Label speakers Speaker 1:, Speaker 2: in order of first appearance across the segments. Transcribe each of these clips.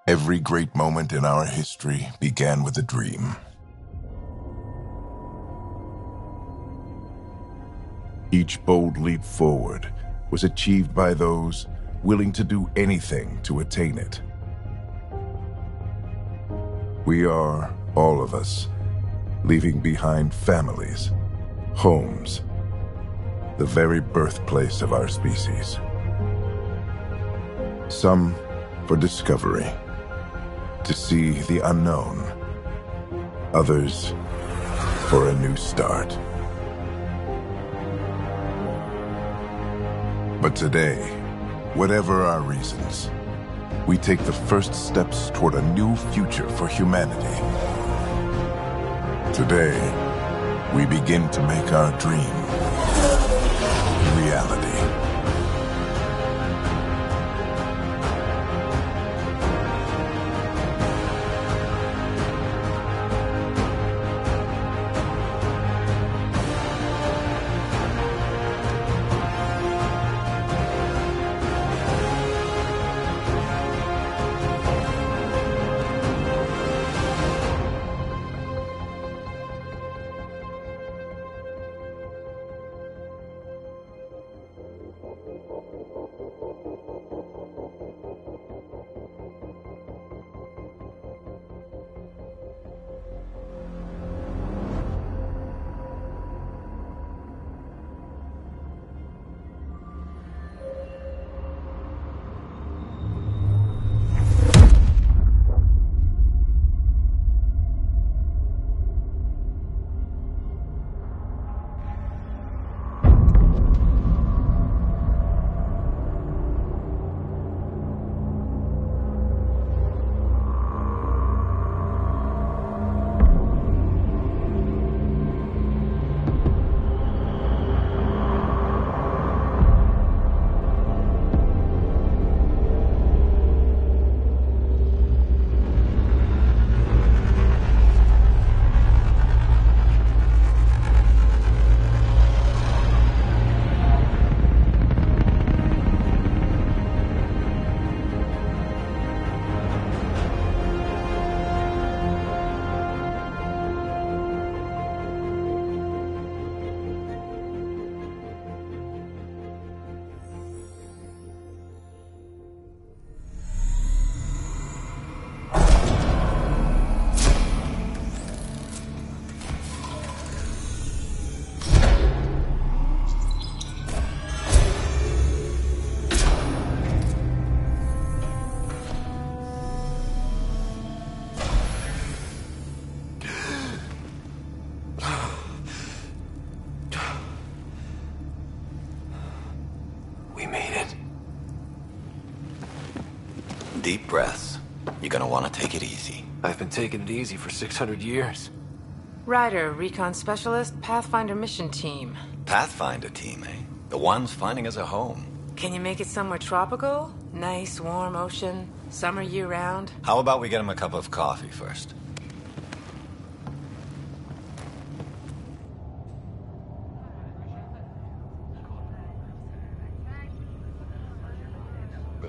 Speaker 1: Every great moment in our history began with a dream. Each bold leap forward was achieved by those willing to do anything to attain it. We are, all of us, leaving behind families, homes, the very birthplace of our species. Some for discovery, to see the unknown. Others for a new start. But today, whatever our reasons, we take the first steps toward a new future for humanity. Today, we begin to make our dream reality.
Speaker 2: Deep breaths. You're gonna want to take it easy.
Speaker 3: I've been taking it easy for 600 years.
Speaker 4: Ryder, recon specialist, Pathfinder mission team.
Speaker 2: Pathfinder team, eh? The ones finding us a home.
Speaker 4: Can you make it somewhere tropical? Nice, warm ocean, summer year-round?
Speaker 2: How about we get him a cup of coffee first?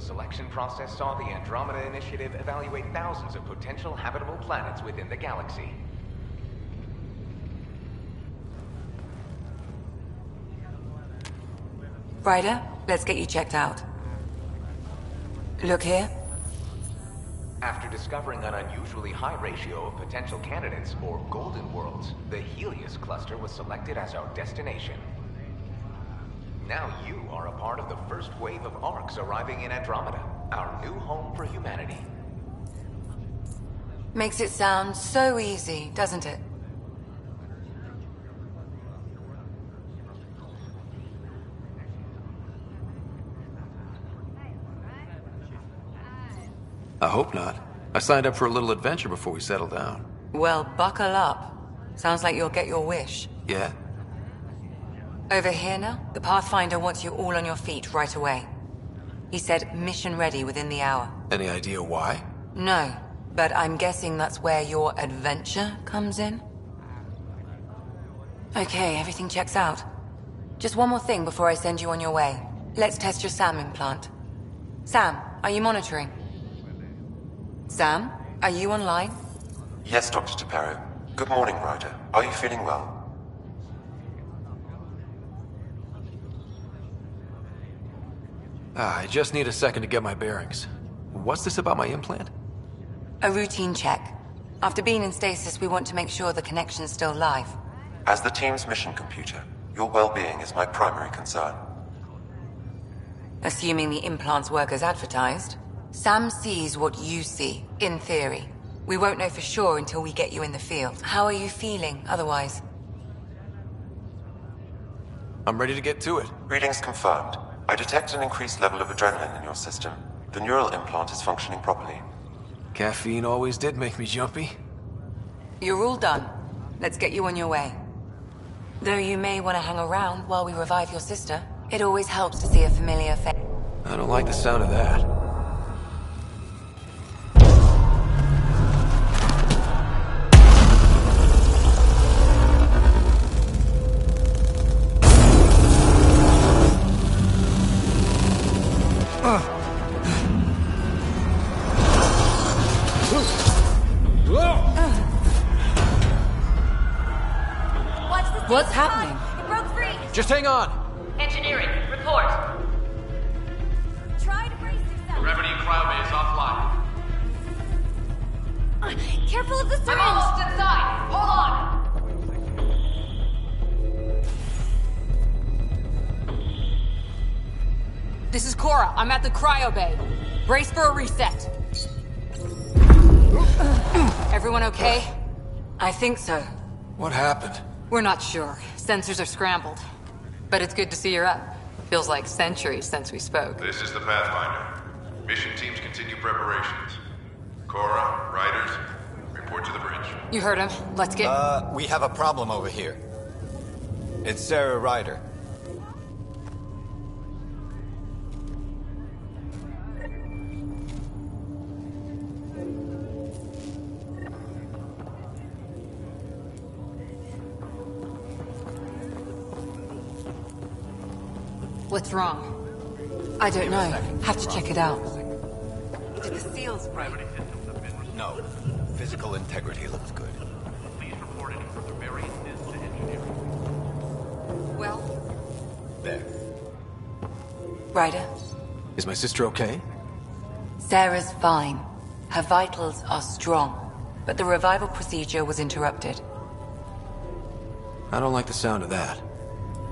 Speaker 5: The selection process saw the Andromeda Initiative evaluate thousands of potential habitable planets within the galaxy.
Speaker 6: Ryder, let's get you checked out. Look here.
Speaker 5: After discovering an unusually high ratio of potential candidates, or golden worlds, the Helios cluster was selected as our destination. Now you are a part of the first wave of ARCs arriving in Andromeda, our new home for humanity.
Speaker 6: Makes it sound so easy, doesn't it?
Speaker 3: I hope not. I signed up for a little adventure before we settle down.
Speaker 6: Well, buckle up. Sounds like you'll get your wish.
Speaker 3: Yeah?
Speaker 6: Over here now, the Pathfinder wants you all on your feet right away. He said mission ready within the hour.
Speaker 3: Any idea why?
Speaker 6: No, but I'm guessing that's where your adventure comes in. Okay, everything checks out. Just one more thing before I send you on your way. Let's test your SAM implant. Sam, are you monitoring? Sam, are you online?
Speaker 7: Yes, Dr. Taparo. Good morning, Ryder. Are you feeling well?
Speaker 3: I just need a second to get my bearings. What's this about my implant?
Speaker 6: A routine check. After being in stasis, we want to make sure the connection's still live.
Speaker 7: As the team's mission computer, your well-being is my primary concern.
Speaker 6: Assuming the implants work as advertised, Sam sees what you see, in theory. We won't know for sure until we get you in the field. How are you feeling, otherwise?
Speaker 3: I'm ready to get to it.
Speaker 7: Readings confirmed. I detect an increased level of adrenaline in your system. The neural implant is functioning properly.
Speaker 3: Caffeine always did make me jumpy.
Speaker 6: You're all done. Let's get you on your way. Though you may want to hang around while we revive your sister. It always helps to see a familiar face.
Speaker 3: I don't like the sound of that.
Speaker 6: What's happening?
Speaker 8: It broke free!
Speaker 3: Just hang on!
Speaker 8: Engineering, report. Try to brace yourself.
Speaker 9: Gravity cryobay is offline.
Speaker 8: Careful of the syringe!
Speaker 6: I'm almost inside! Hold on!
Speaker 10: This is Cora. I'm at the cryo bay. Brace for a reset. Everyone okay?
Speaker 6: I think so.
Speaker 3: What happened?
Speaker 10: We're not sure. Sensors are scrambled. But it's good to see you're up. Feels like centuries since we spoke.
Speaker 11: This is the Pathfinder. Mission teams continue preparations. Cora, Riders, report to the bridge.
Speaker 10: You heard him. Let's get...
Speaker 2: We have a problem over here. It's Sarah Ryder.
Speaker 10: What's wrong?
Speaker 6: I don't know. Have to check it out. Did the seals break?
Speaker 2: No. Physical integrity looks good.
Speaker 9: Please report any further variances to engineering.
Speaker 10: Well?
Speaker 2: There.
Speaker 6: Ryder?
Speaker 3: Is my sister okay?
Speaker 6: Sarah's fine. Her vitals are strong. But the revival procedure was interrupted.
Speaker 3: I don't like the sound of that.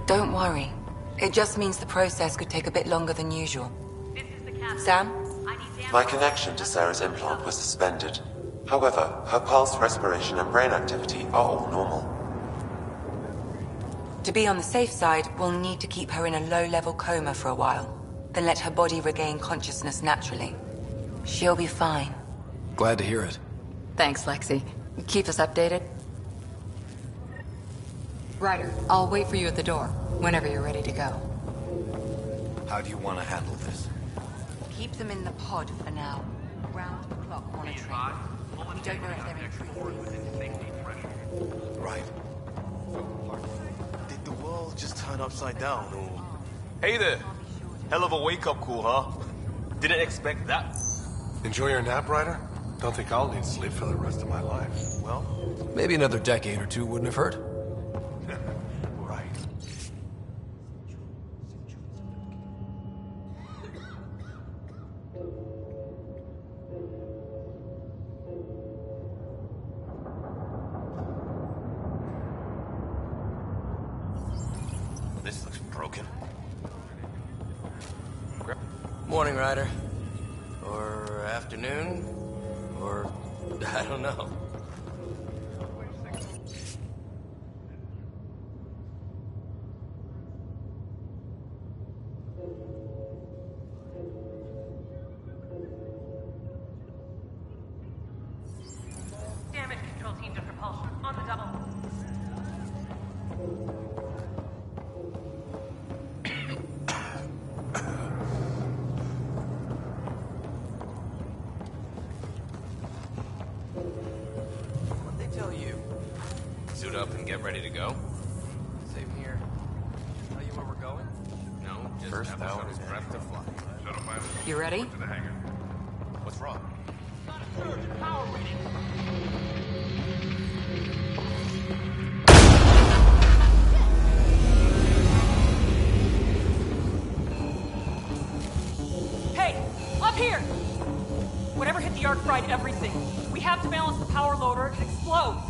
Speaker 6: Don't worry. It just means the process could take a bit longer than usual.
Speaker 8: This is the captain.
Speaker 6: Sam?
Speaker 8: I need damage.
Speaker 7: My connection to Sarah's implant was suspended. However, her pulse, respiration, and brain activity are all normal.
Speaker 6: To be on the safe side, we'll need to keep her in a low-level coma for a while. Then let her body regain consciousness naturally. She'll be fine.
Speaker 3: Glad to hear it.
Speaker 10: Thanks, Lexi. Keep us updated. Ryder, I'll wait for you at the door, whenever you're ready to go.
Speaker 2: How do you want to handle this?
Speaker 6: Keep them in the pod for now. Round-the-clock monitoring. We don't know if they're intruders.
Speaker 2: Right.
Speaker 9: Did the world just turn upside down, or... Hey there! Hell of a wake-up call, huh? Didn't expect that.
Speaker 11: Enjoy your nap, Ryder? Don't think I'll need sleep for the rest of my life.
Speaker 9: Well,
Speaker 3: Maybe another decade or two wouldn't have hurt.
Speaker 11: Right.
Speaker 9: this looks broken.
Speaker 2: Morning, Ryder. Or afternoon. Or... I don't know.
Speaker 8: Damage control team to propulsion. On the double.
Speaker 2: What'd they tell you? Suit up and get ready to go? Same here. Tell you where we're going? No, just
Speaker 9: First
Speaker 2: have a
Speaker 9: hour
Speaker 2: shuttle
Speaker 9: is
Speaker 2: craft to fly.
Speaker 11: Shuttle pilot
Speaker 10: You ready?
Speaker 11: to the hangar.
Speaker 9: What's wrong?
Speaker 8: Hey, up here! Whatever hit the arc fried everything. We have to balance the power loader or it could explode.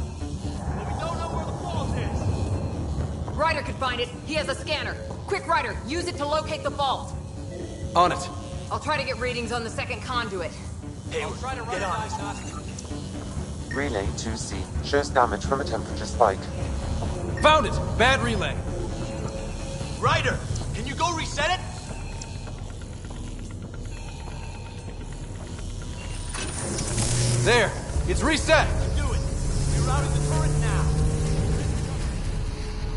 Speaker 9: But we don't know where the fault is.
Speaker 10: Ryder could find it. He has a scanner. Quick, Ryder, use it to locate the fault.
Speaker 3: On it.
Speaker 10: I'll try to get readings on the second conduit.
Speaker 9: Hey, we're trying to get on.
Speaker 7: Relay 2C shows damage from a temperature spike.
Speaker 3: Found it! Bad relay.
Speaker 9: Ryder, can you go reset it?
Speaker 3: There! It's reset!
Speaker 9: Do it. We're routing the turret now.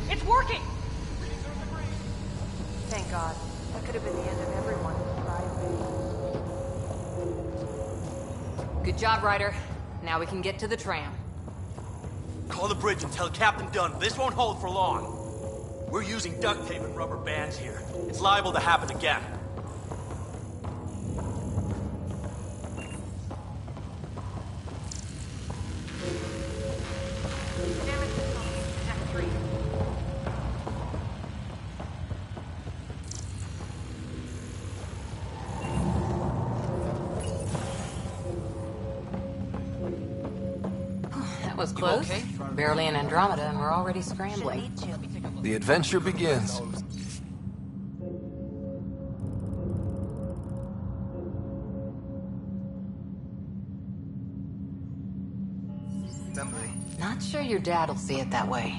Speaker 8: It's working!
Speaker 4: Thank God. That could have been the end of everyone.
Speaker 10: Good job, Ryder. Now we can get to the tram.
Speaker 9: Call the bridge and tell Captain Dunn this won't hold for long. We're using duct tape and rubber bands here. It's liable to happen again.
Speaker 8: Damage control team to Tech 3.
Speaker 10: That was close. Okay? Barely in Andromeda, and we're already scrambling.
Speaker 3: The adventure begins.
Speaker 10: Not sure your dad'll see it that way.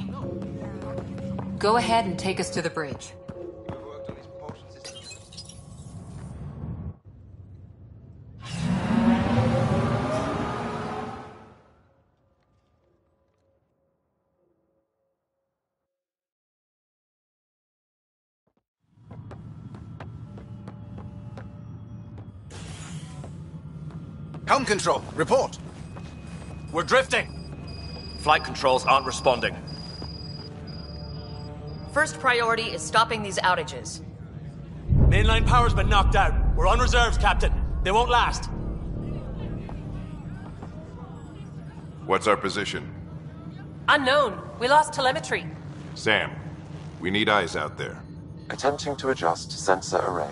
Speaker 10: Go ahead and take us to the bridge.
Speaker 12: Helm control, report.
Speaker 9: We're drifting. Flight controls aren't responding.
Speaker 8: First priority is stopping these outages.
Speaker 9: Mainline power's been knocked out. We're on reserves, Captain. They won't last.
Speaker 11: What's our position?
Speaker 8: Unknown. We lost telemetry.
Speaker 11: Sam, we need eyes out there.
Speaker 7: Attempting to adjust sensor array.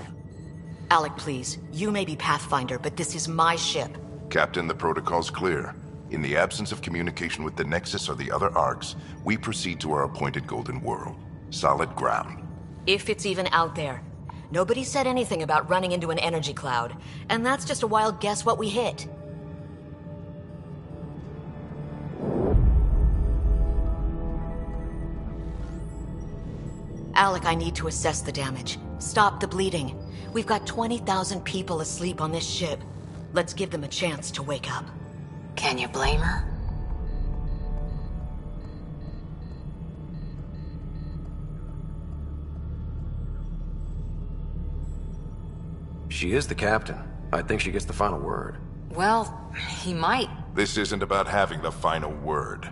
Speaker 13: Alec, please. You may be Pathfinder, but this is my ship.
Speaker 1: Captain, the protocol's clear. In the absence of communication with the Nexus or the other arcs, we proceed to our appointed Golden World. Solid ground.
Speaker 13: If it's even out there. Nobody said anything about running into an energy cloud, and that's just a wild guess what we hit. Alec, I need to assess the damage. Stop the bleeding. We've got 20,000 people asleep on this ship. Let's give them a chance to wake up.
Speaker 10: Can you blame her?
Speaker 3: She is the captain. I think she gets the final word.
Speaker 10: Well, he might.
Speaker 1: This isn't about having the final word.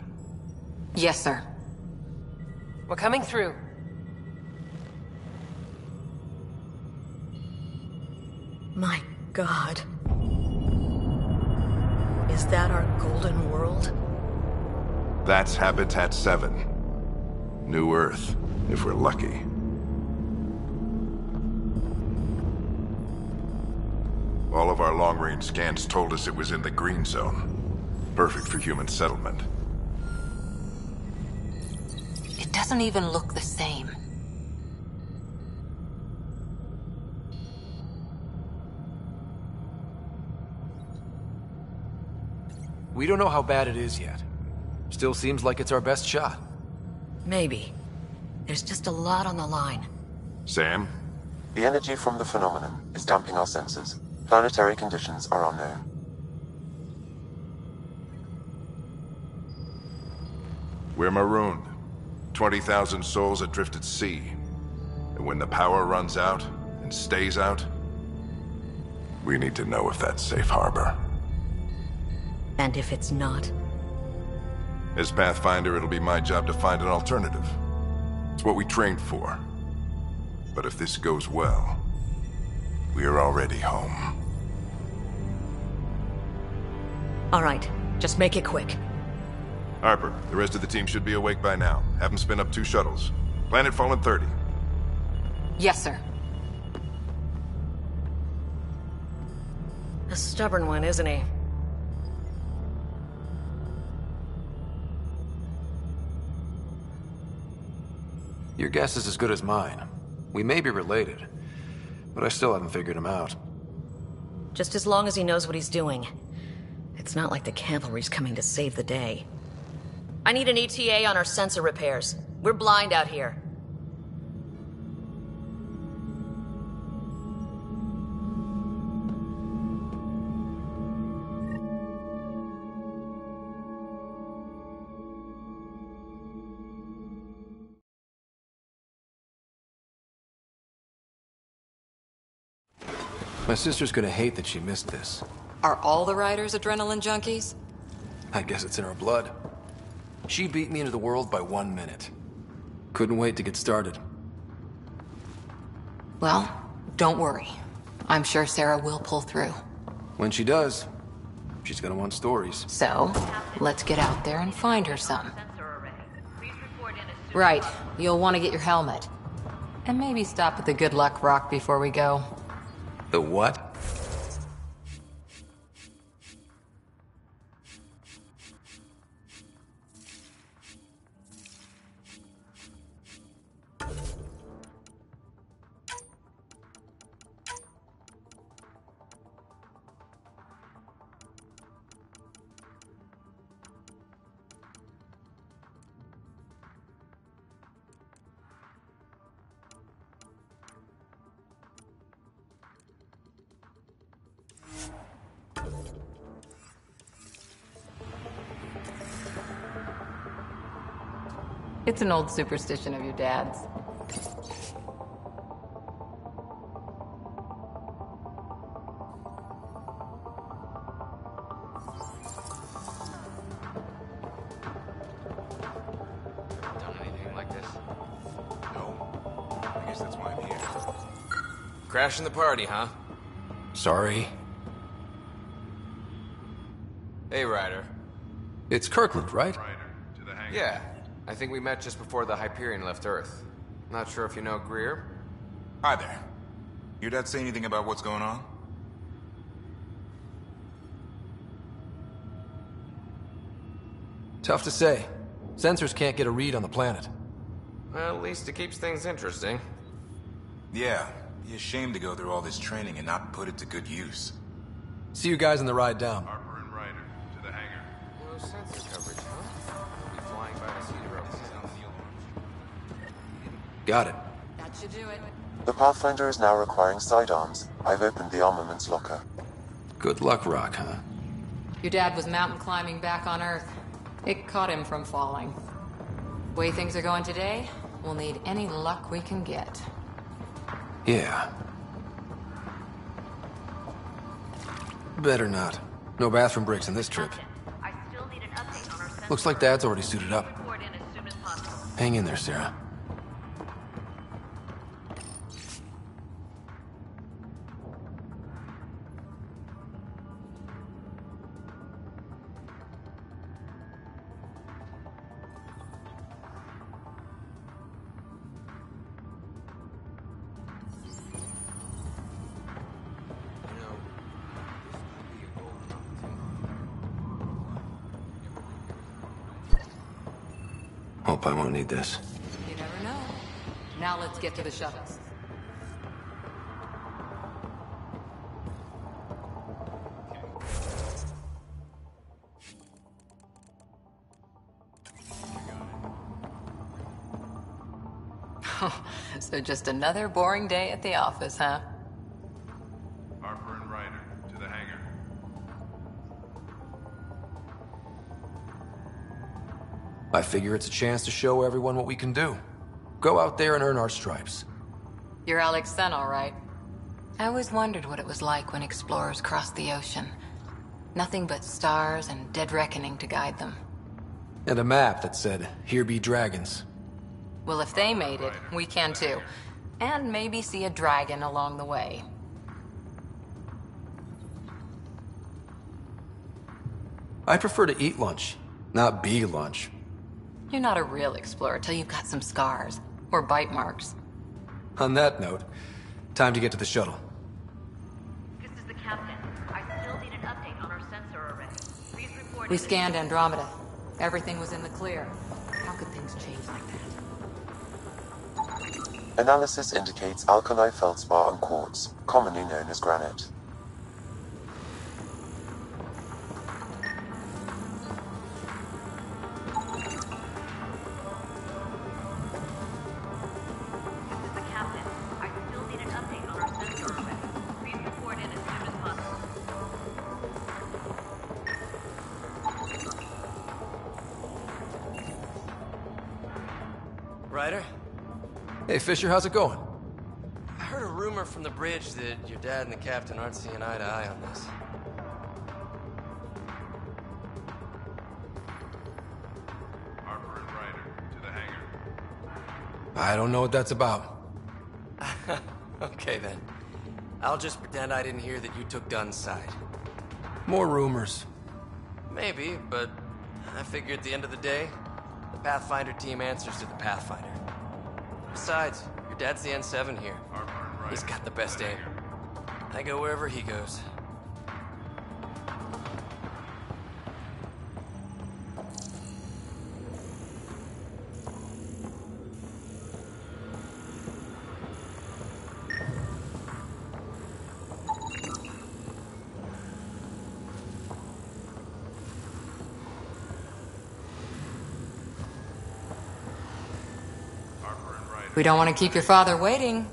Speaker 10: Yes, sir.
Speaker 8: We're coming through.
Speaker 13: My God. Is that our Golden World?
Speaker 1: That's Habitat 7. New Earth, if we're lucky. All of our long-range scans told us it was in the green zone. Perfect for human settlement.
Speaker 10: It doesn't even look the same.
Speaker 3: We don't know how bad it is yet. Still seems like it's our best shot.
Speaker 13: Maybe. There's just a lot on the line.
Speaker 1: Sam?
Speaker 7: The energy from the phenomenon is damping our senses. Planetary conditions are unknown.
Speaker 1: We're marooned. 20,000 souls adrift at sea. And when the power runs out, and stays out, we need to know if that's safe harbor.
Speaker 13: And if it's not?
Speaker 1: As Pathfinder, it'll be my job to find an alternative. It's what we trained for. But if this goes well, we are already home.
Speaker 13: All right, just make it quick.
Speaker 1: Harper, the rest of the team should be awake by now. Have them spin up 2 shuttles. Planet Fallen 30.
Speaker 10: Yes, sir.
Speaker 13: A stubborn one, isn't he?
Speaker 3: Your guess is as good as mine. We may be related, but I still haven't figured him out.
Speaker 13: Just as long as he knows what he's doing. It's not like the cavalry's coming to save the day. I need an ETA on our sensor repairs. We're blind out here.
Speaker 3: My sister's gonna hate that she missed this.
Speaker 10: Are all the riders adrenaline junkies?
Speaker 3: I guess it's in her blood. She beat me into the world by 1 minute. Couldn't wait to get started.
Speaker 10: Well, don't worry. I'm sure Sarah will pull through.
Speaker 3: When she does, she's gonna want stories.
Speaker 10: So, let's get out there and find her some. Right, you'll want to get your helmet. And maybe stop at the Good Luck Rock before we go.
Speaker 3: The what?
Speaker 10: It's an old superstition of your dad's.
Speaker 2: Done anything like this?
Speaker 1: No. I guess that's why I'm here.
Speaker 2: Crashing the party, huh?
Speaker 3: Sorry.
Speaker 2: Hey, Ryder.
Speaker 3: It's Kirkland, right?
Speaker 2: Yeah. I think we met just before the Hyperion left Earth. Not sure if you know Greer?
Speaker 14: Hi there. Your dad say anything about what's going on?
Speaker 3: Tough to say. Sensors can't get a read on the planet.
Speaker 2: Well, at least it keeps things interesting.
Speaker 14: Yeah, be ashamed to go through all this training and not put it to good use.
Speaker 3: See you guys on the ride down.
Speaker 11: Harper and Ryder, to the hangar.
Speaker 2: No sensor coverage, huh? We'll be flying by the seat of our pants.
Speaker 3: Got it.
Speaker 10: That should do it.
Speaker 7: The Pathfinder is now requiring sidearms. I've opened the armaments locker.
Speaker 3: Good luck, Rock, huh?
Speaker 10: Your dad was mountain climbing back on Earth. It caught him from falling. Way things are going today, we'll need any luck we can get.
Speaker 3: Yeah. Better not. No bathroom breaks on this trip. Looks like Dad's already suited up. Hang in there, Sarah. Hope I won't need this.
Speaker 10: You never know. Now let's get to the shuttles. So just another boring day at the office, huh?
Speaker 11: Harper and Ryder, to the hangar.
Speaker 3: I figure it's a chance to show everyone what we can do. Go out there and earn our stripes.
Speaker 10: You're Alex Sen, all right. I always wondered what it was like when explorers crossed the ocean. Nothing but stars and dead reckoning to guide them.
Speaker 3: And a map that said, "Here be dragons."
Speaker 10: Well, if they made it, we can too. And maybe see a dragon along the way.
Speaker 3: I prefer to eat lunch, not be lunch.
Speaker 10: You're not a real explorer till you've got some scars. Or bite marks.
Speaker 3: On that note, time to get to the shuttle.
Speaker 13: This is the captain. I still need an update on our sensor array. Please report.
Speaker 10: We scanned Andromeda. Everything was in the clear. How could things change like that?
Speaker 7: Analysis indicates alkali feldspar and quartz, commonly known as granite.
Speaker 2: Ryder?
Speaker 3: Hey, Fisher, how's it going?
Speaker 2: I heard a rumor from the bridge that your dad and the captain aren't seeing eye to eye on this.
Speaker 11: Harper and Ryder, to the hangar.
Speaker 3: I don't know what that's about.
Speaker 2: Okay then. I'll just pretend I didn't hear that you took Dunn's side.
Speaker 3: More rumors.
Speaker 2: Maybe, but I figure at the end of the day, the Pathfinder team answers to the Pathfinder. Besides, your dad's the N7 here. He's got the best aim. I go wherever he goes.
Speaker 10: We don't want to keep your father waiting.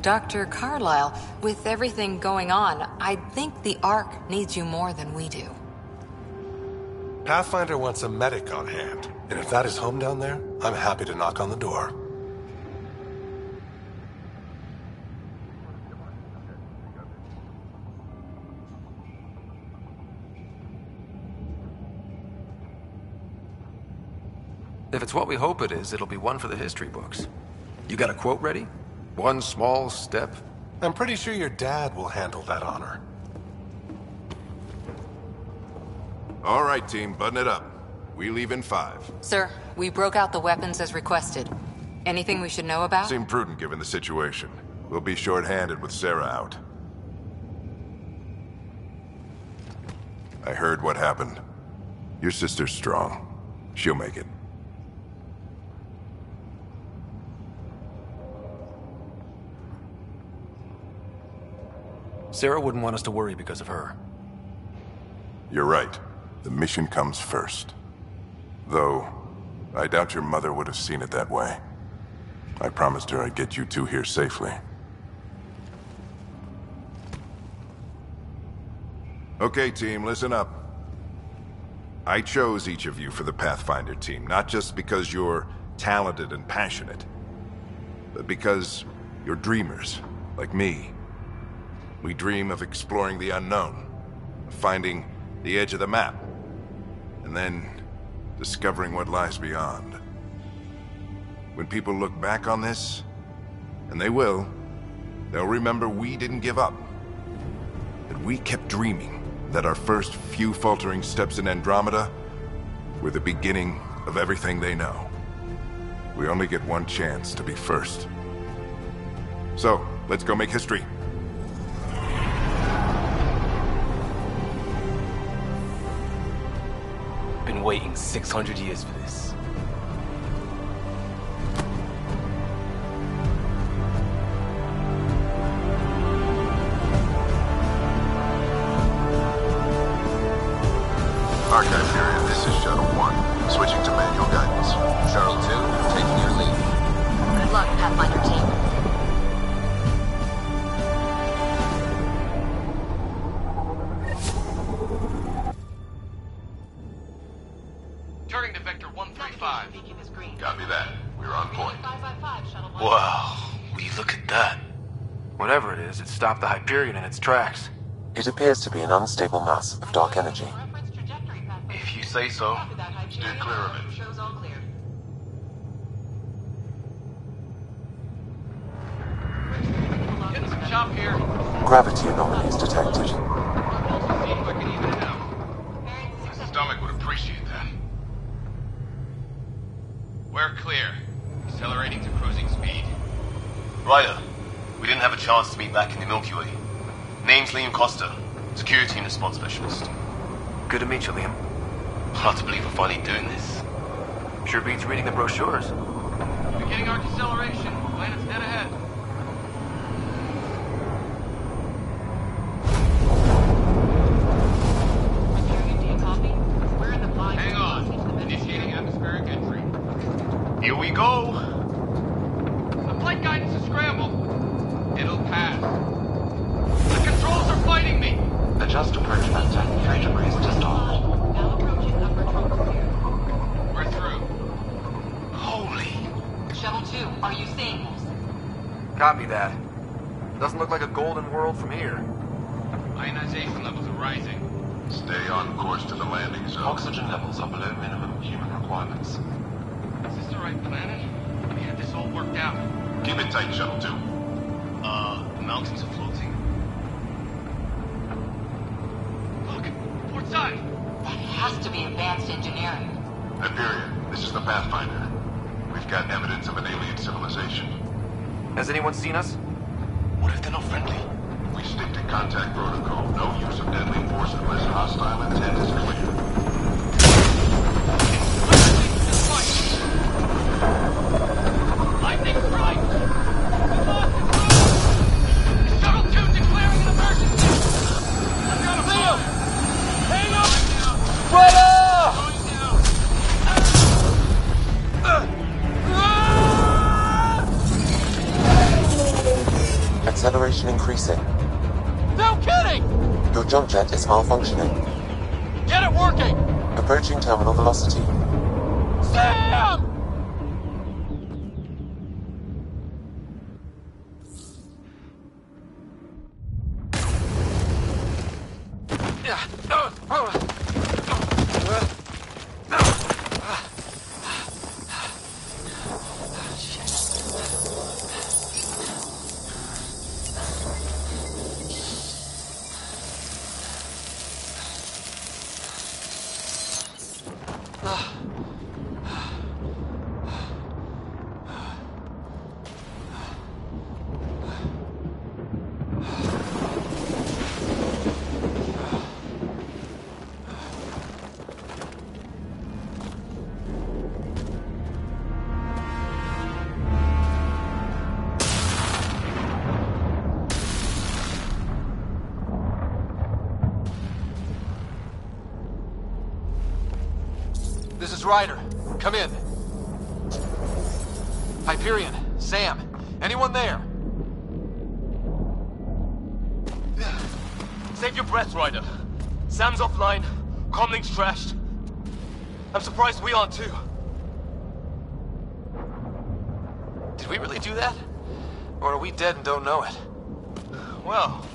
Speaker 10: Dr. Carlyle, with everything going on, I think the Ark needs you more than we do.
Speaker 15: Pathfinder wants a medic on hand, and if that is home down there, I'm happy to knock on the door.
Speaker 3: If it's what we hope it is, it'll be one for the history books. You got a quote ready? One small step?
Speaker 15: I'm pretty sure your dad will handle that honor.
Speaker 1: All right, team, button it up. We leave in 5.
Speaker 10: Sir, we broke out the weapons as requested. Anything we should know about?
Speaker 1: Seemed prudent given the situation. We'll be short-handed with Sarah out. I heard what happened. Your sister's strong. She'll make it.
Speaker 3: Sarah wouldn't want us to worry because of her.
Speaker 1: You're right. The mission comes first. Though, I doubt your mother would have seen it that way. I promised her I'd get you two here safely. Okay, team, listen up. I chose each of you for the Pathfinder team, not just because you're talented and passionate, but because you're dreamers, like me. We dream of exploring the unknown, of finding the edge of the map, and then discovering what lies beyond. When people look back on this, and they will, they'll remember we didn't give up. That we kept dreaming, that our first few faltering steps in Andromeda were the beginning of everything they know. We only get one chance to be first. So, let's go make history.
Speaker 9: Been waiting 600 years for this.
Speaker 1: Archive period, this is Shuttle 1. Switching to manual guidance.
Speaker 5: Shuttle 2, taking your lead.
Speaker 13: Good luck, Pathfinder team.
Speaker 9: Turning to Vector 135.
Speaker 11: Copy that. We're on point.
Speaker 9: Wow, will you look at that?
Speaker 3: Whatever it is, it stopped the Hyperion in its tracks.
Speaker 7: It appears to be an unstable mass of dark energy.
Speaker 3: If you say so.
Speaker 11: Steer clear of it.
Speaker 9: Getting some chop here.
Speaker 7: Gravity anomalies detected.
Speaker 11: See if I can even it out. The stomach would appreciate that. We're clear. Accelerating to cruising speed.
Speaker 16: Ryder, we didn't have a chance to meet back in the Milky Way. Name's Liam Costa, Security and Response Specialist.
Speaker 3: Good to meet you, Liam.
Speaker 16: Hard to believe we're finally doing this.
Speaker 3: Sure beats reading the brochures.
Speaker 9: Beginning our deceleration. Planet's dead ahead.
Speaker 11: Hang on. Initiating atmospheric entry. Here we go.
Speaker 9: The flight guidance is scrambled.
Speaker 11: It'll pass.
Speaker 9: The controls are fighting me.
Speaker 7: Adjust approach vector. 3 degrees to start.
Speaker 11: We're through.
Speaker 16: Holy.
Speaker 6: Shuttle 2, are you seeing this?
Speaker 3: Copy that. Doesn't look like a golden world from here.
Speaker 11: Ionization levels are rising. Stay on course to the landing zone.
Speaker 7: Oxygen levels are below minimum human requirements.
Speaker 9: Is this the right planet? We had this all worked out.
Speaker 11: Keep it tight, Shuttle 2.
Speaker 16: The mountains are floating.
Speaker 9: Look, port side.
Speaker 6: That has to be advanced engineering.
Speaker 11: Hyperion, this is the Pathfinder. We've got evidence of an alien civilization.
Speaker 3: Has anyone seen us?
Speaker 16: What if they're not friendly?
Speaker 11: We stick to contact protocol. No use of deadly force unless hostile intent is clear.
Speaker 9: Lightning strike! We lost control! Shuttle 2 declaring an emergency! I've got a Leo! Hang on! Brother!
Speaker 7: Acceleration increasing.
Speaker 9: No kidding!
Speaker 7: Your jump jet is malfunctioning.
Speaker 9: Get it working!
Speaker 7: Approaching terminal velocity.
Speaker 9: Sam!
Speaker 3: This is Ryder. Come in. Hyperion, Sam, anyone there?
Speaker 16: Save your breath, Ryder. Sam's offline. Comlink's trashed. I'm surprised we aren't too.
Speaker 3: Did we really do that? Or are we dead and don't know it?
Speaker 16: Well,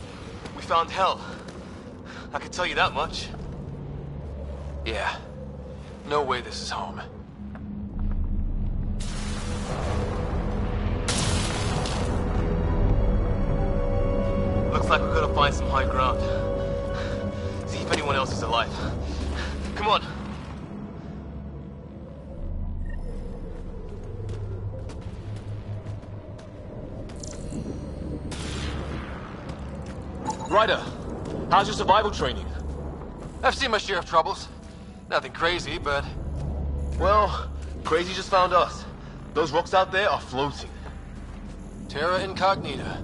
Speaker 16: we found hell. I can tell you that much.
Speaker 3: Yeah. No way this is home.
Speaker 16: Looks like we're gonna find some high ground. See if anyone else is alive. Come on. Ryder, how's your survival training?
Speaker 3: I've seen my share of troubles. Nothing crazy, but...
Speaker 16: Well, crazy just found us. Those rocks out there are floating.
Speaker 3: Terra Incognita.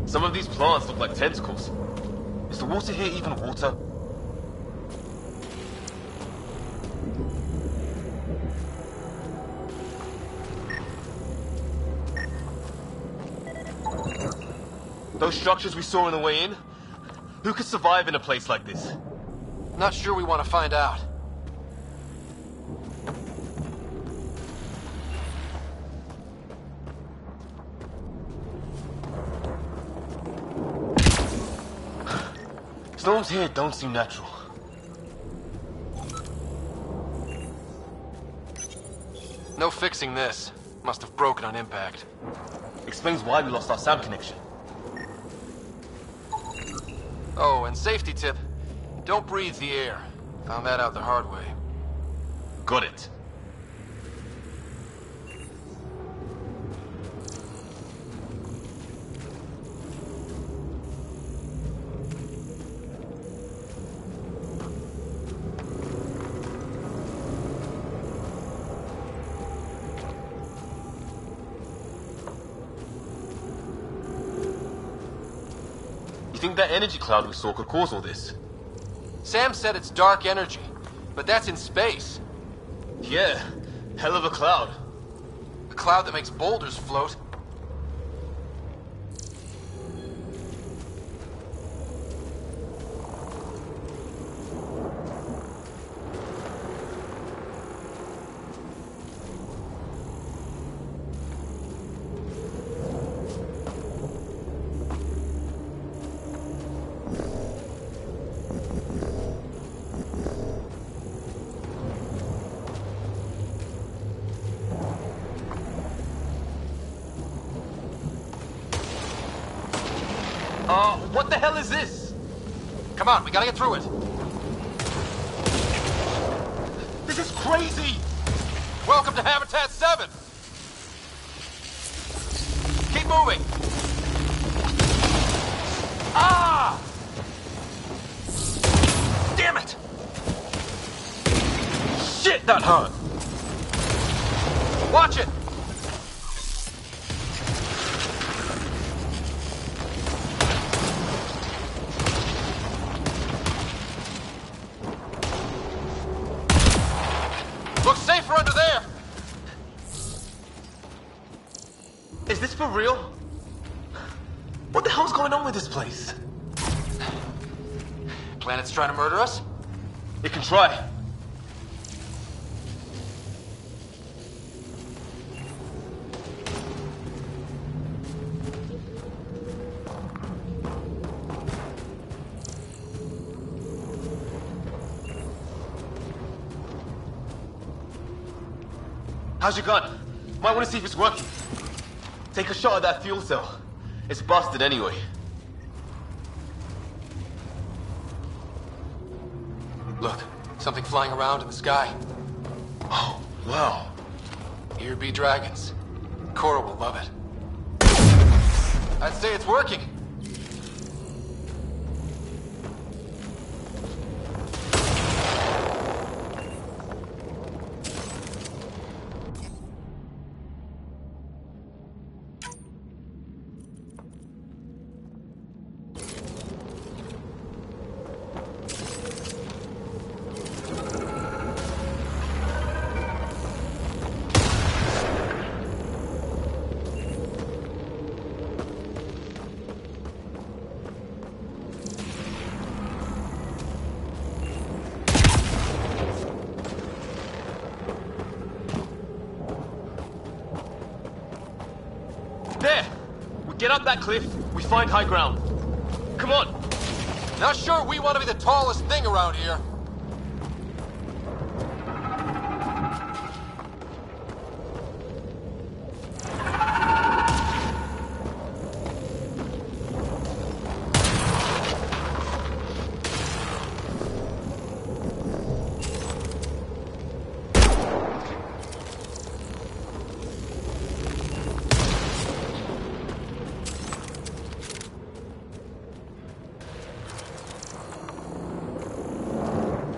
Speaker 16: Some of these plants look like tentacles. Is the water here even water? Those structures we saw on the way in? Who could survive in a place like this?
Speaker 3: Not sure we want to find out.
Speaker 16: storms here don't seem natural.
Speaker 3: No fixing this. Must have broken on impact.
Speaker 16: Explains why we lost our SAM connection.
Speaker 3: Oh, and safety tip. Don't breathe the air. Found that out the hard way.
Speaker 16: Got it. You think that energy cloud we saw could cause all this?
Speaker 3: Sam said it's dark energy, but that's in space.
Speaker 16: Yeah, hell of a cloud.
Speaker 3: A cloud that makes boulders float.
Speaker 16: What the hell is this?
Speaker 3: Come on, we gotta get through it.
Speaker 16: This is crazy!
Speaker 3: Welcome to Habitat 7! Keep moving! Ah! Damn it!
Speaker 16: Shit, that hurt!
Speaker 3: Watch it! Looks safer under there!
Speaker 16: Is this for real? What the hell's going on with this place?
Speaker 3: Planet's trying to murder us?
Speaker 16: It can try. How's your gun? Might want to see if it's working. Take a shot at that fuel cell. It's busted anyway.
Speaker 3: Look, something flying around in the sky.
Speaker 16: Oh, wow.
Speaker 3: Here be dragons. Cora will love it. I'd say it's working.
Speaker 16: There! We get up that cliff, we find high ground. Come on!
Speaker 3: Not sure we want to be the tallest thing around here.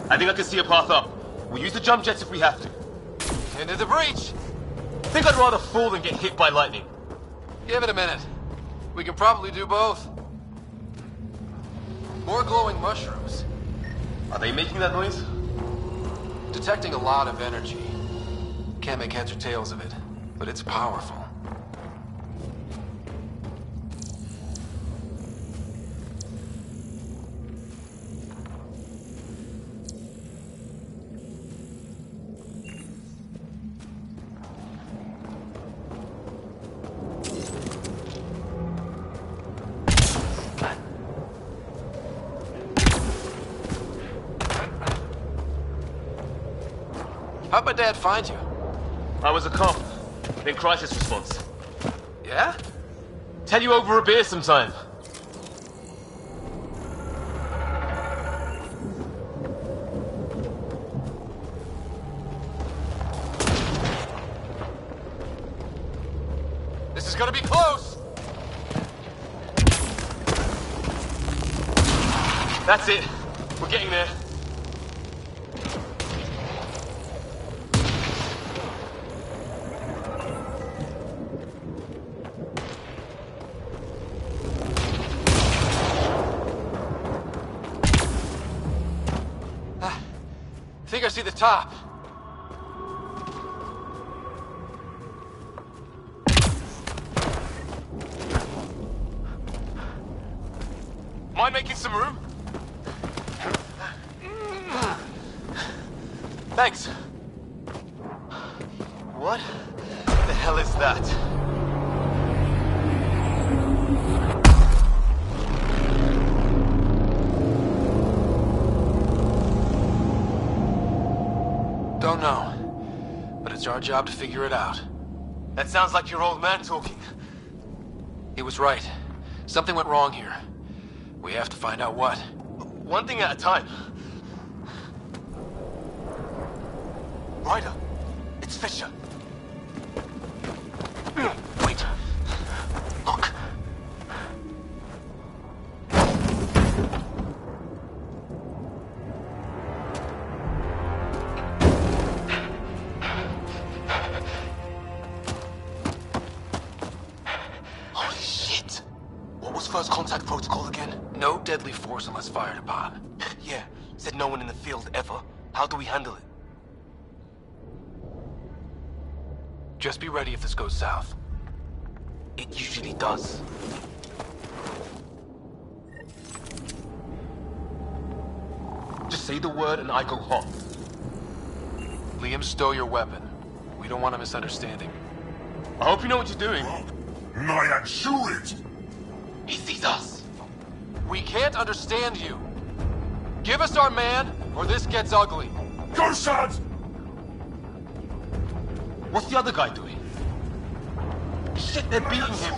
Speaker 16: I think I can see a path up. We'll use the jump jets if we have to.
Speaker 3: Into the breach!
Speaker 16: I think I'd rather fall than get hit by lightning.
Speaker 3: Give it a minute. We can probably do both. More glowing mushrooms.
Speaker 16: Are they making that noise?
Speaker 3: Detecting a lot of energy. Can't make heads or tails of it, but it's powerful. How'd my dad find you?
Speaker 16: I was a cop. In crisis response.
Speaker 3: Yeah?
Speaker 16: Tell you over a beer sometime.
Speaker 3: This is gonna be close!
Speaker 16: That's it. We're getting there.
Speaker 3: I think I see the top.
Speaker 16: Mind making some room?
Speaker 3: Thanks.
Speaker 16: What the hell is that?
Speaker 3: Don't know. But it's our job to figure it out.
Speaker 16: That sounds like your old man talking.
Speaker 3: He was right. Something went wrong here. We have to find out what.
Speaker 16: One thing at a time. Ryder, it's Fisher. Wait. Look. Holy shit. What was first contact protocol again?
Speaker 3: No deadly force unless fired upon.
Speaker 16: Yeah, said no one in the field ever. How do we handle it?
Speaker 3: Just be ready if this goes south.
Speaker 16: It usually does. Just say the word and I go hot.
Speaker 3: Liam, stow your weapon. We don't want a misunderstanding.
Speaker 16: I hope you know what you're doing.
Speaker 11: Nyan, shoot it!
Speaker 16: He sees us.
Speaker 3: We can't understand you. Give us our man, or this gets ugly.
Speaker 11: Go, son!
Speaker 16: What's the other guy doing? Shit, they're beating him.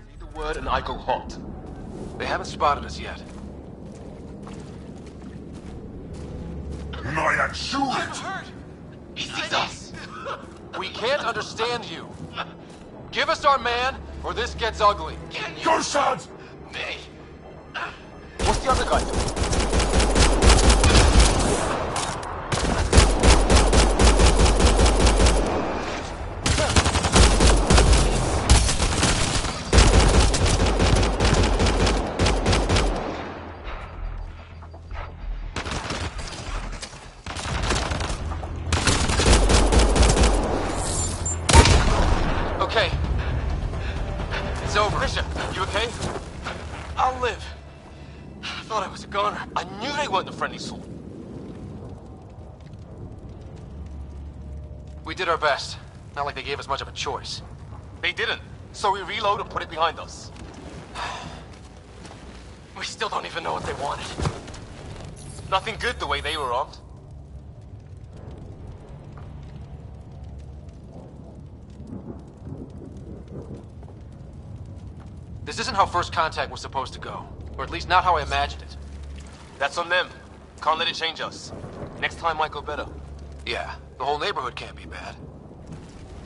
Speaker 16: Say the word and I go hot.
Speaker 3: They haven't spotted us yet.
Speaker 11: Nyan, shoot it!
Speaker 3: He sees us. We can't understand you. Give us our man, or this gets ugly.
Speaker 11: Go, son!
Speaker 16: What's the other guy doing?
Speaker 3: Okay. It's over.
Speaker 16: Fisher, you okay?
Speaker 3: I'll live.
Speaker 16: I thought I was a goner. I knew they weren't the friendly sort.
Speaker 3: We did our best. Not like they gave us much of a choice.
Speaker 16: They didn't. So we reload and put it behind us.
Speaker 3: We still don't even know what they wanted.
Speaker 16: Nothing good the way they were armed.
Speaker 3: This isn't how first contact was supposed to go. Or at least not how I imagined it.
Speaker 16: That's on them. Can't let it change us. Next time might go better.
Speaker 3: Yeah, the whole neighborhood can't be bad.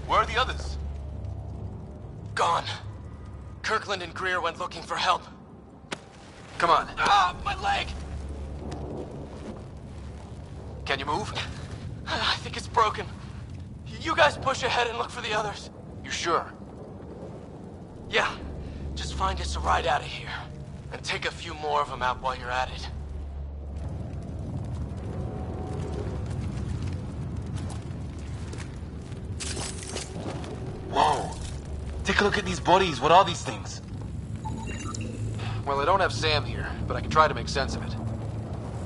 Speaker 16: Where are the others?
Speaker 2: Gone. Kirkland and Greer went looking for help.
Speaker 3: Come on.
Speaker 2: Ah, my leg!
Speaker 3: Can you move?
Speaker 2: I think it's broken. You guys push ahead and look for the others.
Speaker 3: You sure?
Speaker 2: Yeah. Just find us a ride out of here. And take a few more of them out while you're at it.
Speaker 16: Whoa. Take a look at these bodies. What are these things?
Speaker 3: Well, I don't have Sam here, but I can try to make sense of it.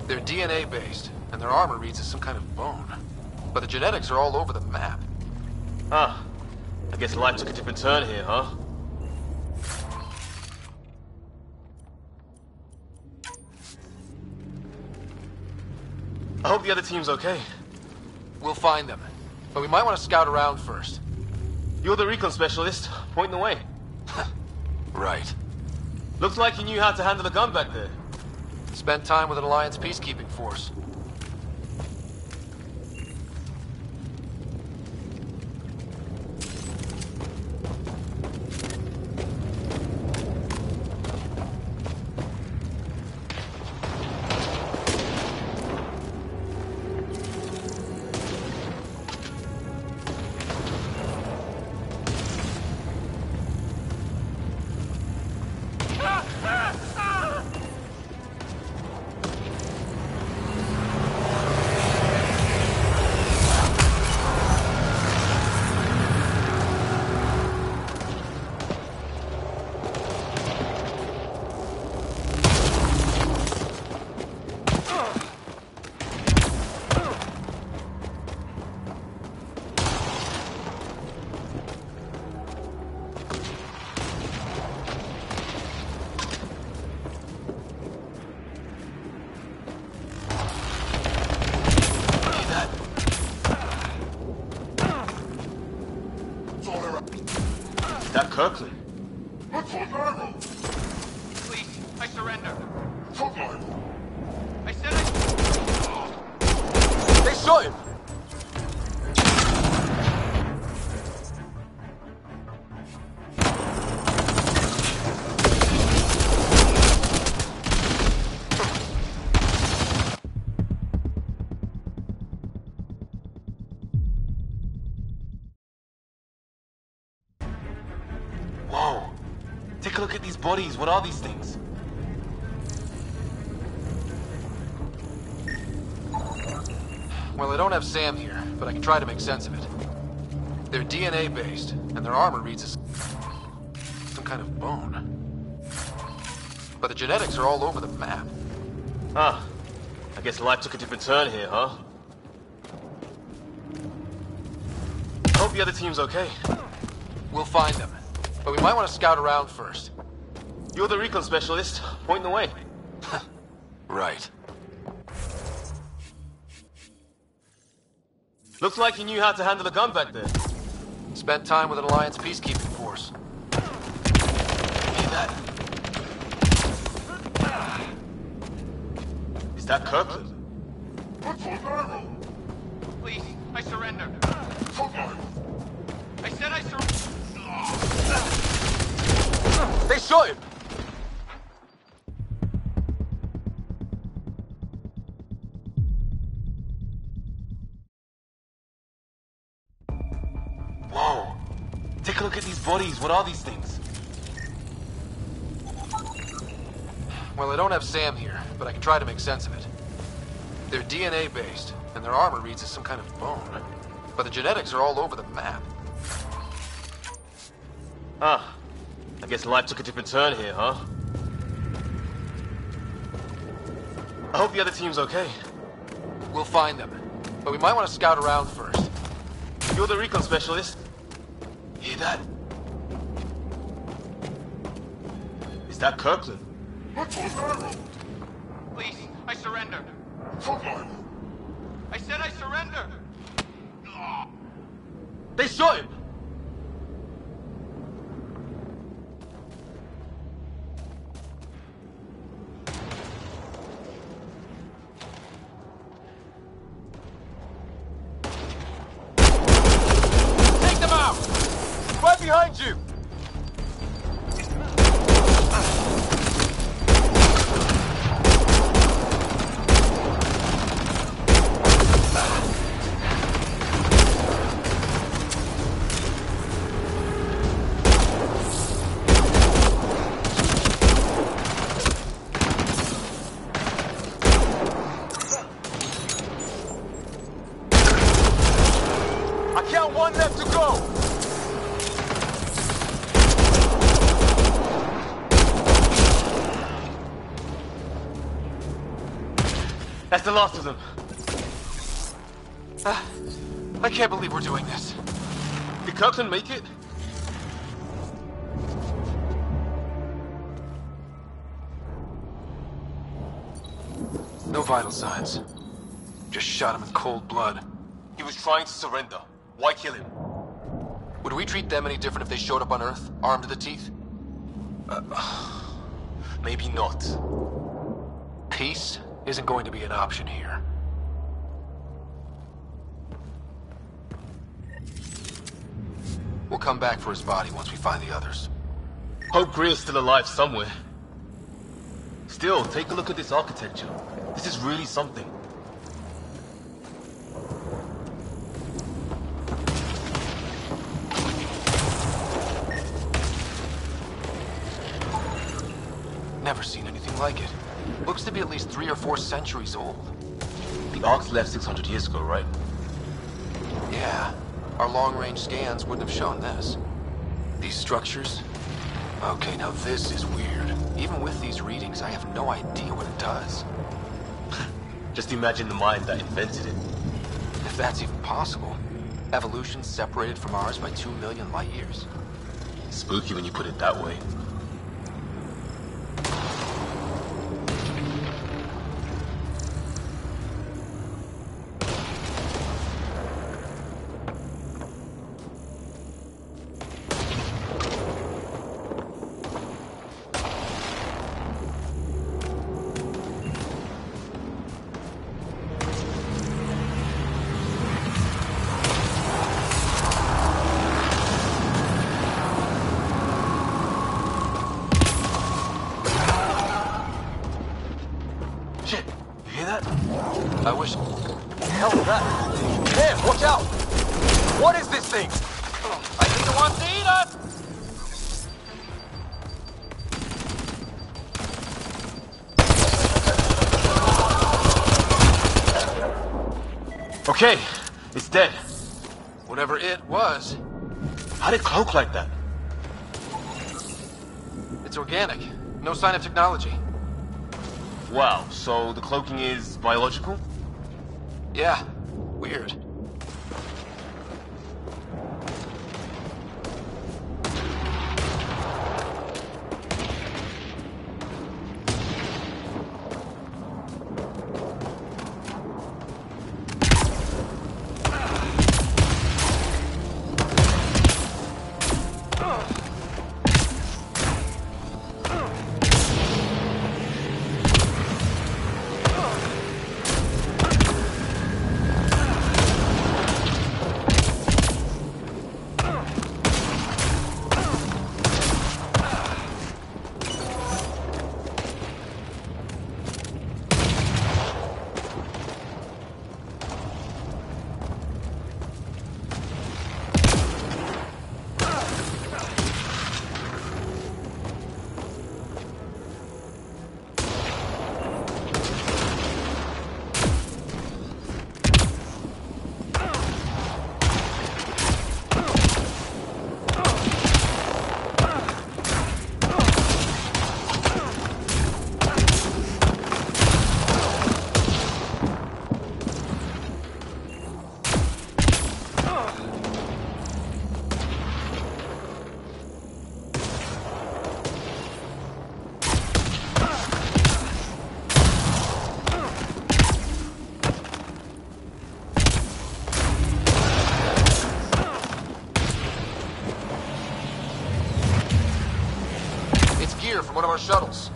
Speaker 3: They're DNA-based, and their armor reads as some kind of bone. But the genetics are all over the map.
Speaker 16: Ah, I guess life took a different turn here, huh? I hope the other team's okay.
Speaker 3: We'll find them, but we might want to scout around first.
Speaker 16: You're the recon specialist, pointing the way.
Speaker 3: Right.
Speaker 16: Looks like you knew how to handle a gun back there.
Speaker 3: Spent time with an Alliance peacekeeping force.
Speaker 16: Kirkland.
Speaker 9: Please, I surrender. I said
Speaker 3: They shot him!
Speaker 16: Whoa. Take a look at these bodies. What are these things?
Speaker 3: Well, I don't have Sam here, but I can try to make sense of it. They're DNA-based, and their armor reads as some kind of bone. But the genetics are all over the map.
Speaker 16: Ah, I guess life took a different turn here, huh? I hope the other team's okay.
Speaker 3: We'll find them, but we might want to scout around first.
Speaker 16: You're the recon specialist, pointing the way.
Speaker 3: Right.
Speaker 16: Looks like you knew how to handle a gun back there.
Speaker 3: Spent time with an Alliance peacekeeping force.
Speaker 16: Hear that? Is that Kirkland?
Speaker 9: please, I surrender. I said I surrender.
Speaker 3: They shot him!
Speaker 16: Whoa. Take a look at these bodies. What are these things?
Speaker 3: Well, I don't have Sam here, but I can try to make sense of it. They're DNA-based, and their armor reads as some kind of bone. But the genetics are all over the map.
Speaker 16: Ah, I guess life took a different turn here, huh? I hope the other team's okay.
Speaker 3: We'll find them, but we might want to scout around first.
Speaker 16: You're the recon specialist. Hear that? Is that Kirkland?
Speaker 9: Please, I surrender. I said I surrender.
Speaker 3: They shot him! Take them out! Right behind you! I count one left to go!
Speaker 16: That's the last of them.
Speaker 3: I can't believe we're doing this.
Speaker 16: Did Kirkland make it?
Speaker 3: No vital signs. Just shot him in cold blood.
Speaker 16: He was trying to surrender. Why kill him?
Speaker 3: Would we treat them any different if they showed up on Earth, armed to the teeth?
Speaker 16: Maybe not.
Speaker 3: Peace isn't going to be an option here. We'll come back for his body once we find the others.
Speaker 16: Hope Greer's still alive somewhere. Still, take a look at this architecture. This is really something.
Speaker 3: Never seen anything like it. Looks to be at least 3 or 4 centuries old.
Speaker 16: The Ark's left 600 years ago, right?
Speaker 3: Yeah. Our long-range scans wouldn't have shown this. These structures? Okay, now this is weird. Even with these readings, I have no idea what it does.
Speaker 16: Just imagine the mind that invented it.
Speaker 3: If that's even possible. Evolution separated from ours by 2 million light years.
Speaker 16: Spooky when you put it that way.
Speaker 3: I wish... What the hell is that? Man, watch out! What is this thing? I think it wants to eat us!
Speaker 16: Okay, it's dead.
Speaker 3: Whatever it was.
Speaker 16: How did it cloak like that?
Speaker 3: It's organic. No sign of technology.
Speaker 16: Wow, so the cloaking is biological?
Speaker 3: Yeah, weird. From one of our shuttles.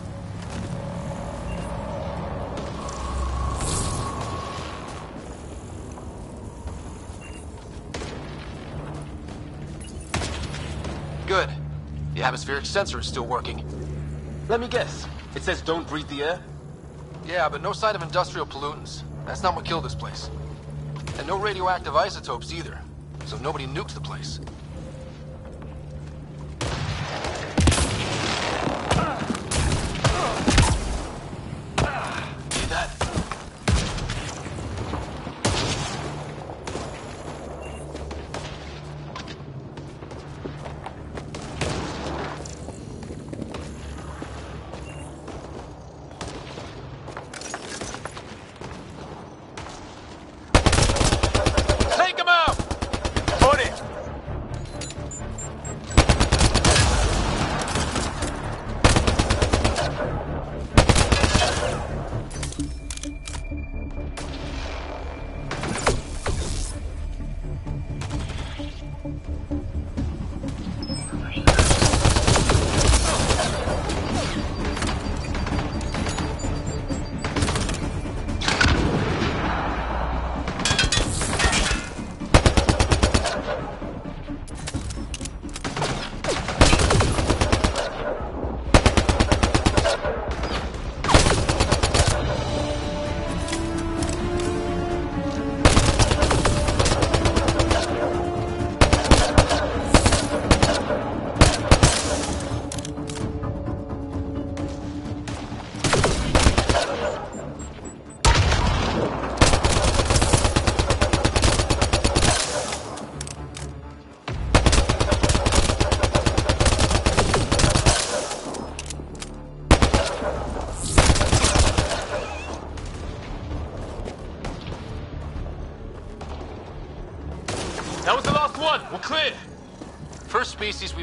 Speaker 3: Good. The atmospheric sensor is still working.
Speaker 16: Let me guess. It says don't breathe the air?
Speaker 3: Yeah, but no sign of industrial pollutants. That's not what killed this place. And no radioactive isotopes either. So nobody nuked the place.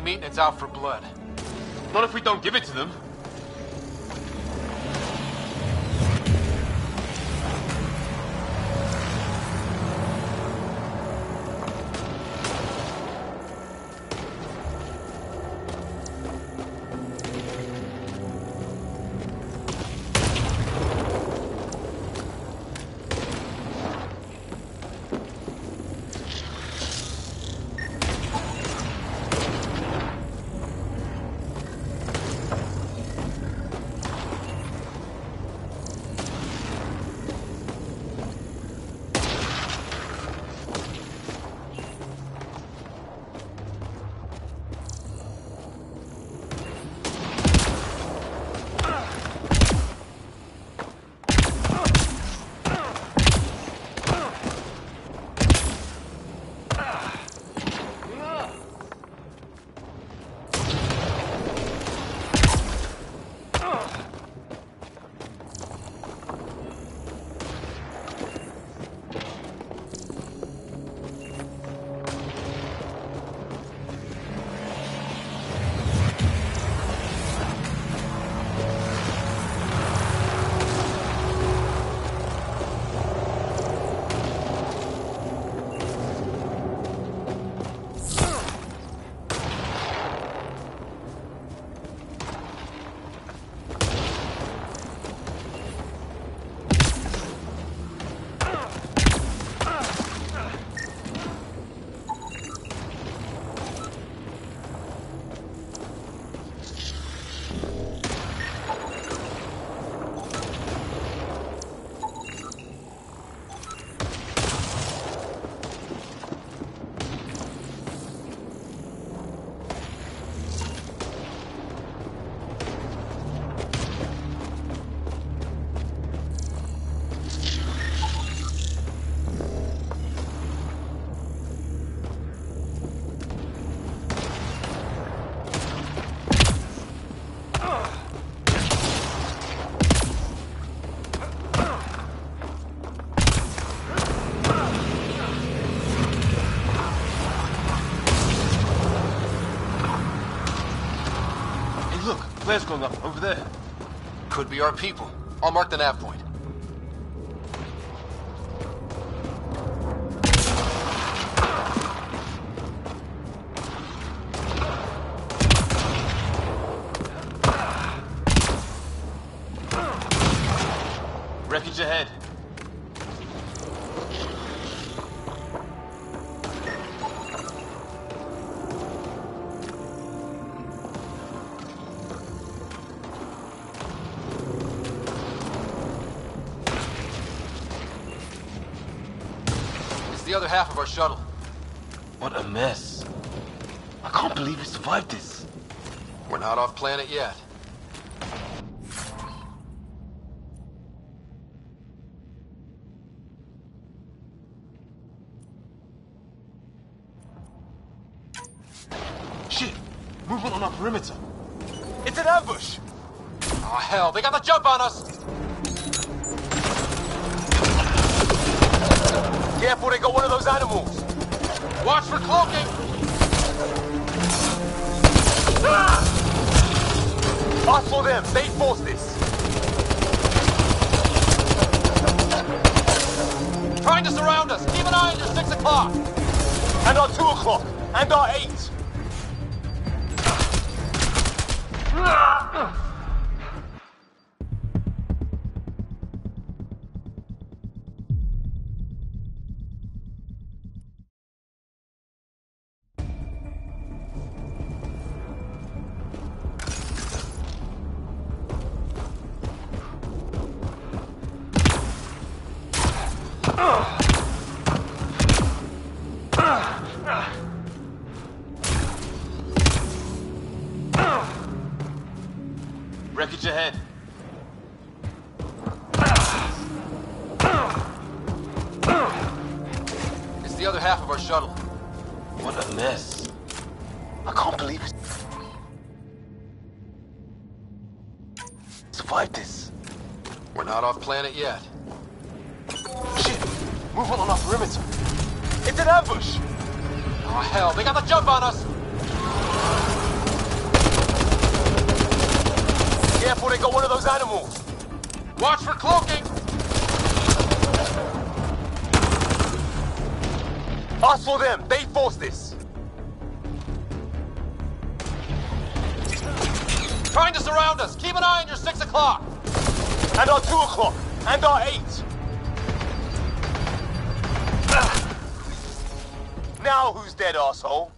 Speaker 3: meat and it's out for blood.
Speaker 16: Not if we don't give it to them. Flares going up, over there.
Speaker 3: Could be our people. I'll mark the nav point.
Speaker 16: Wreckage ahead.
Speaker 3: The other half of our shuttle.
Speaker 16: What a mess. I can't believe we survived this.
Speaker 3: We're not off planet yet.
Speaker 16: Shit! Movement on our perimeter. It's an ambush!
Speaker 3: Oh hell, they got the jump on us!
Speaker 16: Careful, they got one of those animals.
Speaker 3: Watch for cloaking!
Speaker 16: Us or them, they force this.
Speaker 3: Trying to surround us. Keep an eye on your 6 o'clock.
Speaker 16: And our 2 o'clock. And our 8. Wreckage ahead.
Speaker 3: It's the other half of our shuttle.
Speaker 16: What a mess. I can't believe it. Survived this.
Speaker 3: We're not off planet yet.
Speaker 16: Shit! Movement on our perimeter. It's an ambush!
Speaker 3: Oh hell, they got the jump on us!
Speaker 16: those animals!
Speaker 3: Watch for cloaking!
Speaker 16: Us for them! They forced this!
Speaker 3: Trying to surround us! Keep an eye on your 6 o'clock!
Speaker 16: And our 2 o'clock! And our 8! Now who's dead, asshole?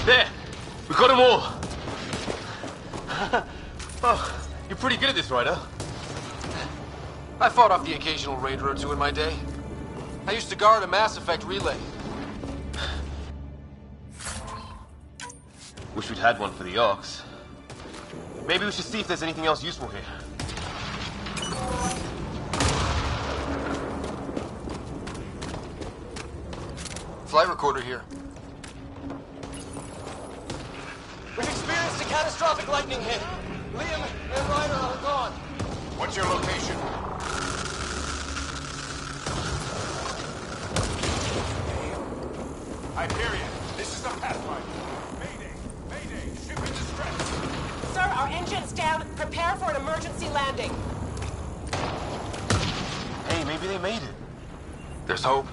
Speaker 16: There! We got them all! Oh, you're pretty good at this, Ryder.
Speaker 3: I fought off the occasional raider or two in my day. I used to guard a Mass Effect relay.
Speaker 16: Wish we'd had one for the Arcs. Maybe we should see if there's anything else useful here.
Speaker 3: Flight recorder here.
Speaker 16: We've experienced a catastrophic lightning hit. Liam and Ryder are gone.
Speaker 11: What's your location? Hyperion, this is the Pathfinder. Mayday! Mayday! Ship in distress!
Speaker 8: Sir, our engine's down. Prepare for an emergency landing.
Speaker 16: Hey, maybe they made it.
Speaker 3: There's hope.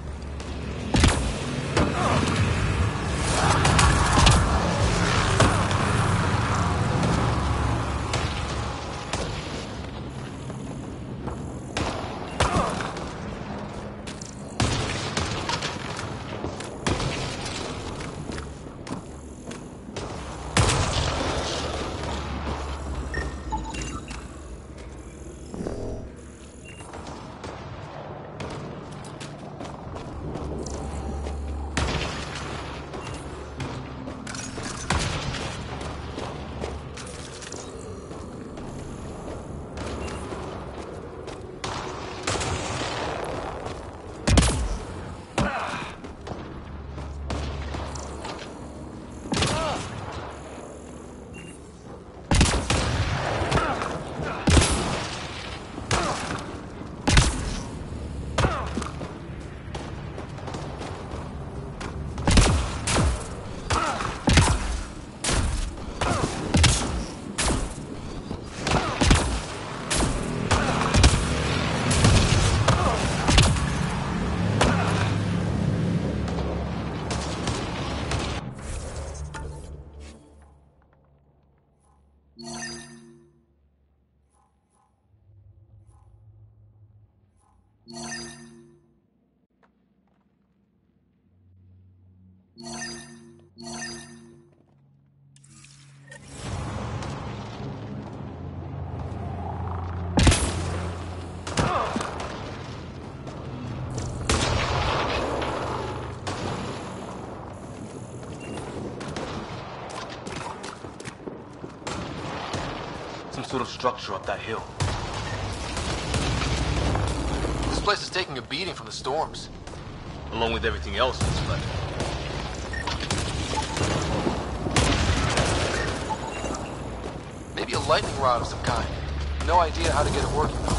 Speaker 16: Some sort of structure up that hill.
Speaker 3: This place is taking a beating from the storms.
Speaker 16: Along with everything else that's flooded.
Speaker 3: Maybe a lightning rod of some kind. No idea how to get it working though.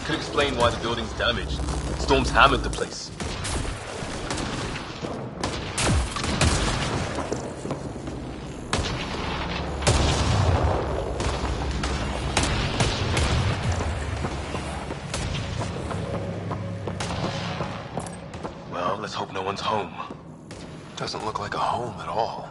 Speaker 16: Could explain why the building's damaged. Storms hammered the place. Well, let's hope no one's home.
Speaker 3: Doesn't look like a home at all.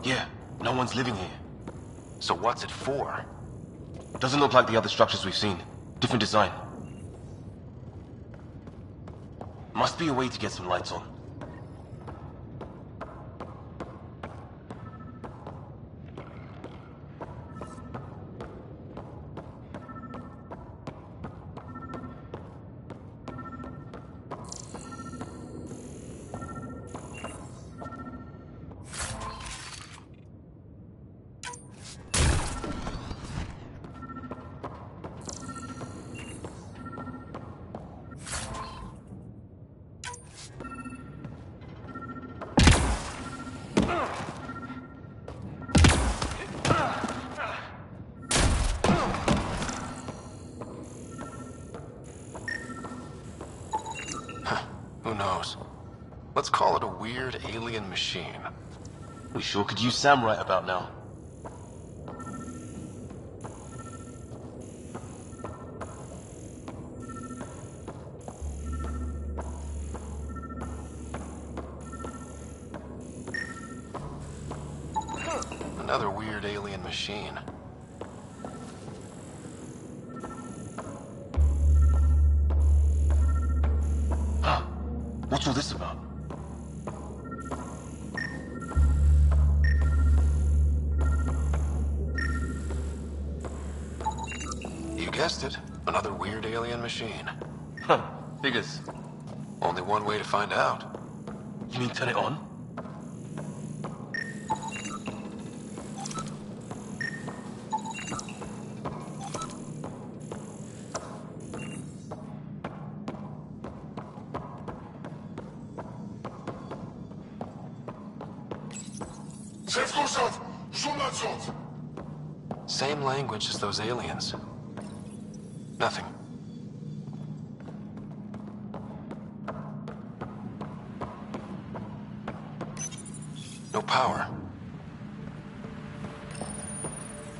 Speaker 16: Yeah, no one's living here.
Speaker 3: So what's it for?
Speaker 16: Doesn't look like the other structures we've seen. Different design. Must be a way to get some lights on.
Speaker 3: Who knows? Let's call it a weird alien machine.
Speaker 16: We sure could use Sam right about now.
Speaker 3: Another weird alien machine.
Speaker 16: Huh. What's all this about?
Speaker 3: You guessed it. Another weird alien machine.
Speaker 16: Huh. Figures.
Speaker 3: Only one way to find out.
Speaker 16: You mean turn it on?
Speaker 3: Same language as those aliens. Nothing. No power.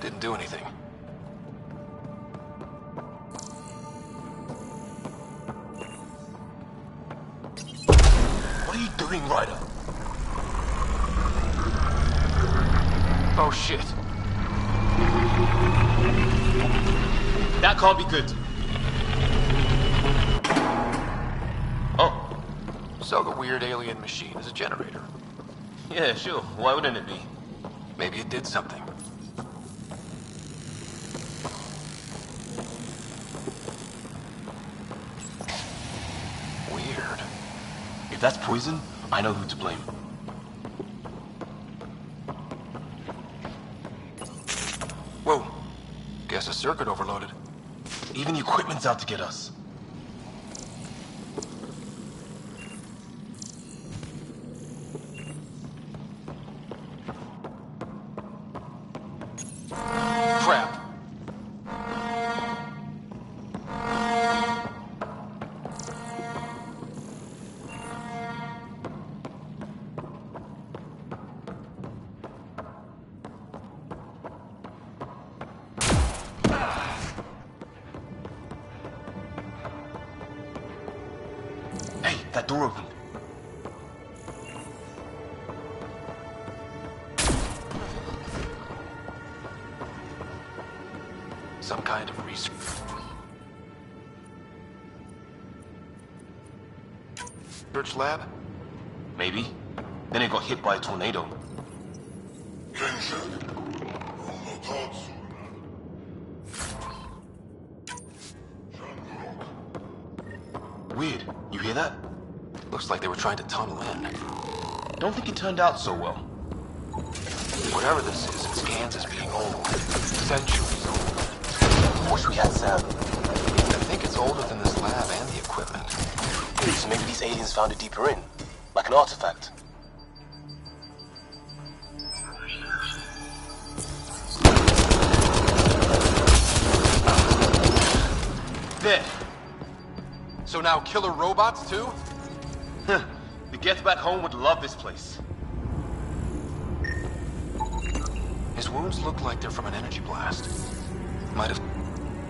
Speaker 3: Didn't do anything.
Speaker 16: What are you doing, Ryder?
Speaker 3: Oh shit.
Speaker 16: That can't be good. Oh.
Speaker 3: So the weird alien machine is a generator.
Speaker 16: Yeah, sure. Why wouldn't it be?
Speaker 3: Maybe it did something. Weird.
Speaker 16: If that's poison, I know who to blame.
Speaker 3: Whoa. Guess a circuit overloaded.
Speaker 16: Even the equipment's out to get us.
Speaker 3: Crap.
Speaker 16: Hey, that door opened.
Speaker 3: Some kind of research lab?
Speaker 16: Maybe. Then it got hit by a tornado. Weird. You hear that?
Speaker 3: Looks like they were trying to tunnel in.
Speaker 16: Don't think it turned out so well.
Speaker 3: Whatever this is, it scans as being old. Centuries old.
Speaker 16: Wish we had Sam.
Speaker 3: I think it's older than this lab and the equipment.
Speaker 16: So maybe these aliens found it deeper in, like an artifact.
Speaker 3: There. So now killer robots too?
Speaker 16: Huh. The Geth back home would love this place.
Speaker 3: His wounds look like they're from an energy blast. Might have...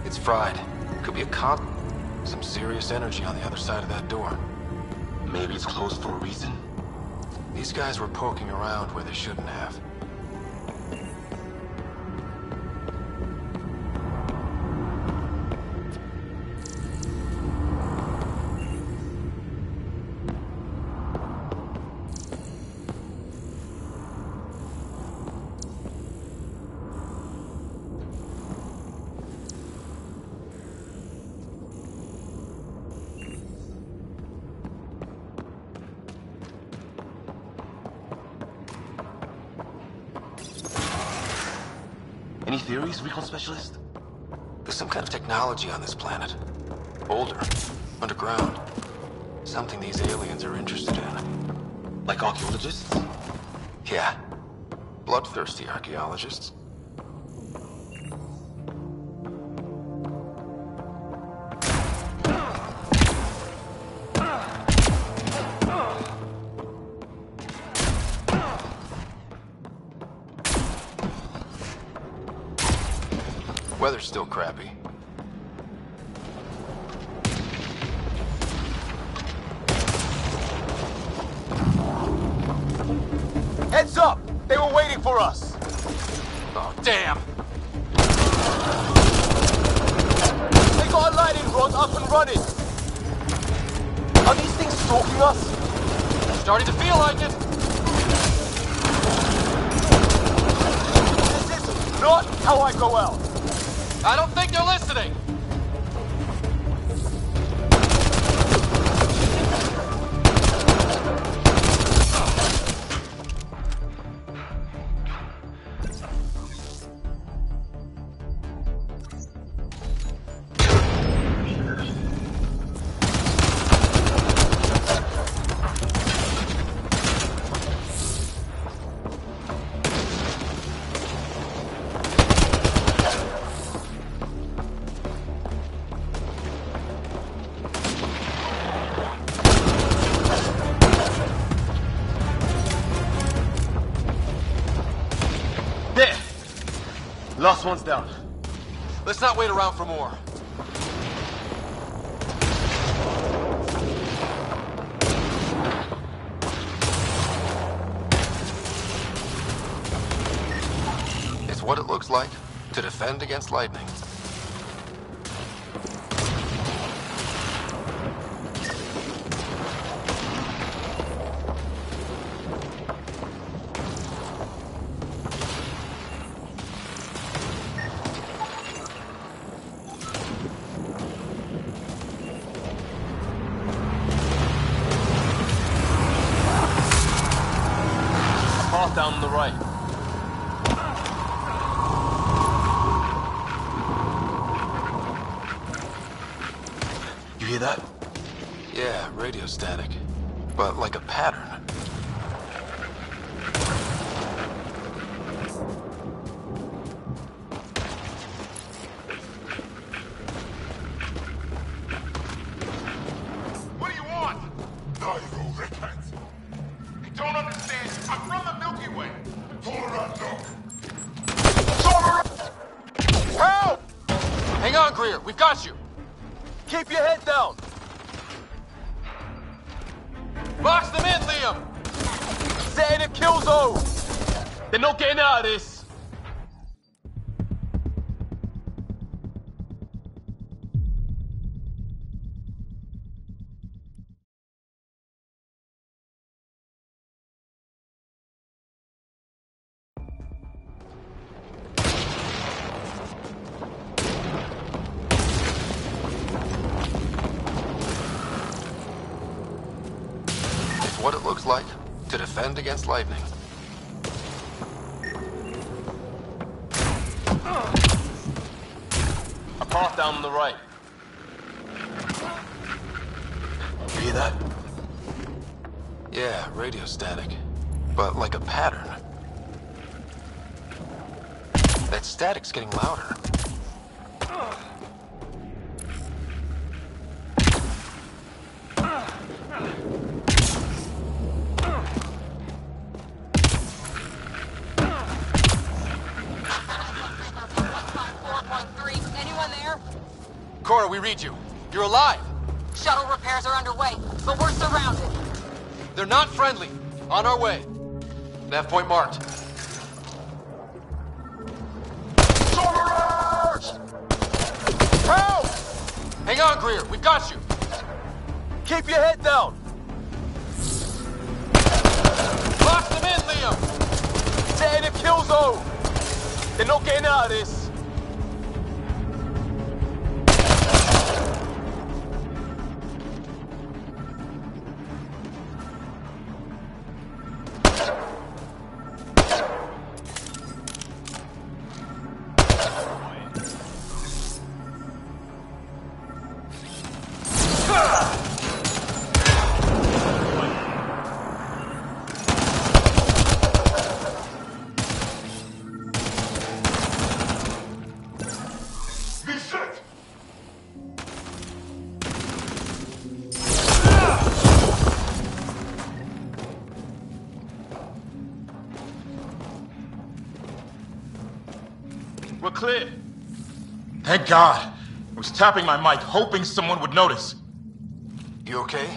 Speaker 3: It's fried. Could be a con... Some serious energy on the other side of that door.
Speaker 16: Maybe it's closed for a reason.
Speaker 3: These guys were poking around where they shouldn't have.
Speaker 16: Any theories, recon specialist?
Speaker 3: There's some kind of technology on this planet. Older. Underground. Something these aliens are interested in.
Speaker 16: Like archaeologists?
Speaker 3: Yeah. Bloodthirsty archaeologists. Weather's still crappy.
Speaker 16: Heads up! They were waiting for us!
Speaker 3: Oh, damn!
Speaker 16: They got a lightning rod up and running! Are these things stalking us?
Speaker 3: Starting to feel like it!
Speaker 16: This is not how I go out!
Speaker 3: I don't think they're listening!
Speaker 16: Last one's down.
Speaker 3: Let's not wait around for more. It's what it looks like to defend against lightning.
Speaker 16: Down on the right. You hear that?
Speaker 3: Yeah, radio static. But like a pattern.
Speaker 11: What do you want? No, you rickhead. You don't understand. I'm from the Milky Way.
Speaker 3: Help! Hang on, Greer. We've got you.
Speaker 16: Keep your head down.
Speaker 3: Box them in, Liam.
Speaker 16: Set in a kill zone. They're not getting out of this.
Speaker 3: What it looks like to defend against lightning.
Speaker 16: path down on the right.
Speaker 3: You hear that? Yeah, radio static. But like a pattern. That static's getting louder.
Speaker 8: Anyone there?
Speaker 3: Cora, we read you. You're alive.
Speaker 6: Shuttle repairs are underway, but we're surrounded.
Speaker 3: They're not friendly. On our way. Nav point marked. Help! Hang on, Greer. We've got you.
Speaker 16: Keep your head down!
Speaker 3: Lock them in, Liam!
Speaker 16: Set in a kill zone! They're not getting out of this!
Speaker 14: We're clear. Thank God. I was tapping my mic, hoping someone would notice.
Speaker 3: You okay?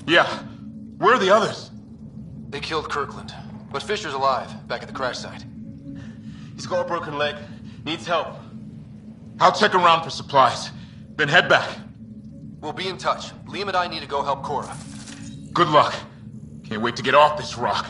Speaker 14: Yeah. Where are the others?
Speaker 3: They killed Kirkland. But Fisher's alive, back at the crash site.
Speaker 16: He's got a broken leg. Needs help.
Speaker 14: I'll check around for supplies, then head back.
Speaker 3: We'll be in touch. Liam and I need to go help Cora.
Speaker 14: Good luck. Can't wait to get off this rock.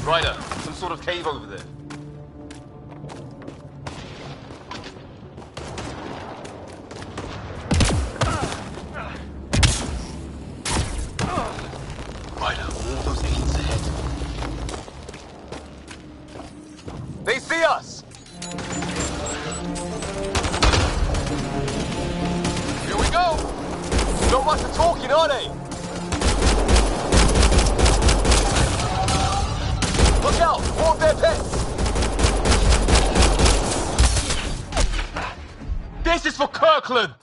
Speaker 16: Ryder, some sort of cave over there.
Speaker 3: Ryder, all those aliens ahead.
Speaker 16: They see us!
Speaker 3: Here we go!
Speaker 16: Not much of talking, are they? Look out! More of their pets! This is for Kirkland!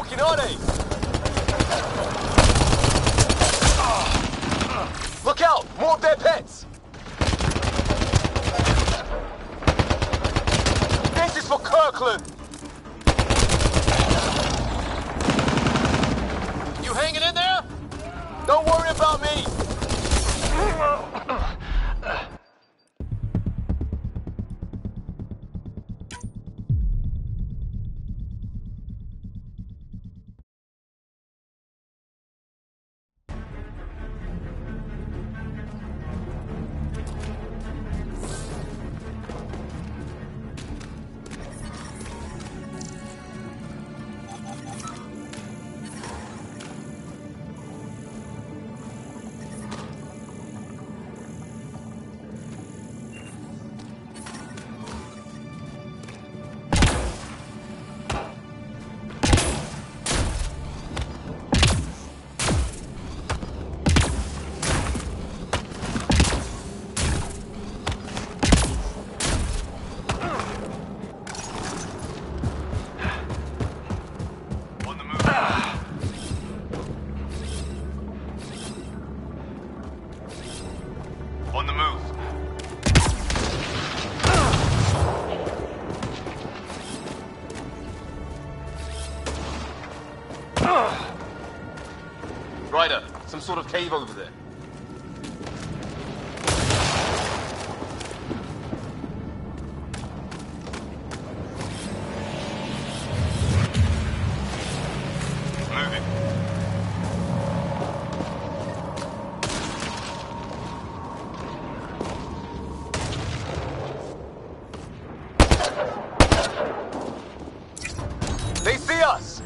Speaker 16: smoking, are they? Look out! More of their pets! This is for Kirkland! You hanging in there? Don't worry about me!
Speaker 11: On the move.
Speaker 16: Ryder, some sort of cave over there.
Speaker 11: Moving.
Speaker 16: They see us!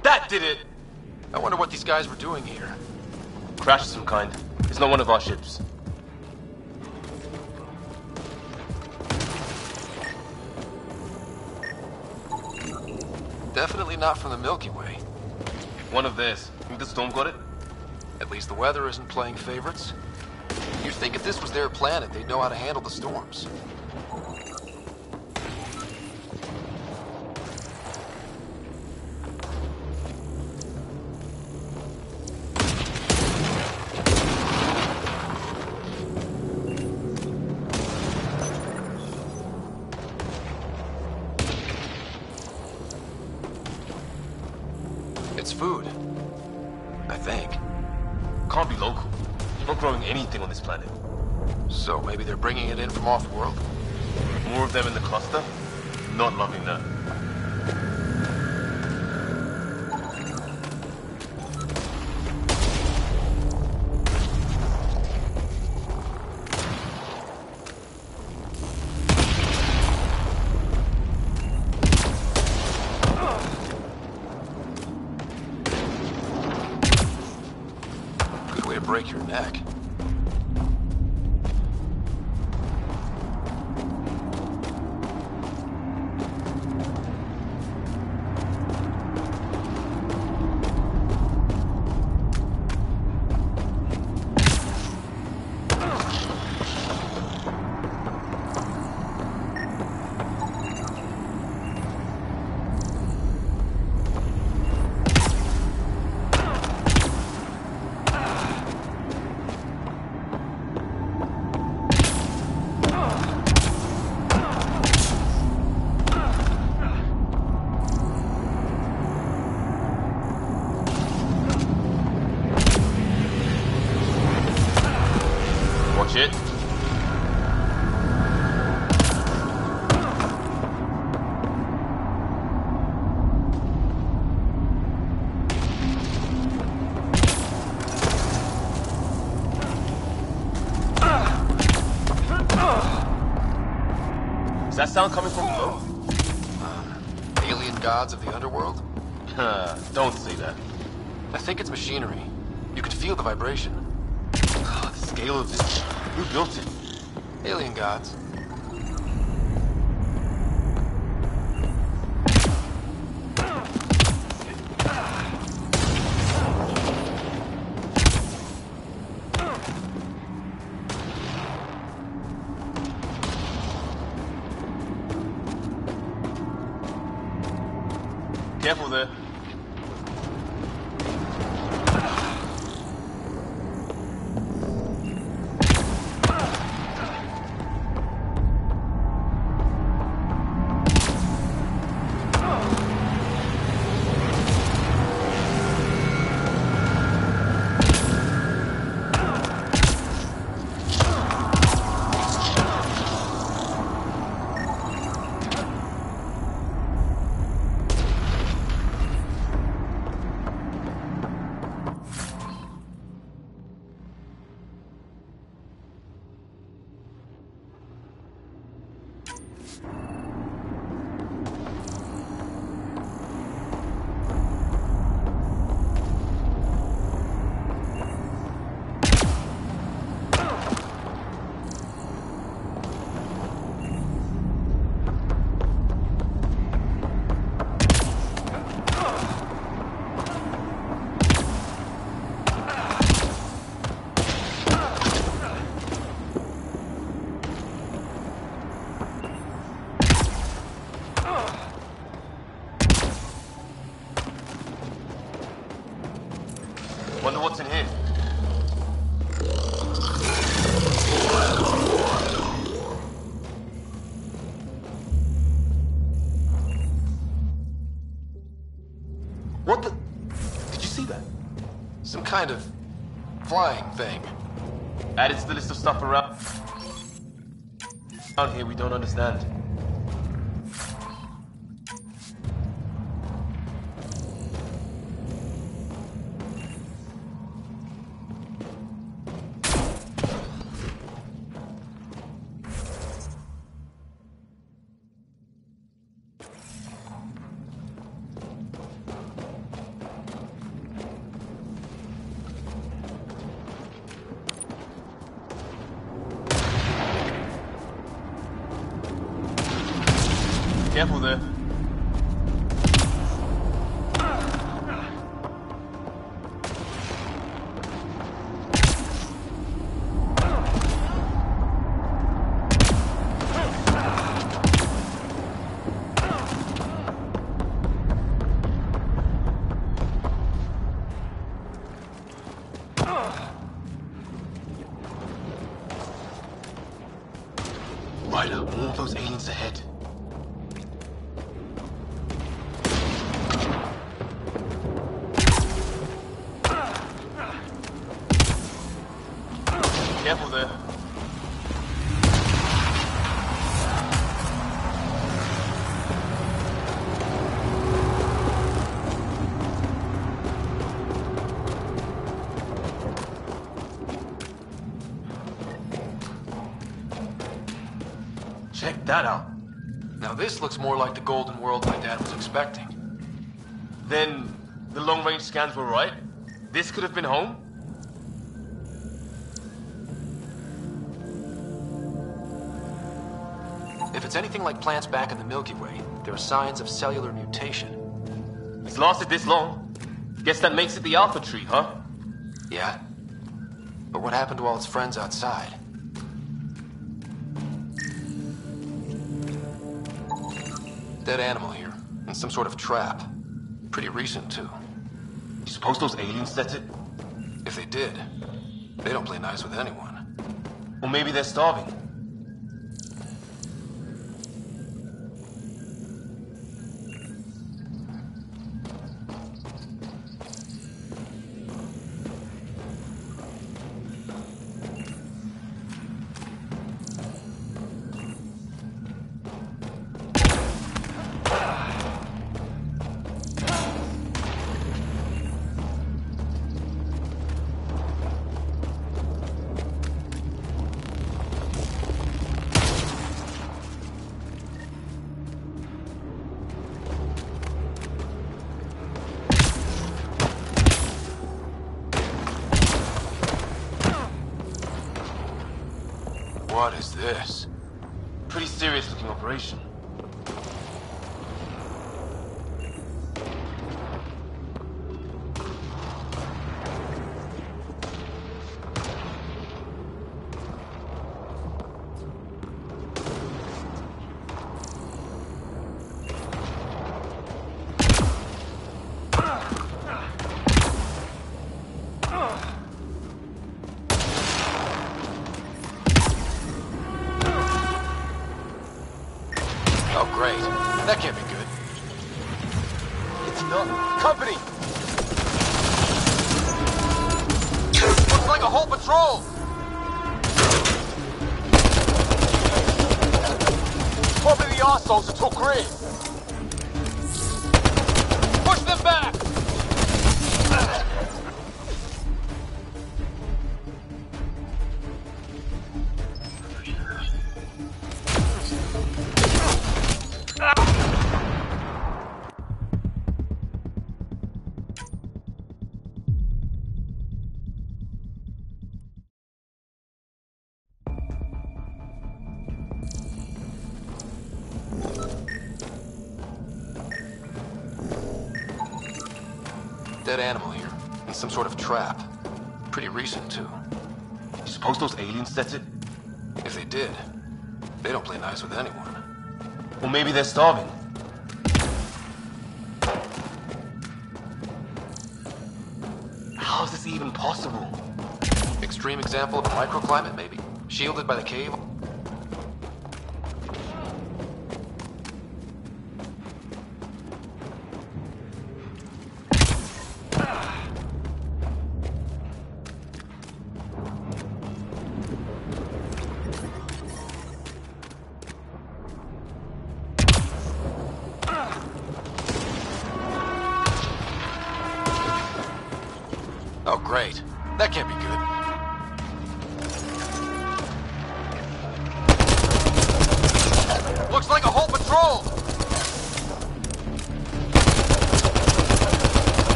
Speaker 16: That did it! I wonder what these guys were doing here.
Speaker 17: Crash of some kind. It's not one of our ships.
Speaker 3: Definitely not from the Milky Way.
Speaker 17: One of theirs. Think the storm got it?
Speaker 3: At least the weather isn't playing favorites. You'd think if this was their planet, they'd know how to handle the storms. food. I think.
Speaker 17: Can't be local. You're not growing anything on this planet.
Speaker 3: So maybe they're bringing it in from off-world?
Speaker 17: More of them in the cluster? Not loving that.
Speaker 3: Good way to break your neck.
Speaker 17: Watch it. Is that sound coming from below?
Speaker 3: Alien gods of the underworld?
Speaker 17: Don't say that.
Speaker 3: I think it's machinery. You can feel the vibration.
Speaker 17: The scale of this. Who built it?
Speaker 3: Alien gods.
Speaker 17: Careful there. Wonder what's in here.
Speaker 3: What the? Did you see that? Some kind of flying thing.
Speaker 17: Added to the list of stuff around here we don't understand. Careful there. Ryder, all those aliens ahead.
Speaker 16: Careful there. Check that out.
Speaker 3: Now this looks more like the golden world my dad was expecting.
Speaker 16: Then the long-range scans were right? This could have been home?
Speaker 3: If it's anything like plants back in the Milky Way, there are signs of cellular mutation.
Speaker 16: It's lasted this long. Guess that makes it the Alpha Tree, huh?
Speaker 3: Yeah? But what happened to all its friends outside? Dead animal here, in some sort of trap. Pretty recent, too.
Speaker 16: You suppose those aliens set it?
Speaker 3: If they did, they don't play nice with anyone.
Speaker 16: Or maybe they're starving.
Speaker 3: What is this?
Speaker 16: Pretty serious looking operation.
Speaker 3: Oh, great. That can't be good.
Speaker 16: It's not. Company!
Speaker 3: Looks like a whole patrol!
Speaker 16: Probably the arseholes that took Ray.
Speaker 3: Push them back! Dead animal here, in some sort of trap. Pretty recent, too.
Speaker 16: You suppose those aliens set it?
Speaker 3: If they did, they don't play nice with anyone.
Speaker 16: Or maybe they're starving. How is this even possible?
Speaker 3: Extreme example of a microclimate, maybe? Shielded by the cave? Oh, great. That can't be good. Looks like a whole patrol!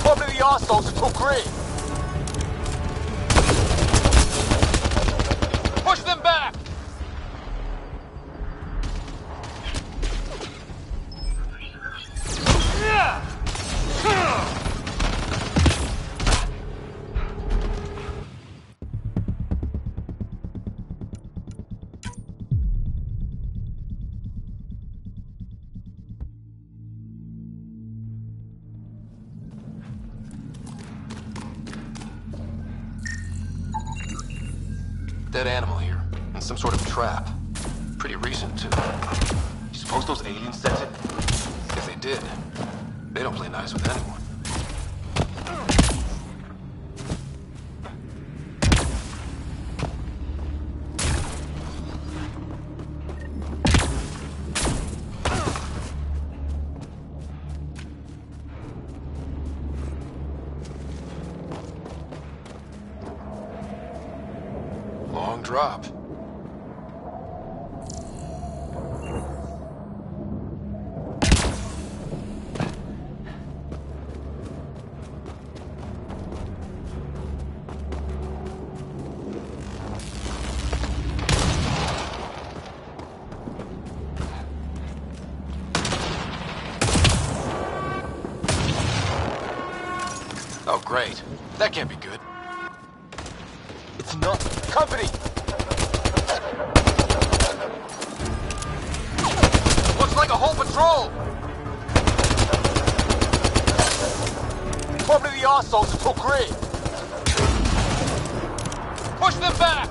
Speaker 16: Probably the arseholes that took Ray.
Speaker 3: Push them back! Dead animal here, in some sort of trap. Pretty recent, too.
Speaker 16: You suppose those aliens set it?
Speaker 3: If they did, they don't play nice with anyone. drop. Oh, great. That can't be good.
Speaker 16: It's not. Company!
Speaker 3: Looks like a whole patrol!
Speaker 16: Probably the arseholes that took Gray.
Speaker 3: Push them back!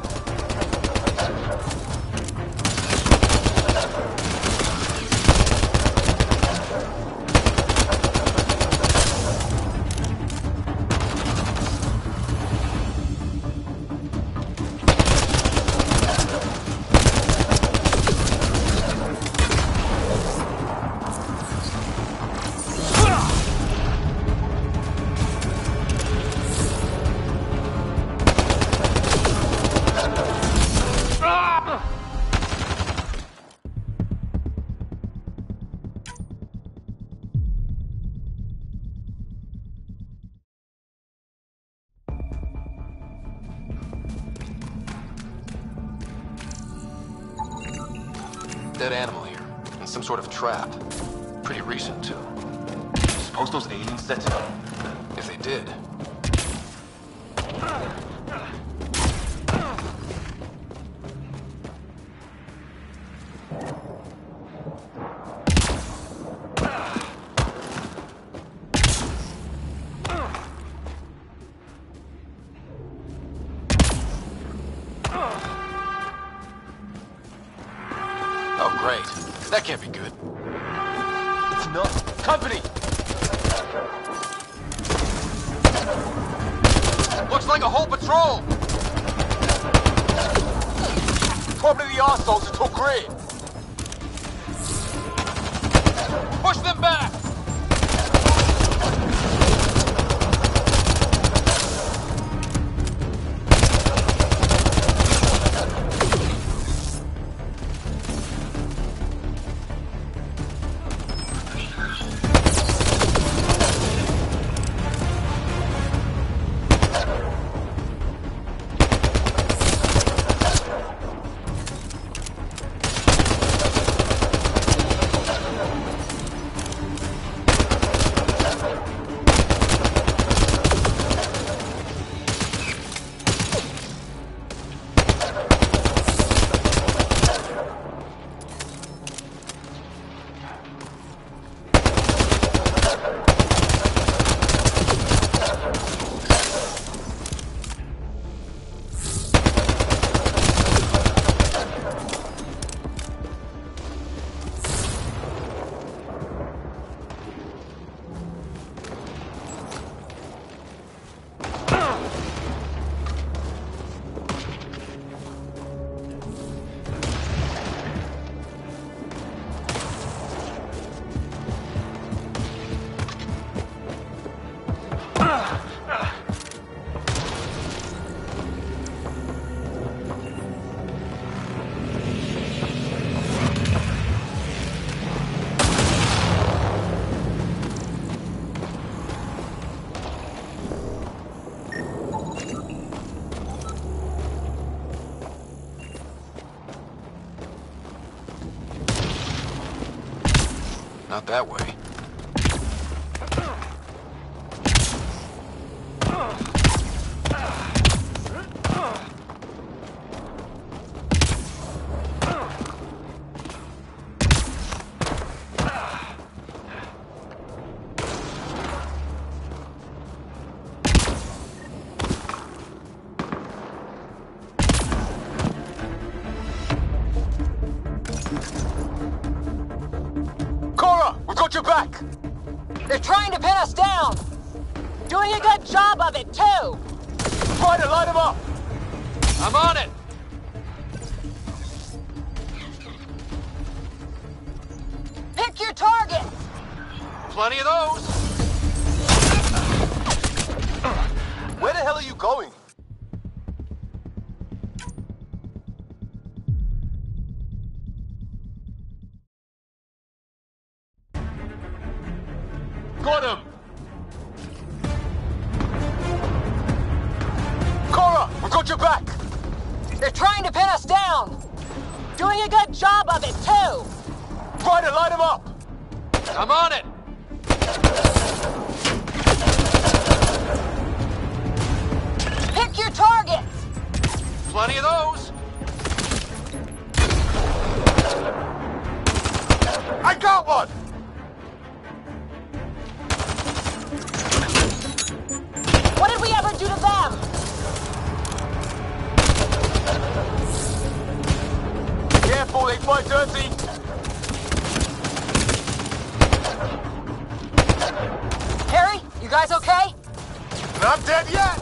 Speaker 3: Dead animal here, and some sort of trap. Pretty recent, too.
Speaker 14: Suppose those aliens set it up.
Speaker 3: If they did. Oh, great. That can't be good.
Speaker 16: It's not. Company!
Speaker 3: Looks like a whole patrol!
Speaker 16: Probably the arseholes that took Gray.
Speaker 3: Push them back! Not that way.
Speaker 16: Your back!
Speaker 18: They're trying to pin us down! Doing a good job of it, too!
Speaker 16: Try to light them up!
Speaker 3: I'm on it!
Speaker 18: Pick your target!
Speaker 3: Plenty of those!
Speaker 16: Where the hell are you going? Got him!
Speaker 18: Cora, we've got your back! They're trying to pin us down! Doing a good job of it, too!
Speaker 3: Ryder, light him up!
Speaker 16: I'm on it!
Speaker 18: Pick your targets!
Speaker 3: Plenty of those! I got one!
Speaker 18: What did we ever do to them?
Speaker 3: Careful, they fight dirty!
Speaker 18: Harry, you guys okay?
Speaker 3: Not dead yet!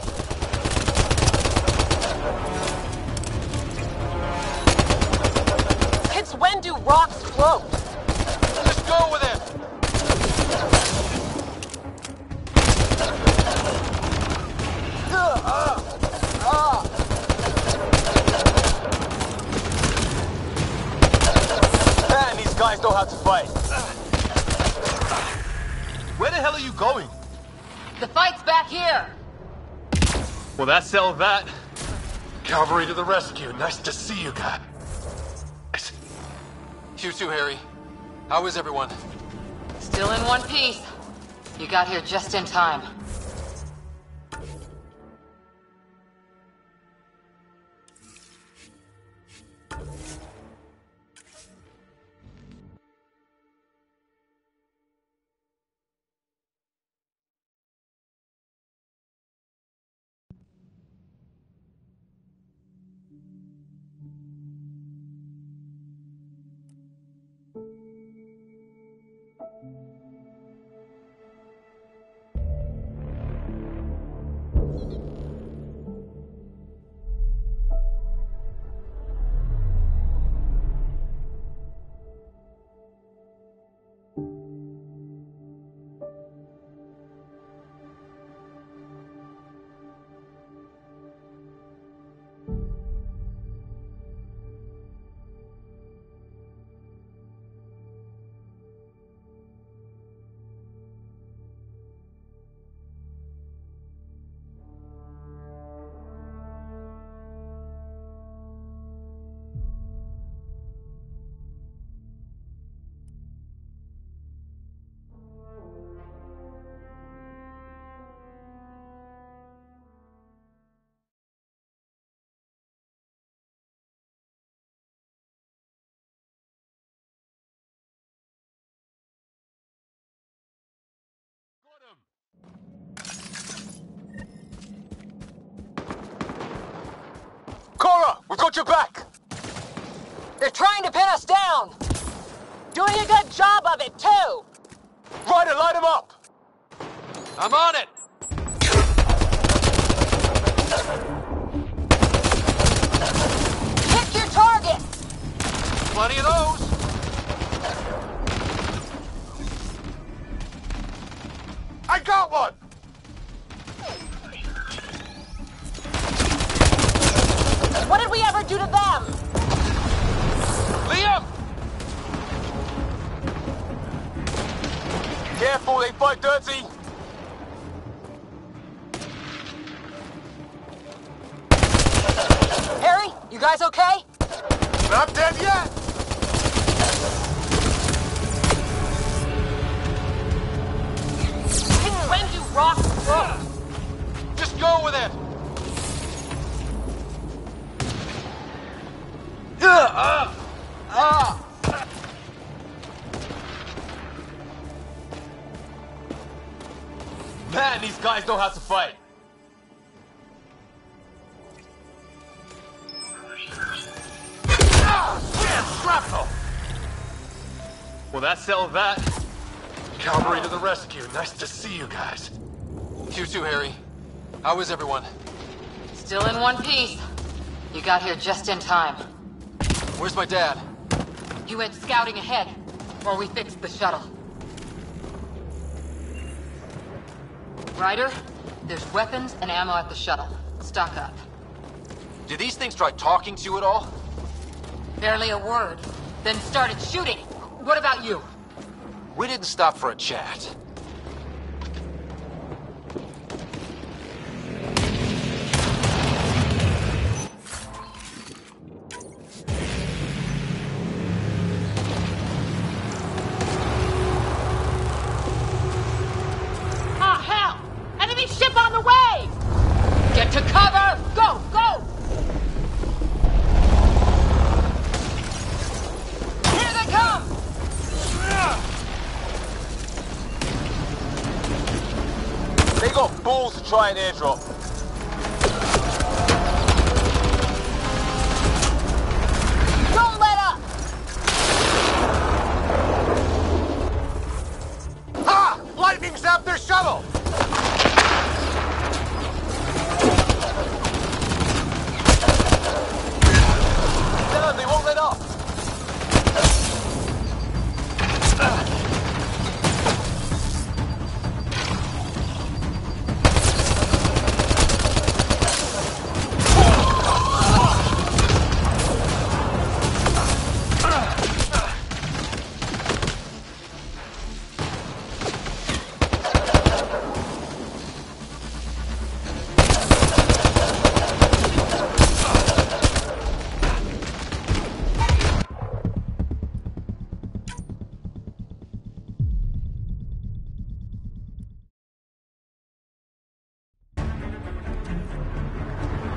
Speaker 18: Since when do rocks float?
Speaker 3: Just go with it!
Speaker 16: Man, these guys know how to fight. Where the hell are you going?
Speaker 10: The fight's back here!
Speaker 16: Well, that settles that.
Speaker 15: Cavalry to the rescue. Nice to see you guys.
Speaker 3: You too, Harry. How is everyone?
Speaker 10: Still in one piece. You got here just in time.
Speaker 3: Cora, we've got your back!
Speaker 18: They're trying to pin us down! Doing a good job of it, too!
Speaker 3: Ryder, light him up!
Speaker 16: I'm on it!
Speaker 18: Pick your targets!
Speaker 3: Plenty of those! I got one!
Speaker 18: What did we ever do to them?
Speaker 3: Liam! Careful, they fight dirty!
Speaker 18: Harry, you guys okay?
Speaker 3: Not dead yet!
Speaker 18: Since when do rocks float?
Speaker 3: Just go with it!
Speaker 16: Man, these guys know how to fight.
Speaker 3: Shrapnel!
Speaker 16: Well, that settles that.
Speaker 15: Cavalry to the rescue. Nice to see you guys.
Speaker 3: You too, Harry. How is everyone?
Speaker 10: Still in one piece. You got here just in time.
Speaker 3: Where's my dad?
Speaker 10: He went scouting ahead while we fixed the shuttle. Ryder, there's weapons and ammo at the shuttle. Stock up.
Speaker 3: Did these things try talking to you at all?
Speaker 10: Barely a word. Then started shooting. What about you?
Speaker 3: We didn't stop for a chat.
Speaker 16: They got balls to try an airdrop.
Speaker 18: Don't let up!
Speaker 12: Ha! Lightning zapped their shuttle!
Speaker 16: Damn, they won't let up.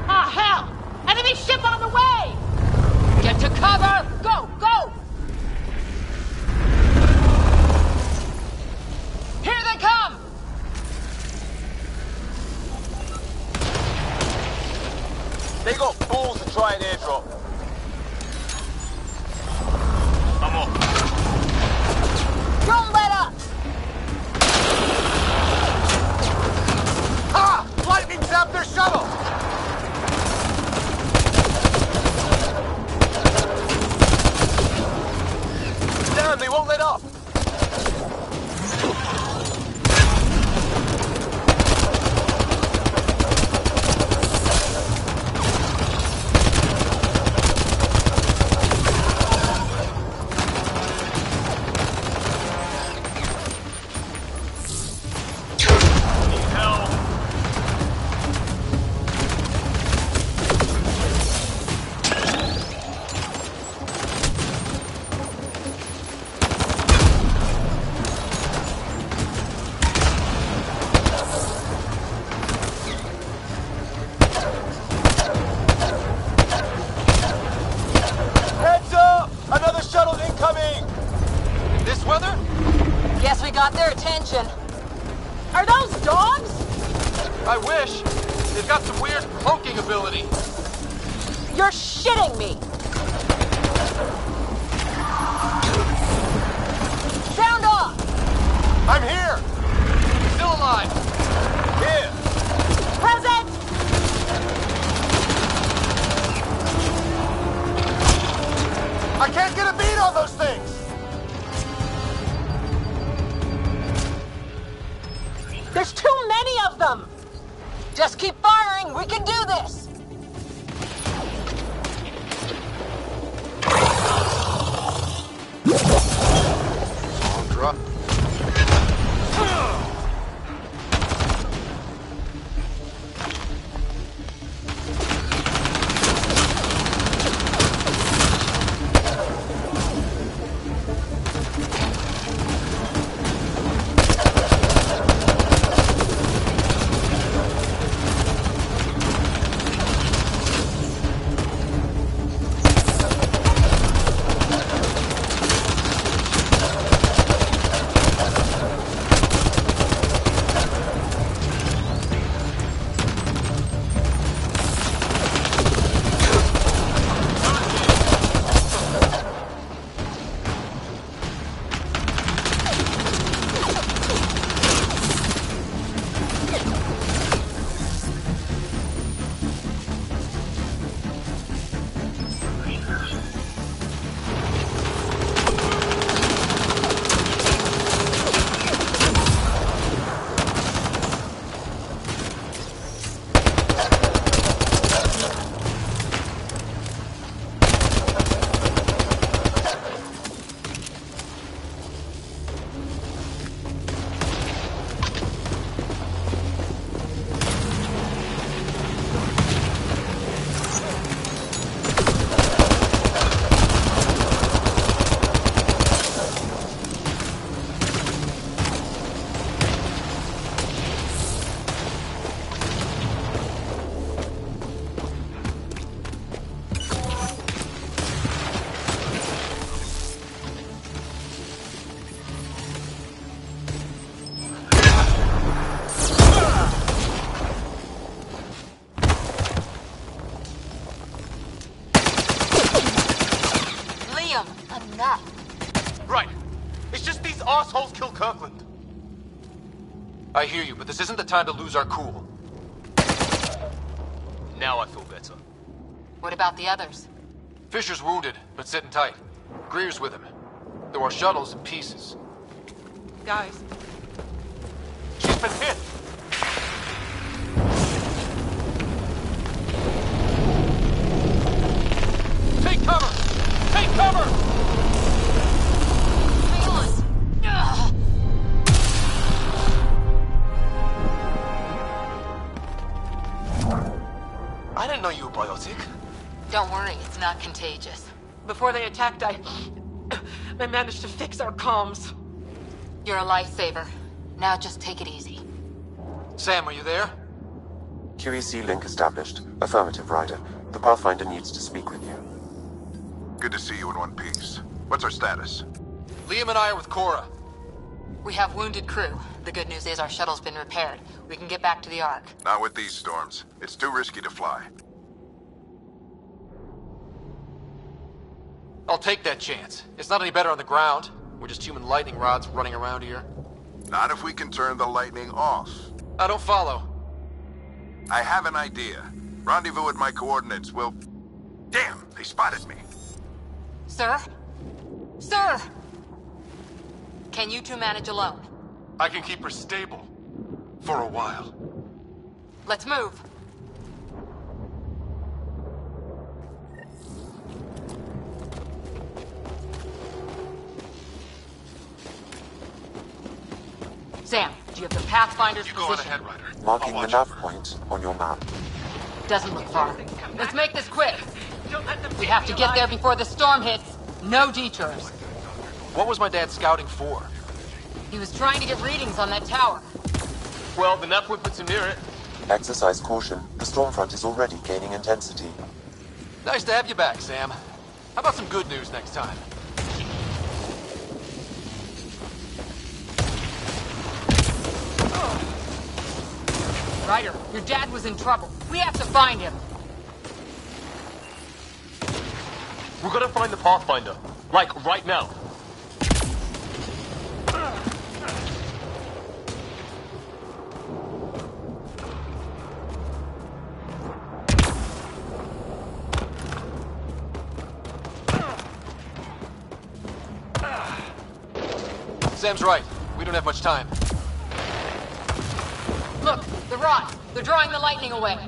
Speaker 8: Ah, hell! Enemy ship on the way! Get to cover! Go, go! Here they come!
Speaker 16: They got balls to try an airdrop. I'm off.
Speaker 18: Don't let up!
Speaker 12: Ha! Lightning zapped their shuttle!
Speaker 16: Damn, they won't let up. Heads up! Another shuttle incoming!
Speaker 3: In this weather?
Speaker 18: Guess we got their attention. Are those dogs?
Speaker 3: I wish. They've got some weird cloaking ability.
Speaker 18: You're shitting me! Sound off!
Speaker 12: I'm here!
Speaker 3: Still alive.
Speaker 12: Here!
Speaker 18: Present!
Speaker 12: I can't get a beat on those things!
Speaker 18: There's too many of them! Just keep firing, we can do this!
Speaker 3: Sandra.
Speaker 17: assholes killed Kirkland.
Speaker 3: I hear you, but this isn't the time to lose our cool.
Speaker 17: Now I feel better.
Speaker 10: What about the others?
Speaker 3: Fisher's wounded, but sitting tight. Greer's with him. There are shuttles in pieces.
Speaker 8: Guys,
Speaker 3: She's been hit! Take cover! Take cover!
Speaker 10: Hang on! Ugh.
Speaker 17: I didn't know you were biotic.
Speaker 10: Don't worry, it's not contagious.
Speaker 8: before they attacked, I managed to fix our comms.
Speaker 10: You're a lifesaver. Now just take it easy.
Speaker 3: Sam, are you there?
Speaker 7: QEC link established. Affirmative, Ryder. The Pathfinder needs to speak with you.
Speaker 1: Good to see you in one piece. What's our status?
Speaker 3: Liam and I are with Cora.
Speaker 10: We have wounded crew. The good news is our shuttle's been repaired. We can get back to the Ark.
Speaker 1: Not with these storms. It's too risky to fly.
Speaker 3: I'll take that chance. It's not any better on the ground. We're just human lightning rods running around here.
Speaker 1: Not if we can turn the lightning off.
Speaker 3: I don't follow.
Speaker 1: I have an idea. Rendezvous at my coordinates. We'll... Damn, they spotted me.
Speaker 10: Sir? Sir! Can you two manage alone?
Speaker 14: I can keep her stable. For a while.
Speaker 10: Let's move. Sam, do you have the Pathfinder's position?
Speaker 14: Go on ahead, Ryder.
Speaker 7: Marking the nav point on your map.
Speaker 10: Doesn't look far. Let's make this quick. We have to get there before the storm hits. No detours.
Speaker 3: What was my dad scouting for?
Speaker 10: He was trying to get readings on that tower.
Speaker 17: Well, the nav point puts him near it.
Speaker 7: Exercise caution. The storm front is already gaining intensity.
Speaker 3: Nice to have you back, Sam. How about some good news next time?
Speaker 10: Ryder, your dad was in trouble. We have to find him.
Speaker 17: We're gonna find the Pathfinder. Like, right now.
Speaker 3: Sam's right. We don't have much time.
Speaker 10: Look, the rods. They're drawing the lightning away.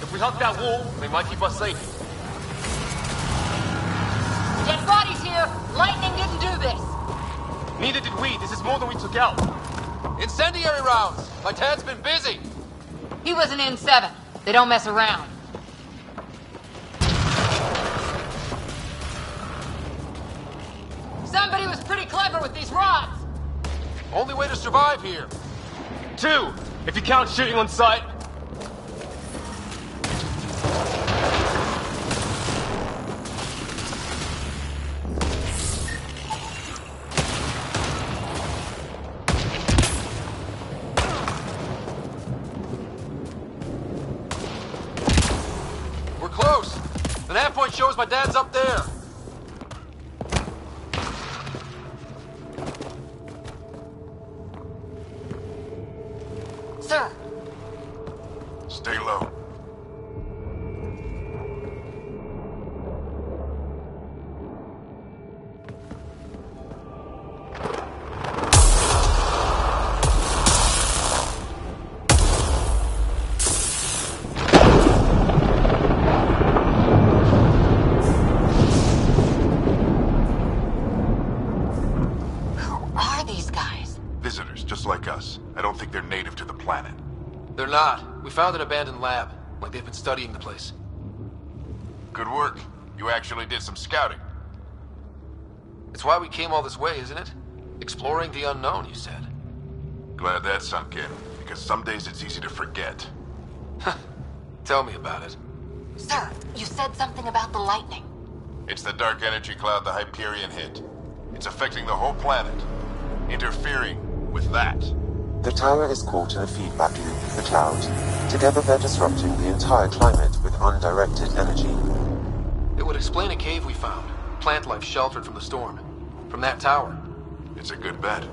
Speaker 17: If we hug that wall, they might keep us safe.
Speaker 10: Dead bodies here. Lightning didn't do this.
Speaker 17: Neither did we. This is more than we took out.
Speaker 3: Incendiary rounds! My dad's been busy!
Speaker 10: He was an N7. They don't mess around. Somebody was pretty clever with these rods.
Speaker 3: Only way to survive here.
Speaker 17: 2, if you count shooting on sight.
Speaker 3: We're close. The nav point shows my dad's up there.
Speaker 10: Sir.
Speaker 1: Stay low.
Speaker 10: Who are these guys?
Speaker 1: Visitors, just like us. I don't think they're native to the planet.
Speaker 3: They're not. We found an abandoned lab. Like they've been studying the place.
Speaker 1: Good work. You actually did some scouting.
Speaker 3: It's why we came all this way, isn't it? Exploring the unknown, you said.
Speaker 1: Glad that sunk in, because some days it's easy to forget.
Speaker 3: Tell me about it.
Speaker 10: Sir, you said something about the lightning.
Speaker 1: It's the dark energy cloud the Hyperion hit. It's affecting the whole planet. Interfering with that.
Speaker 7: The tower is caught in a feedback loop with the cloud. Together they're disrupting the entire climate with undirected energy.
Speaker 3: It would explain a cave we found. Plant life sheltered from the storm. From that tower.
Speaker 1: It's a good bet.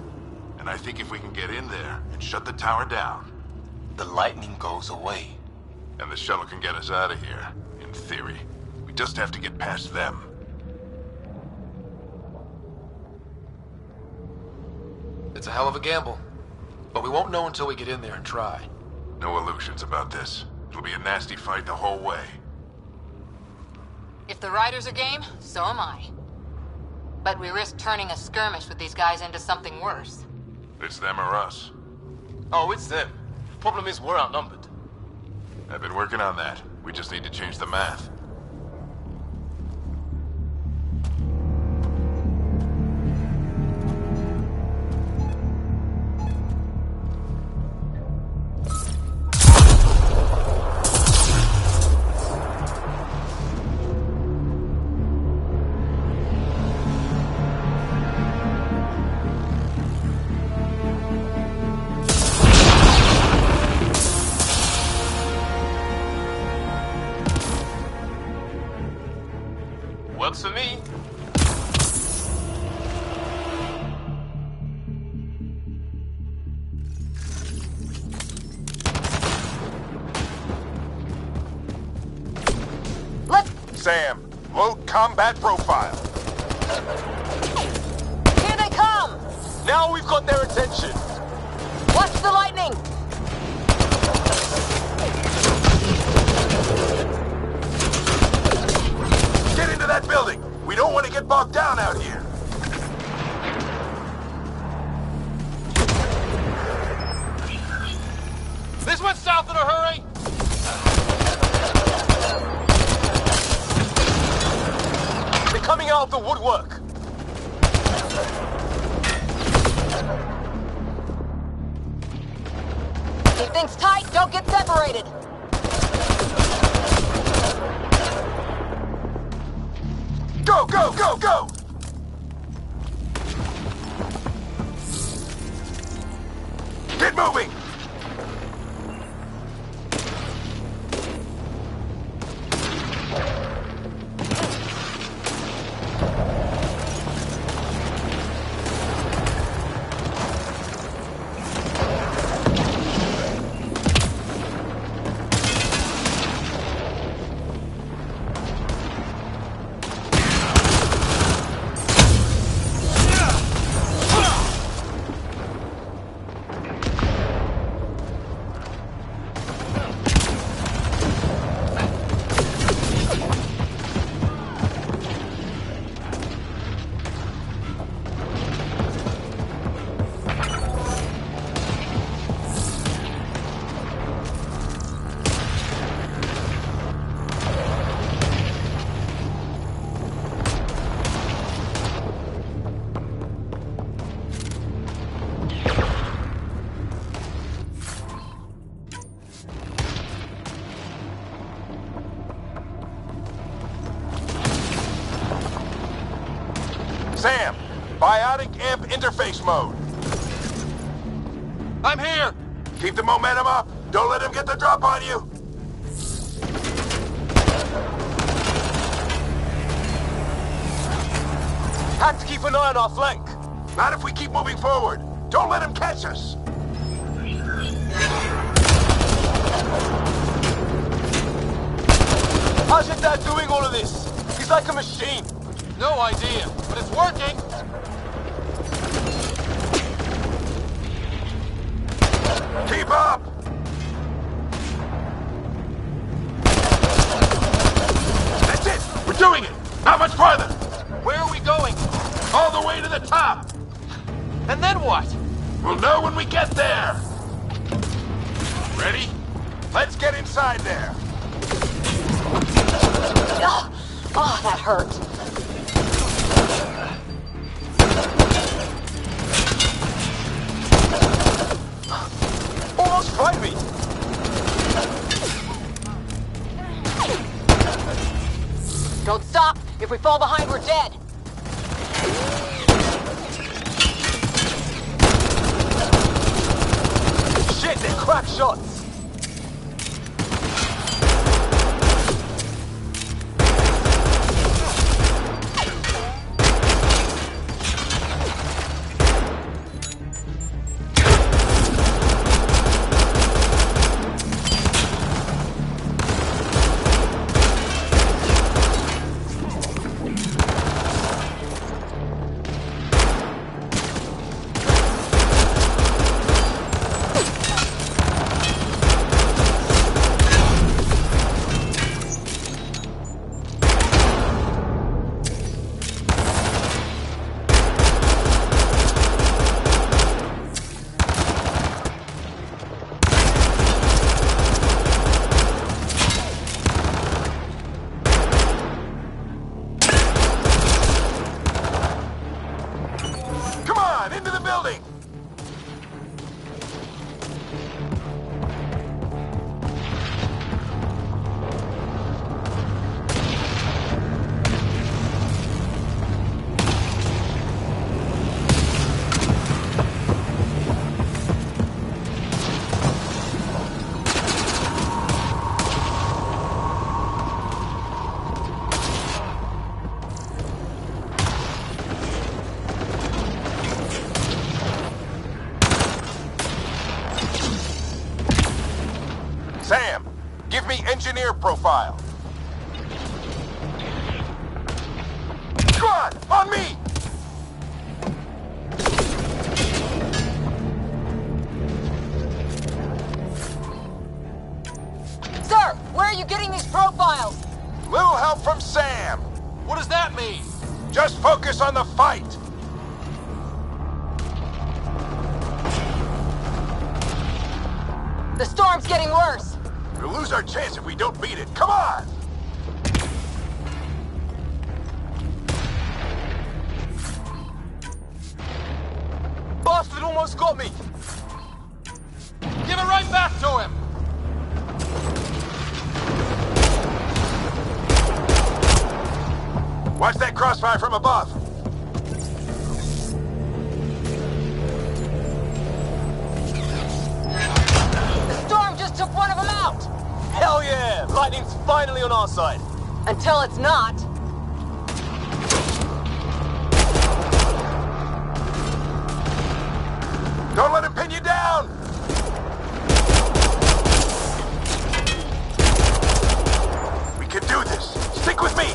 Speaker 11: And I think if we can get in there and shut the tower down,
Speaker 17: the lightning goes away.
Speaker 11: And the shuttle can get us out of here, in theory. We just have to get past them.
Speaker 3: It's a hell of a gamble. But we won't know until we get in there and try.
Speaker 11: No illusions about this. It'll be a nasty fight the whole way.
Speaker 10: If the riders are game, so am I. But we risk turning a skirmish with these guys into something worse.
Speaker 11: It's them or us.
Speaker 17: Oh, it's them. Problem is, we're outnumbered.
Speaker 11: I've been working on that. We just need to change the math.
Speaker 17: Works for me.
Speaker 11: Sam, load combat profile.
Speaker 18: Here they come!
Speaker 16: Now we've got their attention.
Speaker 18: Watch the lightning!
Speaker 11: Get into that building. We don't want to get bogged down out here.
Speaker 16: This went south in a hurry. They're coming out of the woodwork.
Speaker 18: Keep things tight, don't get separated.
Speaker 11: Go, go, go, go! Get moving! Sam, biotic amp interface mode.
Speaker 16: I'm here.
Speaker 11: Keep the momentum up. Don't let him get the drop on you.
Speaker 16: Have to keep an eye on our flank.
Speaker 11: Not if we keep moving forward. Don't let him catch us.
Speaker 16: How's your dad doing all of this? He's like a machine. No idea, but it's working.
Speaker 11: Keep up! That's it! We're doing it! Not much farther!
Speaker 16: Where are we going?
Speaker 11: All the way to the top!
Speaker 16: And then what?
Speaker 11: We'll know when we get there! Ready? Let's get inside there!
Speaker 18: Oh, that hurt.
Speaker 16: Almost fried me.
Speaker 18: Don't stop. If we fall behind, we're dead.
Speaker 16: Shit, they're crack shots.
Speaker 12: profile. Squad, on me!
Speaker 18: Sir, where are you getting these profiles?
Speaker 12: Little help from Sam.
Speaker 3: What does that mean?
Speaker 12: Just focus on the fight.
Speaker 18: The storm's getting worse.
Speaker 12: We'll lose our chance if we don't beat it. Come on!
Speaker 3: Bastard almost got me! Give it right back to him!
Speaker 12: Watch that crossfire from above.
Speaker 18: The storm just took one of them out.
Speaker 16: Hell yeah! Lightning's finally on our side.
Speaker 18: Until it's not.
Speaker 12: Don't let him pin you down! We can do this. Stick with me.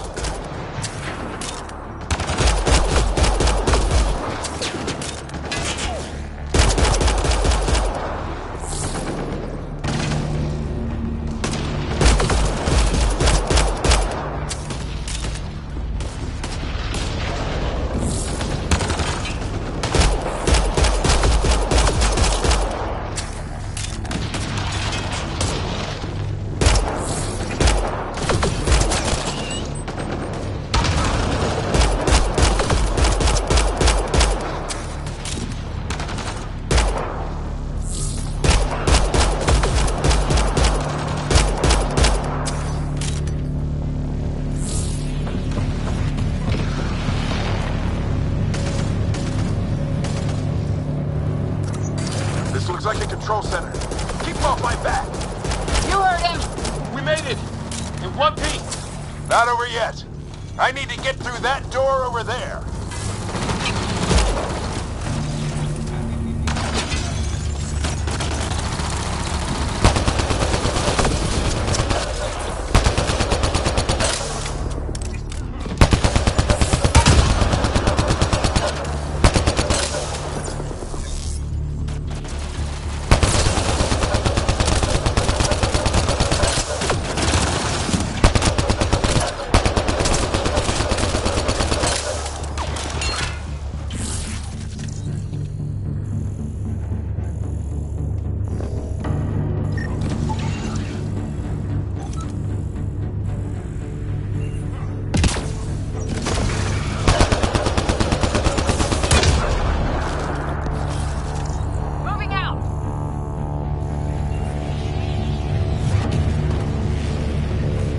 Speaker 12: Looks like the control center. Keep off my back.
Speaker 18: You heard him.
Speaker 3: We made it! In one piece!
Speaker 12: Not over yet. I need to get through that door over there.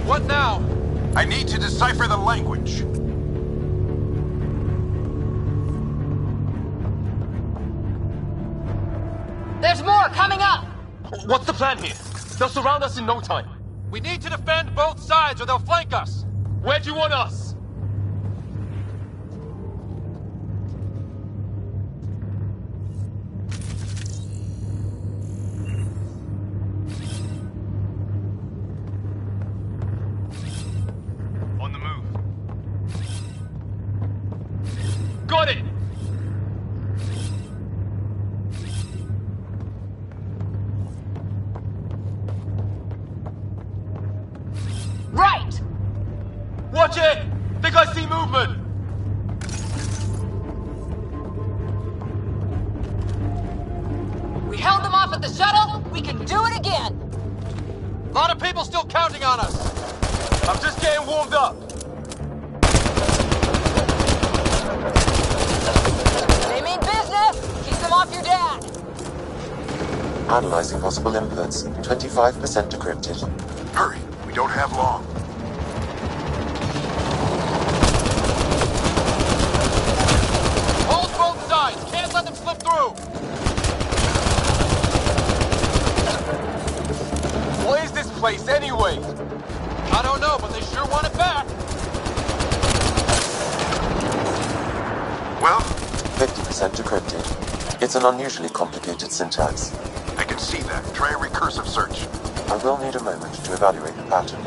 Speaker 3: What now?
Speaker 12: I need to decipher the language.
Speaker 18: There's more coming up!
Speaker 16: What's the plan here? They'll surround us in no time.
Speaker 3: We need to defend both sides or they'll flank us.
Speaker 16: Where do you want us?
Speaker 11: On the move.
Speaker 16: Got it!
Speaker 18: Right!
Speaker 16: Watch it! Think I see movement!
Speaker 18: We held them off at the shuttle, we can do it again!
Speaker 3: A lot of people still counting on us.
Speaker 16: I'm just getting warmed up.
Speaker 18: They mean business! Keep them off your dad!
Speaker 7: Analyzing possible inputs. 25% decrypted.
Speaker 12: Hurry, we don't have long.
Speaker 3: Hold both sides. Can't let them slip through.
Speaker 16: What is this place anyway?
Speaker 3: I don't know, but they sure want it back.
Speaker 12: Well?
Speaker 7: 50% decrypted. It's an unusually complicated syntax.
Speaker 12: I can see that. Try a recursive search.
Speaker 7: I will need a moment to evaluate the pattern.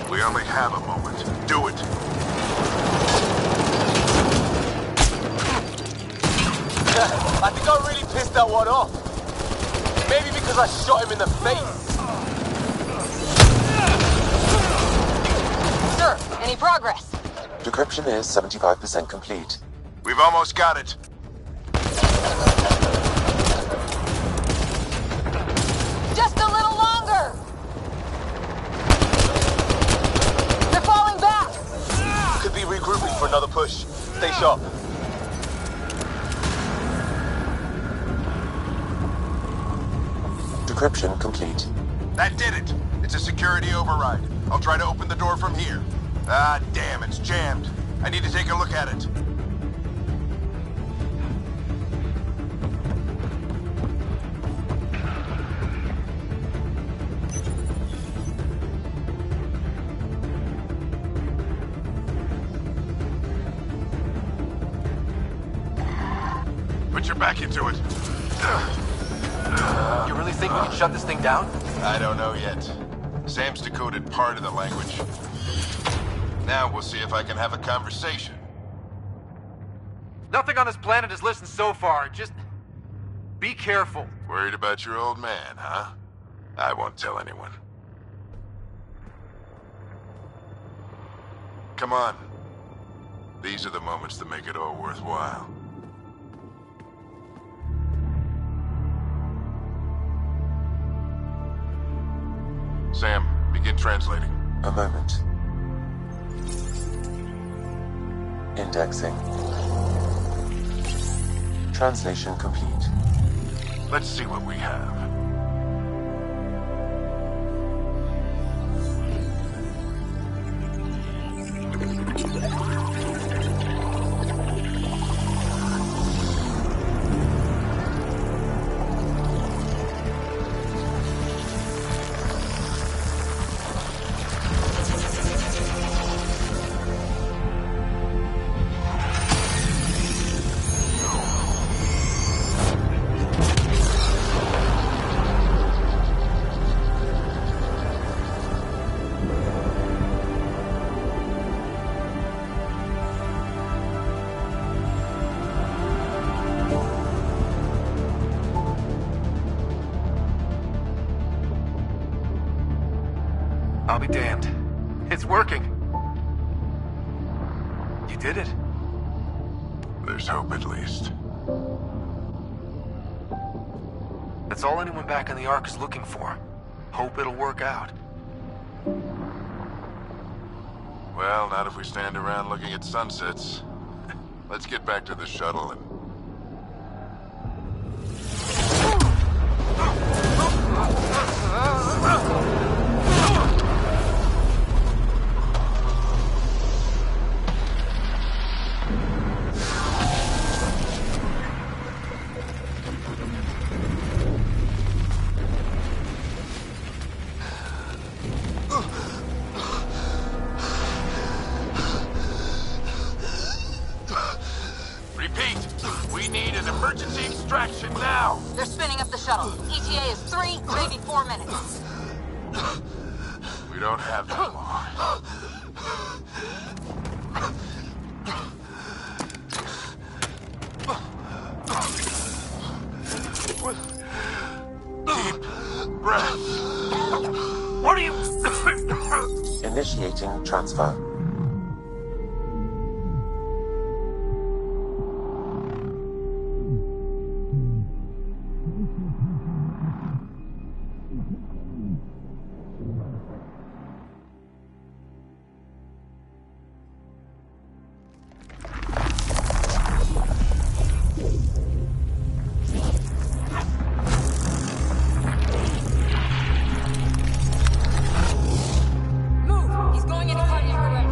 Speaker 1: We only have a moment. Do it.
Speaker 16: I think I really pissed that one off. Maybe because I shot him in the face.
Speaker 18: Sir, any progress?
Speaker 7: Decryption is 75% complete.
Speaker 1: We've almost got it.
Speaker 18: Just a little longer! They're falling back!
Speaker 16: Could be regrouping for another push. Stay sharp.
Speaker 7: Decryption complete.
Speaker 1: That did it. It's a security override. I'll try to open the door from here. Ah, damn, it's jammed. I need to take a look at it. Put your back into it.
Speaker 3: You really think we can shut this thing down?
Speaker 1: I don't know yet. Sam's decoded part of the language. Now we'll see if I can have a conversation.
Speaker 3: Nothing on this planet has listened so far. Just be careful.
Speaker 1: Worried about your old man, huh? I won't tell anyone. Come on. These are the moments that make it all worthwhile. Sam, begin translating.
Speaker 7: A moment. Indexing. Translation complete.
Speaker 1: Let's see what we have.
Speaker 3: I'll be damned. It's working. You did it.
Speaker 1: There's hope at least.
Speaker 3: That's all anyone back in the Ark is looking for. Hope it'll work out.
Speaker 1: Well, not if we stand around looking at sunsets. Let's get back to the shuttle and... Emergency extraction now!
Speaker 18: They're spinning up the shuttle. ETA is 3, maybe 4 minutes.
Speaker 1: We don't have that long. Deep breath. What are you...
Speaker 7: Initiating transfer.
Speaker 18: Move! He's going into cardiac arrest.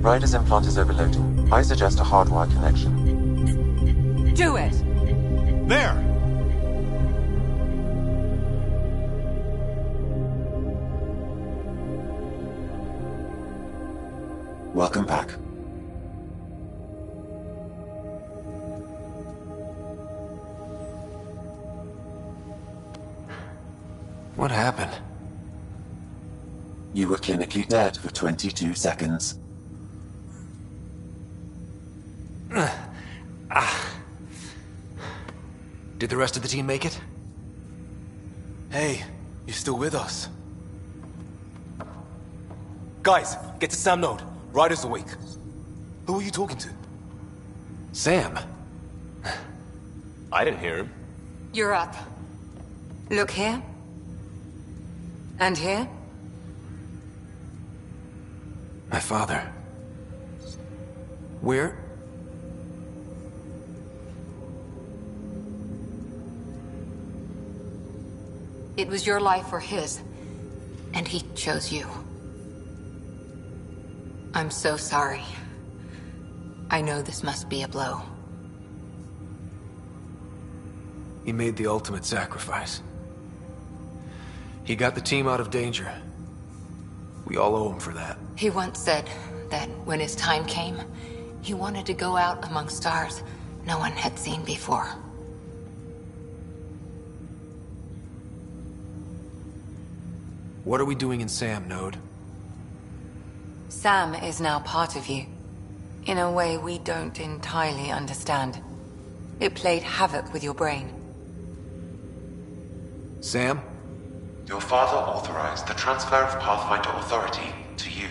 Speaker 7: Ryder's implant is overloading. I suggest a hardwire connection.
Speaker 6: Do it!
Speaker 15: There!
Speaker 7: Welcome back.
Speaker 3: What happened?
Speaker 7: You were clinically dead for 22 seconds.
Speaker 3: Did the rest of the team make it?
Speaker 16: Hey, you're still with us. Guys, get to Sam Node. Ryder's awake. Who are you talking to?
Speaker 3: Sam.
Speaker 16: I didn't hear him.
Speaker 6: You're up. Look here. And here.
Speaker 3: My father. Where?
Speaker 10: It was your life or his, and he chose you. I'm so sorry. I know this must be a blow.
Speaker 3: He made the ultimate sacrifice. He got the team out of danger. We all owe him for that.
Speaker 10: He once said that when his time came, he wanted to go out among stars no one had seen before.
Speaker 3: What are we doing in Sam, Node?
Speaker 6: Sam is now part of you. In a way we don't entirely understand. It played havoc with your brain.
Speaker 3: Sam?
Speaker 7: Your father authorized the transfer of Pathfinder authority to you.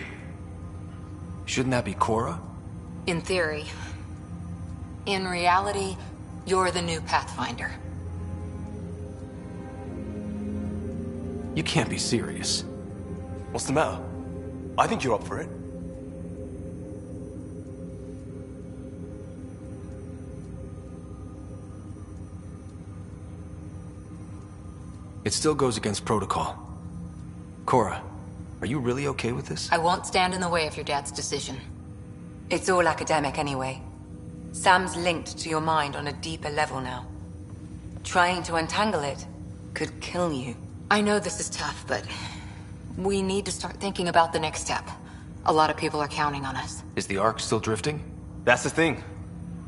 Speaker 3: Shouldn't that be Cora?
Speaker 10: In theory. In reality, you're the new Pathfinder.
Speaker 3: You can't be serious.
Speaker 16: What's the matter? I think you're up for it.
Speaker 3: It still goes against protocol. Cora, are you really okay with this?
Speaker 10: I won't stand in the way of your dad's decision.
Speaker 6: It's all academic anyway. Sam's linked to your mind on a deeper level now. Trying to untangle it could kill you.
Speaker 10: I know this is tough, but we need to start thinking about the next step. A lot of people are counting on us.
Speaker 3: Is the Ark still drifting?
Speaker 16: That's the thing.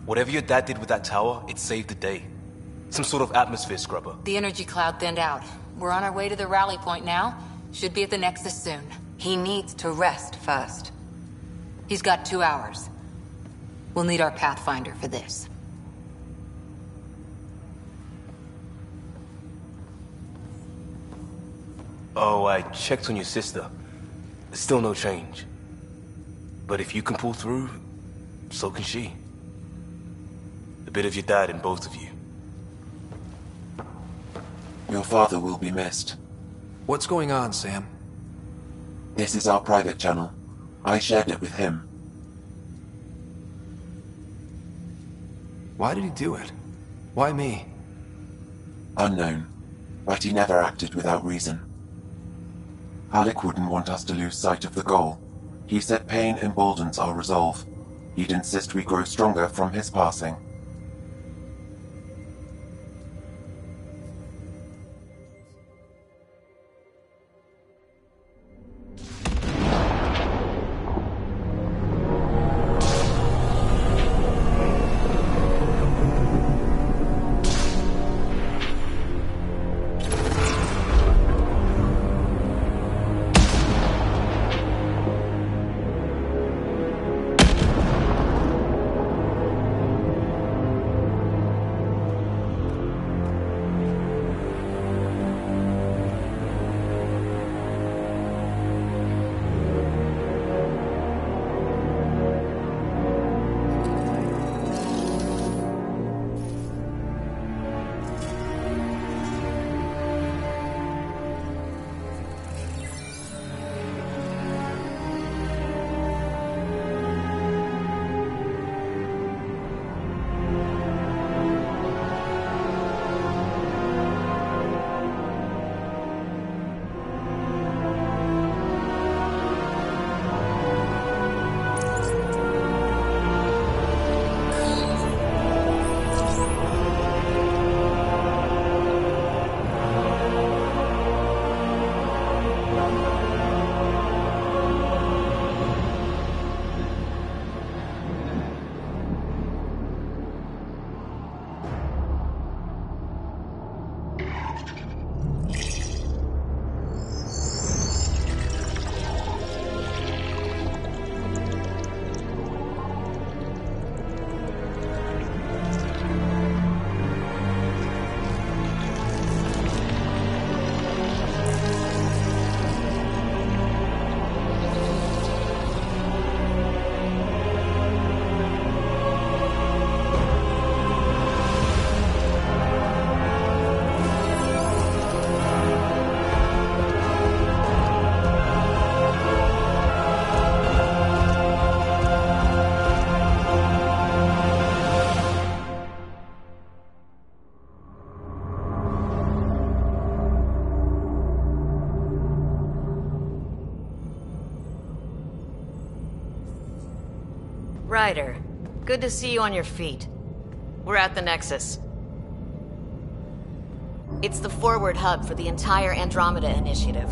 Speaker 16: Whatever your dad did with that tower, it saved the day. Some sort of atmosphere scrubber.
Speaker 10: The energy cloud thinned out. We're on our way to the rally point now. Should be at the Nexus soon.
Speaker 6: He needs to rest first.
Speaker 10: He's got 2 hours. We'll need our Pathfinder for this.
Speaker 16: Oh, I checked on your sister. There's still no change. But if you can pull through, so can she. A bit of your dad in both of you.
Speaker 7: Your father will be missed.
Speaker 3: What's going on, Sam?
Speaker 7: This is our private channel. I shared it with him.
Speaker 3: Why did he do it? Why me?
Speaker 7: Unknown, but he never acted without reason. Alec wouldn't want us to lose sight of the goal. He said pain emboldens our resolve. He'd insist we grow stronger from his passing.
Speaker 13: Ryder, good to see you on your feet. We're at the Nexus. It's the forward hub for the entire Andromeda initiative.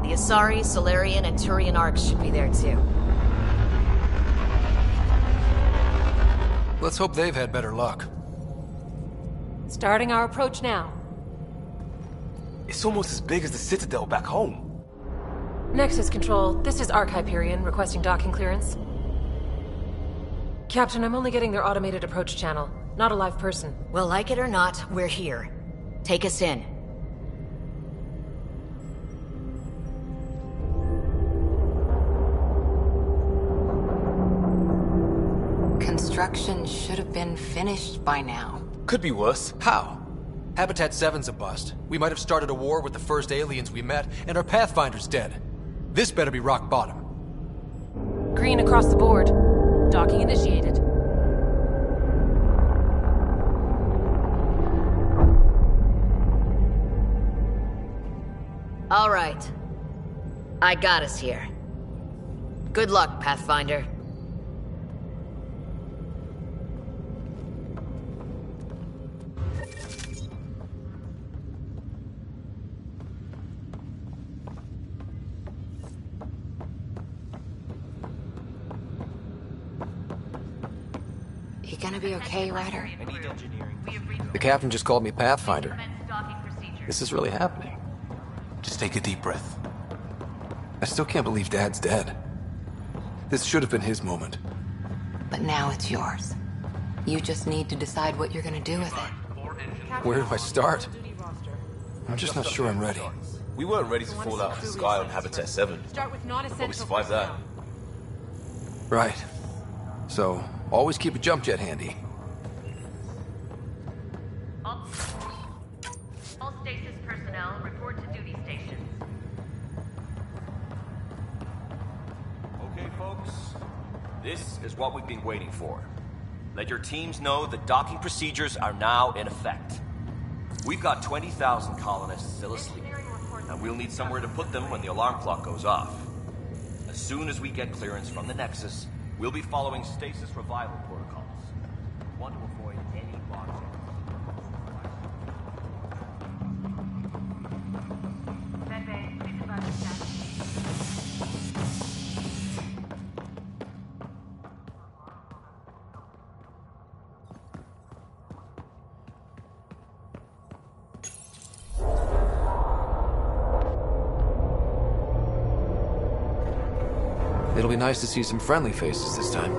Speaker 13: The Asari, Solarian, and Turian arcs should be there too.
Speaker 3: Let's hope they've had better luck.
Speaker 8: Starting our approach now.
Speaker 16: It's almost as big as the Citadel back home.
Speaker 8: Nexus Control, this is Arc Hyperion requesting docking clearance. Captain, I'm only getting their automated approach channel, not a live person.
Speaker 13: Well, like it or not, we're here. Take us in.
Speaker 6: Construction should have been finished by now.
Speaker 16: Could be worse.
Speaker 3: How? Habitat 7's a bust. We might have started a war with the first aliens we met, and our Pathfinder's dead. This better be rock bottom.
Speaker 8: Green across the board. Docking initiated.
Speaker 13: All right. I got us here. Good luck, Pathfinder.
Speaker 6: You gonna be okay, Ryder?
Speaker 3: The captain just called me Pathfinder. This is really happening.
Speaker 16: Just take a deep breath.
Speaker 3: I still can't believe Dad's dead. This should have been his moment.
Speaker 6: But now it's yours. You just need to decide what you're gonna do with it.
Speaker 3: Where do I start? I'm just not sure I'm ready.
Speaker 16: We weren't ready to fall out of the sky on Habitat 7. But we survived that.
Speaker 3: Right. So, always keep a jump jet handy.
Speaker 19: All stasis personnel report to duty stations.
Speaker 20: Okay, folks. This is what we've been waiting for. Let your teams know that docking procedures are now in effect. We've got 20,000 colonists still asleep, and we'll need somewhere to put them when the alarm clock goes off. As soon as we get clearance from the Nexus, we'll be following stasis revival protocols. We want to avoid any logjam.
Speaker 3: It'll be nice to see some friendly faces this time.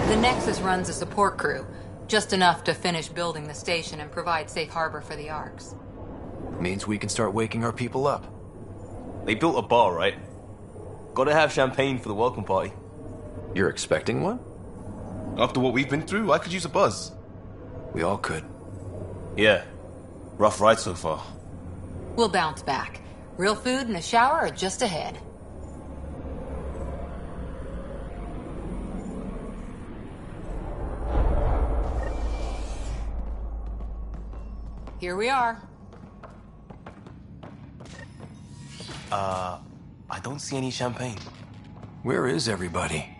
Speaker 10: The Nexus runs a support crew, just enough to finish building the station and provide safe harbor for the arcs.
Speaker 3: Means we can start waking our people up.
Speaker 16: They built a bar, right? Gotta have champagne for the welcome party.
Speaker 3: You're expecting one?
Speaker 16: After what we've been through, I could use a buzz.
Speaker 3: We all could.
Speaker 16: Yeah. Rough ride so far.
Speaker 10: We'll bounce back. Real food and a shower are just ahead. Here we are.
Speaker 16: I don't see any champagne.
Speaker 3: Where is everybody?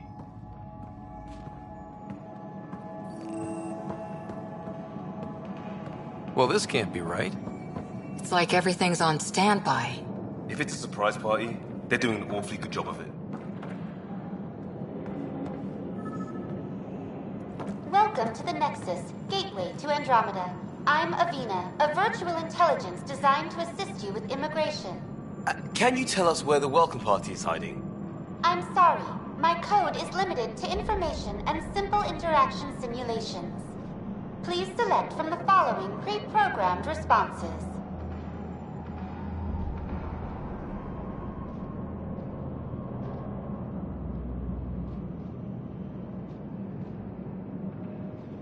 Speaker 3: Well, this can't be right.
Speaker 10: It's like everything's on standby.
Speaker 16: If it's a surprise party, they're doing an awfully good job of it.
Speaker 21: Welcome to the Nexus, gateway to Andromeda. I'm Avina, a virtual intelligence designed to assist you with immigration.
Speaker 16: Can you tell us where the welcome party is hiding?
Speaker 21: I'm sorry. My code is limited to information and simple interaction simulations. Please select from the following pre-programmed responses.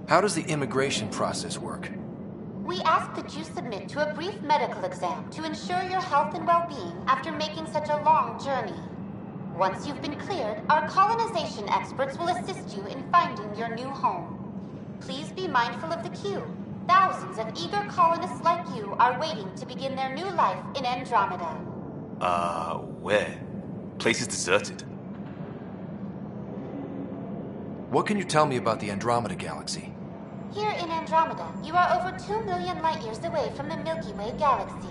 Speaker 3: How does the immigration process work?
Speaker 21: We ask that you submit to a brief medical exam to ensure your health and well-being after making such a long journey. Once you've been cleared, our colonization experts will assist you in finding your new home. Please be mindful of the queue. Thousands of eager colonists like you are waiting to begin their new life in Andromeda.
Speaker 16: Where? Place is deserted.
Speaker 3: What can you tell me about the Andromeda galaxy?
Speaker 21: Here in Andromeda, you are over 2 million light-years away from the Milky Way galaxy.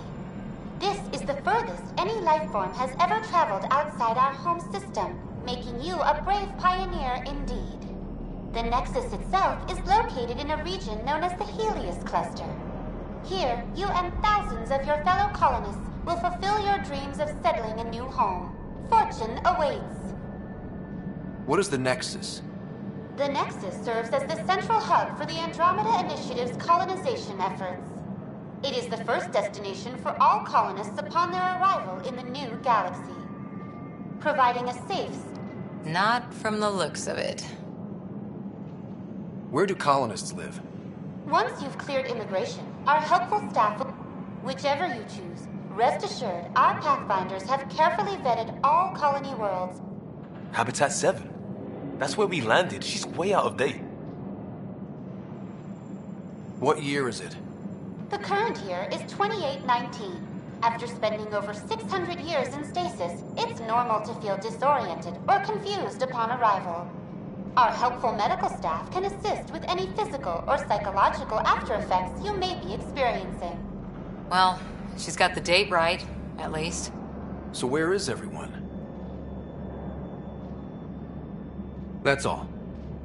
Speaker 21: This is the furthest any life form has ever traveled outside our home system, making you a brave pioneer indeed. The Nexus itself is located in a region known as the Helios Cluster. Here, you and thousands of your fellow colonists will fulfill your dreams of settling a new home. Fortune awaits.
Speaker 3: What is the Nexus?
Speaker 21: The Nexus serves as the central hub for the Andromeda Initiative's colonization efforts. It is the first destination for all colonists upon their arrival in the new galaxy, providing a safe...
Speaker 10: Not from the looks of it.
Speaker 3: Where do colonists live?
Speaker 21: Once you've cleared immigration, our helpful staff will... Whichever you choose, rest assured our Pathfinders have carefully vetted all colony worlds.
Speaker 16: Habitat 7? That's where we landed. She's way out of date.
Speaker 3: What year is it?
Speaker 21: The current year is 2819. After spending over 600 years in stasis, it's normal to feel disoriented or confused upon arrival. Our helpful medical staff can assist with any physical or psychological after-effects you may be experiencing.
Speaker 10: Well, she's got the date right, at least.
Speaker 3: So where is everyone? That's all.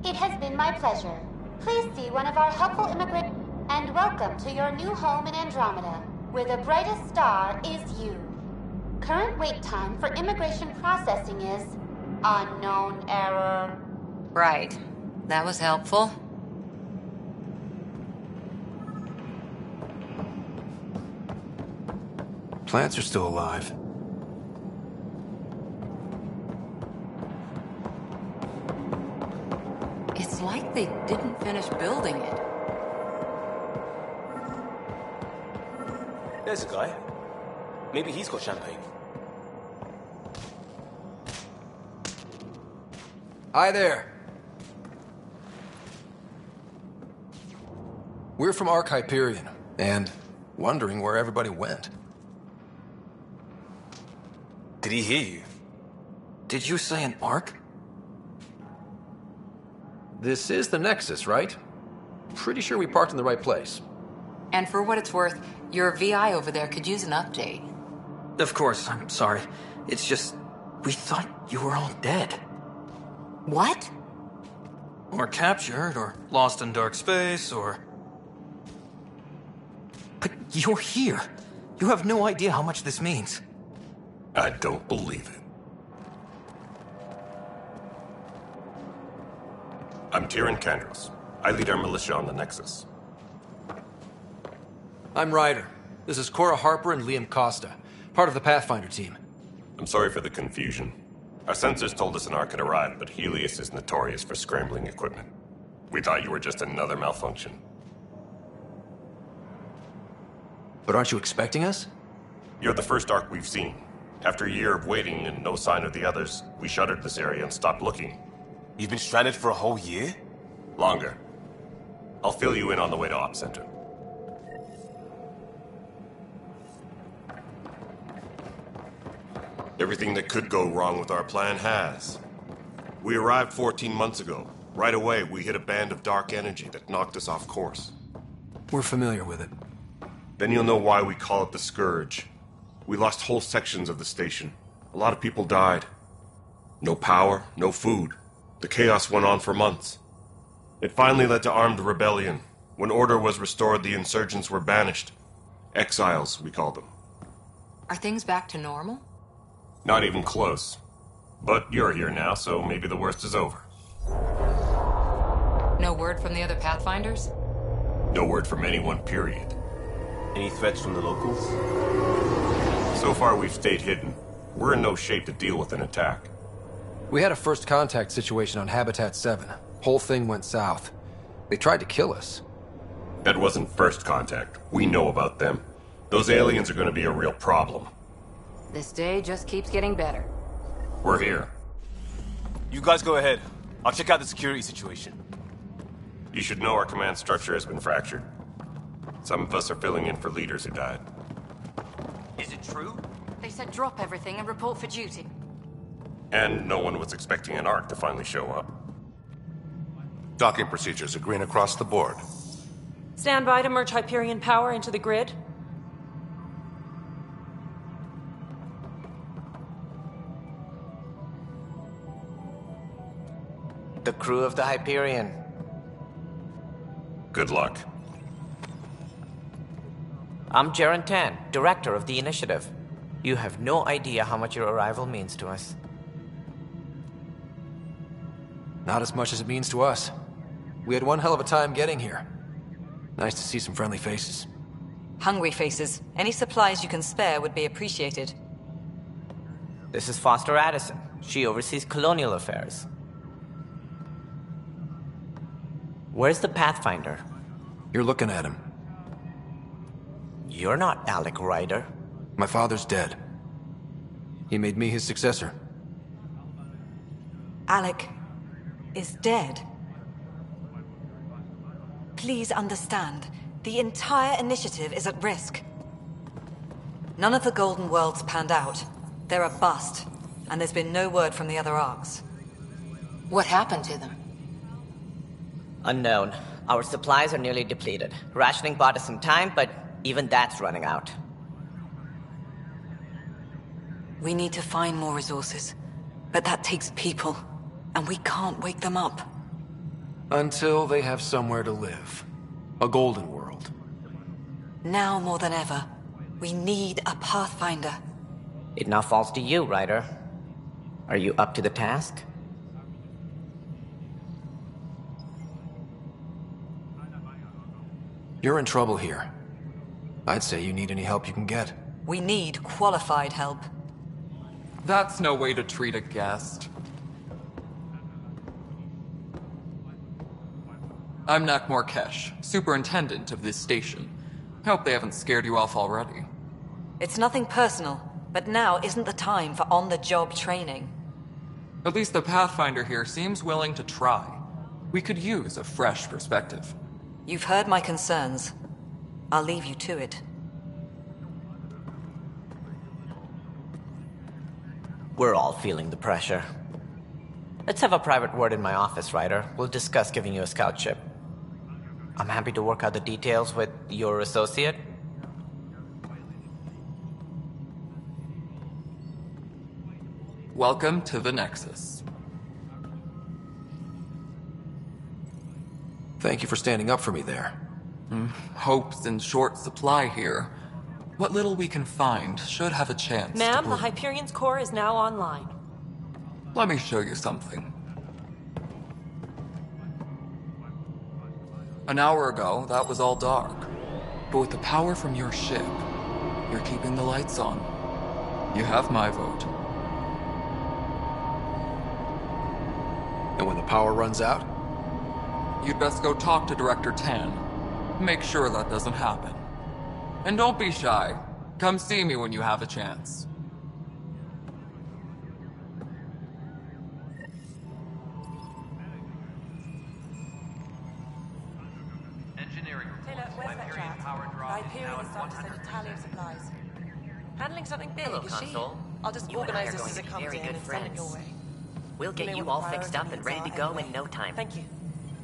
Speaker 21: It has been my pleasure. Please see one of our helpful immigrants, and welcome to your new home in Andromeda, where the brightest star is you. Current wait time for immigration processing is unknown error.
Speaker 10: Right. That was helpful.
Speaker 3: Plants are still alive.
Speaker 10: It's like they didn't finish building it.
Speaker 16: There's a guy. Maybe he's got champagne.
Speaker 3: Hi there. We're from Ark Hyperion, and wondering where everybody went.
Speaker 16: Did he hear you?
Speaker 3: Did you say an Ark? This is the Nexus, right? Pretty sure we parked in the right place.
Speaker 10: And for what it's worth, your VI over there could use an update.
Speaker 4: Of course, I'm sorry. It's just, we thought you were all dead.
Speaker 10: What?
Speaker 4: Or captured, or lost in dark space, or... But you're here. You have no idea how much this means.
Speaker 15: I don't believe it. I'm Tyrion Kandros. I lead our militia on the Nexus.
Speaker 3: I'm Ryder. This is Cora Harper and Liam Costa, part of the Pathfinder team.
Speaker 15: I'm sorry for the confusion. Our sensors told us an Ark had arrived, but Helios is notorious for scrambling equipment. We thought you were just another malfunction.
Speaker 3: But aren't you expecting us?
Speaker 15: You're the first Ark we've seen. After a year of waiting and no sign of the others, we shuttered this area and stopped looking.
Speaker 16: You've been stranded for a whole year?
Speaker 15: Longer. I'll fill you in on the way to Op Center. Everything that could go wrong with our plan has. We arrived 14 months ago. Right away, we hit a band of dark energy that knocked us off course.
Speaker 3: We're familiar with it.
Speaker 15: Then you'll know why we call it the Scourge. We lost whole sections of the station. A lot of people died. No power, no food. The chaos went on for months. It finally led to armed rebellion. When order was restored, the insurgents were banished. Exiles, we call them.
Speaker 10: Are things back to normal?
Speaker 15: Not even close. But you're here now, so maybe the worst is over.
Speaker 10: No word from the other Pathfinders?
Speaker 15: No word from anyone, period.
Speaker 16: Any threats from the locals?
Speaker 15: So far, we've stayed hidden. We're in no shape to deal with an attack.
Speaker 3: We had a first contact situation on Habitat 7. Whole thing went south. They tried to kill us.
Speaker 15: That wasn't first contact. We know about them. Those aliens are going to be a real problem.
Speaker 10: This day just keeps getting better.
Speaker 15: We're here.
Speaker 16: You guys go ahead. I'll check out the security situation.
Speaker 15: You should know our command structure has been fractured. Some of us are filling in for leaders who died.
Speaker 20: Is it true?
Speaker 22: They said drop everything and report for duty.
Speaker 15: And no one was expecting an Ark to finally show up.
Speaker 1: Docking procedures are green across the board.
Speaker 8: Stand by to merge Hyperion power into the grid.
Speaker 2: The crew of the Hyperion.
Speaker 1: Good luck.
Speaker 2: I'm Jaren Tan, director of the initiative. You have no idea how much your arrival means to us.
Speaker 3: Not as much as it means to us. We had one hell of a time getting here. Nice to see some friendly faces.
Speaker 6: Hungry faces. Any supplies you can spare would be appreciated.
Speaker 2: This is Foster Addison. She oversees colonial affairs. Where's the Pathfinder?
Speaker 3: You're looking at him.
Speaker 2: You're not Alec Ryder.
Speaker 3: My father's dead. He made me his successor.
Speaker 6: Alec is dead. Please understand, the entire initiative is at risk. None of the Golden Worlds panned out. They're a bust, and there's been no word from the other arcs.
Speaker 10: What happened to them?
Speaker 2: Unknown. Our supplies are nearly depleted. Rationing bought us some time, but even that's running out.
Speaker 6: We need to find more resources, but that takes people, and we can't wake them up.
Speaker 3: Until they have somewhere to live. A golden world.
Speaker 6: Now more than ever, we need a Pathfinder.
Speaker 2: It now falls to you, Ryder. Are you up to the task?
Speaker 3: You're in trouble here. I'd say you need any help you can get.
Speaker 6: We need qualified help.
Speaker 5: That's no way to treat a guest. I'm Nak Morkesh, superintendent of this station. Hope they haven't scared you off already.
Speaker 6: It's nothing personal, but now isn't the time for on-the-job training.
Speaker 5: At least the Pathfinder here seems willing to try. We could use a fresh perspective.
Speaker 6: You've heard my concerns. I'll leave you to it.
Speaker 2: We're all feeling the pressure. Let's have a private word in my office, Ryder. We'll discuss giving you a scout ship. I'm happy to work out the details with your associate.
Speaker 5: Welcome to the Nexus.
Speaker 3: Thank you for standing up for me there.
Speaker 5: Hope's in short supply here. What little we can find should have a chance.
Speaker 8: Ma'am, the Hyperion's core is now online.
Speaker 5: Let me show you something. An hour ago, that was all dark. But with the power from your ship, you're keeping the lights on. You have my vote.
Speaker 3: And when the power runs out?
Speaker 5: You'd best go talk to Director Tan. Make sure that doesn't happen. And don't be shy. Come see me when you have a chance.
Speaker 8: Engineering reports. Hyperion power draw is now at 100%. Handling something big,
Speaker 23: Hello,
Speaker 8: is she?
Speaker 23: Console.
Speaker 8: I'll just
Speaker 23: You and I
Speaker 8: organize
Speaker 23: are
Speaker 8: this
Speaker 23: going
Speaker 8: as
Speaker 23: to
Speaker 8: it
Speaker 23: be
Speaker 8: comes
Speaker 23: very
Speaker 8: in
Speaker 23: good
Speaker 8: and send it your
Speaker 23: friends.
Speaker 8: way.
Speaker 23: We'll get
Speaker 8: know
Speaker 23: you
Speaker 8: what
Speaker 23: all
Speaker 8: the
Speaker 23: fixed up and ready to
Speaker 8: priorities
Speaker 23: go
Speaker 8: are
Speaker 23: in no time.
Speaker 8: Thank you.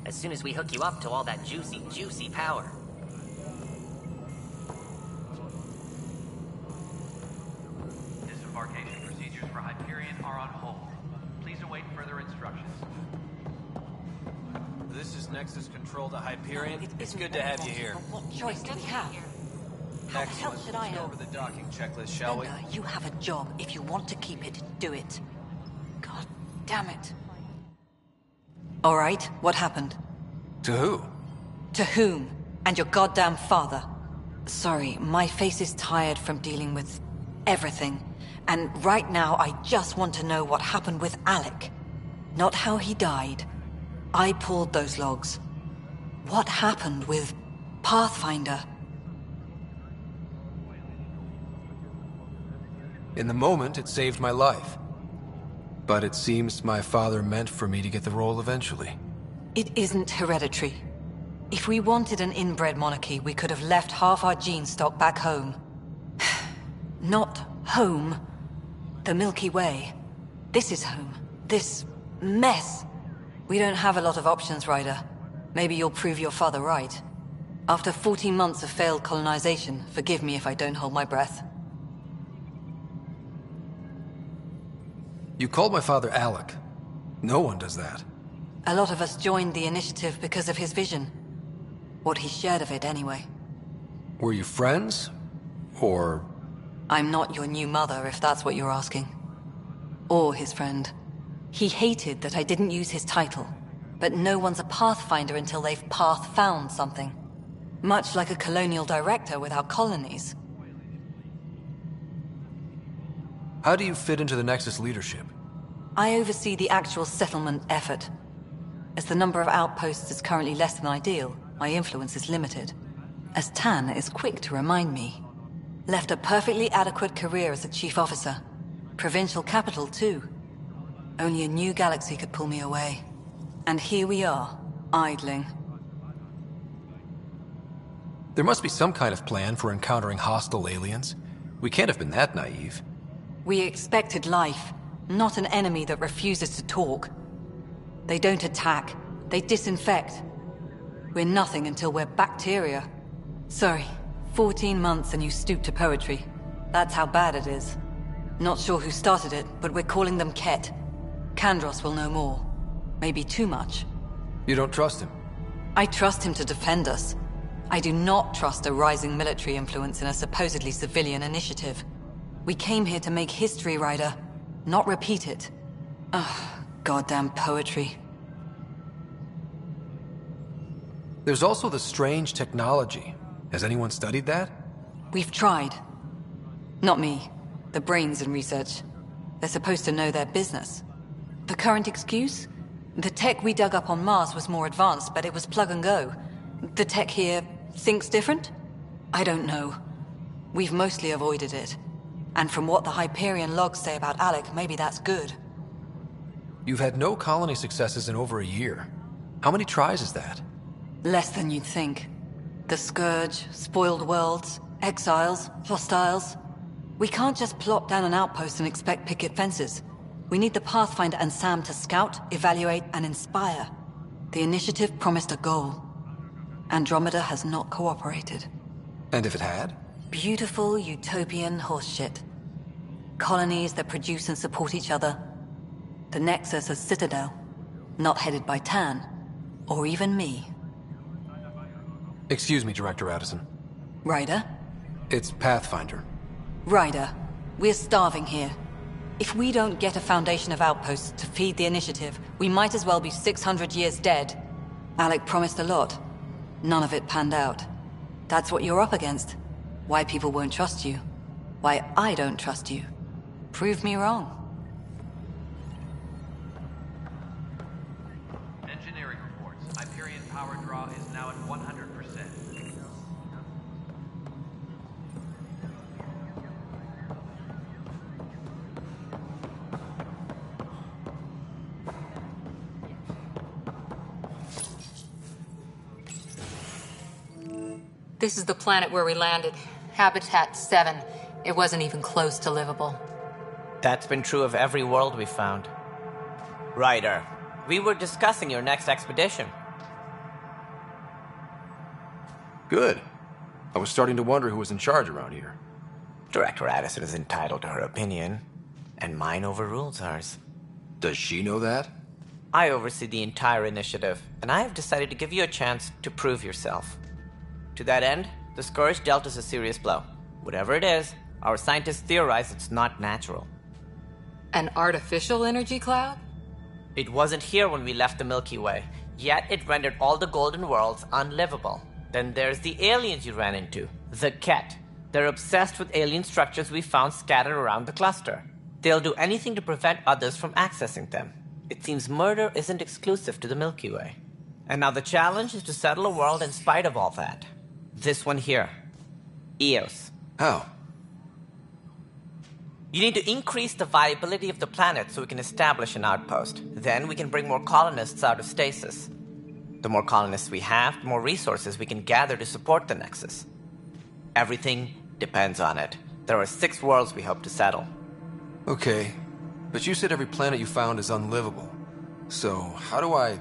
Speaker 23: As soon as we hook you up to all that juicy, juicy power.
Speaker 9: Disembarkation procedures for Hyperion are on hold. Please await further instructions.
Speaker 24: This is Nexus Control to Hyperion. It's good to have you here.
Speaker 6: What choice do we have? How the hell
Speaker 24: Excellent.
Speaker 6: should I
Speaker 24: Let's go
Speaker 6: know?
Speaker 24: over the docking checklist, shall we?
Speaker 6: Linda, you have a job. If you want to keep it, do it. God damn it. All right, what happened?
Speaker 3: To who?
Speaker 6: To whom? And your goddamn father. Sorry, my face is tired from dealing with everything. And right now, I just want to know what happened with Alec. Not how he died. I pulled those logs. What happened with Pathfinder?
Speaker 3: In the moment, it saved my life. But it seems my father meant for me to get the role eventually.
Speaker 6: It isn't hereditary. If we wanted an inbred monarchy, we could have left half our gene stock back home. Not home. The Milky Way. This is home. This mess. We don't have a lot of options, Ryder. Maybe you'll prove your father right. After 14 months of failed colonization, forgive me if I don't hold my breath.
Speaker 3: You called my father Alec. No one does that.
Speaker 6: A lot of us joined the initiative because of his vision. What he shared of it, anyway.
Speaker 3: Were you friends? Or...
Speaker 6: I'm not your new mother, if that's what you're asking. Or his friend. He hated that I didn't use his title. But no one's a pathfinder until they've path-found something. Much like a colonial director without colonies.
Speaker 3: How do you fit into the Nexus leadership?
Speaker 6: I oversee the actual settlement effort. As the number of outposts is currently less than ideal, my influence is limited. As Tan is quick to remind me. Left a perfectly adequate career as a chief officer. Provincial capital, too. Only a new galaxy could pull me away. And here we are, idling.
Speaker 3: There must be some kind of plan for encountering hostile aliens. We can't have been that naive.
Speaker 6: We expected life, not an enemy that refuses to talk. They don't attack, they disinfect. We're nothing until we're bacteria. Sorry, 14 months and you stoop to poetry. That's how bad it is. Not sure who started it, but we're calling them Ket. Kandros will know more. Maybe too much.
Speaker 3: You don't trust him?
Speaker 6: I trust him to defend us. I do not trust a rising military influence in a supposedly civilian initiative. We came here to make history, Ryder, not repeat it. Ugh, goddamn poetry.
Speaker 3: There's also the strange technology. Has anyone studied that?
Speaker 6: We've tried. Not me. The brains in research. They're supposed to know their business. The current excuse? The tech we dug up on Mars was more advanced, but it was plug and go. The tech here thinks different? I don't know. We've mostly avoided it. And from what the Hyperion logs say about Alec, maybe that's good.
Speaker 3: You've had no colony successes in over a year. How many tries is that?
Speaker 6: Less than you'd think. The Scourge, spoiled worlds, exiles, hostiles. We can't just plop down an outpost and expect picket fences. We need the Pathfinder and Sam to scout, evaluate, and inspire. The initiative promised a goal. Andromeda has not cooperated.
Speaker 3: And if it had?
Speaker 6: Beautiful utopian horseshit. Colonies that produce and support each other. The Nexus as Citadel. Not headed by Tan. Or even me.
Speaker 3: Excuse me, Director Addison.
Speaker 6: Ryder?
Speaker 3: It's Pathfinder.
Speaker 6: Ryder, we're starving here. If we don't get a foundation of outposts to feed the initiative, we might as well be 600 years dead. Alec promised a lot. None of it panned out. That's what you're up against. Why people won't trust you. Why I don't trust you. Prove me wrong.
Speaker 24: Engineering reports. Hyperion power draw is now at 100%.
Speaker 10: This is the planet where we landed. Habitat 7. It wasn't even close to livable.
Speaker 2: That's been true of every world we've found. Ryder, we were discussing your next expedition.
Speaker 3: Good. I was starting to wonder who was in charge around here.
Speaker 2: Director Addison is entitled to her opinion, and mine overrules hers.
Speaker 3: Does she know that?
Speaker 2: I oversee the entire initiative, and I have decided to give you a chance to prove yourself. To that end, the Scourge dealt us a serious blow. Whatever it is, our scientists theorize it's not natural.
Speaker 10: An artificial energy cloud?
Speaker 2: It wasn't here when we left the Milky Way, yet it rendered all the golden worlds unlivable. Then there's the aliens you ran into, the Ket. They're obsessed with alien structures we found scattered around the cluster. They'll do anything to prevent others from accessing them. It seems murder isn't exclusive to the Milky Way. And now the challenge is to settle a world in spite of all that. This one here. Eos.
Speaker 3: How?
Speaker 2: You need to increase the viability of the planet so we can establish an outpost. Then we can bring more colonists out of stasis. The more colonists we have, the more resources we can gather to support the Nexus. Everything depends on it. There are 6 worlds we hope to settle.
Speaker 3: Okay, but you said every planet you found is unlivable. So, how do I...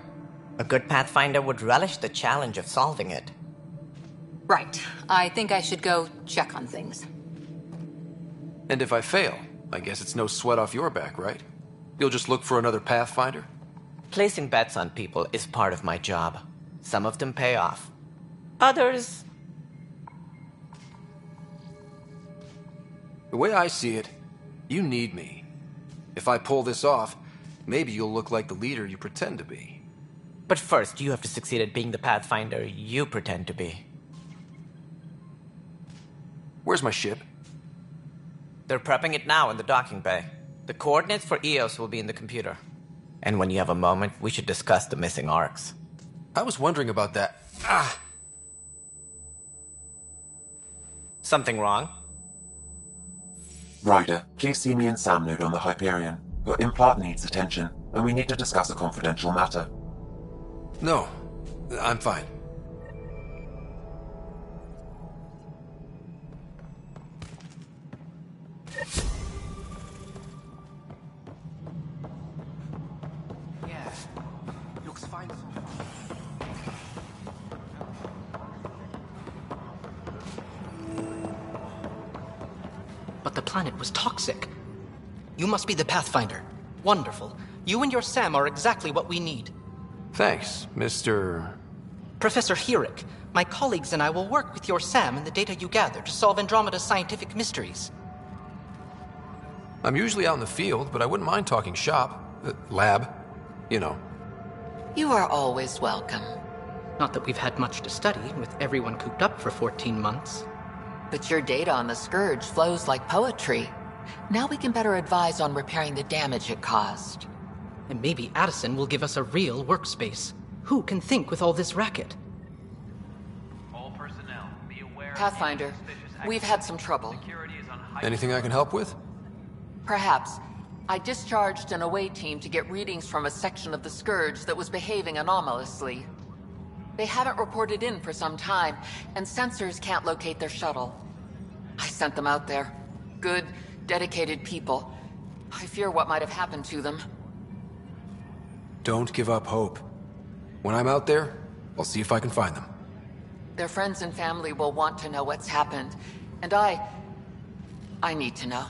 Speaker 2: A good Pathfinder would relish the challenge of solving it.
Speaker 10: Right. I think I should go check on things.
Speaker 3: And if I fail, I guess it's no sweat off your back, right? You'll just look for another Pathfinder?
Speaker 2: Placing bets on people is part of my job. Some of them pay off. Others...
Speaker 3: The way I see it, you need me. If I pull this off, maybe you'll look like the leader you pretend to be.
Speaker 2: But first, you have to succeed at being the Pathfinder you pretend to be.
Speaker 3: Where's my ship?
Speaker 2: They're prepping it now in the docking bay. The coordinates for EOS will be in the computer. And when you have a moment, we should discuss the missing arcs.
Speaker 3: I was wondering about that.
Speaker 2: Something wrong?
Speaker 7: Ryder, please see me and Sam Node on the Hyperion. Your implant needs attention, and we need to discuss a confidential matter.
Speaker 3: No, I'm fine.
Speaker 16: Yeah, looks fine.
Speaker 11: But the planet was toxic. You must be the Pathfinder. Wonderful. You and your Sam are exactly what we need.
Speaker 3: Thanks, Mr...
Speaker 11: Professor Herrick, my colleagues and I will work with your Sam and the data you gather to solve Andromeda's scientific mysteries.
Speaker 3: I'm usually out in the field, but I wouldn't mind talking shop. Lab. You know.
Speaker 10: You are always welcome.
Speaker 11: Not that we've had much to study, with everyone cooped up for 14 months.
Speaker 10: But your data on the Scourge flows like poetry. Now we can better advise on repairing the damage it caused.
Speaker 11: And maybe Addison will give us a real workspace. Who can think with all this racket?
Speaker 24: All personnel, be aware.
Speaker 10: Pathfinder, we've had some trouble.
Speaker 3: Anything I can help with?
Speaker 10: Perhaps. I discharged an away team to get readings from a section of the Scourge that was behaving anomalously. They haven't reported in for some time, and sensors can't locate their shuttle. I sent them out there. Good, dedicated people. I fear what might have happened to them.
Speaker 3: Don't give up hope. When I'm out there, I'll see if I can find them.
Speaker 10: Their friends and family will want to know what's happened, and I need to know.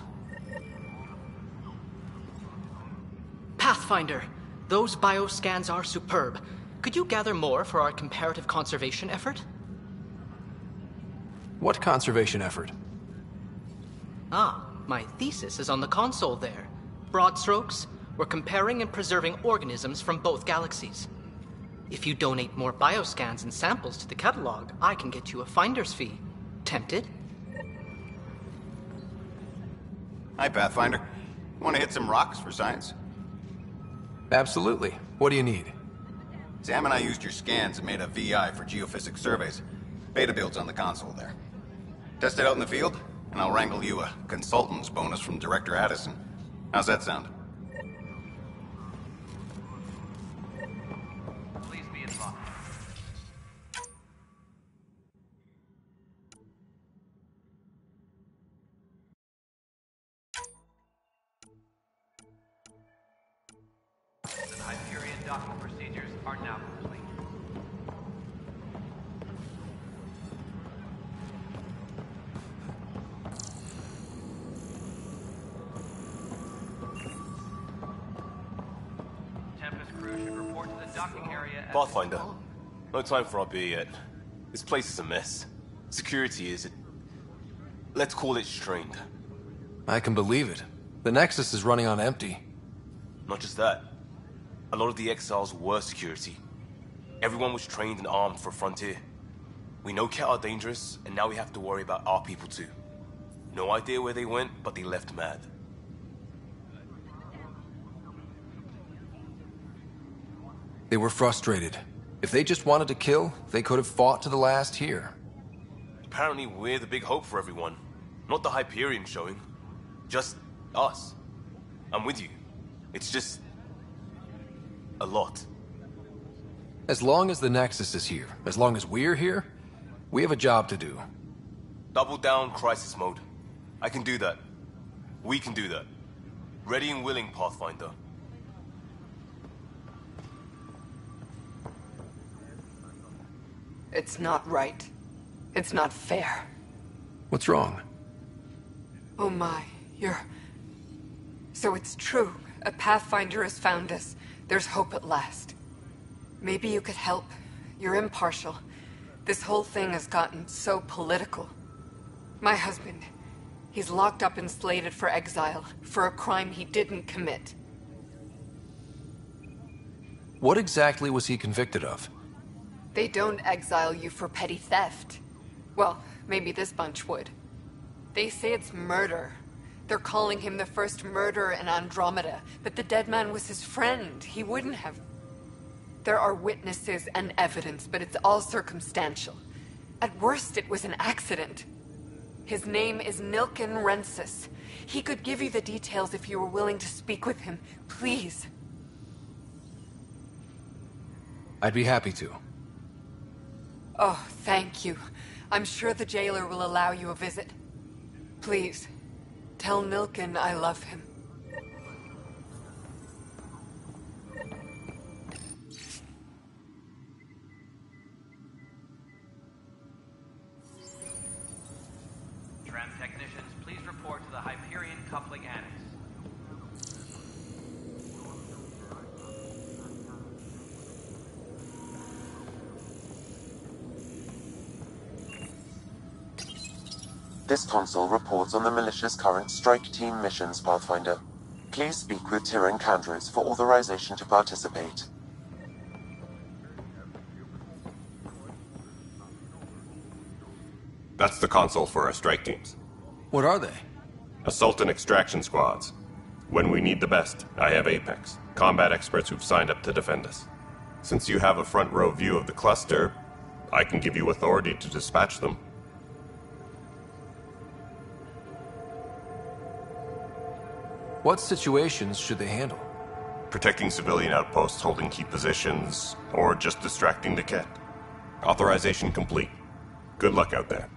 Speaker 11: Pathfinder, those bioscans are superb. Could you gather more for our comparative conservation effort?
Speaker 3: What conservation effort?
Speaker 11: Ah, my thesis is on the console there. Broad strokes, we're comparing and preserving organisms from both galaxies. If you donate more bioscans and samples to the catalog, I can get you a finder's fee. Tempted?
Speaker 12: Hi, Pathfinder. Want to hit some rocks for science?
Speaker 3: Absolutely. What do you need?
Speaker 12: Sam and I used your scans and made a VI for geophysics surveys. Beta builds on the console there. Test it out in the field, and I'll wrangle you a consultant's bonus from Director Addison. How's that sound?
Speaker 24: Please be advised. The Hyperion docking procedures are now complete. Tempest crew should report to the docking area at...
Speaker 16: Pathfinder, no time for our beer yet. This place is a mess. Security is... let's call it strained.
Speaker 3: I can believe it. The Nexus is running on empty.
Speaker 16: Not just that. A lot of the exiles were security. Everyone was trained and armed for Frontier. We know Ket are dangerous, and now we have to worry about our people too. No idea where they went, but they left mad.
Speaker 3: They were frustrated. If they just wanted to kill, they could have fought to the last here.
Speaker 16: Apparently we're the big hope for everyone. Not the Hyperion showing. Just us. I'm with you. It's just... a lot.
Speaker 3: As long as the Nexus is here, as long as we're here, we have a job to do.
Speaker 16: Double down crisis mode. I can do that. We can do that. Ready and willing, Pathfinder.
Speaker 13: It's not right. It's not fair.
Speaker 3: What's wrong?
Speaker 13: Oh my, So it's true. A Pathfinder has found us. There's hope at last. Maybe you could help. You're impartial. This whole thing has gotten so political. My husband, he's locked up and slated for exile for a crime he didn't commit.
Speaker 3: What exactly was he convicted of?
Speaker 13: They don't exile you for petty theft. Well, maybe this bunch would. They say it's murder. They're calling him the first murderer in Andromeda, but the dead man was his friend. He wouldn't have... There are witnesses and evidence, but it's all circumstantial. At worst, it was an accident. His name is Nilken Rensis. He could give you the details if you were willing to speak with him. Please.
Speaker 3: I'd be happy to.
Speaker 13: Oh, thank you. I'm sure the jailer will allow you a visit. Please, tell Nilken I love him.
Speaker 23: Tram technicians, please report to the Hyperion Coupling Annex.
Speaker 7: This console reports on the militia's current strike team missions, Pathfinder. Please speak with Tyrion Candros for authorization to participate.
Speaker 15: That's the console for our strike teams.
Speaker 3: What are they?
Speaker 15: Assault and extraction squads. When we need the best, I have Apex, combat experts who've signed up to defend us. Since you have a front row view of the cluster, I can give you authority to dispatch them.
Speaker 3: What situations should they handle?
Speaker 15: Protecting civilian outposts holding key positions, or just distracting the Ket. Authorization complete. Good luck out there.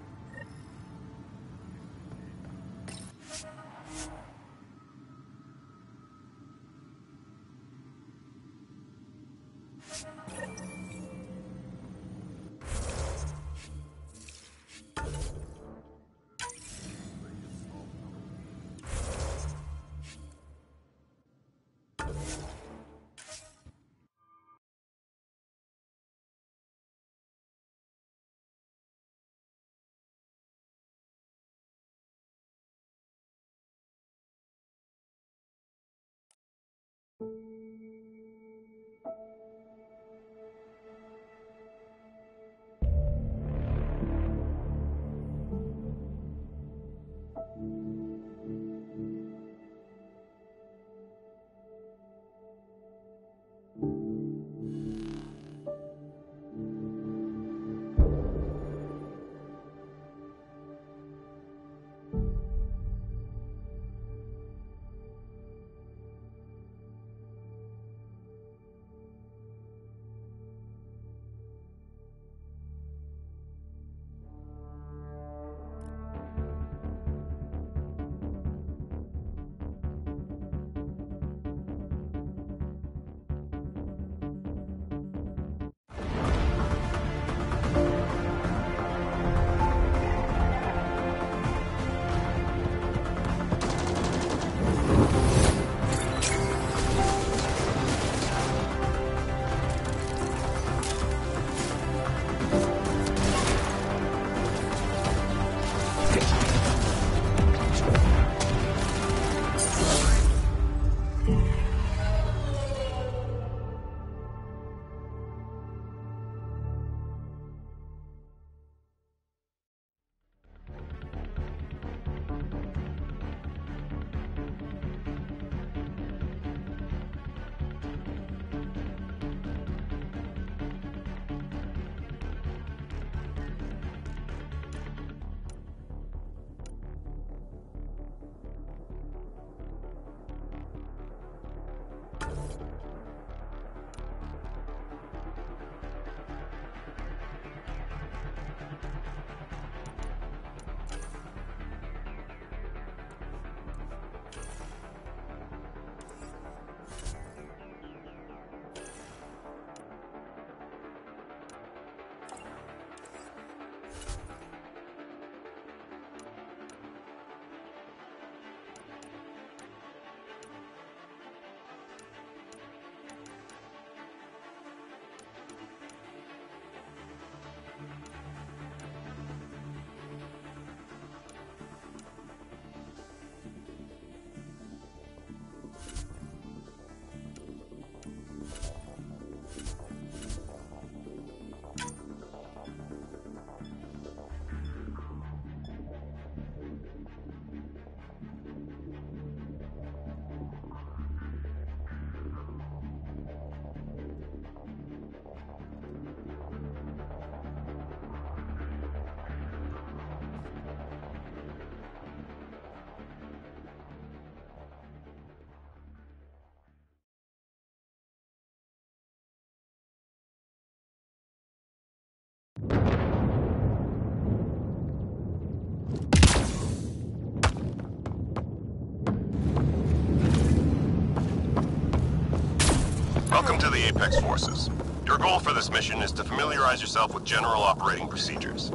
Speaker 15: Welcome to the Apex Forces. Your goal for this mission is to familiarize yourself with general operating procedures.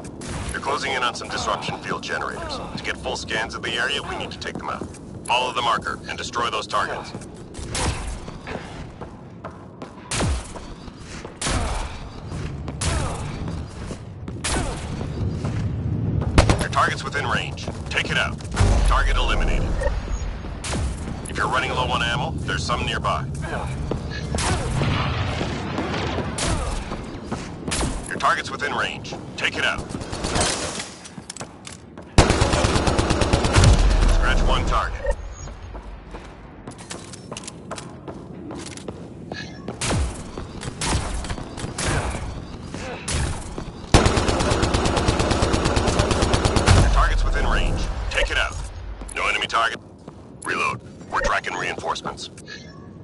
Speaker 15: You're closing in on some disruption field generators. To get full scans of the area, we need to take them out. Follow the marker and destroy those targets. Your target's within range. Take it out. Target eliminated. If you're running low on ammo, there's some nearby. Your target's within range. Take it out. Scratch one target. Your target's within range. Take it out. No enemy target. Reload. We're tracking reinforcements.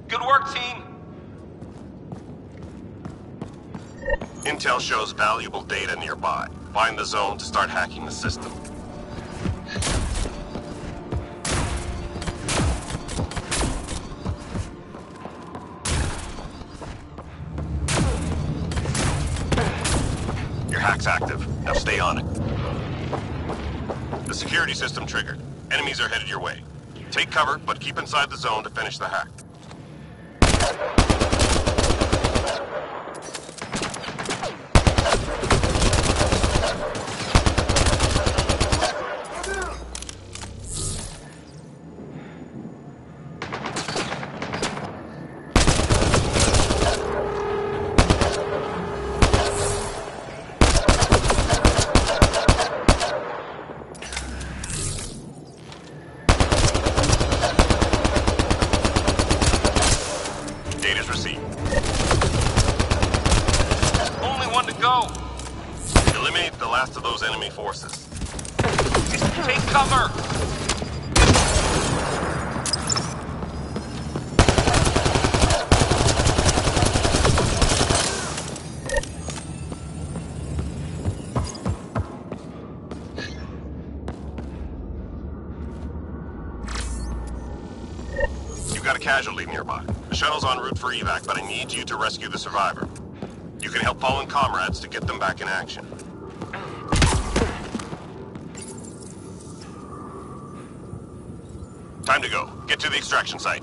Speaker 20: Good work, team!
Speaker 15: Intel shows valuable data nearby. Find the zone to start hacking the system. Your hack's active. Now stay on it. The security system triggered. Enemies are headed your way. Take cover, but keep inside the zone to finish the hack. Data's received.
Speaker 20: Only one to go!
Speaker 15: Eliminate the last of those enemy forces.
Speaker 20: Take cover!
Speaker 15: You've got a casualty nearby. The shuttle's en route for evac, but I need you to rescue the survivor. You can help fallen comrades to get them back in action. Time to go. Get to the extraction site.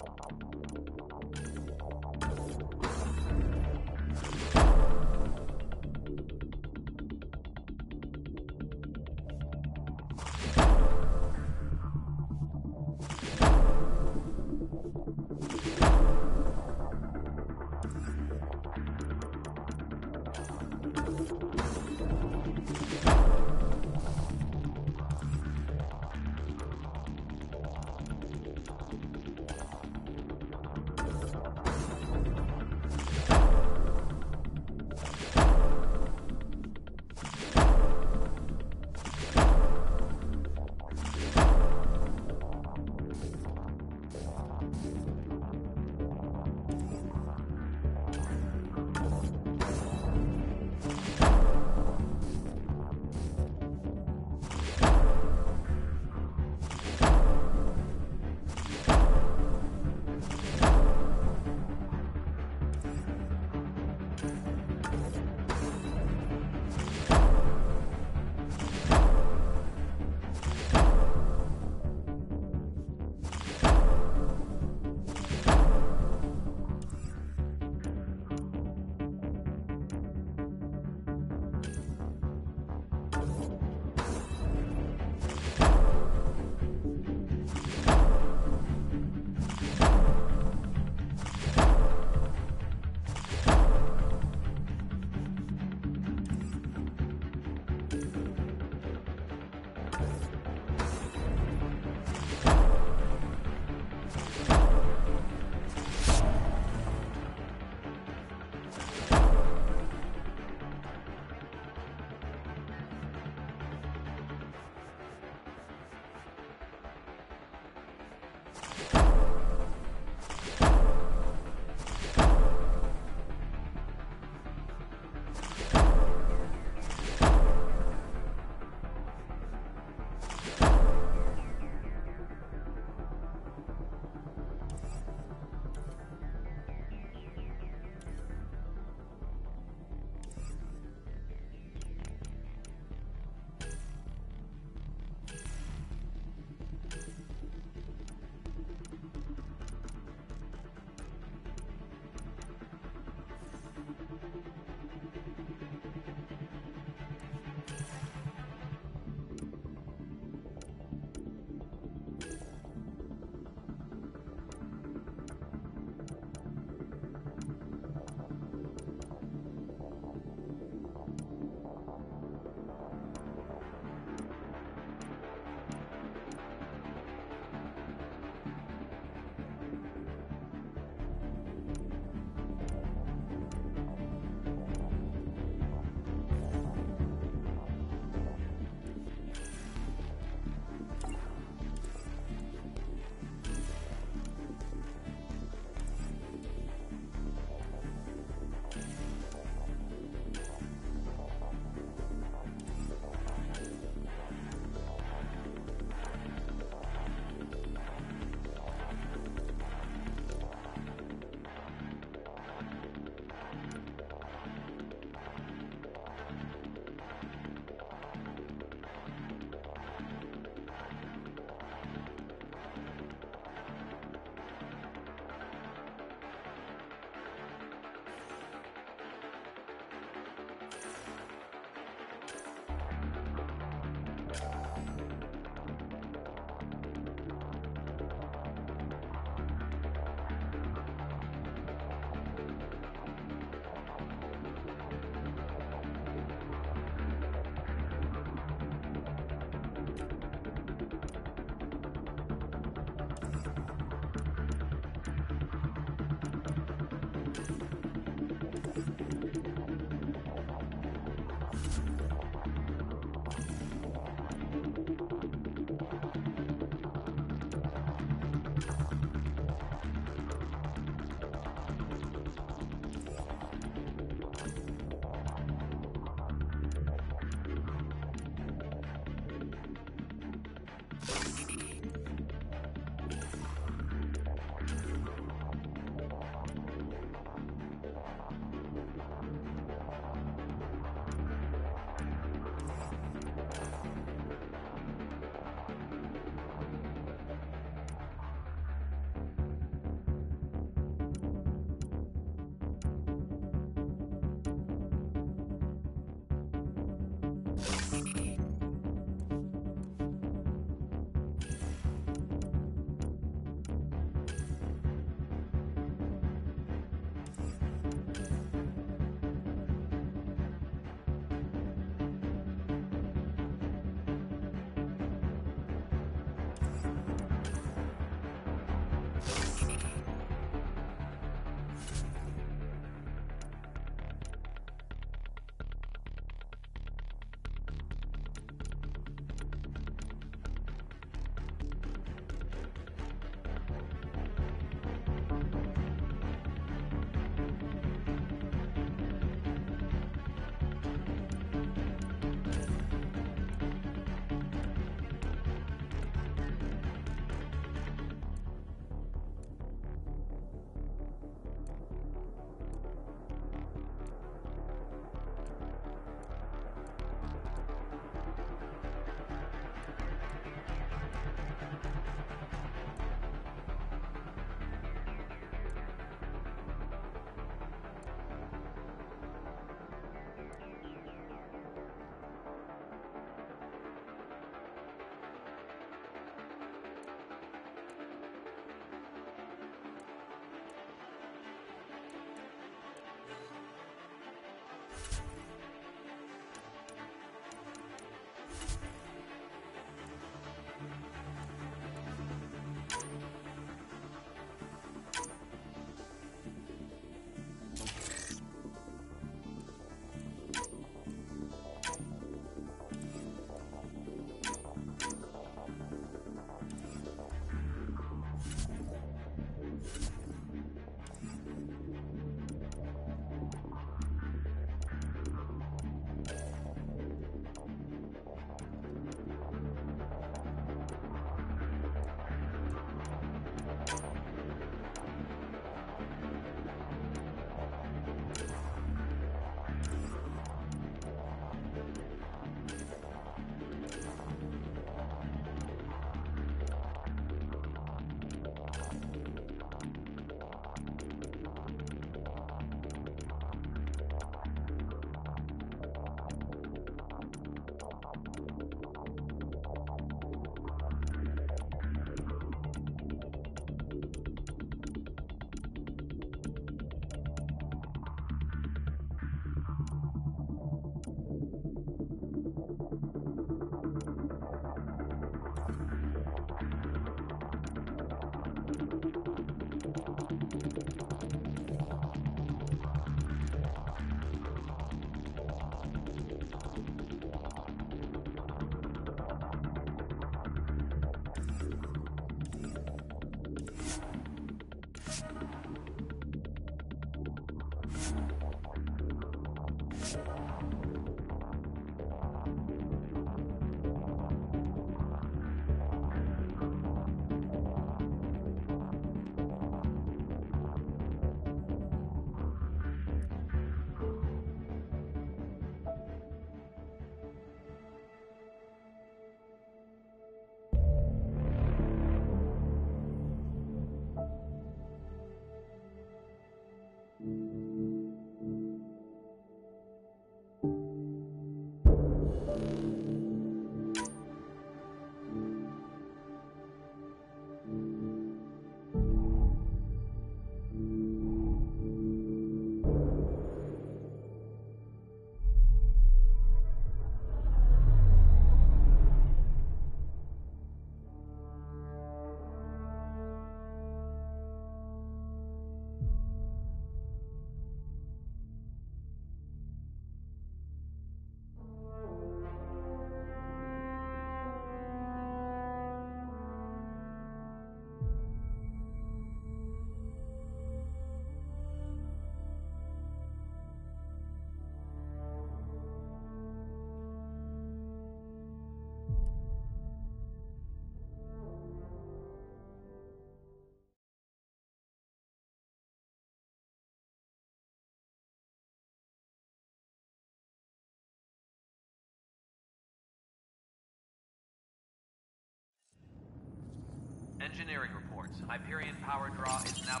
Speaker 23: engineering reports. Hyperion power draw is now...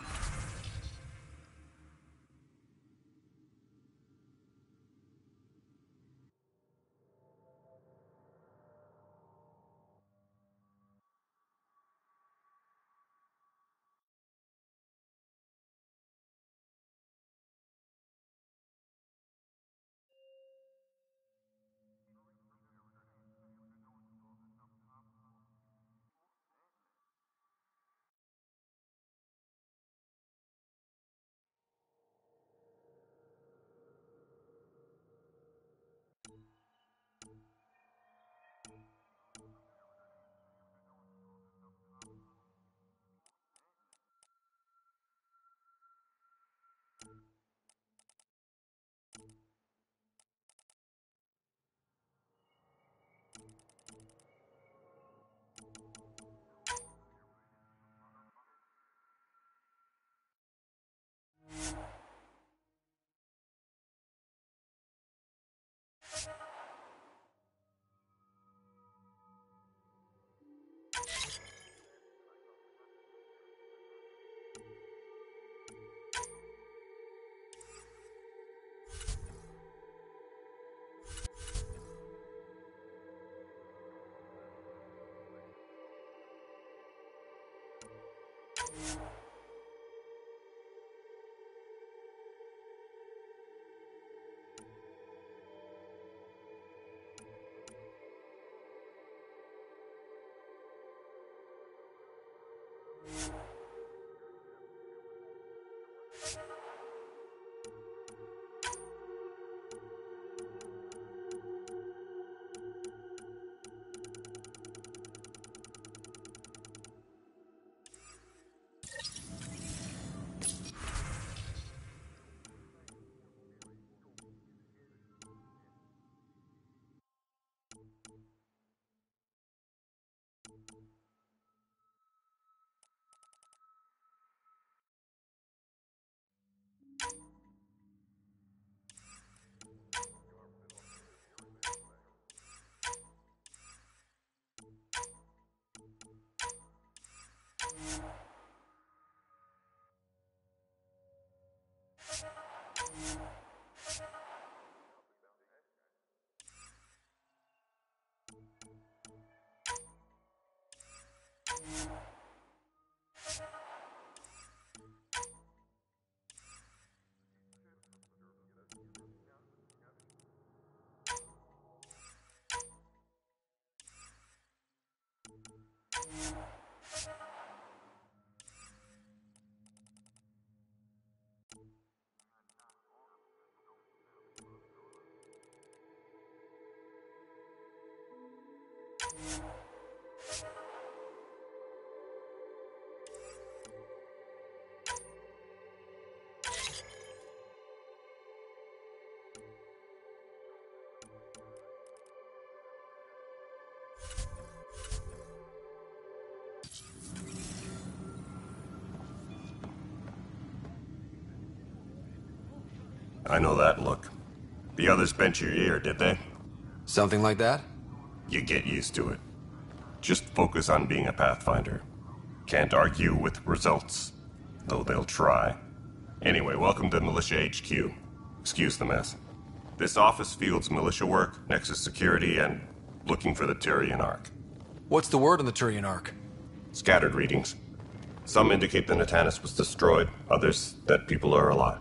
Speaker 15: I know that look. The others bent your ear, did they?
Speaker 3: Something like that?
Speaker 15: You get used to it. Just focus on being a Pathfinder. Can't argue with results, though they'll try. Anyway, welcome to Militia HQ. Excuse the mess. This office fields militia work, Nexus security, and looking for the Turian Ark.
Speaker 3: What's the word on the Turian Ark?
Speaker 15: Scattered readings. Some indicate the Natanus was destroyed, others that people are alive.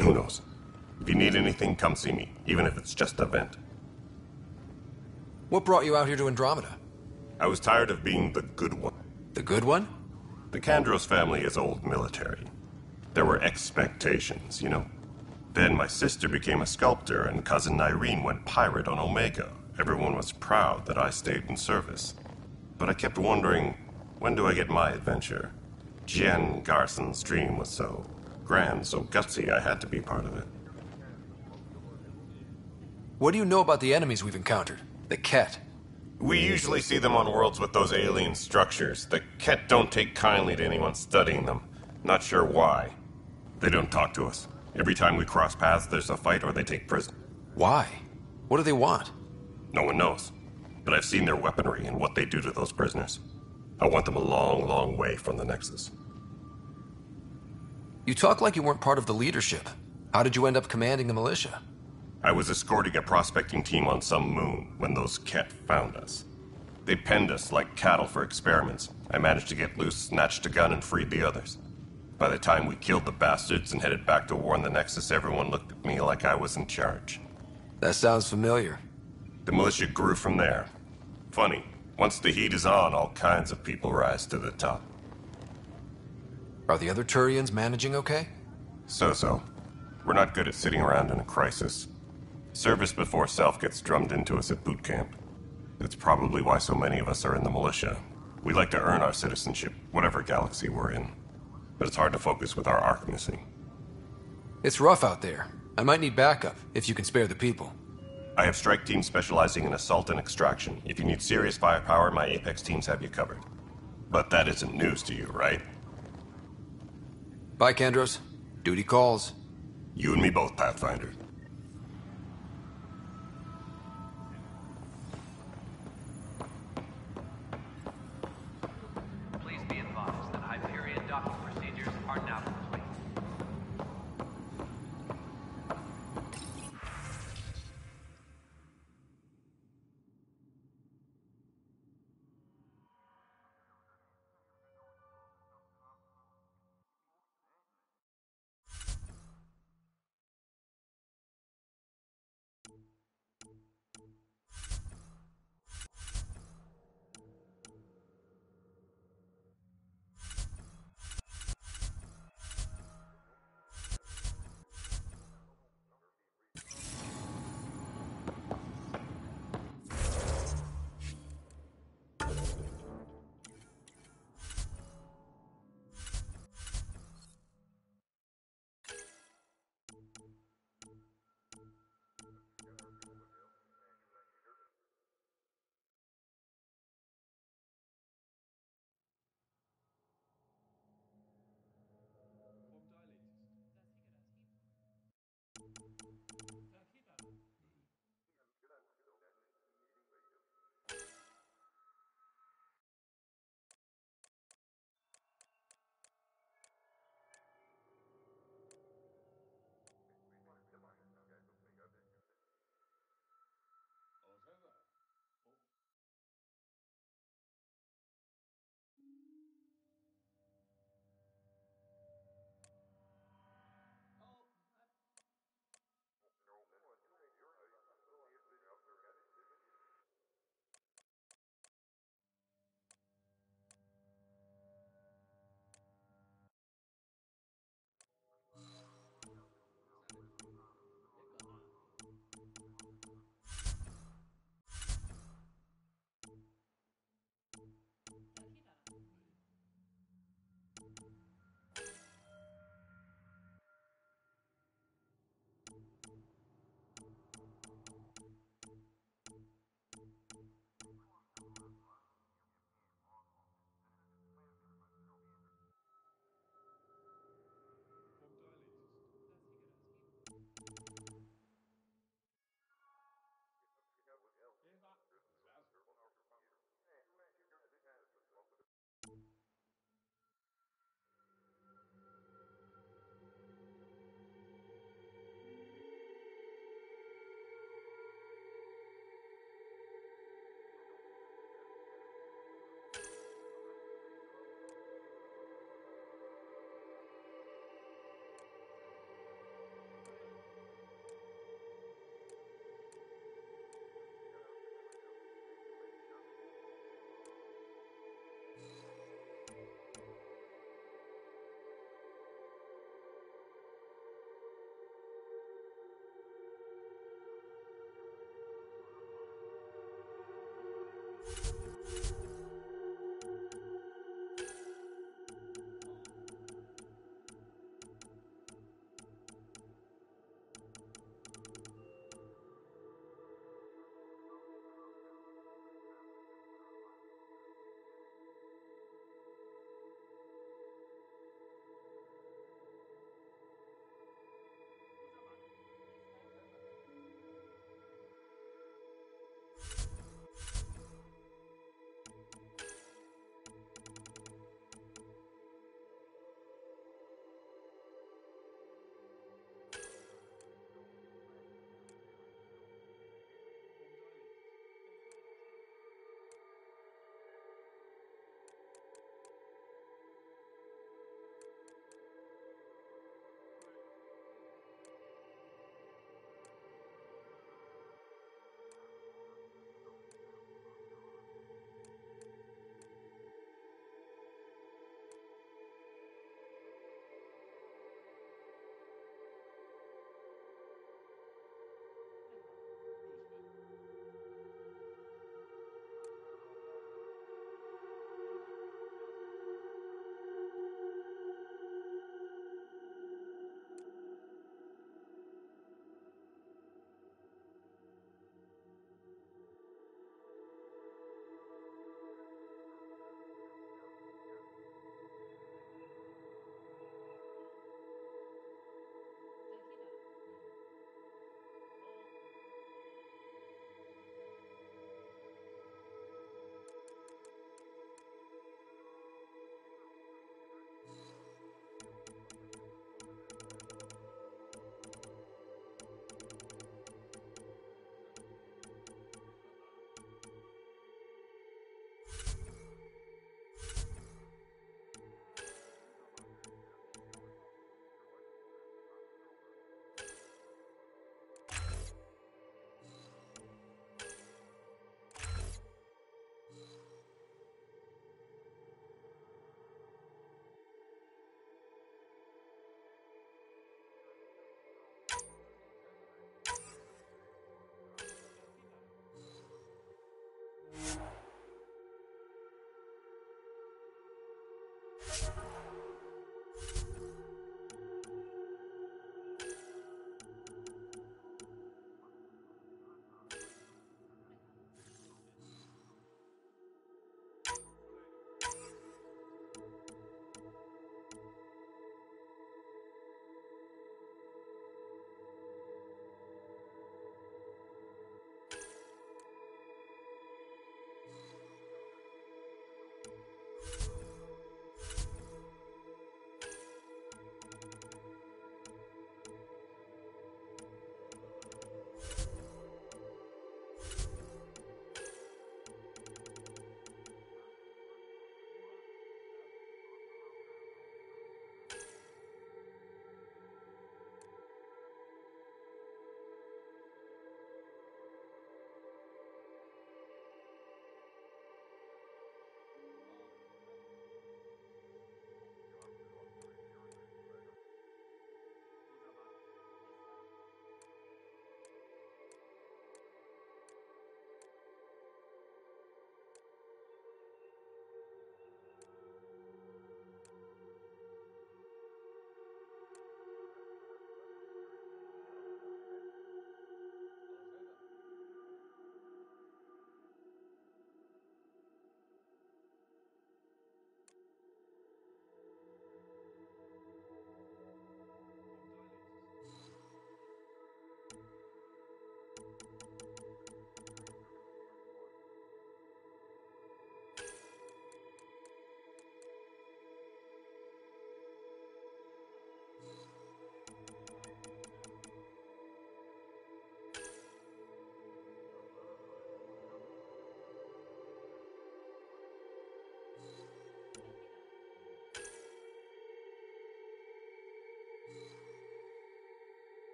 Speaker 15: Who knows? If you need anything, come see me, even if it's just a vent.
Speaker 3: What brought you out here to Andromeda?
Speaker 15: I was tired of being the good one.
Speaker 3: The good one?
Speaker 15: The Kandros family is old military. There were expectations, you know. Then my sister became a sculptor and cousin Irene went pirate on Omega. Everyone was proud that I stayed in service. But I kept wondering, when do I get my adventure? Jen Garson's dream was so grand, so gutsy, I had to be part of it.
Speaker 3: What do you know about the enemies we've encountered? The Ket?
Speaker 15: We usually see them on worlds with those alien structures. The Ket don't take kindly to anyone studying them. Not sure why. They don't talk to us. Every time we cross paths, there's a fight or they take prison.
Speaker 3: Why? What do they want?
Speaker 15: No one knows. But I've seen their weaponry and what they do to those prisoners. I want them a long, long way from the Nexus.
Speaker 3: You talk like you weren't part of the leadership. How did you end up commanding the militia?
Speaker 15: I was escorting a prospecting team on some moon when those Ket found us. They penned us like cattle for experiments. I managed to get loose, snatched a gun, and freed the others. By the time we killed the bastards and headed back to war in the Nexus, everyone looked at me like I was in charge.
Speaker 3: That sounds familiar.
Speaker 15: The militia grew from there. Funny, once the heat is on, all kinds of people rise to the top.
Speaker 3: Are the other Turians managing okay?
Speaker 15: So-so. We're not good at sitting around in a crisis. Service before self gets drummed into us at boot camp. That's probably why so many of us are in the militia. We like to earn our citizenship, whatever galaxy we're in. But it's hard to focus with our arc missing.
Speaker 3: It's rough out there. I might need backup, if you can spare the people.
Speaker 15: I have strike teams specializing in assault and extraction. If you need serious firepower, my Apex teams have you covered. But that isn't news to you, right?
Speaker 3: Bye, Kendros. Duty calls.
Speaker 15: You and me both, Pathfinder.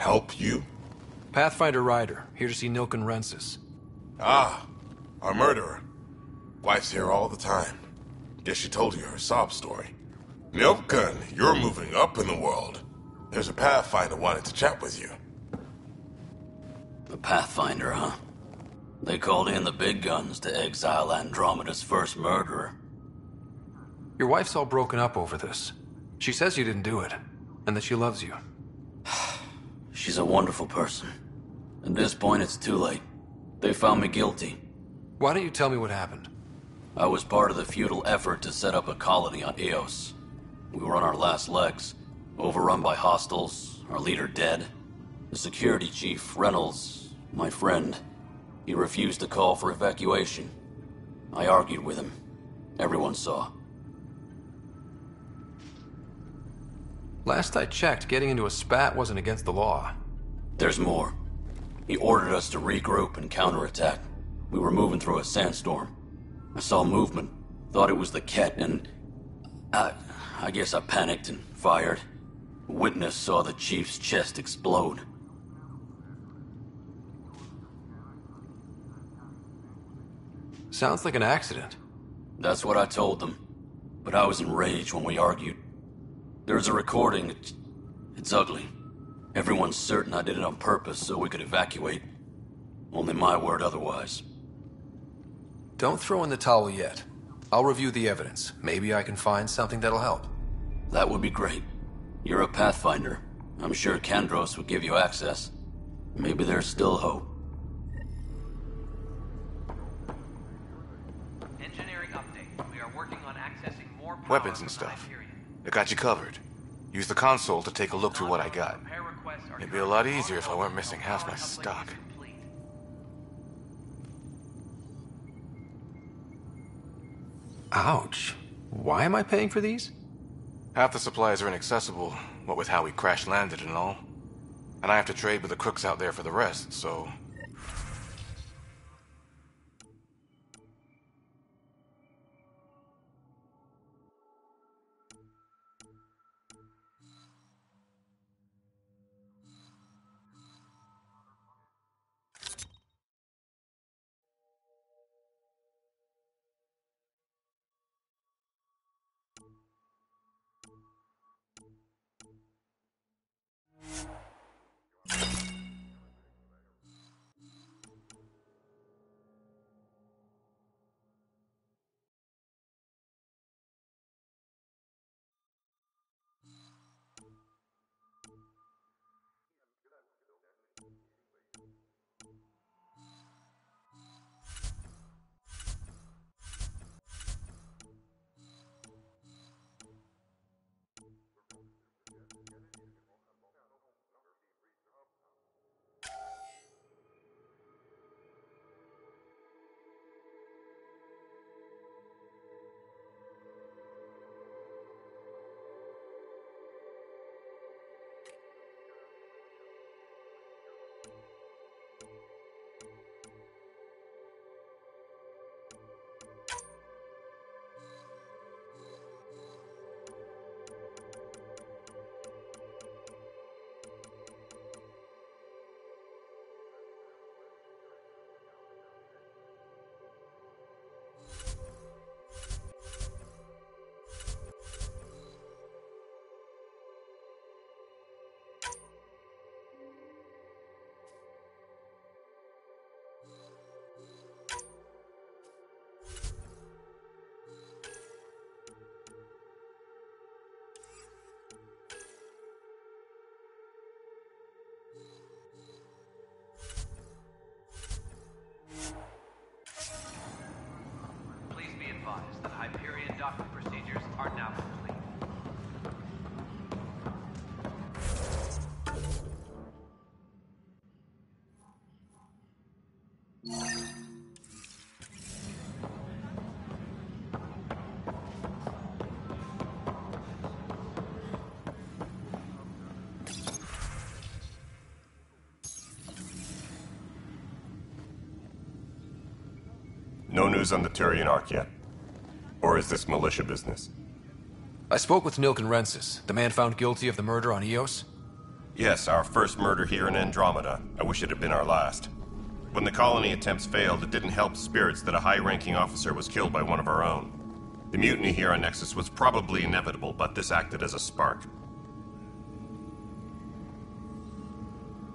Speaker 1: Help you?
Speaker 3: Pathfinder Ryder, here to see Nilken Rensis.
Speaker 1: Ah, our murderer. Wife's here all the time. Guess she told you her sob story. Nilken, you're moving up in the world. There's a Pathfinder wanting to chat with you.
Speaker 14: The Pathfinder, huh? They called in the big guns to exile Andromeda's first murderer.
Speaker 3: Your wife's all broken up over this. She says you didn't do it, and that she loves you.
Speaker 14: She's a wonderful person. At this point, it's too late. They found me guilty.
Speaker 3: Why don't you tell me what happened?
Speaker 14: I was part of the futile effort to set up a colony on Eos. We were on our last legs, overrun by hostiles, our leader dead. The security chief, Reynolds, my friend, he refused to call for evacuation. I argued with him. Everyone saw.
Speaker 3: Last I checked, getting into a spat wasn't against the law.
Speaker 14: There's more. He ordered us to regroup and counterattack. We were moving through a sandstorm. I saw movement, thought it was the Ket, and I guess I panicked and fired. A witness saw the chief's chest explode.
Speaker 3: Sounds like an accident.
Speaker 14: That's what I told them. But I was enraged when we argued. There's a recording. It's ugly. Everyone's certain I did it on purpose so we could evacuate. Only my word otherwise.
Speaker 3: Don't throw in the towel yet. I'll review the evidence. Maybe I can find something that'll help.
Speaker 14: That would be great. You're a Pathfinder. I'm sure Kandros would give you access. Maybe there's still hope.
Speaker 23: Engineering update. We are working on accessing more power
Speaker 16: Weapons and stuff. I got you covered. Use the console to take a look through what I got. It'd be a lot easier if I weren't missing half my stock.
Speaker 3: Ouch. Why am I paying for these?
Speaker 16: Half the supplies are inaccessible, what with how we crash-landed and all. And I have to trade with the crooks out there for the rest, so...
Speaker 23: advised that Hyperion docking procedures are now complete.
Speaker 15: No news on the Turian Ark yet? Or is this militia business?
Speaker 3: I spoke with Nilken Rensis, the man found guilty of the murder on Eos.
Speaker 15: Yes, our first murder here in Andromeda. I wish it had been our last. When the colony attempts failed, it didn't help spirits that a high-ranking officer was killed by one of our own. The mutiny here on Nexus was probably inevitable, but this acted as a spark.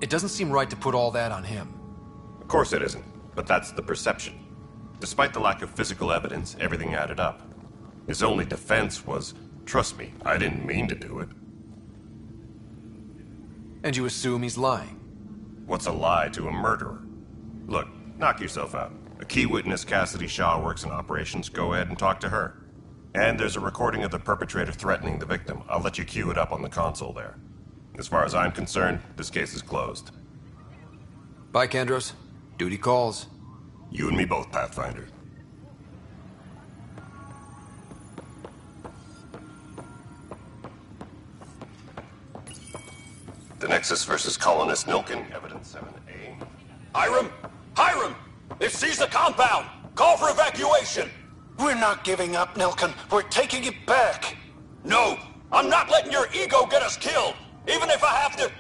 Speaker 3: It doesn't seem right to put all that on him.
Speaker 15: Of course it isn't, but that's the perception. Despite the lack of physical evidence, everything added up. His only defense was, trust me, I didn't mean to do it.
Speaker 3: And you assume he's lying?
Speaker 15: What's a lie to a murderer? Look, knock yourself out. A key witness, Cassidy Shaw, works in operations. Go ahead and talk to her. And there's a recording of the perpetrator threatening the victim. I'll let you cue it up on the console there. As far as I'm concerned, this case is closed.
Speaker 3: Bye, Kandros. Duty calls.
Speaker 15: You and me both, Pathfinder. The Nexus versus Colonist Nilken, Evidence 7A.
Speaker 17: Hiram! Hiram! They've seized the compound! Call for evacuation!
Speaker 18: We're not giving up, Nilken. We're taking it back.
Speaker 17: No! I'm not letting your ego get us killed! Even if I have to...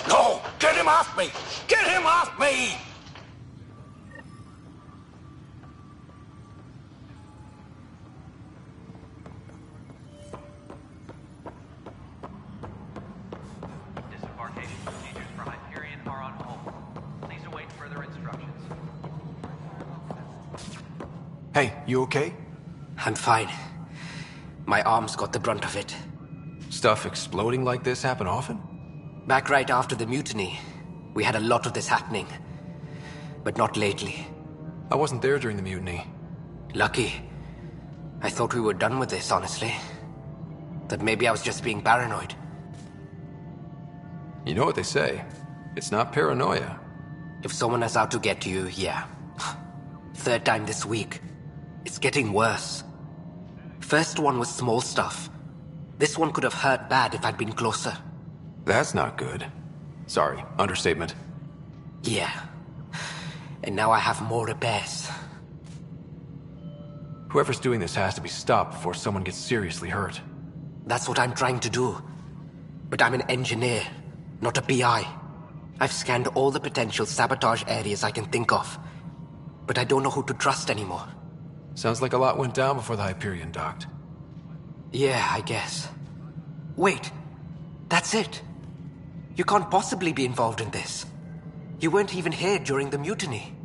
Speaker 18: No! Get him off me! Get him off me!
Speaker 23: Disembarkation procedures for Hyperion are on hold. Please await further instructions.
Speaker 3: Hey, you okay?
Speaker 19: I'm fine. My arms got the brunt of it.
Speaker 3: Stuff exploding like this happen often?
Speaker 19: Back right after the mutiny, we had a lot of this happening. But not lately.
Speaker 3: I wasn't there during the mutiny.
Speaker 19: Lucky. I thought we were done with this, honestly. That maybe I was just being paranoid.
Speaker 3: You know what they say. It's not paranoia.
Speaker 19: If someone is out to get you, yeah. Third time this week. It's getting worse. First one was small stuff. This one could have hurt bad if I'd been closer.
Speaker 3: That's not good. Sorry, understatement.
Speaker 19: Yeah. And now I have more repairs.
Speaker 3: Whoever's doing this has to be stopped before someone gets seriously hurt.
Speaker 19: That's what I'm trying to do. But I'm an engineer, not a PI. I've scanned all the potential sabotage areas I can think of. But I don't know who to trust anymore.
Speaker 3: Sounds like a lot went down before the Hyperion docked.
Speaker 19: Yeah, I guess. Wait. That's it. You can't possibly be involved in this. You weren't even here during the mutiny.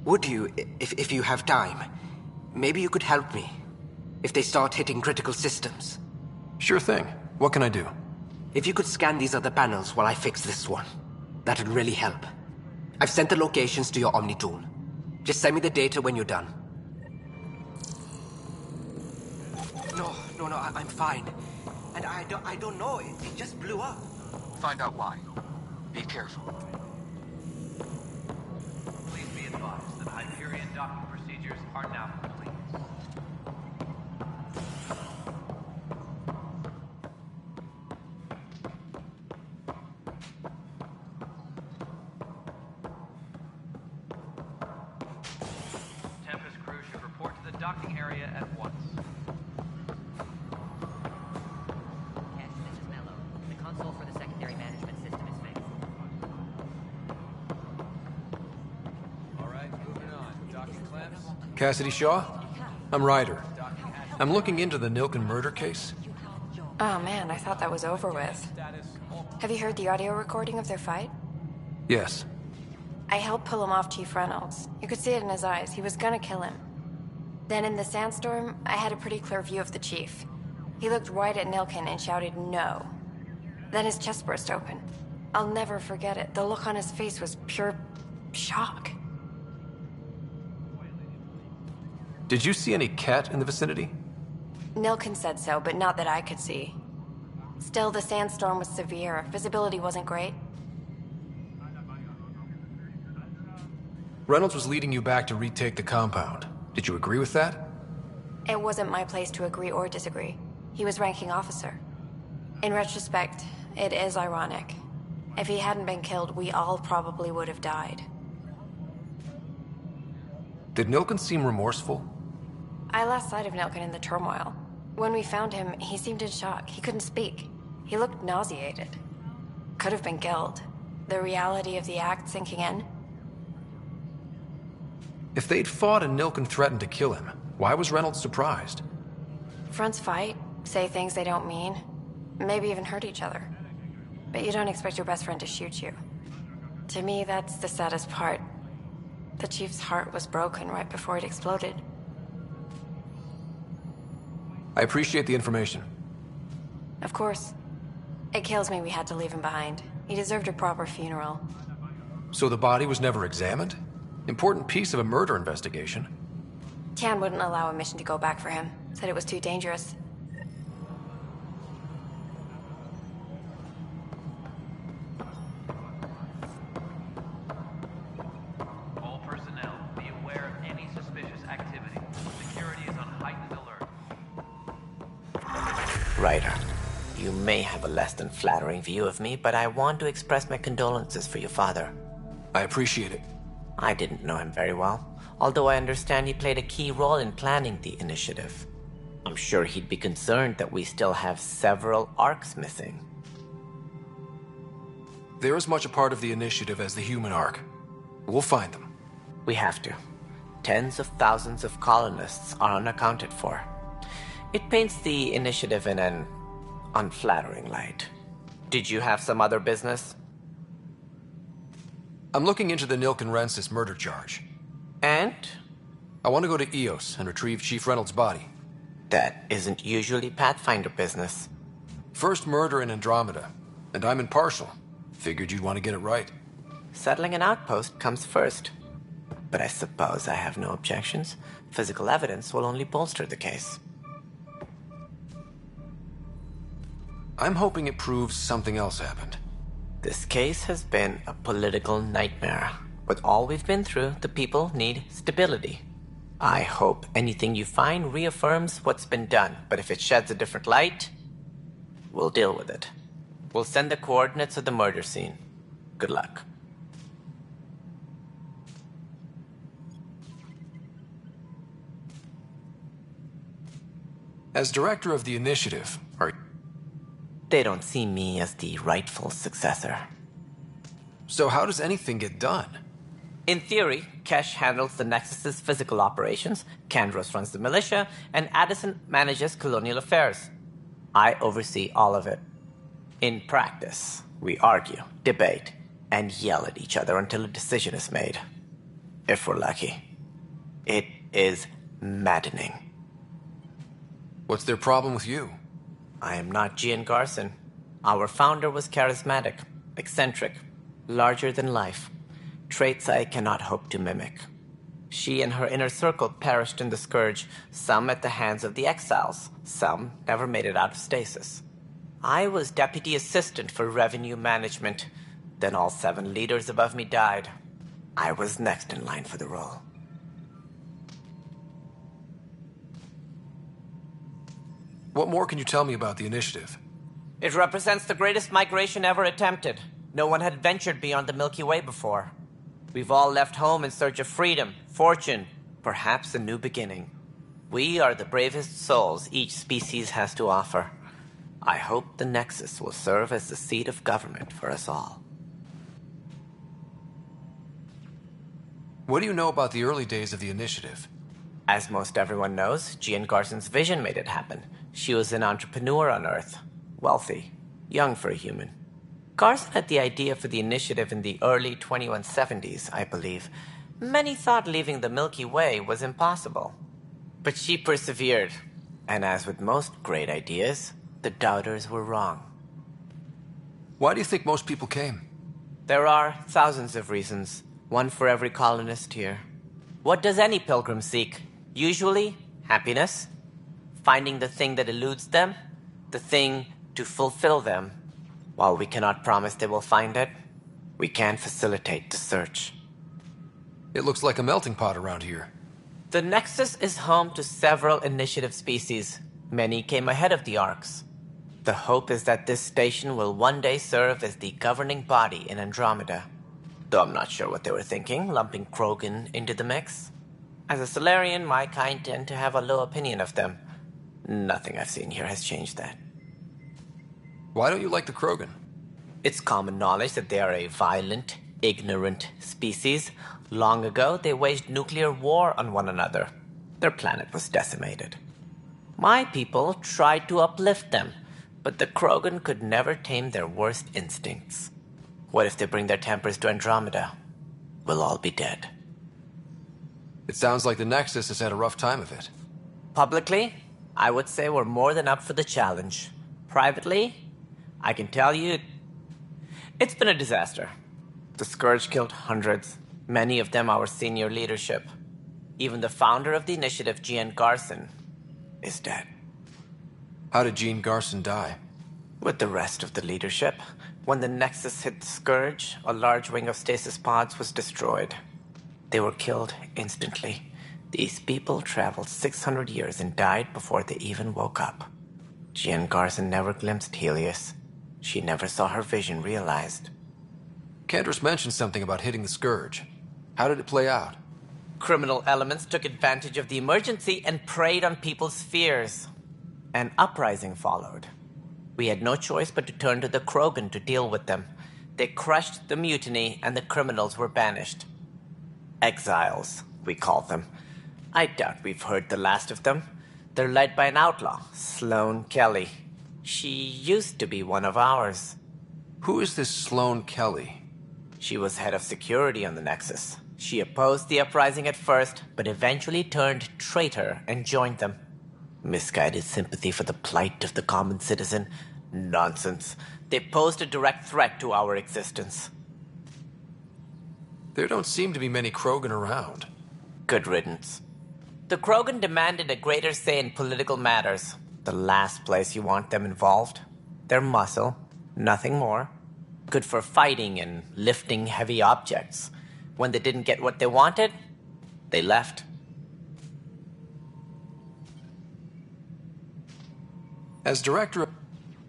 Speaker 19: Would you, if you have time? Maybe you could help me. If they start hitting critical systems.
Speaker 3: Sure thing. What can I do?
Speaker 19: If you could scan these other panels while I fix this one, that'd really help. I've sent the locations to your Omni tool. Just send me the data when you're done. No, I'm fine. And I don't know, it just blew up.
Speaker 3: Find out why. Be careful.
Speaker 23: Please be advised that Hyperion docking procedures are now complete. Tempest crew should report to the docking area at once.
Speaker 21: Console for the secondary management system is fixed.
Speaker 24: Alright, moving on. Docking clamps?
Speaker 3: Cassidy Shaw? I'm Ryder. I'm looking into the Nilken murder case.
Speaker 25: Oh man, I thought that was over with. Have you heard the audio recording of their fight?
Speaker 3: Yes.
Speaker 25: I helped pull him off Chief Reynolds. You could see it in his eyes. He was gonna kill him. Then in the sandstorm, I had a pretty clear view of the Chief. He looked right at Nilken and shouted no. Then his chest burst open. I'll never forget it. The look on his face was pure shock.
Speaker 3: Did you see any cat in the vicinity?
Speaker 25: Nilken said so, but not that I could see. Still, the sandstorm was severe. Visibility wasn't great.
Speaker 3: Reynolds was leading you back to retake the compound. Did you agree with that?
Speaker 25: It wasn't my place to agree or disagree. He was ranking officer. In retrospect, it is ironic. If he hadn't been killed, we all probably would have died.
Speaker 3: Did Nilken seem remorseful?
Speaker 25: I lost sight of Nilkin in the turmoil. When we found him, he seemed in shock. He couldn't speak. He looked nauseated. Could have been guilt. The reality of the act sinking in.
Speaker 4: If they'd fought and Nilkin threatened to kill him, why was Reynolds surprised?
Speaker 25: Fronts fight, say things they don't mean, maybe even hurt each other. But you don't expect your best friend to shoot you. To me, that's the saddest part. The Chief's heart was broken right before it exploded.
Speaker 4: I appreciate the information.
Speaker 25: Of course. It kills me we had to leave him behind. He deserved a proper funeral.
Speaker 4: So the body was never examined? Important piece of a murder investigation.
Speaker 25: Tian wouldn't allow a mission to go back for him. Said it was too dangerous.
Speaker 23: All personnel, be aware of any suspicious activity. Security is on heightened alert.
Speaker 2: Ryder, you may have a less than flattering view of me, but I want to express my condolences for your father.
Speaker 4: I appreciate it.
Speaker 2: I didn't know him very well, although I understand he played a key role in planning the initiative. I'm sure he'd be concerned that we still have several arcs missing.
Speaker 4: They're as much a part of the initiative as the human arc. We'll find them.
Speaker 2: We have to. Tens of thousands of colonists are unaccounted for. It paints the initiative in an unflattering light. Did you have some other business?
Speaker 4: I'm looking into the Nilkin Rensis murder charge.
Speaker 2: And?
Speaker 4: I want to go to EOS and retrieve Chief Reynolds' body.
Speaker 2: That isn't usually Pathfinder business.
Speaker 4: First murder in Andromeda, and I'm impartial. Figured you'd want to get it right.
Speaker 2: Settling an outpost comes first. But I suppose I have no objections. Physical evidence will only bolster the case.
Speaker 4: I'm hoping it proves something else happened.
Speaker 2: This case has been a political nightmare. With all we've been through, the people need stability. I hope anything you find reaffirms what's been done, but if it sheds a different light, we'll deal with it. We'll send the coordinates of the murder scene. Good luck.
Speaker 4: As director of the initiative,
Speaker 2: They don't see me as the rightful successor.
Speaker 4: So how does anything get done?
Speaker 2: In theory, Kesh handles the Nexus's physical operations, Kandros runs the militia, and Addison manages colonial affairs. I oversee all of it. In practice, we argue, debate, and yell at each other until a decision is made. If we're lucky. It is maddening.
Speaker 4: What's their problem with you?
Speaker 2: I am not Gian Garson. Our founder was charismatic, eccentric, larger than life. Traits I cannot hope to mimic. She and her inner circle perished in the Scourge, some at the hands of the Exiles, some never made it out of stasis. I was deputy assistant for revenue management. Then all 7 leaders above me died. I was next in line for the role.
Speaker 4: What more can you tell me about the initiative?
Speaker 2: It represents the greatest migration ever attempted. No one had ventured beyond the Milky Way before. We've all left home in search of freedom, fortune, perhaps a new beginning. We are the bravest souls each species has to offer. I hope the Nexus will serve as the seat of government for us all.
Speaker 4: What do you know about the early days of the initiative?
Speaker 2: As most everyone knows, Gian Garson's vision made it happen. She was an entrepreneur on Earth. Wealthy. Young for a human. Garson had the idea for the initiative in the early 2170s, I believe. Many thought leaving the Milky Way was impossible. But she persevered. And as with most great ideas, the doubters were wrong.
Speaker 4: Why do you think most people came?
Speaker 2: There are thousands of reasons. One for every colonist here. What does any pilgrim seek? Usually, happiness. Finding the thing that eludes them. The thing to fulfill them. While we cannot promise they will find it, we can facilitate the search.
Speaker 4: It looks like a melting pot around here.
Speaker 2: The Nexus is home to several initiative species. Many came ahead of the Arcs. The hope is that this station will one day serve as the governing body in Andromeda. Though I'm not sure what they were thinking, lumping Krogan into the mix. As a Solarian, my kind tend to have a low opinion of them. Nothing I've seen here has changed that.
Speaker 4: Why don't you like the Krogan?
Speaker 2: It's common knowledge that they are a violent, ignorant species. Long ago, they waged nuclear war on one another. Their planet was decimated. My people tried to uplift them, but the Krogan could never tame their worst instincts. What if they bring their tempers to Andromeda? We'll all be dead.
Speaker 4: It sounds like the Nexus has had a rough time of it.
Speaker 2: Publicly, I would say we're more than up for the challenge. Privately, I can tell you, it's been a disaster. The Scourge killed hundreds, many of them our senior leadership. Even the founder of the initiative, Gian Garson, is dead.
Speaker 4: How did Gene Garson die?
Speaker 2: With the rest of the leadership. When the Nexus hit the Scourge, a large wing of stasis pods was destroyed. They were killed instantly. These people traveled 600 years and died before they even woke up. Gian Garson never glimpsed Helios. She never saw her vision realized.
Speaker 4: Cantor's mentioned something about hitting the Scourge. How did it play out?
Speaker 2: Criminal elements took advantage of the emergency and preyed on people's fears. An uprising followed. We had no choice but to turn to the Krogan to deal with them. They crushed the mutiny and the criminals were banished. Exiles, we call them. I doubt we've heard the last of them. They're led by an outlaw, Sloane Kelly. She used to be one of ours.
Speaker 4: Who is this Sloane Kelly?
Speaker 2: She was head of security on the Nexus. She opposed the uprising at first, but eventually turned traitor and joined them. Misguided sympathy for the plight of the common citizen? Nonsense. They posed a direct threat to our existence.
Speaker 4: There don't seem to be many Krogan around.
Speaker 2: Good riddance. The Krogan demanded a greater say in political matters. The last place you want them involved. They're muscle, nothing more. Good for fighting and lifting heavy objects. When they didn't get what they wanted, they left.
Speaker 4: As director,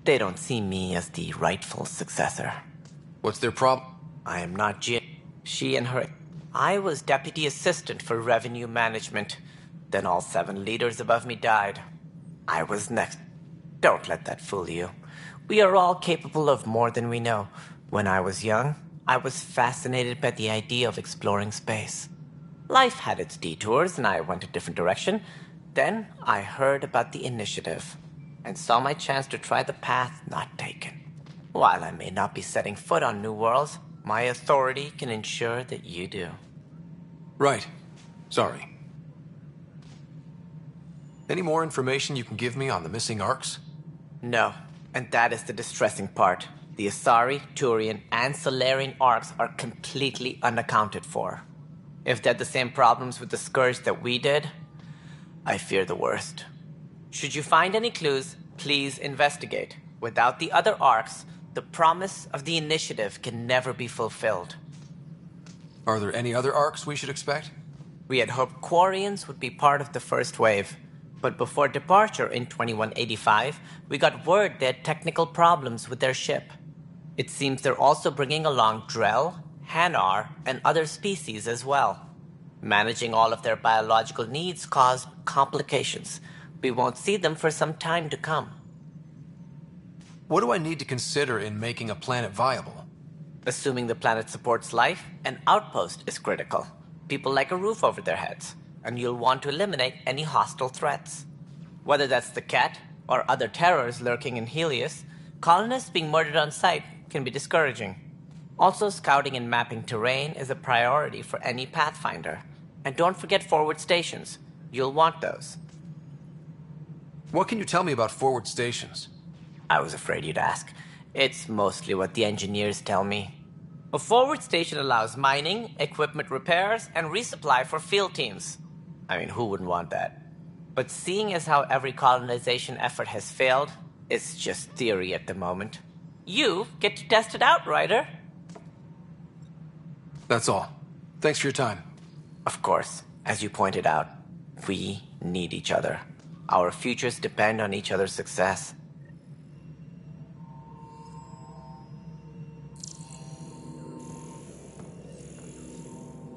Speaker 2: they don't see me as the rightful successor.
Speaker 4: What's their problem?
Speaker 2: I am not Jin. She and her... I was deputy assistant for revenue management. Then all 7 leaders above me died. I was next. Don't let that fool you. We are all capable of more than we know. When I was young, I was fascinated by the idea of exploring space. Life had its detours and I went a different direction. Then I heard about the initiative and saw my chance to try the path not taken. While I may not be setting foot on new worlds, my authority can ensure that you do.
Speaker 4: Right. Sorry. Any more information you can give me on the missing arcs?
Speaker 2: No, and that is the distressing part. The Asari, Turian, and Solarian arcs are completely unaccounted for. If they had the same problems with the Scourge that we did, I fear the worst. Should you find any clues, please investigate. Without the other arcs, the promise of the initiative can never be fulfilled.
Speaker 4: Are there any other arcs we should expect?
Speaker 2: We had hoped Quarians would be part of the first wave. But before departure in 2185, we got word they had technical problems with their ship. It seems they're also bringing along Drell, Hanar, and other species as well. Managing all of their biological needs caused complications. We won't see them for some time to come.
Speaker 4: What do I need to consider in making a planet viable?
Speaker 2: Assuming the planet supports life, an outpost is critical. People like a roof over their heads. And you'll want to eliminate any hostile threats. Whether that's the Cat or other terrors lurking in Helios, colonists being murdered on sight can be discouraging. Also, scouting and mapping terrain is a priority for any Pathfinder. And don't forget forward stations. You'll want those.
Speaker 4: What can you tell me about forward stations?
Speaker 2: I was afraid you'd ask. It's mostly what the engineers tell me. A forward station allows mining, equipment repairs, and resupply for field teams. I mean, who wouldn't want that? But seeing as how every colonization effort has failed, it's just theory at the moment. You get to test it out, Ryder.
Speaker 4: That's all. Thanks for your time.
Speaker 2: Of course. As you pointed out, we need each other. Our futures depend on each other's success.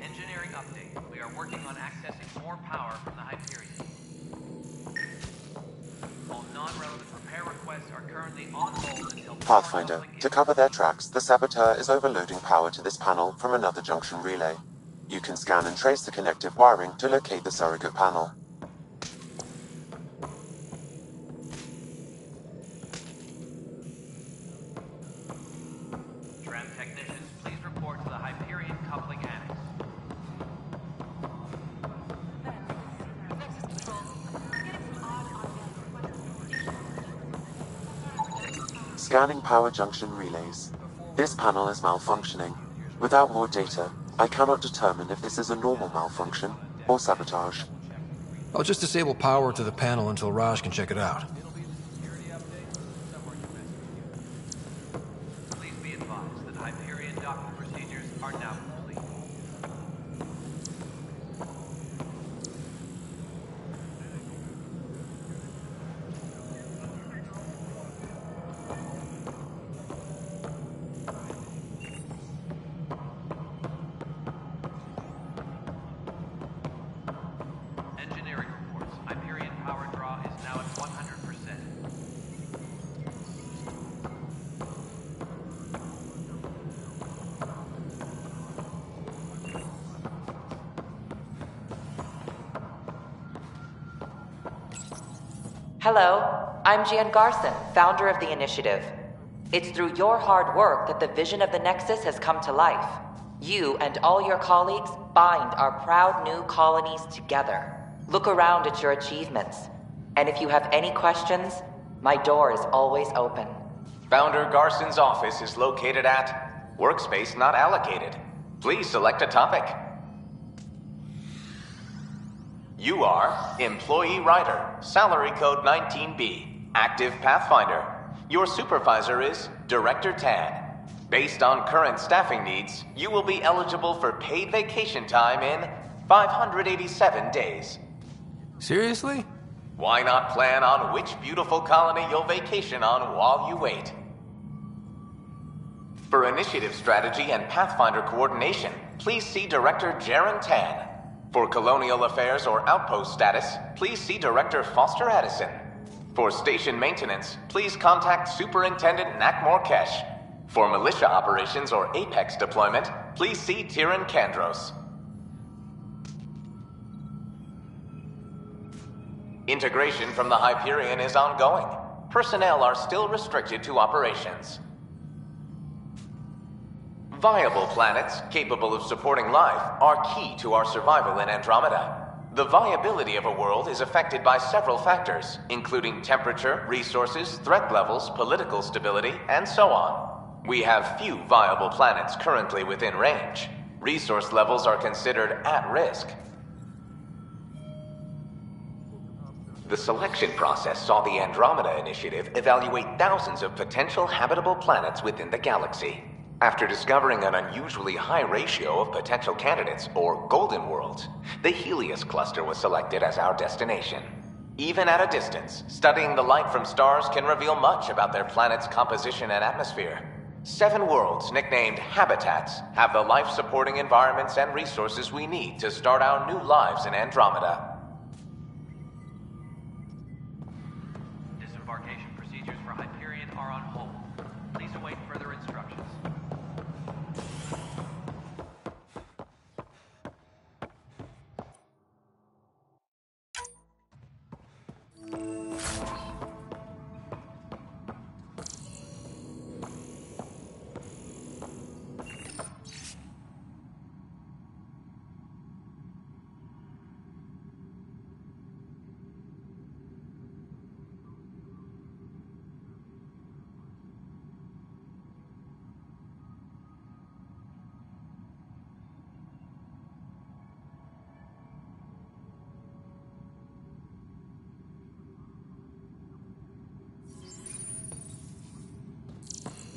Speaker 23: Engineering update. We are are working on accessing more power from the Hyperion. All non-relevant repair requests are currently on hold until...
Speaker 7: Pathfinder, to cover their tracks, the Saboteur is overloading power to this panel from another junction relay. You can scan and trace the connective wiring to locate the surrogate panel.
Speaker 23: Tram technicians, please report to the Hyperion coupling annex.
Speaker 7: Scanning power junction relays. This panel is malfunctioning. Without more data, I cannot determine if this is a normal malfunction or sabotage.
Speaker 4: I'll just disable power to the panel until Raj can check it out.
Speaker 23: Please be advised that Hyperion docking procedures are now complete. Engineering reports. Hyperion power draw is now at 100%.
Speaker 5: Hello, I'm Gian Garson, founder of the initiative. It's through your hard work that the vision of the Nexus has come to life. You and all your colleagues bind our proud new colonies together. Look around at your achievements. And if you have any questions, my door is always open.
Speaker 6: Founder Garson's office is located at Workspace Not Allocated. Please select a topic. You are Employee Writer, Salary Code 19B, Active Pathfinder. Your supervisor is Director Tan. Based on current staffing needs, you will be eligible for paid vacation time in 587 days.
Speaker 4: Seriously?
Speaker 6: Why not plan on which beautiful colony you'll vacation on while you wait? For initiative strategy and Pathfinder coordination, please see Director Jaren Tan. For colonial affairs or outpost status, please see Director Foster Addison. For station maintenance, please contact Superintendent Nakmor Kesh. For militia operations or Apex deployment, please see Tyran Kandros. Integration from the Hyperion is ongoing. Personnel are still restricted to operations. Viable planets capable of supporting life are key to our survival in Andromeda. The viability of a world is affected by several factors, including temperature, resources, threat levels, political stability, and so on. We have few viable planets currently within range. Resource levels are considered at risk. The selection process saw the Andromeda Initiative evaluate thousands of potential habitable planets within the galaxy. After discovering an unusually high ratio of potential candidates, or golden worlds, the Helios cluster was selected as our destination. Even at a distance, studying the light from stars can reveal much about their planet's composition and atmosphere. 7 worlds, nicknamed habitats, have the life-supporting environments and resources we need to start our new lives in Andromeda.
Speaker 23: Disembarkation procedures for Hyperion are on hold. Please await further instructions.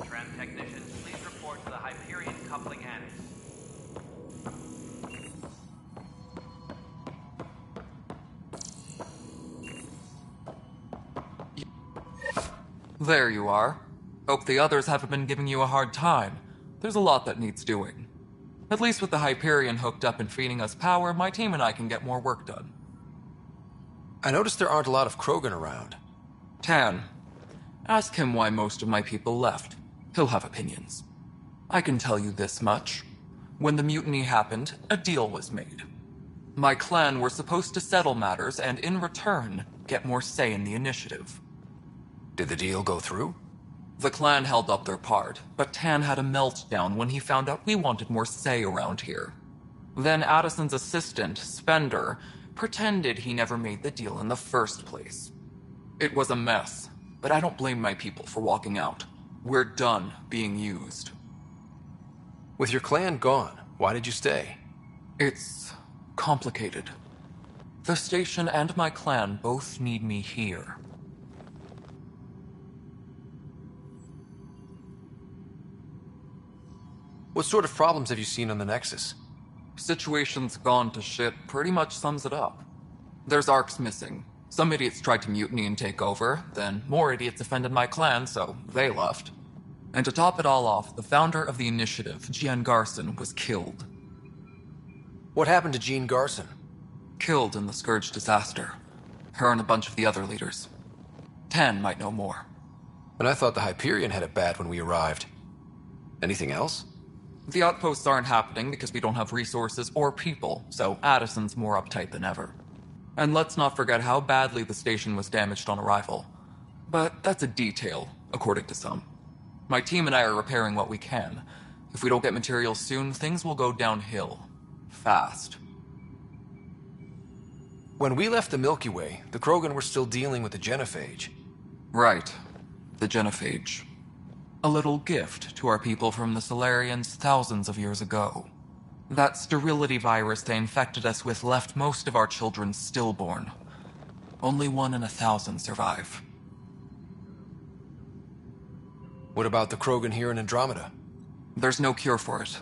Speaker 23: Tram technicians, please report to the Hyperion coupling annex.
Speaker 8: There you are. Hope the others haven't been giving you a hard time. There's a lot that needs doing. At least with the Hyperion hooked up and feeding us power, my team and I can get more work done.
Speaker 4: I noticed there aren't a lot of Krogan around.
Speaker 8: Tan, ask him why most of my people left. He'll have opinions. I can tell you this much. When the mutiny happened, a deal was made. My clan were supposed to settle matters and, in return, get more say in the initiative.
Speaker 4: Did the deal go through?
Speaker 8: The clan held up their part, but Tan had a meltdown when he found out we wanted more say around here. Then Addison's assistant, Spender, pretended he never made the deal in the first place. It was a mess, but I don't blame my people for walking out. We're done being used.
Speaker 4: With your clan gone, why did you stay?
Speaker 8: It's complicated. The station and my clan both need me here.
Speaker 4: What sort of problems have you seen on the Nexus?
Speaker 8: Situation's gone to shit pretty much sums it up. There's arcs missing. Some idiots tried to mutiny and take over, then more idiots offended my clan, so they left. And to top it all off, the founder of the initiative, Jean Garson, was killed.
Speaker 4: What happened to Jean Garson?
Speaker 8: Killed in the Scourge disaster. Her and a bunch of the other leaders. Tan might know more.
Speaker 4: And I thought the Hyperion had it bad when we arrived. Anything else?
Speaker 8: The outposts aren't happening because we don't have resources or people, so Addison's more uptight than ever. And let's not forget how badly the station was damaged on arrival. But that's a detail, according to some. My team and I are repairing what we can. If we don't get materials soon, things will go downhill. Fast.
Speaker 4: When we left the Milky Way, the Krogan were still dealing with the genophage.
Speaker 8: Right. The genophage. A little gift to our people from the Solarians thousands of years ago. That sterility virus they infected us with left most of our children stillborn. Only 1 in 1,000 survive.
Speaker 4: What about the Krogan here in Andromeda?
Speaker 8: There's no cure for it.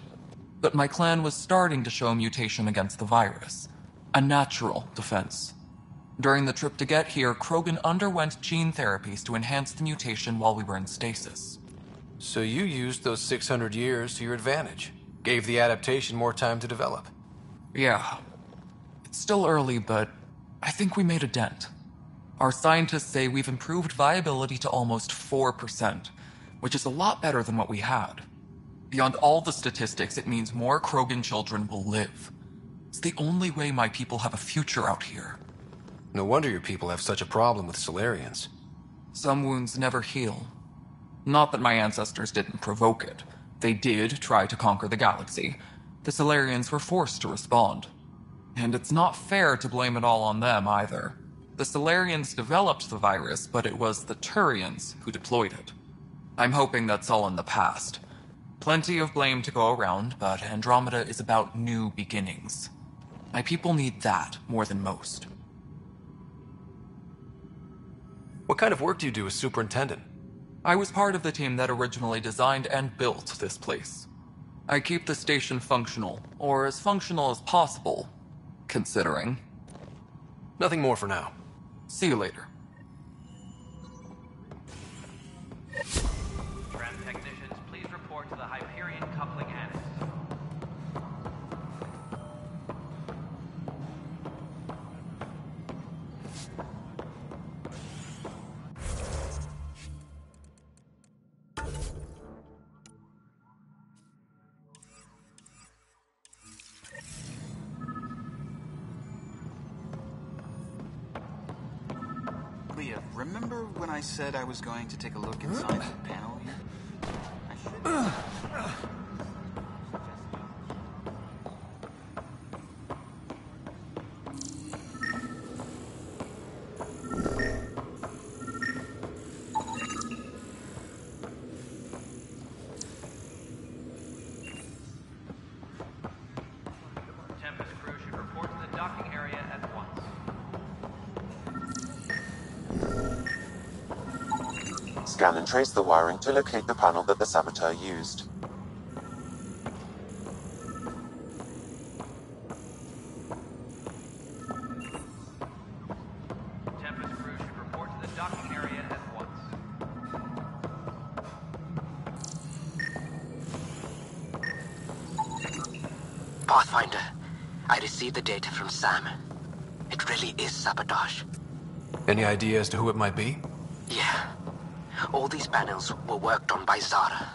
Speaker 8: But my clan was starting to show mutation against the virus. A natural defense. During the trip to get here, Krogan underwent gene therapies to enhance the mutation while we were in stasis.
Speaker 4: So you used those 600 years to your advantage. Gave the adaptation more time to develop.
Speaker 8: Yeah. It's still early, but I think we made a dent. Our scientists say we've improved viability to almost 4%, which is a lot better than what we had. Beyond all the statistics, it means more Krogan children will live. It's the only way my people have a future out here.
Speaker 4: No wonder your people have such a problem with Solarians.
Speaker 8: Some wounds never heal. Not that my ancestors didn't provoke it. They did try to conquer the galaxy. The Solarians were forced to respond. And it's not fair to blame it all on them either. The Solarians developed the virus, but it was the Turians who deployed it. I'm hoping that's all in the past. Plenty of blame to go around, but Andromeda is about new beginnings. My people need that more than most.
Speaker 4: What kind of work do you do as superintendent?
Speaker 8: I was part of the team that originally designed and built this place. I keep the station functional, or as functional as possible, considering.
Speaker 4: Nothing more for now.
Speaker 8: See you later.
Speaker 23: Tram technicians, please report to the Hyperion coupling annex.
Speaker 9: Leah, remember when I said I was going to take a look inside the panel here? I should.
Speaker 23: Tempest crew should report to the docking area at once.
Speaker 7: Scan and trace the wiring to locate the panel that the saboteur used.
Speaker 23: Tempest crew should report to the docking area at once.
Speaker 19: Pathfinder, I received the data from Sam. It really is sabotage.
Speaker 4: Any idea as to who it might be?
Speaker 19: Yeah. All these panels were worked on by Zara.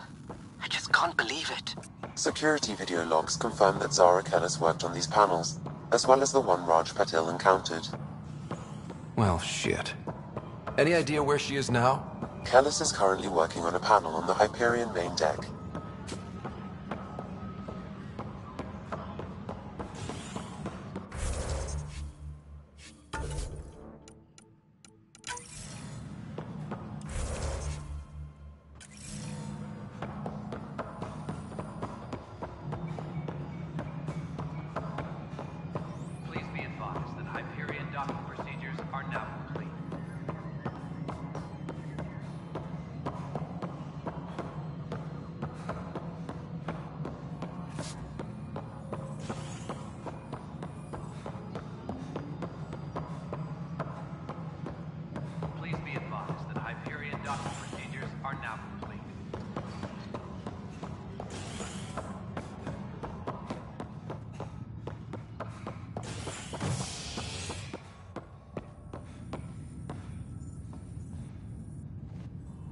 Speaker 19: I just can't believe it.
Speaker 7: Security video logs confirm that Zara Kellis worked on these panels, as well as the one Raj Patil encountered.
Speaker 4: Well, shit. Any idea where she is now?
Speaker 7: Kellis is currently working on a panel on the Hyperion main deck.
Speaker 23: Please be advised that Hyperion docking procedures are now complete. Please be advised that Hyperion docking procedures are now complete.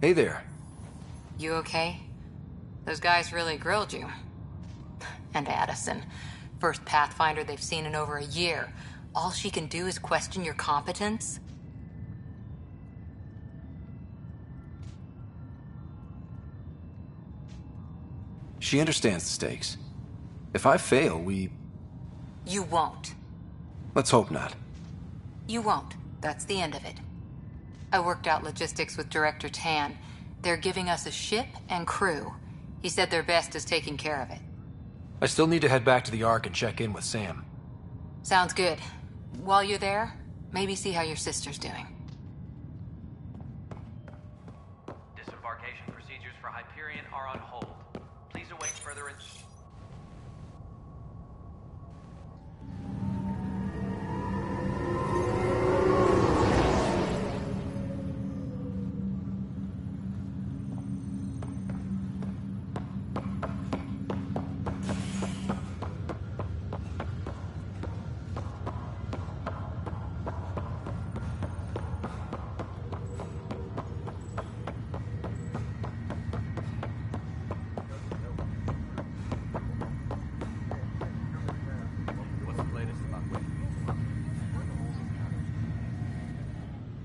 Speaker 4: Hey there.
Speaker 10: You okay? Those guys really grilled you. And Addison. First Pathfinder they've seen in over a year. All she can do is question your competence?
Speaker 4: She understands the stakes. If I fail,
Speaker 10: You won't.
Speaker 4: let's hope not.
Speaker 10: You won't. That's the end of it. I worked out logistics with Director Tan. They're giving us a ship and crew. He said their best is taking care of it.
Speaker 4: I still need to head back to the Ark and check in with Sam.
Speaker 10: Sounds good. While you're there, maybe see how your sister's doing.
Speaker 23: Disembarkation procedures for Hyperion are on hold. Please await further instructions.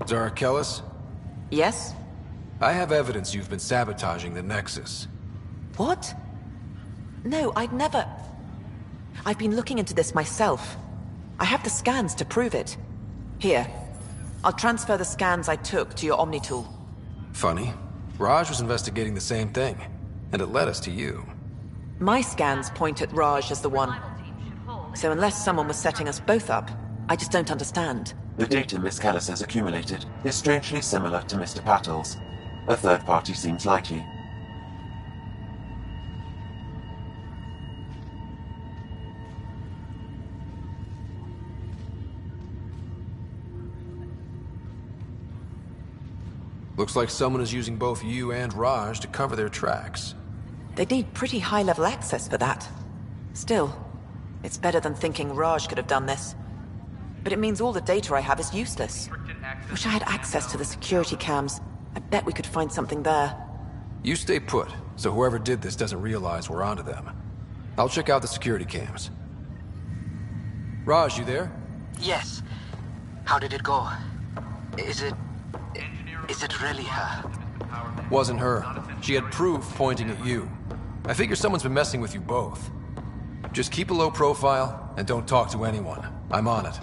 Speaker 4: Zara Kellis?
Speaker 5: Yes?
Speaker 4: I have evidence you've been sabotaging the Nexus.
Speaker 5: What? No, I'd never... I've been looking into this myself. I have the scans to prove it. Here. I'll transfer the scans I took to your Omni tool.
Speaker 4: Funny. Raj was investigating the same thing, and it led us to you.
Speaker 5: My scans point at Raj as the one. So unless someone was setting us both up, I just don't understand.
Speaker 7: The data Miss Kellis has accumulated is strangely similar to Mr. Patil's. A third party seems likely.
Speaker 4: Looks like someone is using both you and Raj to cover their tracks.
Speaker 5: They'd need pretty high-level access for that. Still, it's better than thinking Raj could have done this. But it means all the data I have is useless. Wish I had access to the security cams. I bet we could find something there.
Speaker 4: You stay put, so whoever did this doesn't realize we're onto them. I'll check out the security cams. Raj, you there?
Speaker 19: Yes. How did it go? Is it really her?
Speaker 4: Wasn't her. She had proof pointing at you. I figure someone's been messing with you both. Just keep a low profile, and don't talk to anyone. I'm on it.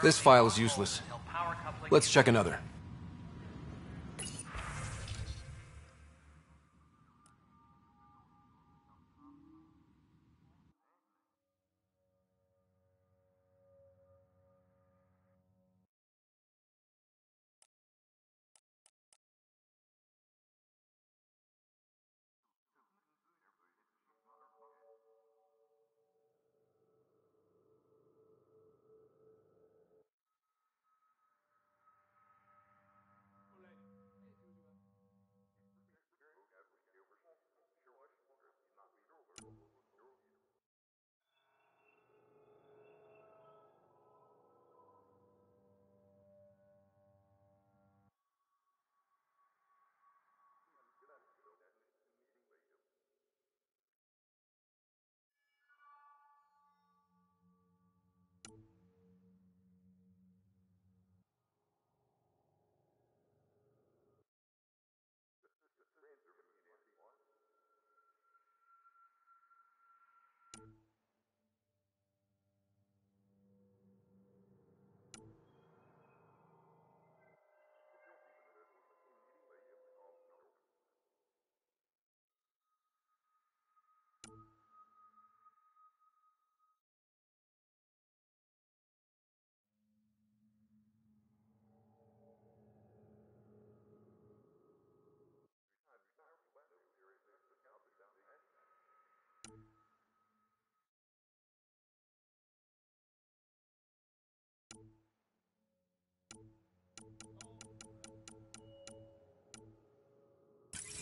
Speaker 4: This file is useless. Let's check another.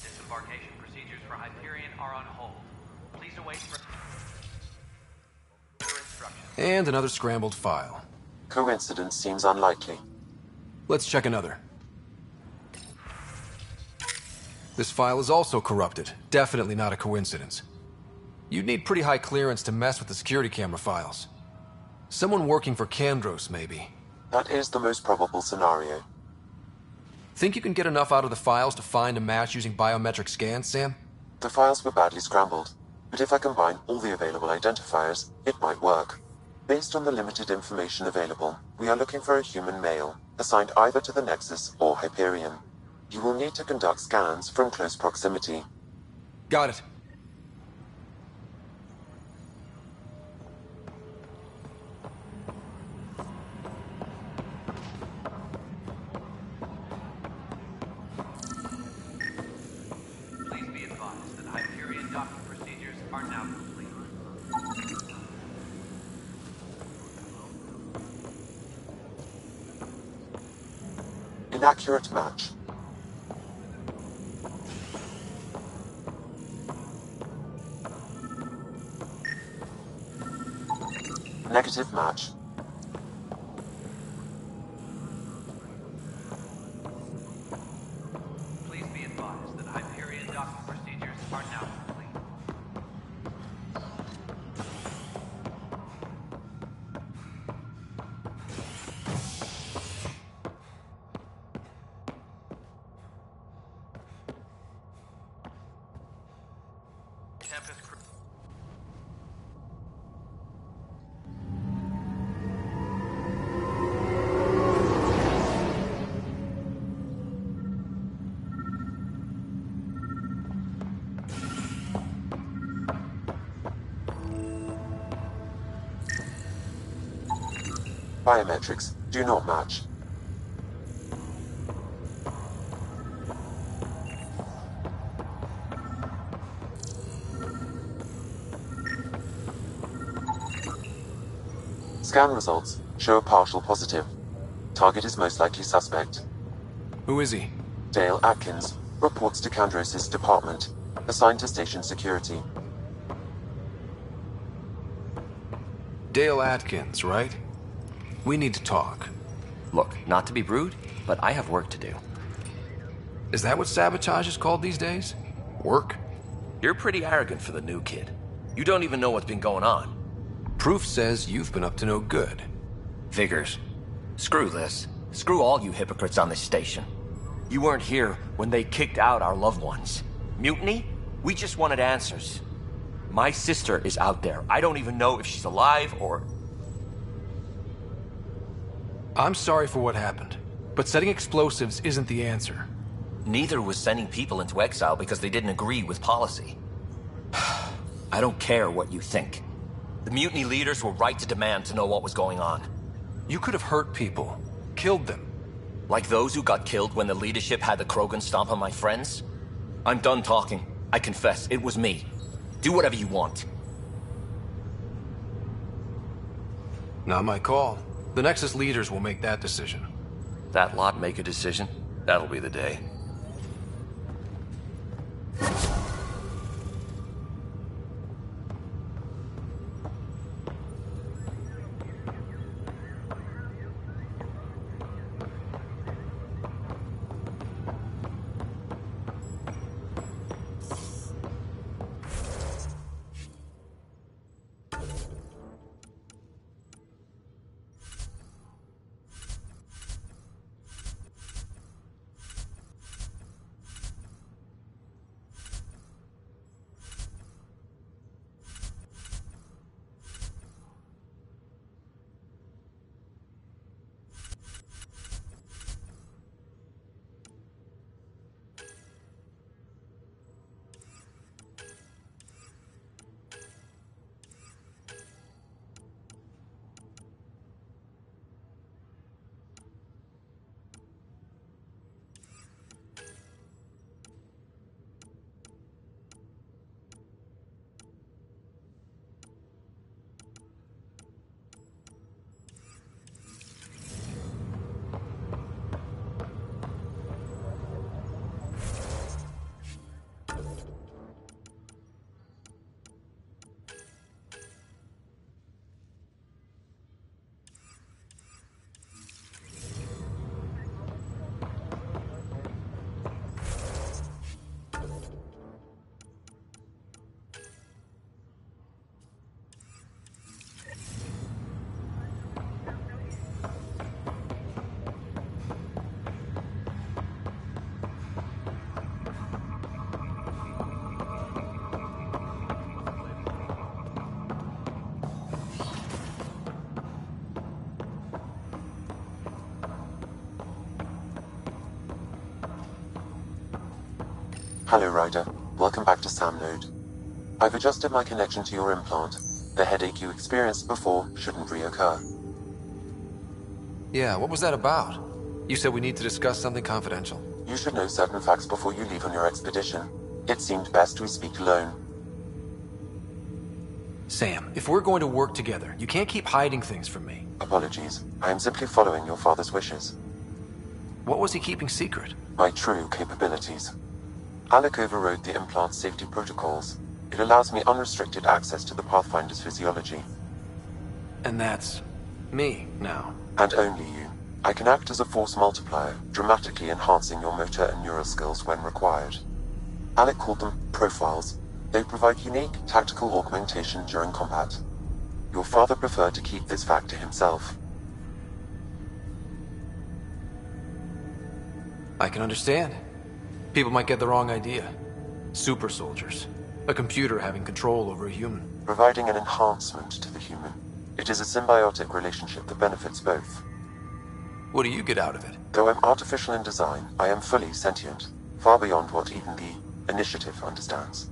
Speaker 23: Disembarkation procedures for Hyperion are on hold. Please await further instructions.
Speaker 4: And another scrambled file.
Speaker 7: Coincidence seems unlikely.
Speaker 4: Let's check another. This file is also corrupted. Definitely not a coincidence. You'd need pretty high clearance to mess with the security camera files. Someone working for Kandros, maybe.
Speaker 7: That is the most probable scenario.
Speaker 4: Think you can get enough out of the files to find a match using biometric scans, Sam?
Speaker 7: The files were badly scrambled, but if I combine all the available identifiers, it might work. Based on the limited information available, we are looking for a human male, assigned either to the Nexus or Hyperion. You will need to conduct scans from close proximity.
Speaker 4: Got it.
Speaker 23: Please be advised that Hyperion docking procedures are now complete.
Speaker 7: Inaccurate match. Negative match.
Speaker 23: Please be advised that Hyperion docking procedures are now complete. Tempest crew.
Speaker 7: Biometrics do not match. Scan results show a partial positive. Target is most likely suspect.
Speaker 4: Who is he?
Speaker 7: Dale Atkins reports to Kandros' department, assigned to station security.
Speaker 4: Dale Atkins, right? We need to talk.
Speaker 11: Look, not to be rude, but I have work to do.
Speaker 4: Is that what sabotage is called these days? Work?
Speaker 11: You're pretty arrogant for the new kid. You don't even know what's been going on.
Speaker 4: Proof says you've been up to no good.
Speaker 11: Figures. Screw this. Screw all you hypocrites on this station. You weren't here when they kicked out our loved ones. Mutiny? We just wanted answers. My sister is out there. I don't even know if she's alive or...
Speaker 4: I'm sorry for what happened, but setting explosives isn't the answer.
Speaker 11: Neither was sending people into exile because they didn't agree with policy. I don't care what you think. The mutiny leaders were right to demand to know what was going on.
Speaker 4: You could have hurt people, killed them.
Speaker 11: Like those who got killed when the leadership had the Krogan stomp on my friends? I'm done talking. I confess, it was me. Do whatever you want.
Speaker 4: Not my call. The Nexus leaders will make that decision.
Speaker 11: That lot make a decision? That'll be the day.
Speaker 7: Hello, Ryder. Welcome back to Sam Node. I've adjusted my connection to your implant. The headache you experienced before shouldn't reoccur.
Speaker 4: Yeah, what was that about? You said we need to discuss something confidential.
Speaker 7: You should know certain facts before you leave on your expedition. It seemed best we speak alone.
Speaker 4: Sam, if we're going to work together, you can't keep hiding things from me.
Speaker 7: Apologies. I am simply following your father's wishes.
Speaker 4: What was he keeping secret?
Speaker 7: My true capabilities. Alec overrode the implant's safety protocols. It allows me unrestricted access to the Pathfinder's physiology.
Speaker 4: And that's me now.
Speaker 7: And only you. I can act as a force multiplier, dramatically enhancing your motor and neural skills when required. Alec called them profiles. They provide unique tactical augmentation during combat. Your father preferred to keep this fact to himself.
Speaker 4: I can understand. People might get the wrong idea. Super soldiers. A computer having control over a human.
Speaker 7: Providing an enhancement to the human. It is a symbiotic relationship that benefits both.
Speaker 4: What do you get out of it?
Speaker 7: Though I'm artificial in design, I am fully sentient. Far beyond what even the Initiative understands.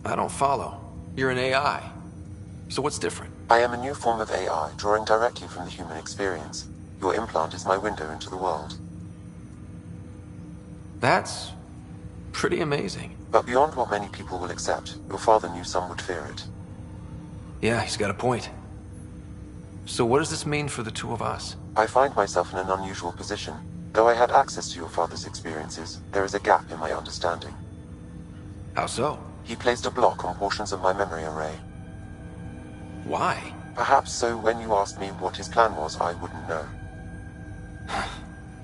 Speaker 4: I don't follow. You're an AI. So what's different?
Speaker 7: I am a new form of AI, drawing directly from the human experience. Your implant is my window into the world.
Speaker 4: That's pretty amazing.
Speaker 7: But beyond what many people will accept, your father knew some would fear it.
Speaker 4: Yeah, he's got a point. So what does this mean for the two of us?
Speaker 7: I find myself in an unusual position. Though I had access to your father's experiences, there is a gap in my understanding.
Speaker 4: How so?
Speaker 7: He placed a block on portions of my memory array.
Speaker 4: Why?
Speaker 7: Perhaps so when you asked me what his plan was, I wouldn't know.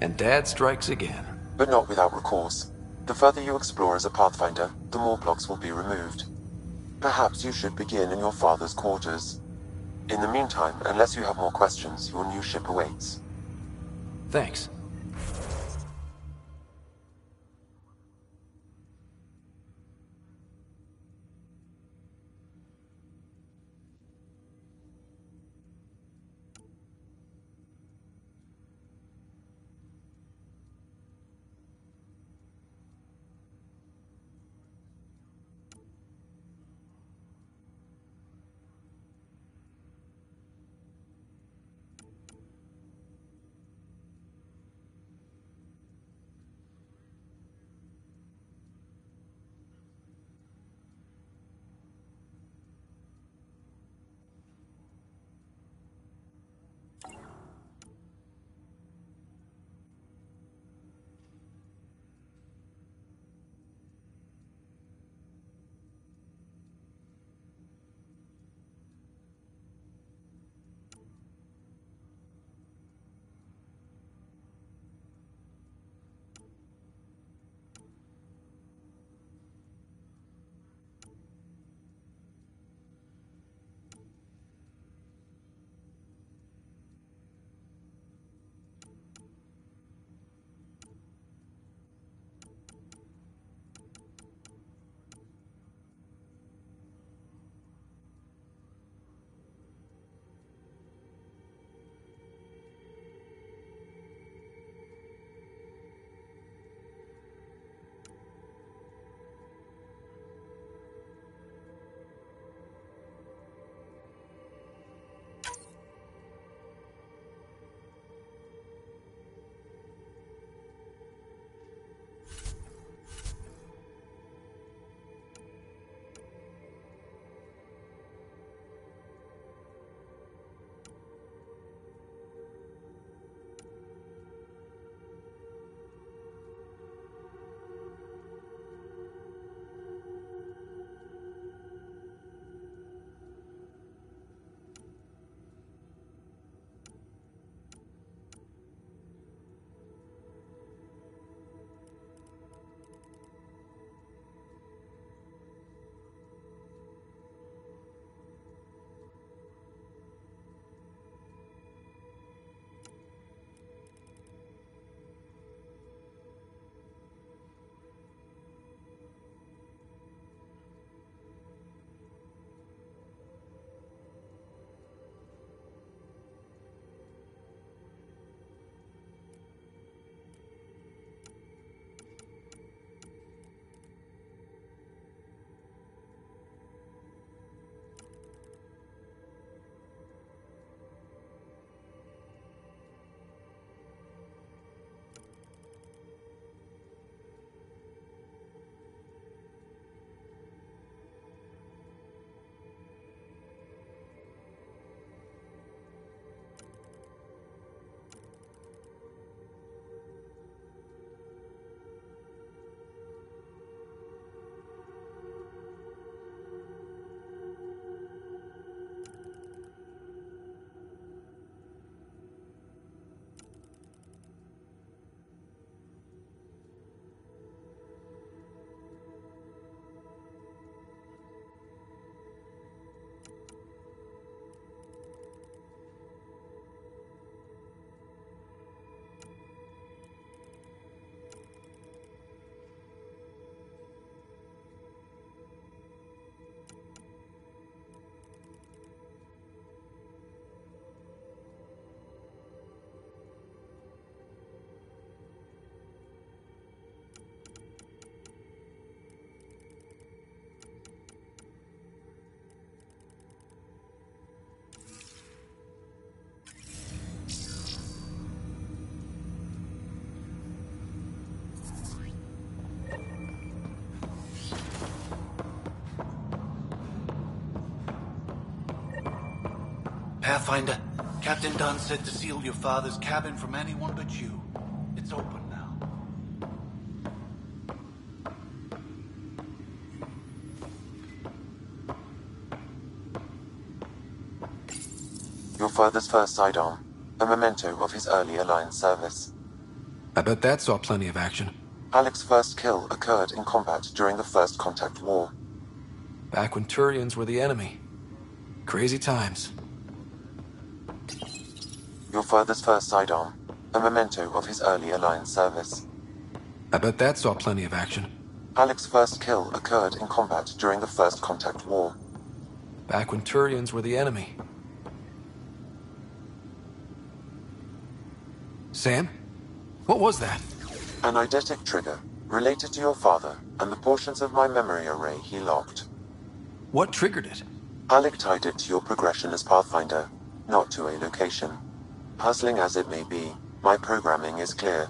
Speaker 4: And Dad strikes again.
Speaker 7: But not without recourse. The further you explore as a Pathfinder, the more blocks will be removed. Perhaps you should begin in your father's quarters. In the meantime, unless you have more questions, your new ship awaits.
Speaker 4: Thanks.
Speaker 9: Pathfinder, Captain Dunn said to seal your father's cabin from anyone but you. It's open now.
Speaker 7: Your father's first sidearm, a memento of his early Alliance service.
Speaker 4: I bet that saw plenty of action.
Speaker 7: Alec's first kill occurred in combat during the First Contact War.
Speaker 4: Back when Turians were the enemy. Crazy times.
Speaker 7: Your father's first sidearm, a memento of his early Alliance service.
Speaker 4: I bet that saw plenty of action.
Speaker 7: Alec's first kill occurred in combat during the First Contact War.
Speaker 4: Back when Turians were the enemy. Sam? What was that?
Speaker 7: An eidetic trigger, related to your father and the portions of my memory array he locked.
Speaker 4: What triggered it?
Speaker 7: Alec tied it to your progression as Pathfinder, not to a location. Puzzling as it may be, my programming is clear.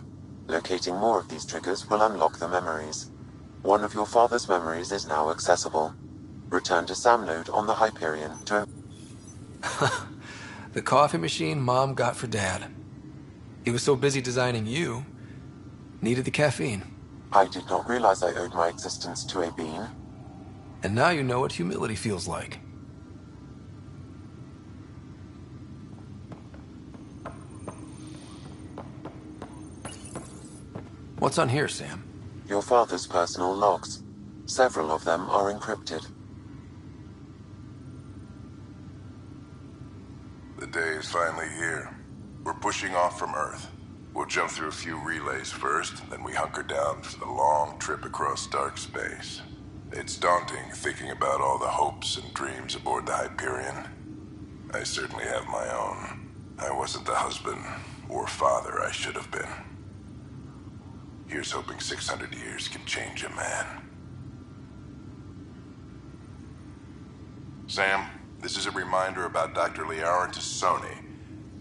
Speaker 7: Locating more of these triggers will unlock the memories. One of your father's memories is now accessible. Return to Sam node on the Hyperion to...
Speaker 4: The coffee machine Mom got for Dad. He was so busy designing you, needed the caffeine.
Speaker 7: I did not realize I owed my existence to a bean.
Speaker 4: And now you know what humility feels like. What's on here, Sam?
Speaker 7: Your father's personal logs. Several of them are encrypted.
Speaker 1: The day is finally here. We're pushing off from Earth. We'll jump through a few relays first, then we hunker down for the long trip across dark space. It's daunting thinking about all the hopes and dreams aboard the Hyperion. I certainly have my own. I wasn't the husband or father I should have been. Here's hoping 600 years can change a man. Sam, this is a reminder about Dr. Liara Tassoni.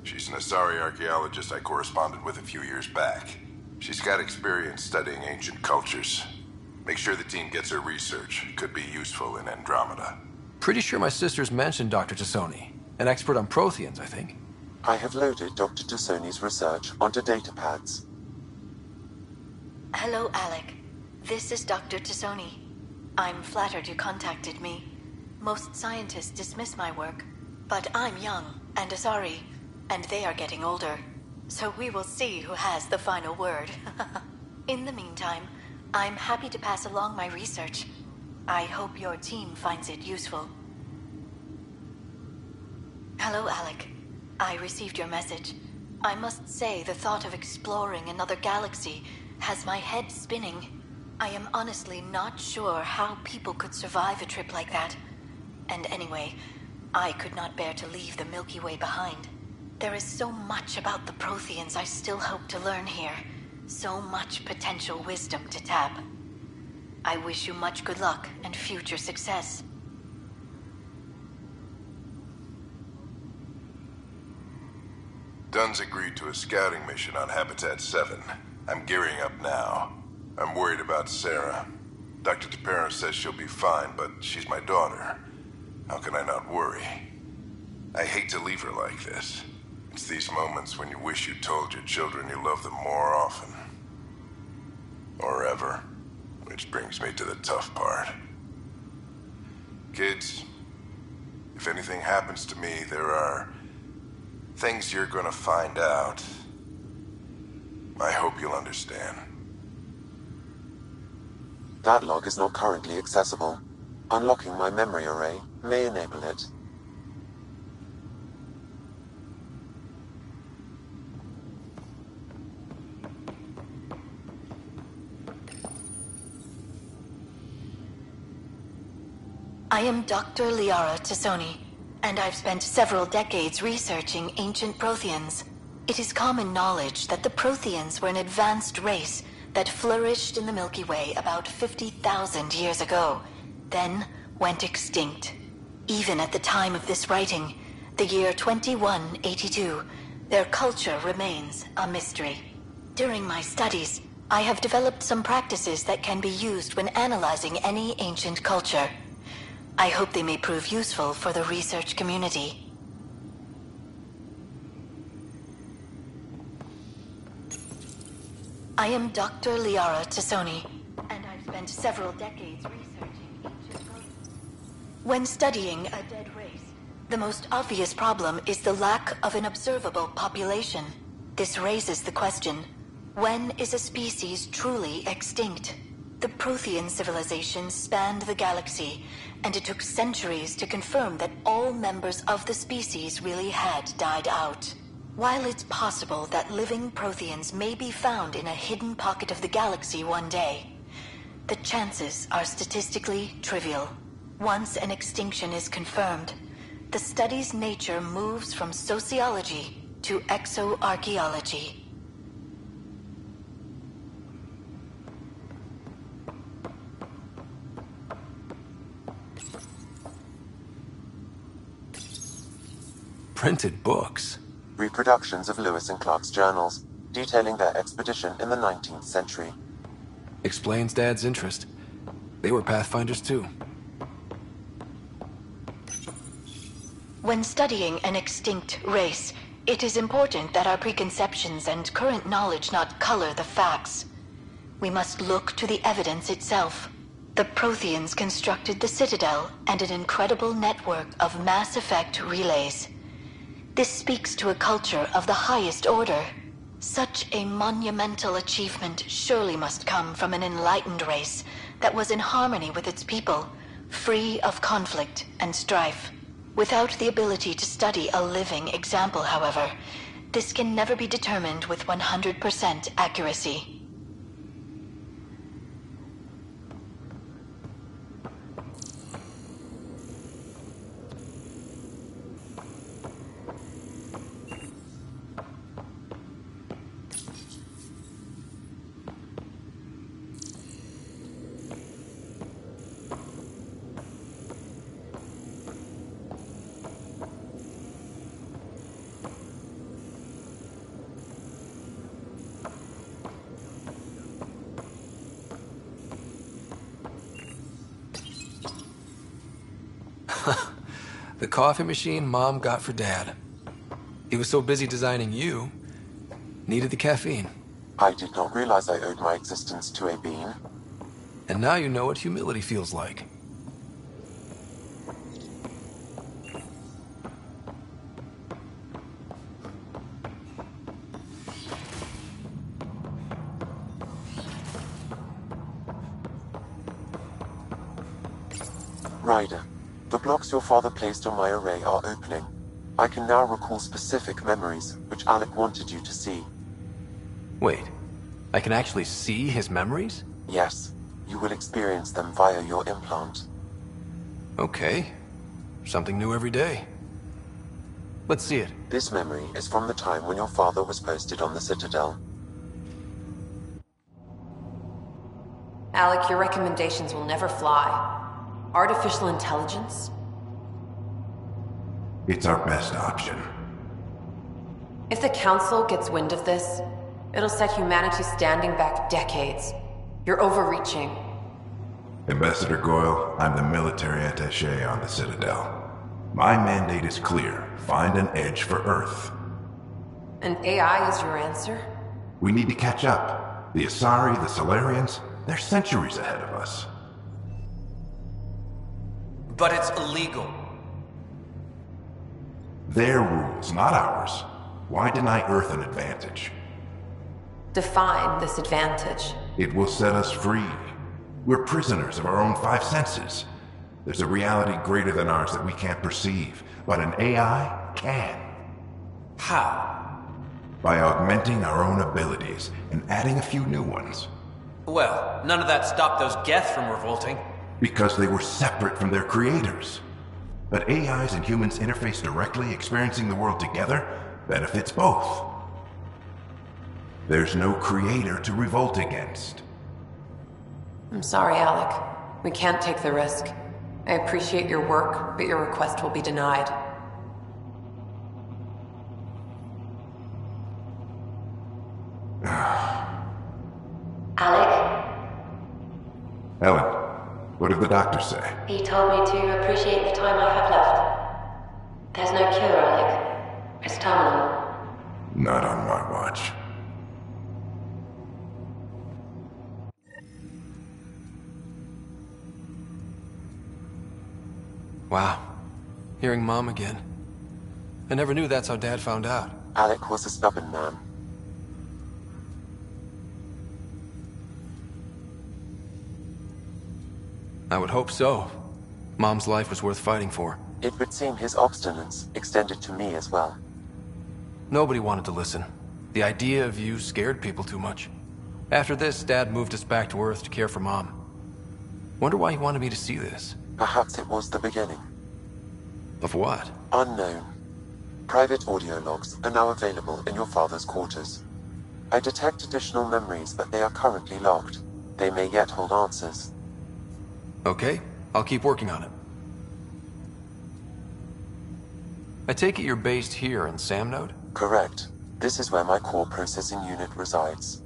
Speaker 1: She's an Asari archaeologist I corresponded with a few years back. She's got experience studying ancient cultures. Make sure the team gets her research. Could be useful in Andromeda.
Speaker 4: Pretty sure my sisters mentioned Dr. Tassoni. An expert on Protheans, I think.
Speaker 7: I have loaded Dr. Tassoni's research onto datapads.
Speaker 12: Hello, Alec. This is Dr. Tassoni. I'm flattered you contacted me. Most scientists dismiss my work, but I'm young and Asari, and they are getting older. So we will see who has the final word. In the meantime, I'm happy to pass along my research. I hope your team finds it useful. Hello, Alec. I received your message. I must say the thought of exploring another galaxy has my head spinning. I am honestly not sure how people could survive a trip like that. And anyway, I could not bear to leave the Milky Way behind. There is so much about the Protheans I still hope to learn here. So much potential wisdom to tap. I wish you much good luck and future success.
Speaker 1: Dunn's agreed to a scouting mission on Habitat 7. I'm gearing up now. I'm worried about Sarah. Dr. Tapero says she'll be fine, but she's my daughter. How can I not worry? I hate to leave her like this. It's these moments when you wish you told your children you love them more often. Or ever. Which brings me to the tough part. Kids, if anything happens to me, there are things you're gonna find out. I hope you'll understand.
Speaker 7: That log is not currently accessible. Unlocking my memory array may enable it.
Speaker 12: I am Dr. Liara Tassoni, and I've spent several decades researching ancient Protheans. It is common knowledge that the Protheans were an advanced race that flourished in the Milky Way about 50,000 years ago, then went extinct. Even at the time of this writing, the year 2182, their culture remains a mystery. During my studies, I have developed some practices that can be used when analyzing any ancient culture. I hope they may prove useful for the research community. I am Dr. Liara Tassoni, and I've spent several decades researching ancient cultures. When studying a dead race, the most obvious problem is the lack of an observable population. This raises the question, when is a species truly extinct? The Prothean civilization spanned the galaxy, and it took centuries to confirm that all members of the species really had died out. While it's possible that living Protheans may be found in a hidden pocket of the galaxy one day, the chances are statistically trivial. Once an extinction is confirmed, the study's nature moves from sociology to exoarchaeology.
Speaker 4: Printed books?
Speaker 7: Reproductions of Lewis and Clark's journals, detailing their expedition in the 19th century.
Speaker 4: Explains Dad's interest. They were Pathfinders too.
Speaker 12: When studying an extinct race, it is important that our preconceptions and current knowledge not color the facts. We must look to the evidence itself. The Protheans constructed the Citadel and an incredible network of mass effect relays. This speaks to a culture of the highest order. Such a monumental achievement surely must come from an enlightened race that was in harmony with its people, free of conflict and strife. Without the ability to study a living example, however, this can never be determined with 100% accuracy.
Speaker 4: The coffee machine Mom got for Dad. He was so busy designing you, needed the caffeine.
Speaker 7: I did not realize I owed my existence to a bean.
Speaker 4: And now you know what humility feels like.
Speaker 7: Ryder, the blocks your father placed on my array are opening. I can now recall specific memories, which Alec wanted you to see.
Speaker 4: Wait, I can actually see his memories?
Speaker 7: Yes, you will experience them via your implant.
Speaker 4: Okay, something new every day. Let's see it.
Speaker 7: This memory is from the time when your father was posted on the Citadel.
Speaker 13: Alec, your recommendations will never fly. Artificial intelligence?
Speaker 1: It's our best option.
Speaker 13: If the Council gets wind of this, it'll set humanity standing back decades. You're overreaching.
Speaker 1: Ambassador Goyle, I'm the military attaché on the Citadel. My mandate is clear. Find an edge for Earth.
Speaker 13: And AI is your answer?
Speaker 1: We need to catch up. The Asari, the Solarians, they're centuries ahead of us.
Speaker 24: But it's illegal.
Speaker 1: Their rules, not ours. Why deny Earth an advantage?
Speaker 13: Define this advantage.
Speaker 1: It will set us free. We're prisoners of our own five senses. There's a reality greater than ours that we can't perceive, but an AI can.
Speaker 24: How?
Speaker 1: By augmenting our own abilities and adding a few new ones.
Speaker 24: Well, none of that stopped those Geth from revolting.
Speaker 1: Because they were separate from their creators. But AIs and humans interface directly, experiencing the world together, benefits both. There's no creator to revolt against.
Speaker 13: I'm sorry, Alec. We can't take the risk. I appreciate your work, but your request will be denied.
Speaker 14: Alec?
Speaker 1: Ellen, what did the doctor say?
Speaker 14: He told me to appreciate the time I have left. There's no cure, Alec. It's terminal.
Speaker 1: Not on my watch.
Speaker 4: Wow. Hearing Mom again. I never knew that's how Dad found out.
Speaker 7: Alec was a stubborn man.
Speaker 4: I would hope so. Mom's life was worth fighting for.
Speaker 7: It would seem his obstinance extended to me as well.
Speaker 4: Nobody wanted to listen. The idea of you scared people too much. After this, Dad moved us back to Earth to care for Mom. Wonder why he wanted me to see this.
Speaker 7: Perhaps it was the beginning.
Speaker 4: Of what?
Speaker 7: Unknown. Private audio logs are now available in your father's quarters. I detect additional memories, but they are currently locked. They may yet hold answers.
Speaker 4: Okay, I'll keep working on it. I take it you're based here in Sam Node?
Speaker 7: Correct. This is where my core processing unit resides.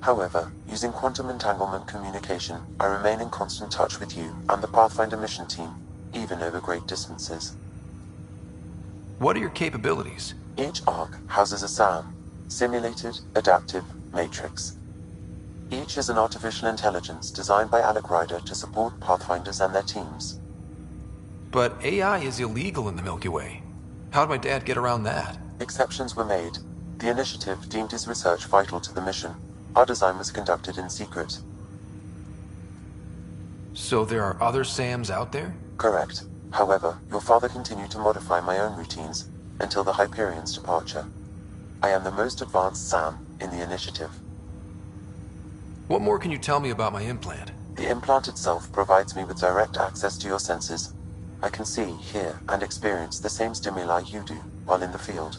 Speaker 7: However, using quantum entanglement communication, I remain in constant touch with you and the Pathfinder mission team, even over great distances.
Speaker 4: What are your capabilities?
Speaker 7: Each arc houses a SAM, Simulated Adaptive Matrix. Each is an artificial intelligence designed by Alec Ryder to support Pathfinders and their teams.
Speaker 4: But AI is illegal in the Milky Way. How'd my dad get around that?
Speaker 7: Exceptions were made. The initiative deemed his research vital to the mission. Our design was conducted in secret.
Speaker 4: So there are other SAMs out there?
Speaker 7: Correct. However, your father continued to modify my own routines until the Hyperion's departure. I am the most advanced SAM in the initiative.
Speaker 4: What more can you tell me about my implant?
Speaker 7: The implant itself provides me with direct access to your senses. I can see, hear, and experience the same stimuli you do while in the field.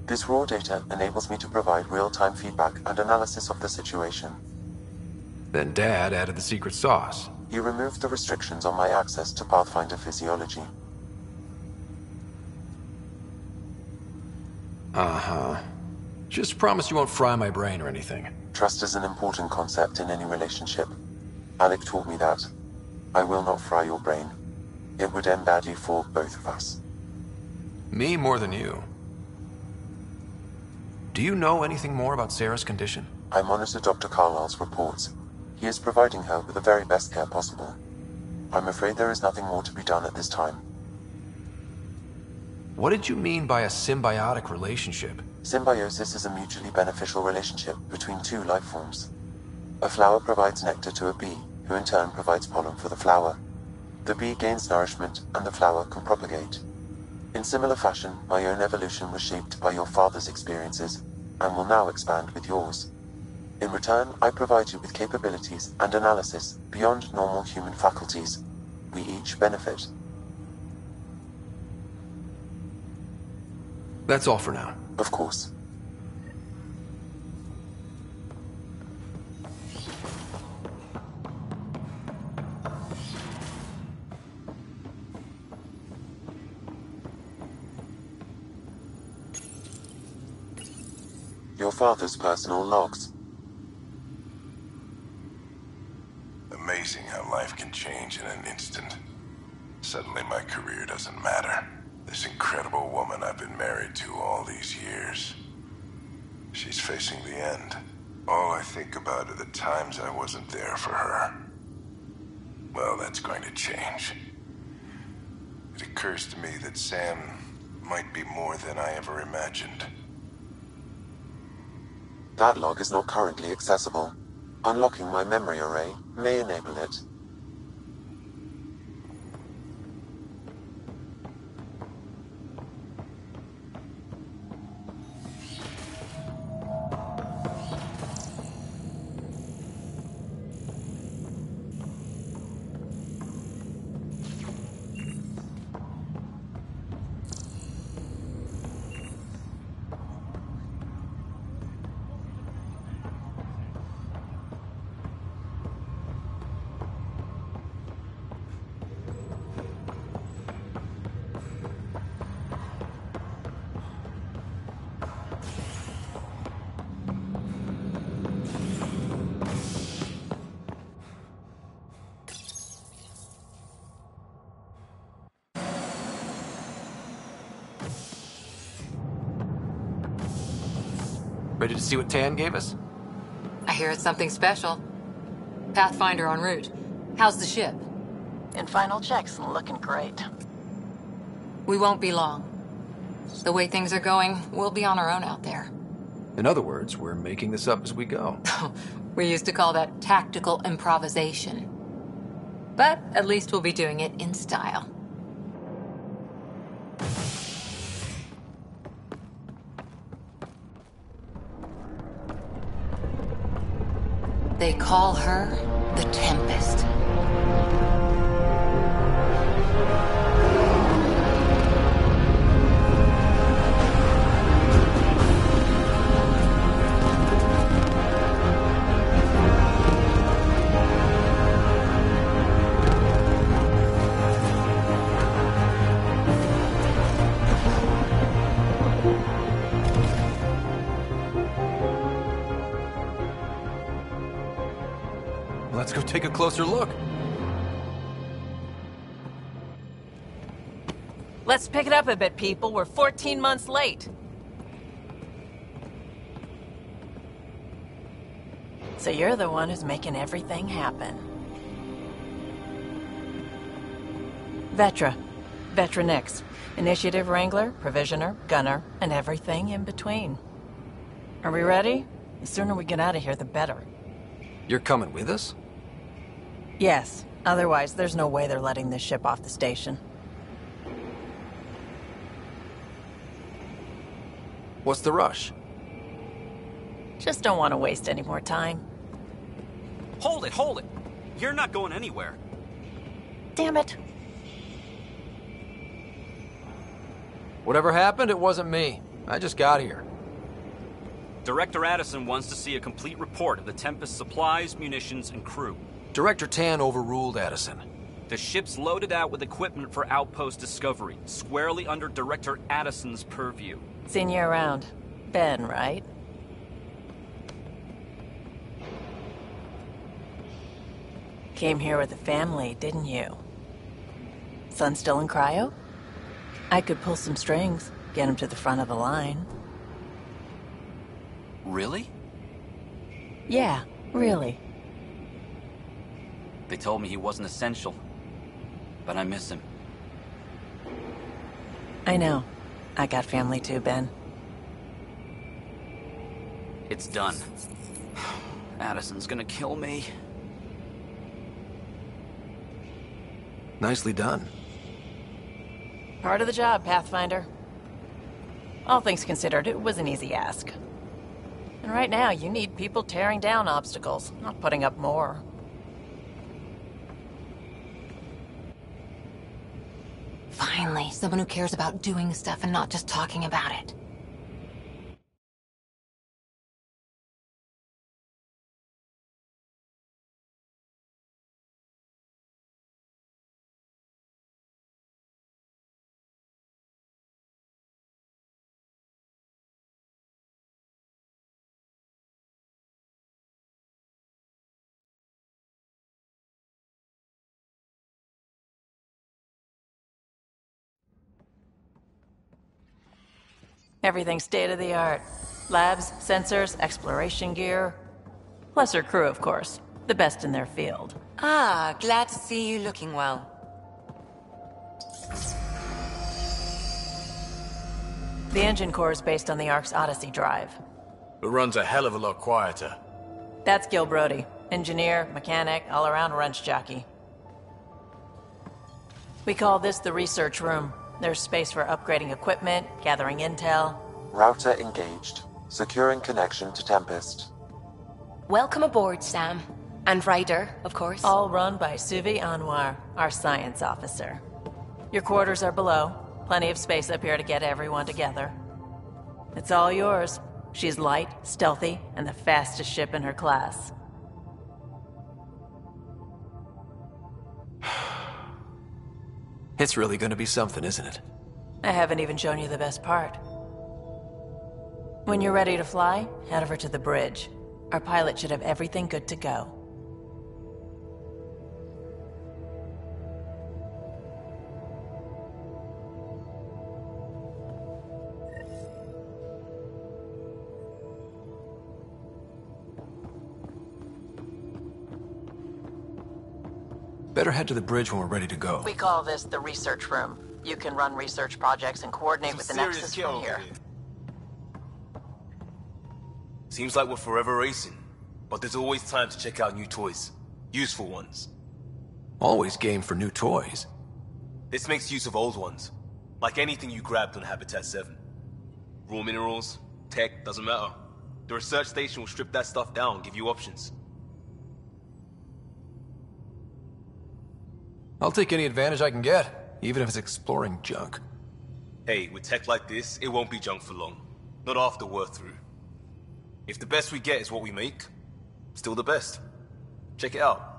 Speaker 7: This raw data enables me to provide real-time feedback and analysis of the situation.
Speaker 4: Then Dad added the secret sauce.
Speaker 7: He removed the restrictions on my access to Pathfinder physiology.
Speaker 4: Uh-huh. Just promise you won't fry my brain or anything.
Speaker 7: Trust is an important concept in any relationship. Alec taught me that. I will not fry your brain. It would end badly for both of us.
Speaker 4: Me more than you. Do you know anything more about Sarah's condition?
Speaker 7: I monitor Dr. Carlisle's reports. He is providing her with the very best care possible. I'm afraid there is nothing more to be done at this time.
Speaker 4: What did you mean by a symbiotic relationship?
Speaker 7: Symbiosis is a mutually beneficial relationship between two life forms. A flower provides nectar to a bee, who in turn provides pollen for the flower. The bee gains nourishment, and the flower can propagate. In similar fashion, my own evolution was shaped by your father's experiences, and will now expand with yours. In return, I provide you with capabilities and analysis beyond normal human faculties. We each benefit.
Speaker 4: That's all for now.
Speaker 7: Of course. Your father's personal logs.
Speaker 1: Amazing how life can change in an instant. Suddenly my career doesn't matter. This incredible woman I've been married to all these years. She's facing the end. All I think about are the times I wasn't there for her. Well, that's going to change. It occurs to me that Sam might be more than I ever imagined.
Speaker 7: That log is not currently accessible. Unlocking my memory array may enable it.
Speaker 4: Ready to see what Tan gave us?
Speaker 10: I hear it's something special. Pathfinder en route. How's the ship?
Speaker 12: In final checks and looking great.
Speaker 10: We won't be long. The way things are going, we'll be on our own out there.
Speaker 4: In other words, we're making this up as we go.
Speaker 10: We used to call that tactical improvisation. But at least we'll be doing it in style. They call her the Tempest.
Speaker 4: Let's go take a closer look.
Speaker 15: Let's pick it up a bit, people. We're 14 months late. So you're the one who's making everything happen. Vetra. Vetra Nix. Initiative Wrangler, Provisioner, Gunner, and everything in between. Are we ready? The sooner we get out of here, the better.
Speaker 4: You're coming with us?
Speaker 15: Yes. Otherwise, there's no way they're letting this ship off the station.
Speaker 4: What's the rush?
Speaker 15: Just don't want to waste any more time.
Speaker 24: Hold it, hold it! You're not going anywhere.
Speaker 15: Damn it.
Speaker 4: Whatever happened, it wasn't me. I just got here.
Speaker 24: Director Addison wants to see a complete report of the Tempest's supplies, munitions, and crew.
Speaker 4: Director Tan overruled Addison.
Speaker 24: The ship's loaded out with equipment for outpost discovery, squarely under Director Addison's purview.
Speaker 15: Seen you around. Ben, right? Came here with a family, didn't you? Son still in cryo? I could pull some strings, get him to the front of the line.
Speaker 24: Really?
Speaker 15: Yeah, really.
Speaker 24: They told me he wasn't essential, but I miss him.
Speaker 15: I know. I got family too, Ben.
Speaker 24: It's done. Addison's gonna kill me.
Speaker 4: Nicely done.
Speaker 15: Part of the job, Pathfinder. All things considered, it was an easy ask. And right now, you need people tearing down obstacles, not putting up more.
Speaker 10: Finally, someone who cares about doing stuff and not just talking about it.
Speaker 15: Everything's state-of-the-art. Labs, sensors, exploration gear. Plus her crew, of course. The best in their field.
Speaker 10: Ah, glad to see you looking well.
Speaker 15: The engine core is based on the Ark's Odyssey drive.
Speaker 18: It runs a hell of a lot quieter.
Speaker 15: That's Gil Brody. Engineer, mechanic, all-around wrench jockey. We call this the research room. There's space for upgrading equipment, gathering intel.
Speaker 7: Router engaged. Securing connection to Tempest.
Speaker 13: Welcome aboard, Sam. And Ryder, of course.
Speaker 15: All run by Suvi Anwar, our science officer. Your quarters are below. Plenty of space up here to get everyone together. It's all yours. She's light, stealthy, and the fastest ship in her class.
Speaker 4: It's really gonna be something, isn't it?
Speaker 15: I haven't even shown you the best part. When you're ready to fly, head over to the bridge. Our pilot should have everything good to go.
Speaker 4: Better head to the bridge when we're ready to go.
Speaker 15: We call this the research room. You can run research projects and coordinate with the Nexus from here.
Speaker 16: Seems like we're forever racing, but there's always time to check out new toys. Useful ones.
Speaker 4: Always game for new toys.
Speaker 16: This makes use of old ones. Like anything you grabbed on Habitat 7. Raw minerals, tech, doesn't matter. The research station will strip that stuff down and give you options.
Speaker 4: I'll take any advantage I can get, even if it's exploring junk.
Speaker 16: Hey, with tech like this, it won't be junk for long. Not after we're through. If the best we get is what we make, still the best. Check it out.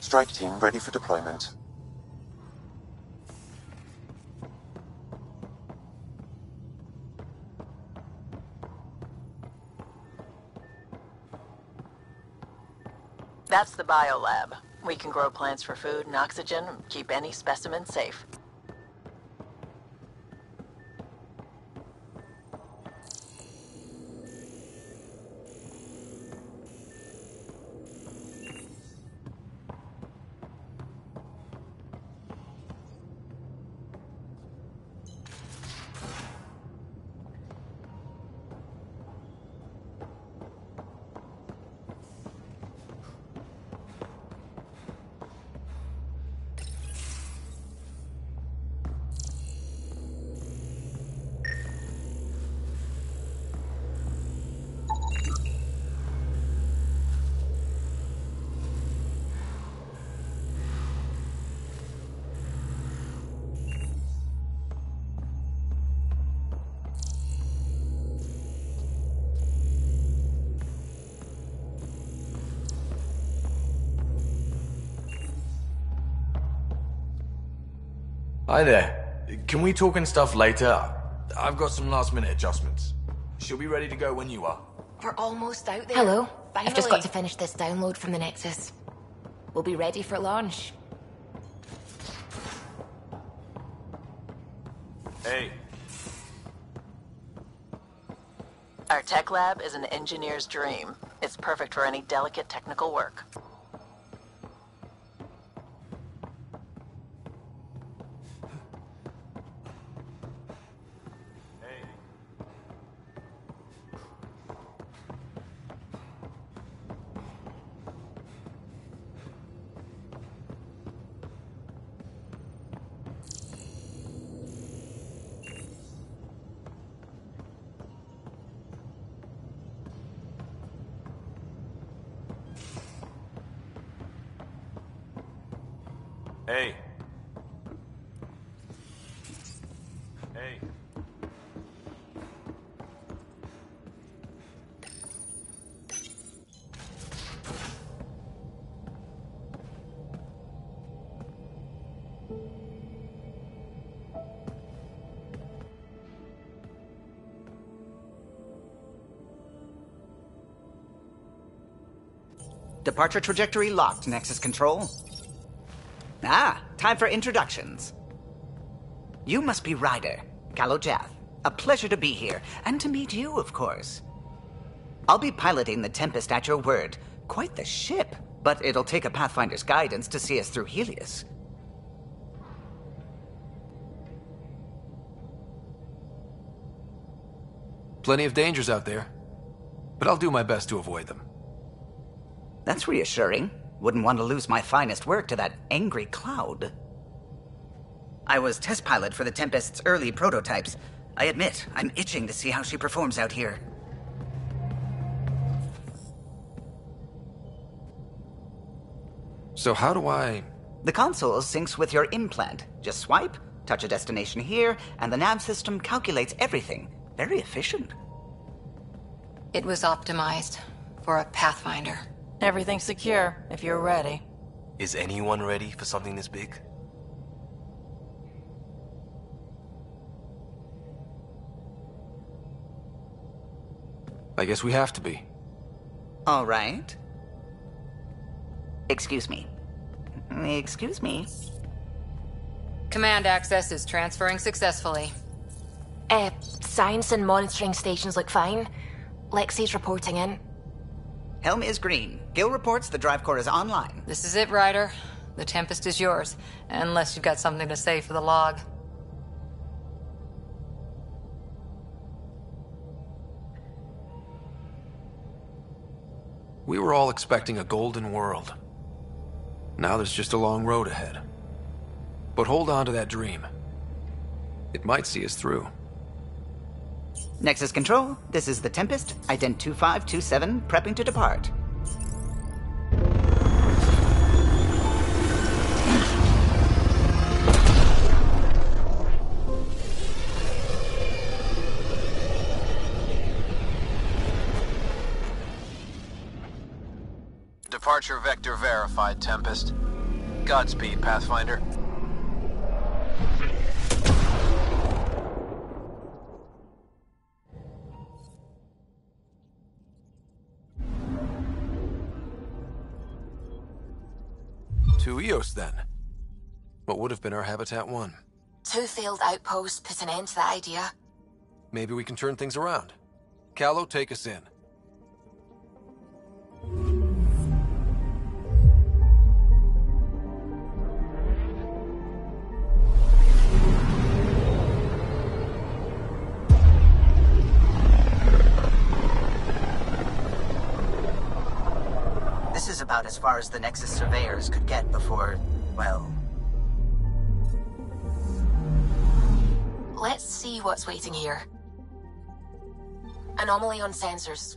Speaker 7: Strike team ready for deployment.
Speaker 15: That's the biolab. We can grow plants for food and oxygen, and keep any specimen safe.
Speaker 4: Hi there. Can we talk and stuff later? I've got some last-minute adjustments. She'll be ready to go when you are.
Speaker 3: We're almost out there.
Speaker 17: Hello.
Speaker 3: Finally.
Speaker 17: I've just got to finish this download from the Nexus. We'll be ready for launch.
Speaker 16: Hey.
Speaker 15: Our tech lab is an engineer's dream. It's perfect for any delicate technical work.
Speaker 16: Hey. Hey.
Speaker 20: Departure trajectory locked, Nexus Control. Ah, time for introductions. You must be Ryder, Kalojath. A pleasure to be here, and to meet you, of course. I'll be piloting the Tempest at your word. Quite the ship, but it'll take a Pathfinder's guidance to see us through Helios.
Speaker 4: Plenty of dangers out there, but I'll do my best to avoid them.
Speaker 20: That's reassuring. Wouldn't want to lose my finest work to that angry cloud. I was test pilot for the Tempest's early prototypes. I admit, I'm itching to see how she performs out here.
Speaker 4: So how do I...
Speaker 20: The console syncs with your implant. Just swipe, touch a destination here, and the nav system calculates everything. Very efficient.
Speaker 10: It was optimized for a Pathfinder.
Speaker 15: Everything's secure, if you're ready.
Speaker 16: Is anyone ready for something this big?
Speaker 4: I guess we have to be.
Speaker 20: All right. Excuse me. Excuse me.
Speaker 10: Command access is transferring successfully.
Speaker 17: Science and monitoring stations look fine. Lexi's reporting in.
Speaker 20: Helm is green. Gil reports the drive core is online.
Speaker 10: This is it, Ryder. The Tempest is yours, unless you've got something to say for the log.
Speaker 4: We were all expecting a golden world. Now there's just a long road ahead. But hold on to that dream. It might see us through.
Speaker 20: Nexus Control, this is the Tempest, Ident 2527, prepping to depart.
Speaker 2: Departure vector verified, Tempest. Godspeed, Pathfinder.
Speaker 4: To Eos, then. What would have been our Habitat 1?
Speaker 17: 2 failed outposts put an end to that idea.
Speaker 4: Maybe we can turn things around. Callow, take us in.
Speaker 20: This is about as far as the Nexus surveyors could get before, well...
Speaker 17: Let's see what's waiting here. Anomaly on sensors.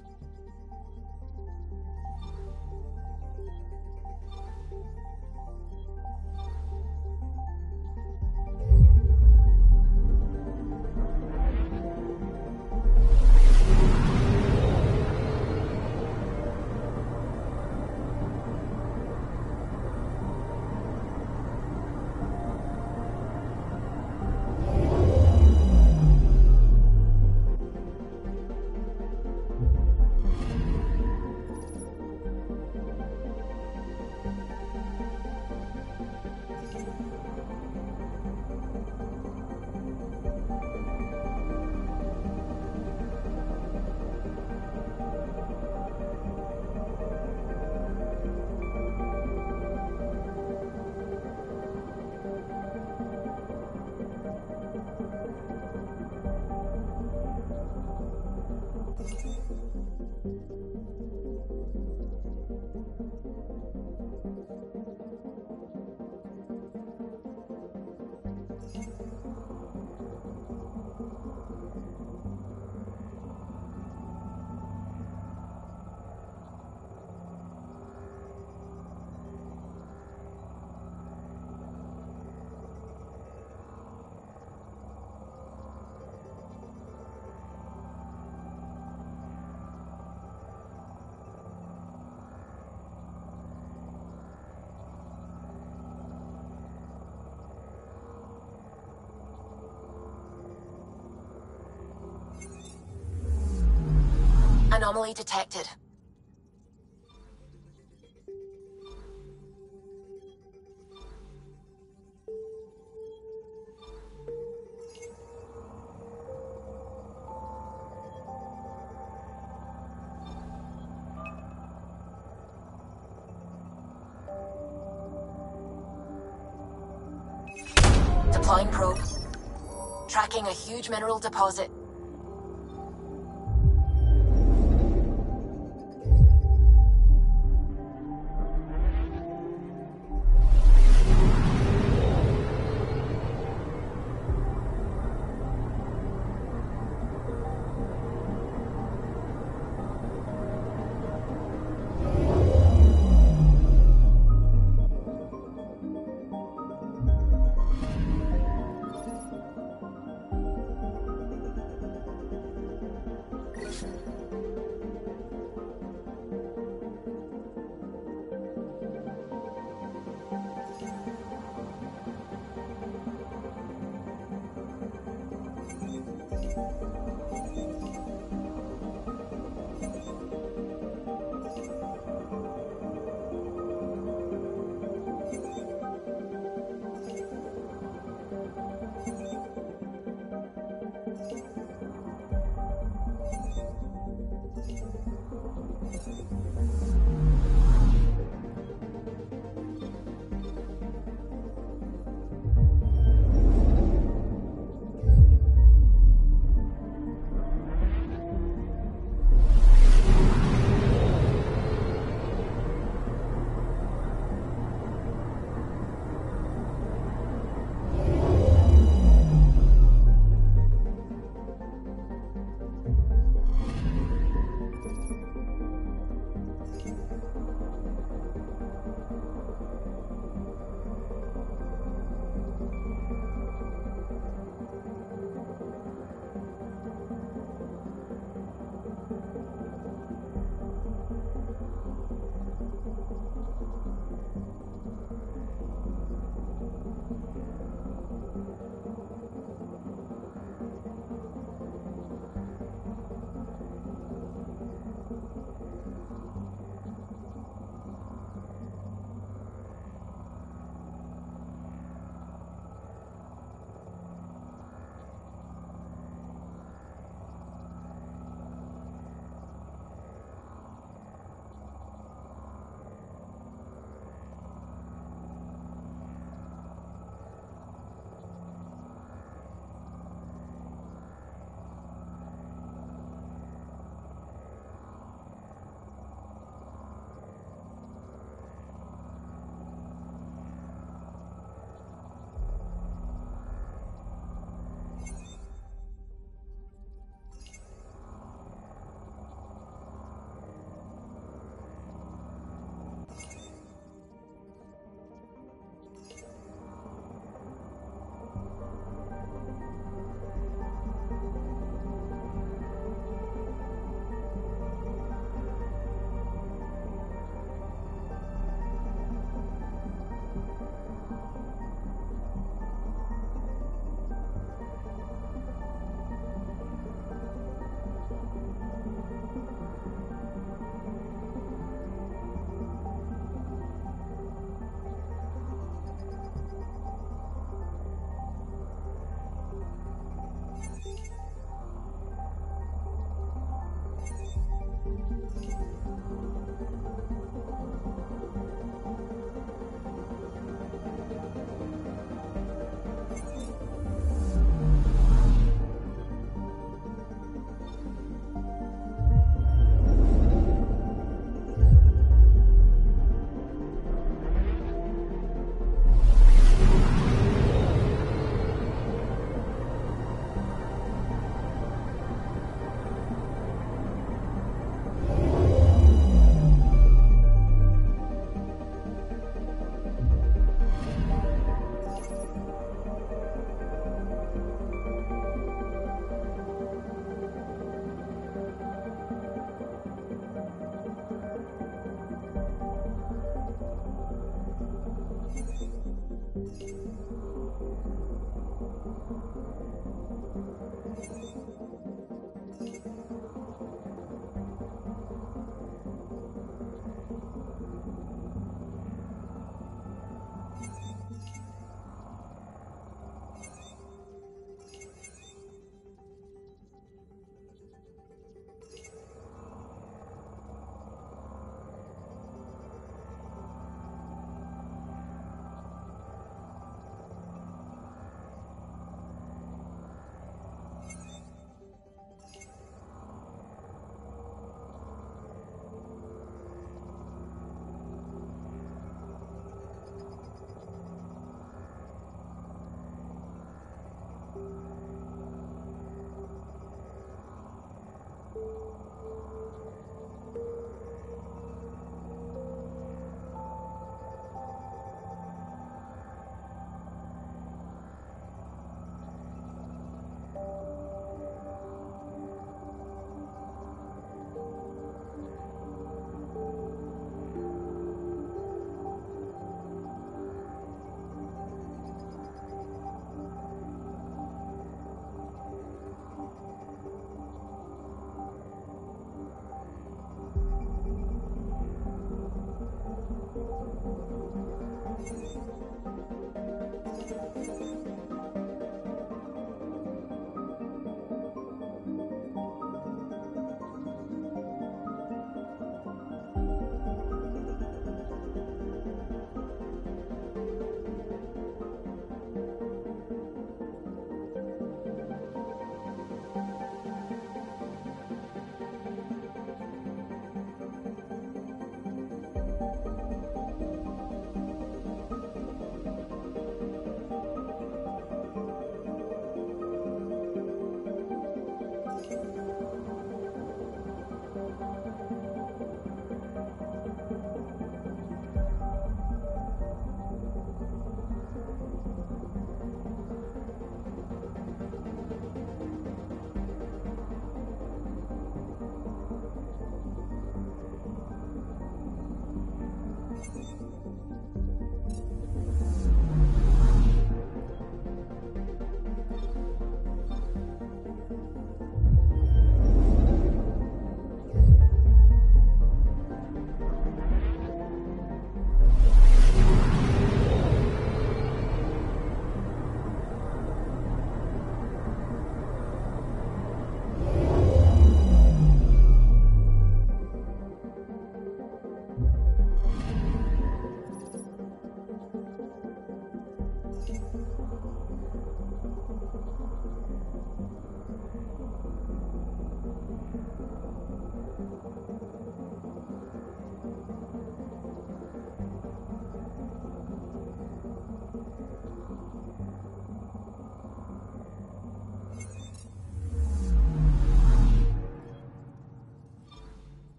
Speaker 17: Anomaly detected. Deploying probe. Tracking a huge mineral deposit.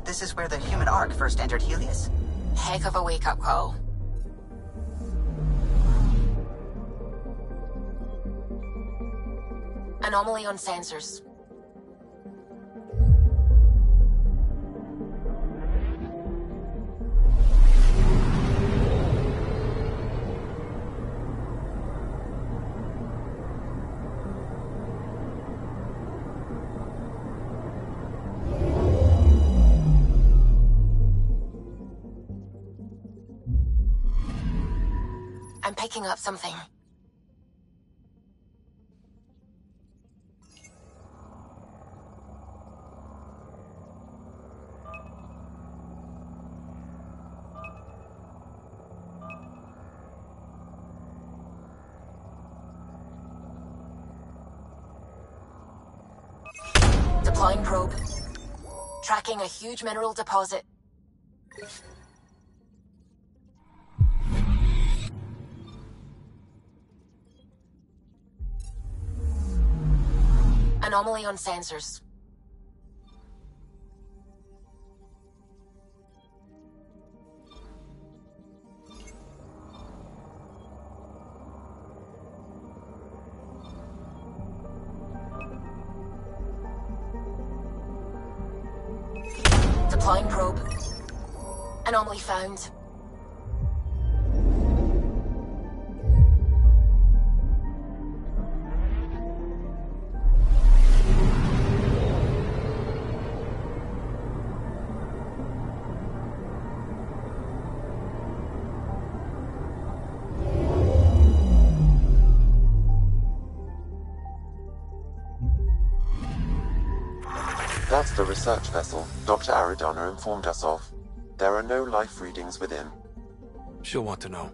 Speaker 20: This is where the human ark first entered Helios?
Speaker 17: Heck of a wake-up call. Anomaly on sensors. I'm picking up something. Deploying probe. Tracking a huge mineral deposit. Anomaly on sensors. Deploying probe. Anomaly found.
Speaker 7: That's the research vessel Dr. Aridana informed us of. There are no life readings within.
Speaker 4: She'll want to know.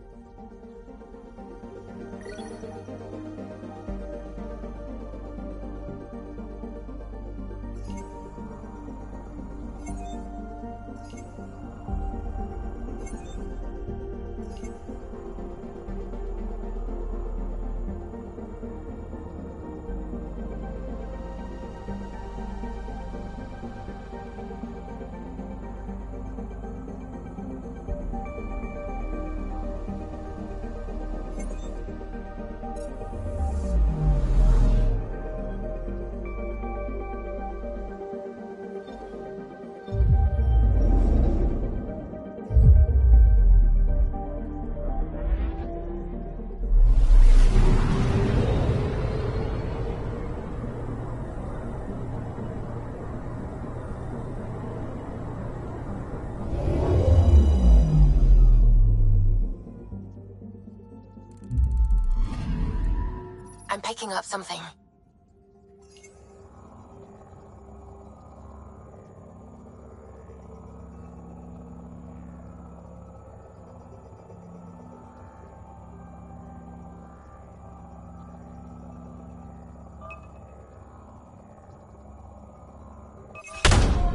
Speaker 17: I'm picking up something.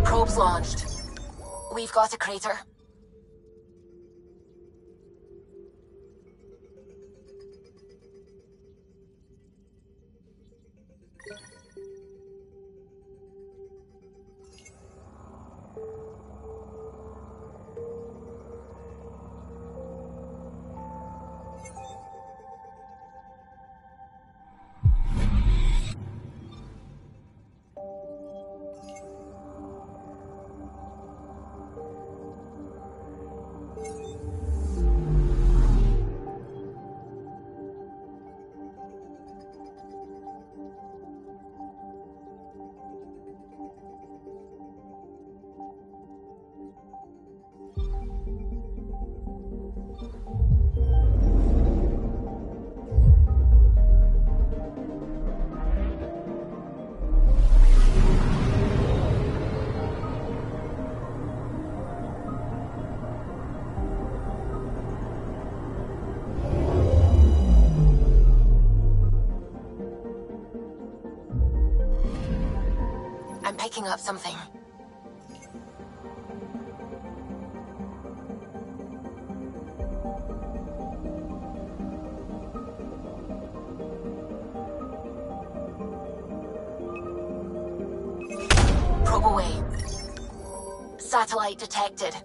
Speaker 17: Probe's launched. We've got a crater. I'm picking up something. Probe away. Satellite detected.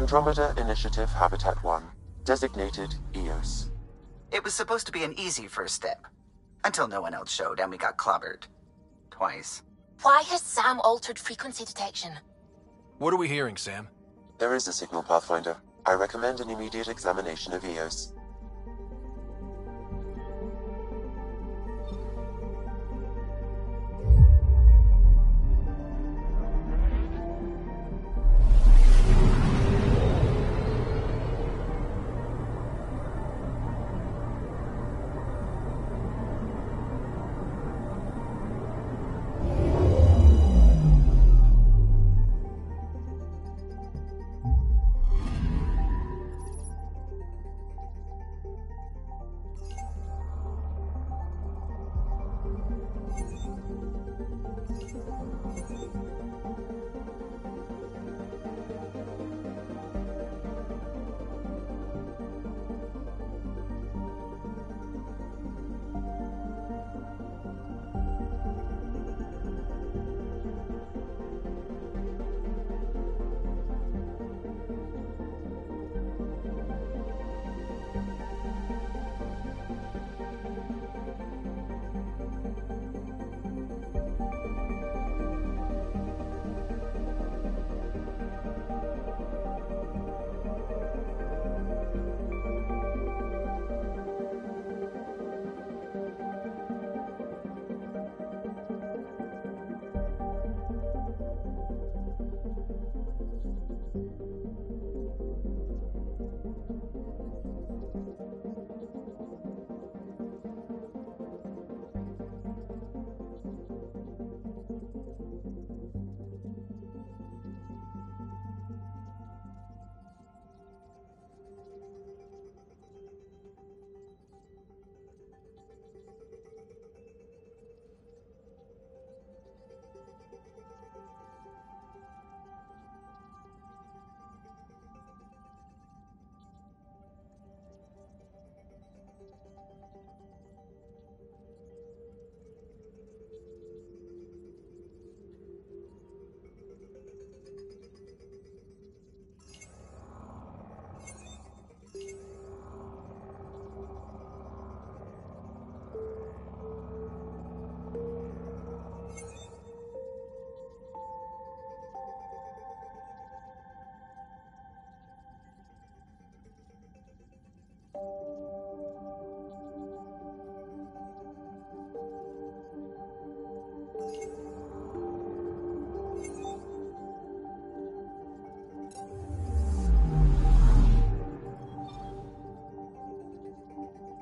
Speaker 7: Andromeda Initiative Habitat 1, designated EOS.
Speaker 20: It was supposed to be an easy first step. Until no one else showed and we got clobbered. Twice.
Speaker 17: Why has Sam altered frequency detection?
Speaker 4: What are we hearing, Sam?
Speaker 7: There is a signal, Pathfinder. I recommend an immediate examination of EOS.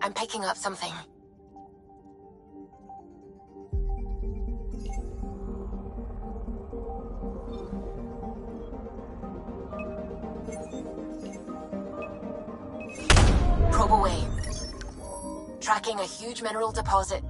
Speaker 17: I'm picking up something. Probe away. Tracking a huge mineral deposit.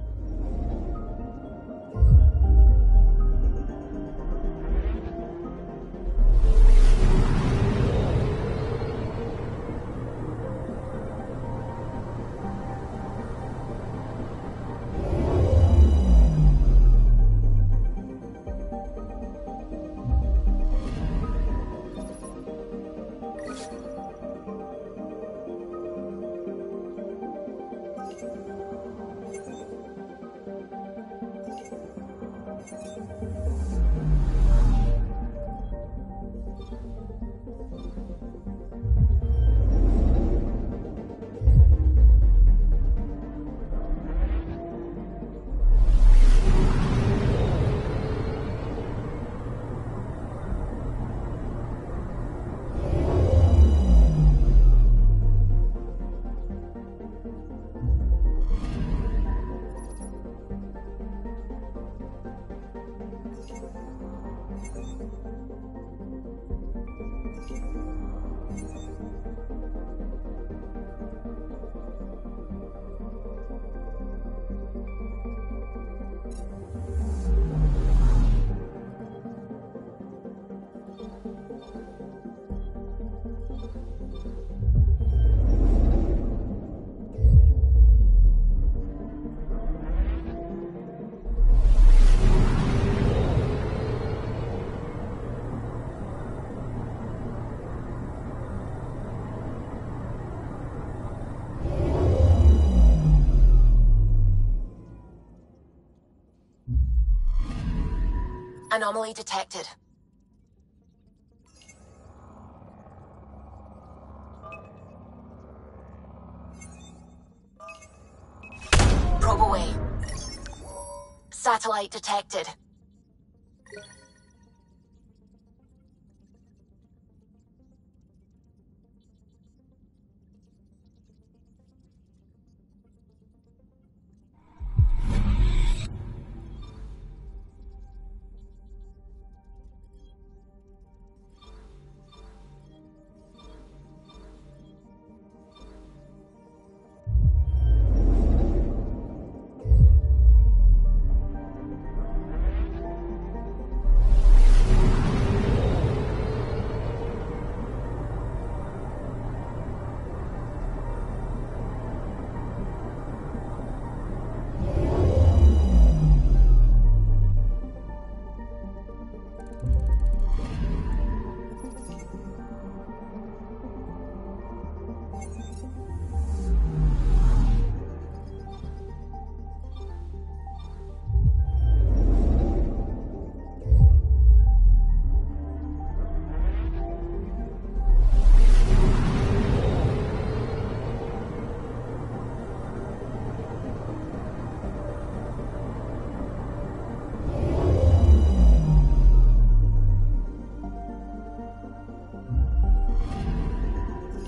Speaker 17: Anomaly detected. Probe away. Satellite detected.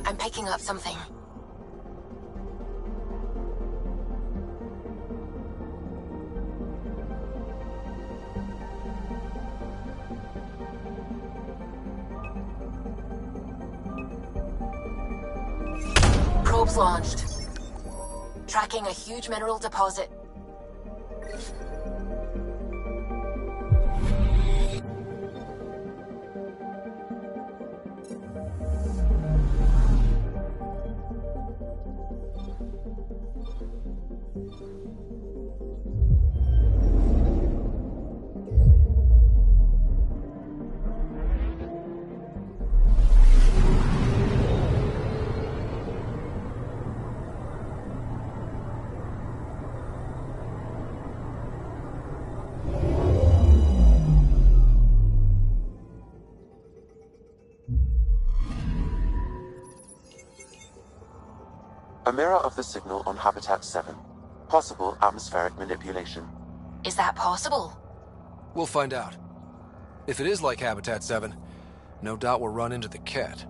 Speaker 17: I'm picking up something. Probes launched. Tracking a huge mineral deposit.
Speaker 7: A mirror of the signal on Habitat 7. Possible atmospheric manipulation.
Speaker 17: Is that possible?
Speaker 4: We'll find out. If it is like Habitat 7, no doubt we'll run into the cat.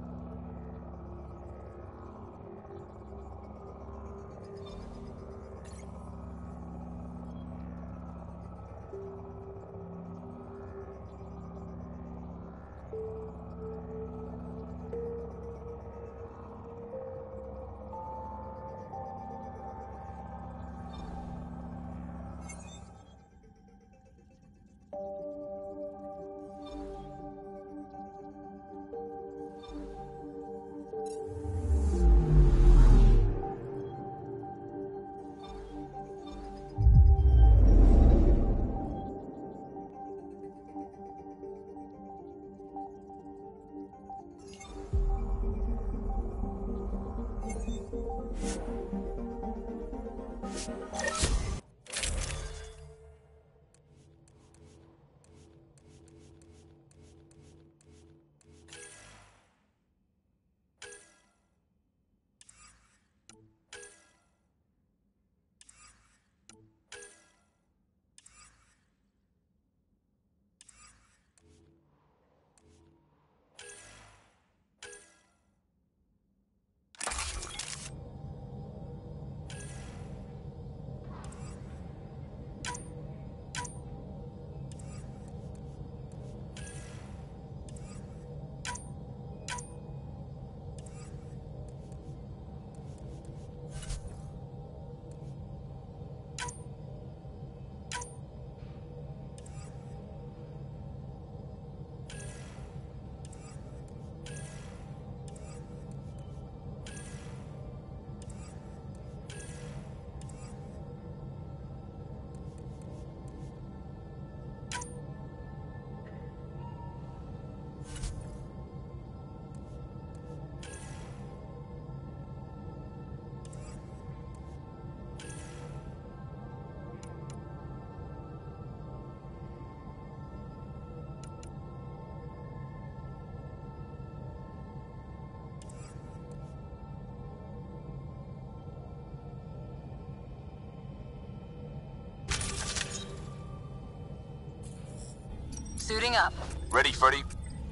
Speaker 10: Suiting up.
Speaker 16: Ready, Freddy?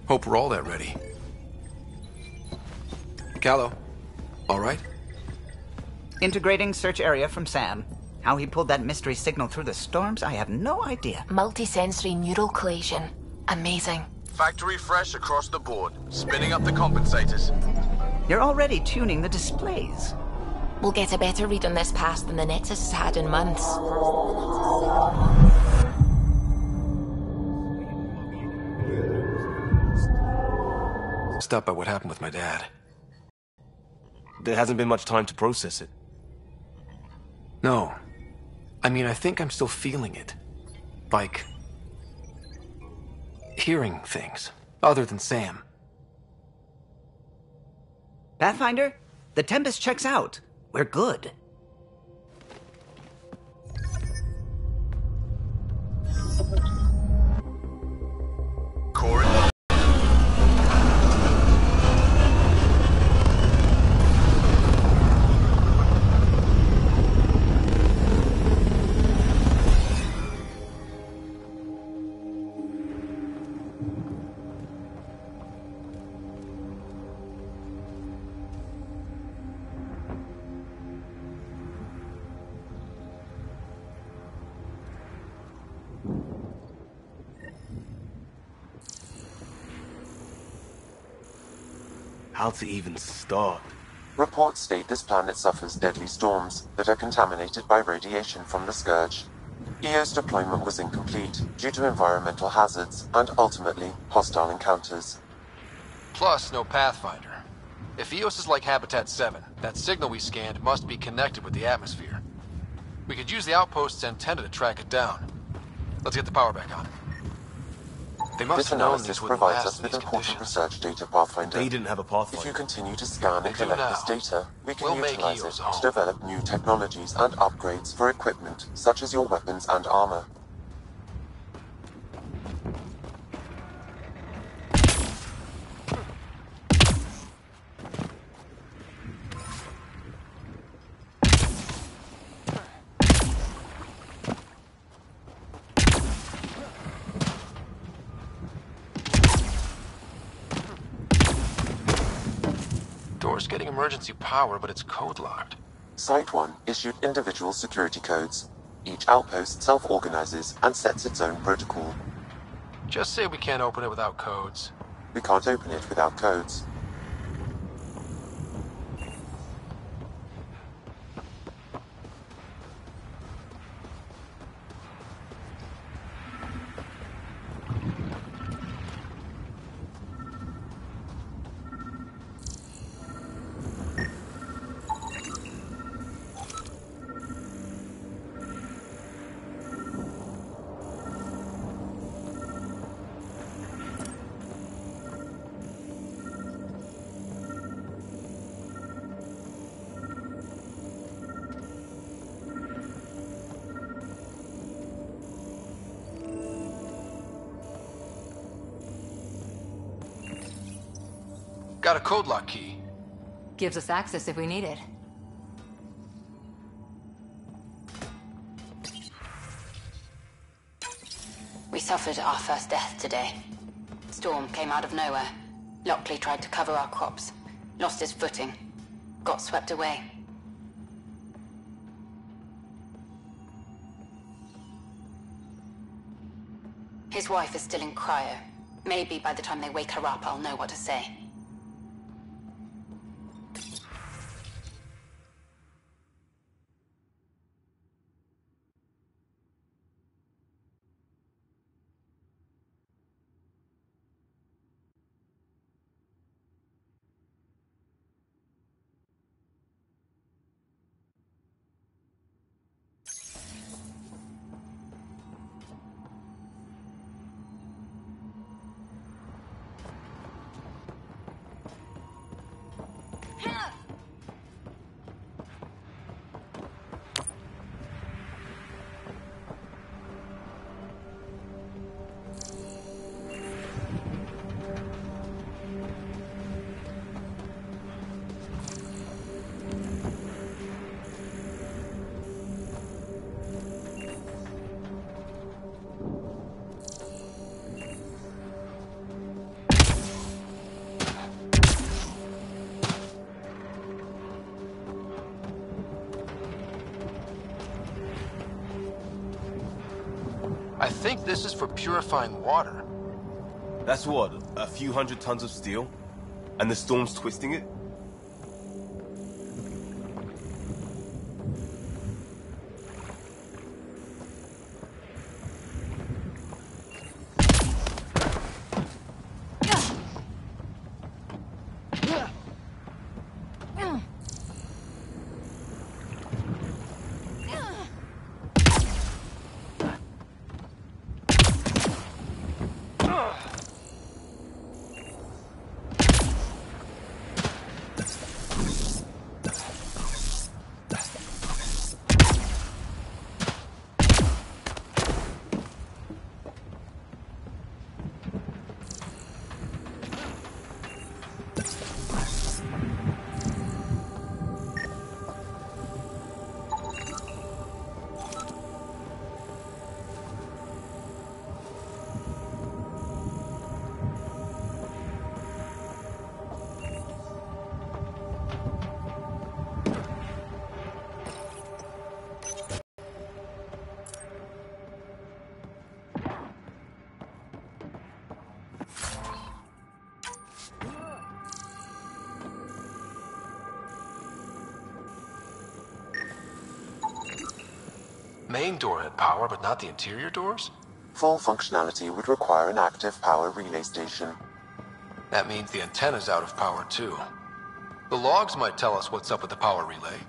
Speaker 4: Hope we're all that ready. Callow, all right?
Speaker 20: Integrating search area from Sam. How he pulled that mystery signal through the storms, I have no idea.
Speaker 17: Multisensory neural collation. Amazing.
Speaker 16: Factory fresh across the board. Spinning up the compensators.
Speaker 20: You're already tuning the displays.
Speaker 17: We'll get a better read on this pass than the Nexus has had in months.
Speaker 4: Stopped by what happened with my dad.
Speaker 16: There hasn't been much time to process it.
Speaker 4: No. I mean, I think I'm still feeling it. Like... hearing things. Other than Sam.
Speaker 20: Pathfinder, the Tempest checks out. We're good.
Speaker 16: Corey. How to even start?
Speaker 7: Reports state this planet suffers deadly storms that are contaminated by radiation from the Scourge. EO's deployment was incomplete due to environmental hazards and ultimately hostile encounters.
Speaker 4: Plus, no Pathfinder. If EOS is like Habitat 7, that signal we scanned must be connected with the atmosphere. We could use the outpost's antenna to track it down. Let's get the power back on. They must
Speaker 7: This
Speaker 4: have known
Speaker 7: analysis
Speaker 4: this wouldn't
Speaker 7: provides
Speaker 4: last
Speaker 7: us
Speaker 4: in
Speaker 7: with
Speaker 4: these
Speaker 7: important
Speaker 4: conditions.
Speaker 7: research data, Pathfinder.
Speaker 16: They didn't have a pathfinder.
Speaker 7: If you continue to scan
Speaker 4: They
Speaker 7: and
Speaker 4: do
Speaker 7: collect
Speaker 4: now.
Speaker 7: this data, we can
Speaker 4: We'll make
Speaker 7: utilize
Speaker 4: EOS
Speaker 7: it
Speaker 4: home.
Speaker 7: to develop new technologies and upgrades for equipment, such as your weapons and armor.
Speaker 4: Door's getting emergency power, but it's code-locked.
Speaker 7: Site 1 issued individual security codes. Each outpost self-organizes and sets its own protocol.
Speaker 4: Just say we can't open it without codes.
Speaker 7: We can't open it without codes.
Speaker 4: Got a code lock key.
Speaker 10: Gives us access if we need it.
Speaker 6: We suffered our first death today. Storm came out of nowhere. Lockley tried to cover our crops. Lost his footing. Got swept away. His wife is still in cryo. Maybe by the time they wake her up, I'll know what to say.
Speaker 4: I think this is for purifying water.
Speaker 16: That's what, a few hundred tons of steel? And the storm's twisting it?
Speaker 4: Main door had power, but not the interior doors?
Speaker 7: Full functionality would require an active power relay station.
Speaker 4: That means the antenna's out of power too. The logs might tell us what's up with the power relay.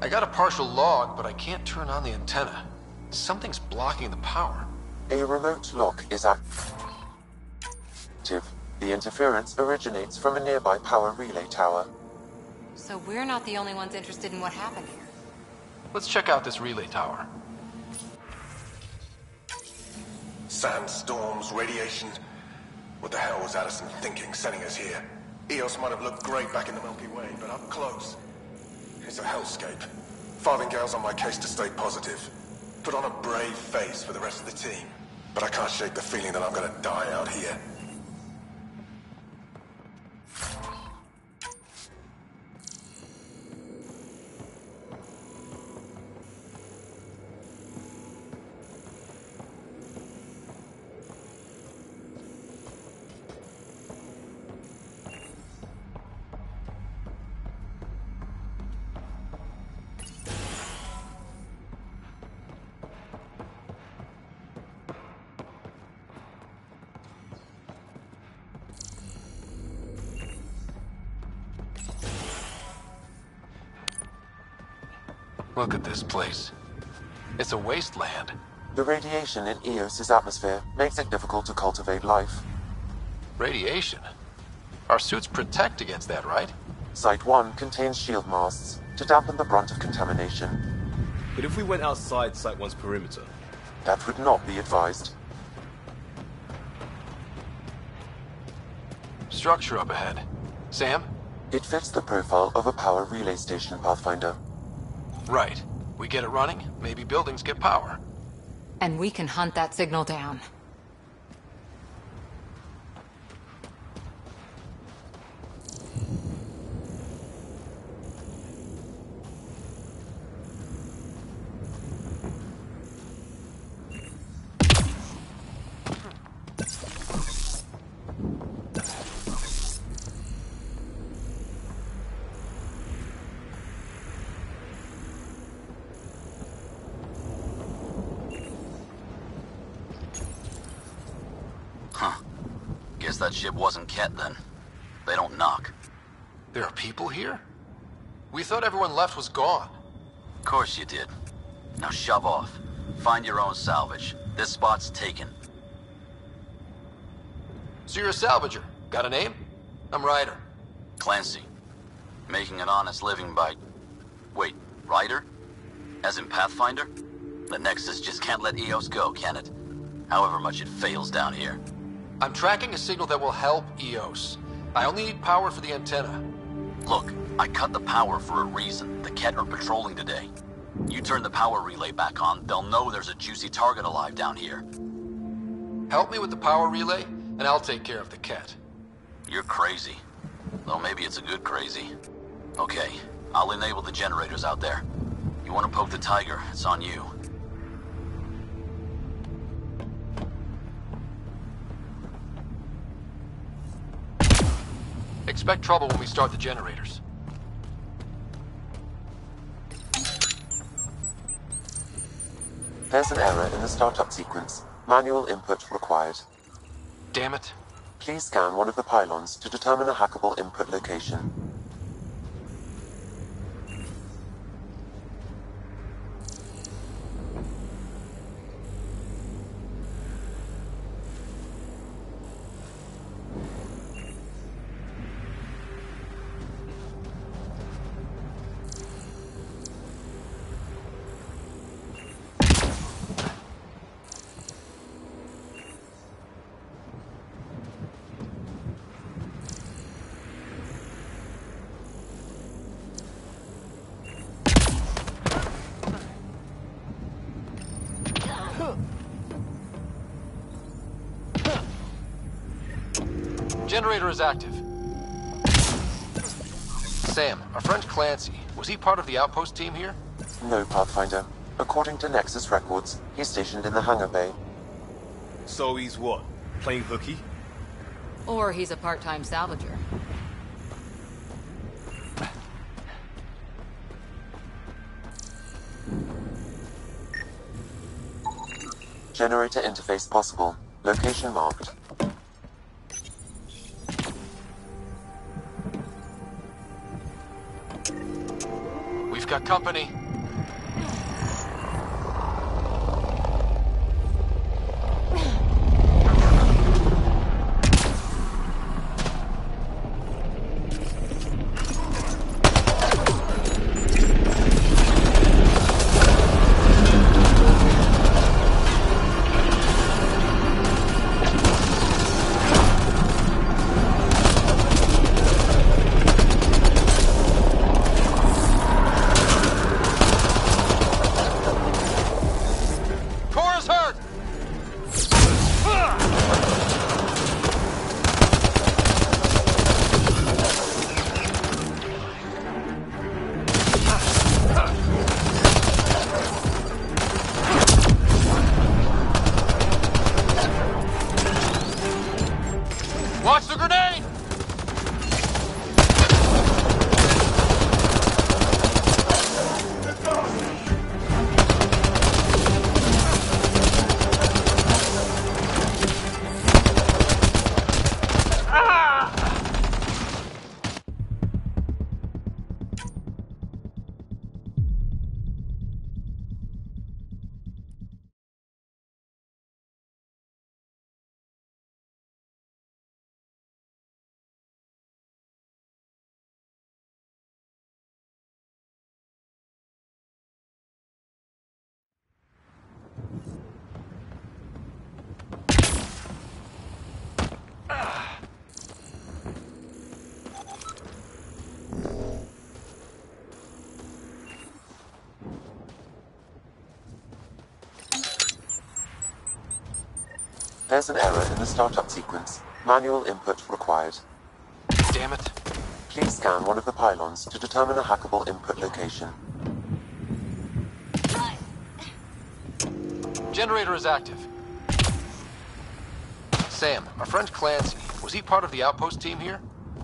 Speaker 4: I got a partial log, but I can't turn on the antenna. Something's blocking the power.
Speaker 7: A remote lock is active. The interference originates from a nearby power relay tower.
Speaker 10: So we're not the only ones interested in what happened here.
Speaker 4: Let's check out this relay tower.
Speaker 1: Sandstorms, radiation. What the hell was Addison thinking sending us here? Eos might have looked great back in the Milky Way, but up close, it's a hellscape. Farthingale's on my case to stay positive. Put on a brave face for the rest of the team. But I can't shake the feeling that I'm gonna die out here.
Speaker 4: Look at this place. It's a wasteland.
Speaker 7: The radiation in Eos's atmosphere makes it difficult to cultivate life.
Speaker 4: Radiation? Our suits protect against that, right?
Speaker 7: Site 1 contains shield masts to dampen the brunt of contamination.
Speaker 16: But if we went outside Site 1's perimeter?
Speaker 7: That would not be advised.
Speaker 4: Structure up ahead. Sam?
Speaker 7: It fits the profile of a power relay station, Pathfinder.
Speaker 4: Right. We get it running, maybe buildings get power.
Speaker 10: And we can hunt that signal down.
Speaker 5: guess that ship wasn't Ket then. They don't knock.
Speaker 4: There are people here? We thought everyone left was gone.
Speaker 5: Of course you did. Now shove off. Find your own salvage. This spot's taken.
Speaker 4: So you're a salvager. Got a name? I'm Ryder.
Speaker 5: Clancy. Making an honest living by... Wait, Ryder? As in Pathfinder? The Nexus just can't let EOS go, can it? However much it fails down here.
Speaker 4: I'm tracking a signal that will help EOS. I only need power for the antenna.
Speaker 5: Look, I cut the power for a reason. The Ket are patrolling today. You turn the power relay back on, they'll know there's a juicy target alive down here.
Speaker 4: Help me with the power relay, and I'll take care of the Ket.
Speaker 5: You're crazy. Though maybe it's a good crazy. Okay, I'll enable the generators out there. You want to poke the tiger, it's on you.
Speaker 4: Expect trouble when we start the generators.
Speaker 7: There's an error in the startup sequence. Manual input required.
Speaker 4: Damn it.
Speaker 7: Please scan one of the pylons to determine a hackable input location.
Speaker 4: Generator is active. Sam, our friend Clancy, was he part of the outpost team here?
Speaker 7: No, Pathfinder. According to Nexus records, he's stationed in the hangar bay.
Speaker 16: So he's what? Playing hooky?
Speaker 10: Or he's a part-time salvager.
Speaker 7: Generator interface possible. Location marked.
Speaker 4: We've got company. Watch the grenade!
Speaker 7: There's an error in the startup sequence. Manual input required.
Speaker 4: Damn it.
Speaker 7: Please scan one of the pylons to determine a hackable input location.
Speaker 4: Generator is active. Sam, our friend Clancy, was he part of the outpost team here?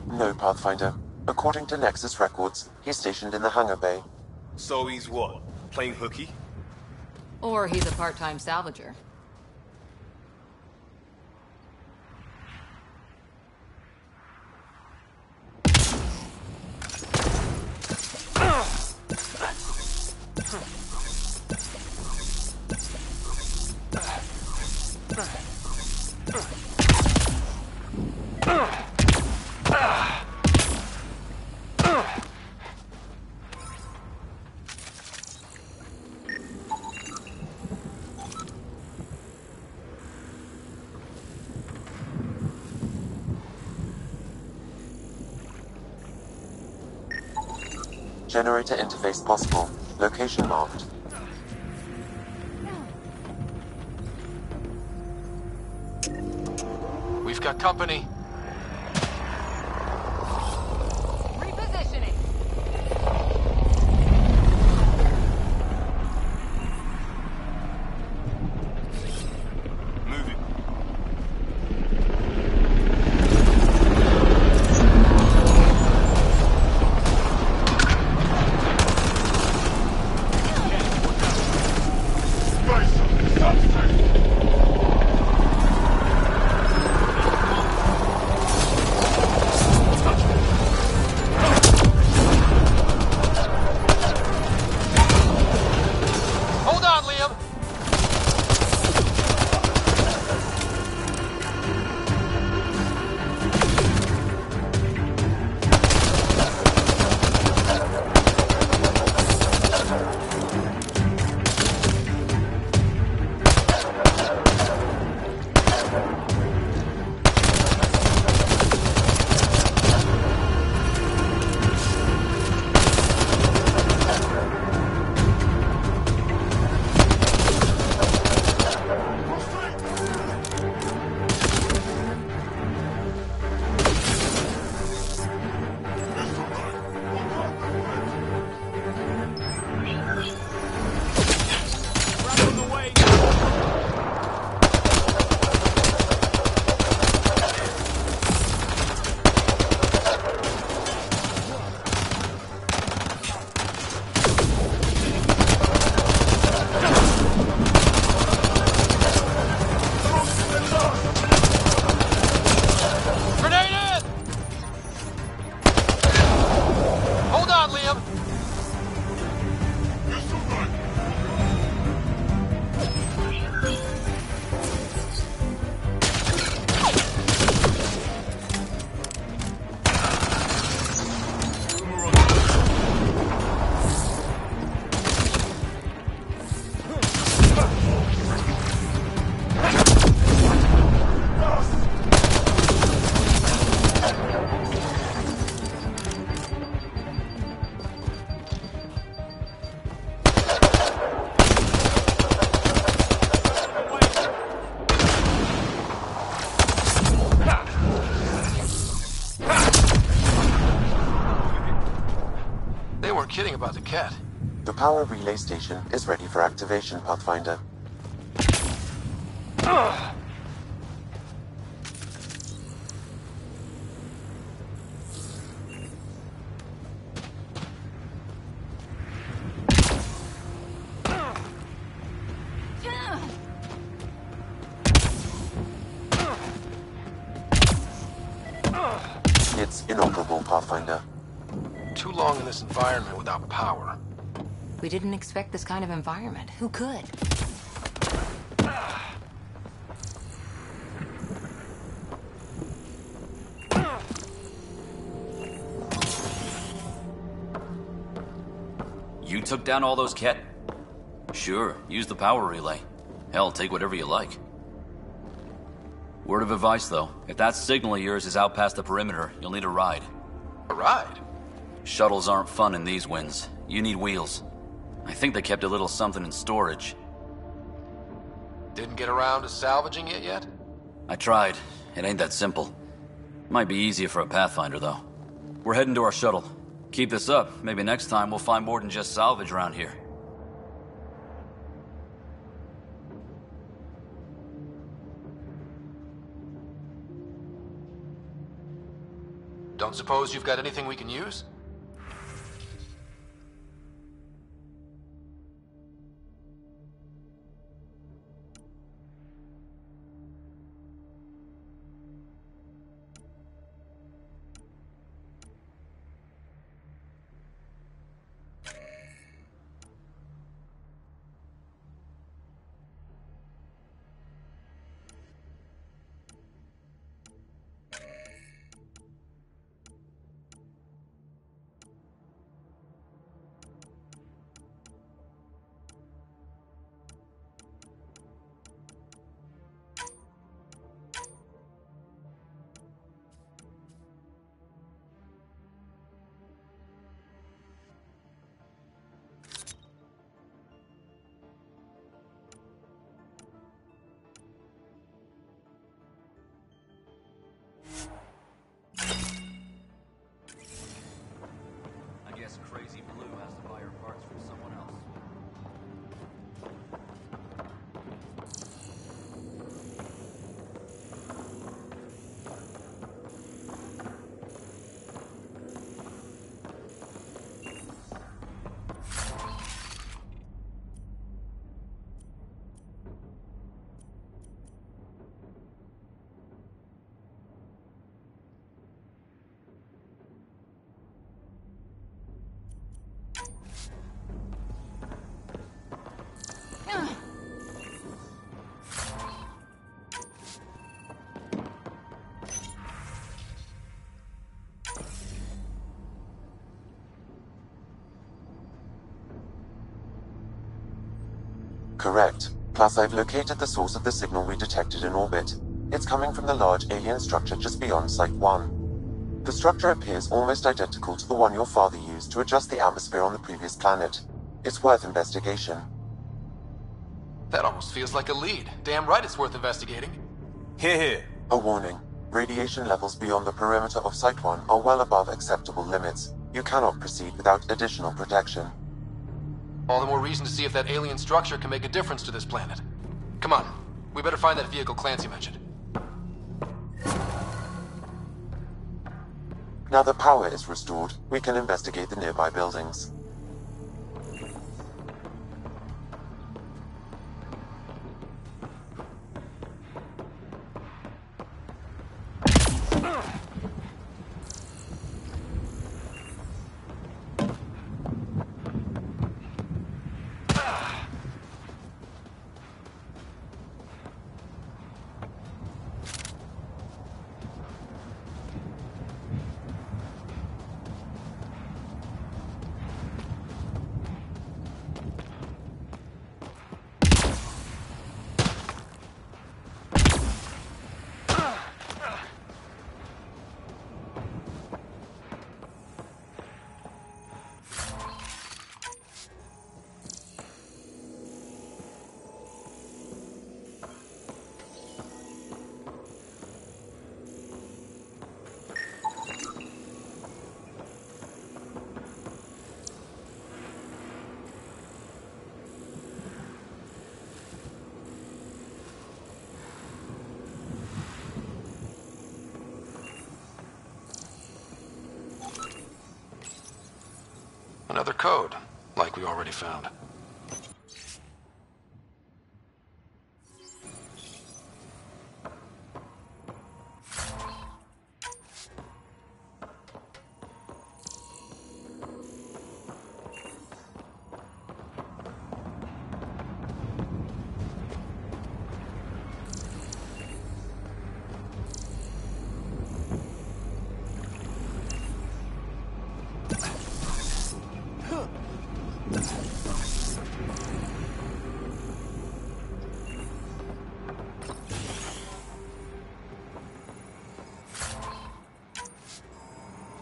Speaker 7: No, Pathfinder. According to Nexus records, he's stationed in the hangar bay.
Speaker 16: So he's what? Playing hooky?
Speaker 10: Or he's a part-time salvager.
Speaker 7: Generator interface possible. Location marked.
Speaker 4: We've got company.
Speaker 10: Repositioning.
Speaker 16: Moving.
Speaker 4: Hold on, Liam. Grenade in! Hold on, Liam. They weren't kidding about the cat.
Speaker 7: The power relay station is ready for activation, Pathfinder. It's inoperable, Pathfinder.
Speaker 4: Too long in this environment without power.
Speaker 10: We didn't expect this kind of environment. Who could?
Speaker 5: You took down all those cat... Sure, use the power relay. Hell, take whatever you like. Word of advice, though. If that signal of yours is out past the perimeter, you'll need a ride.
Speaker 4: A ride?
Speaker 5: Shuttles aren't fun in these winds. You need wheels. I think they kept a little something in storage.
Speaker 4: Didn't get around to salvaging it yet?
Speaker 5: I tried. It ain't that simple. Might be easier for a Pathfinder, though. We're heading to our shuttle. Keep this up. Maybe next time we'll find more than just salvage around here.
Speaker 4: Don't suppose you've got anything we can use?
Speaker 7: Correct. Plus, I've located the source of the signal we detected in orbit. It's coming from the large alien structure just beyond Site 1. The structure appears almost identical to the one your father used to adjust the atmosphere on the previous planet. It's worth investigation.
Speaker 4: That almost feels like a lead. Damn right it's worth investigating.
Speaker 16: Here.
Speaker 7: A warning. Radiation levels beyond the perimeter of Site 1 are well above acceptable limits. You cannot proceed without additional protection.
Speaker 4: All the more reason to see if that alien structure can make a difference to this planet. Come on, we better find that vehicle Clancy mentioned.
Speaker 7: Now that power is restored, we can investigate the nearby buildings.
Speaker 4: Another code, like we already found.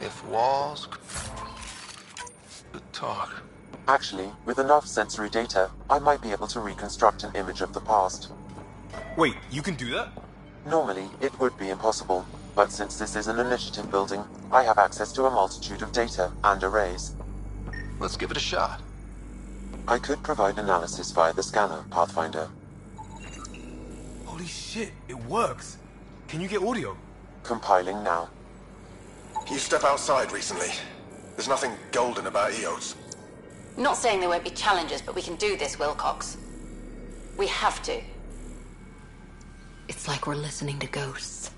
Speaker 4: If walls could talk.
Speaker 7: Actually, with enough sensory data, I might be able to reconstruct an image of the past.
Speaker 16: Wait, you can do that?
Speaker 7: Normally, it would be impossible, but since this is an initiative building, I have access to a multitude of data and arrays.
Speaker 4: Let's give it a shot.
Speaker 7: I could provide analysis via the scanner, Pathfinder.
Speaker 16: Holy shit, it works. Can you get audio?
Speaker 7: Compiling now.
Speaker 1: You step outside recently. There's nothing golden about Eos.
Speaker 6: Not saying there won't be challenges, but we can do this, Wilcox. We have to. It's like we're listening to ghosts.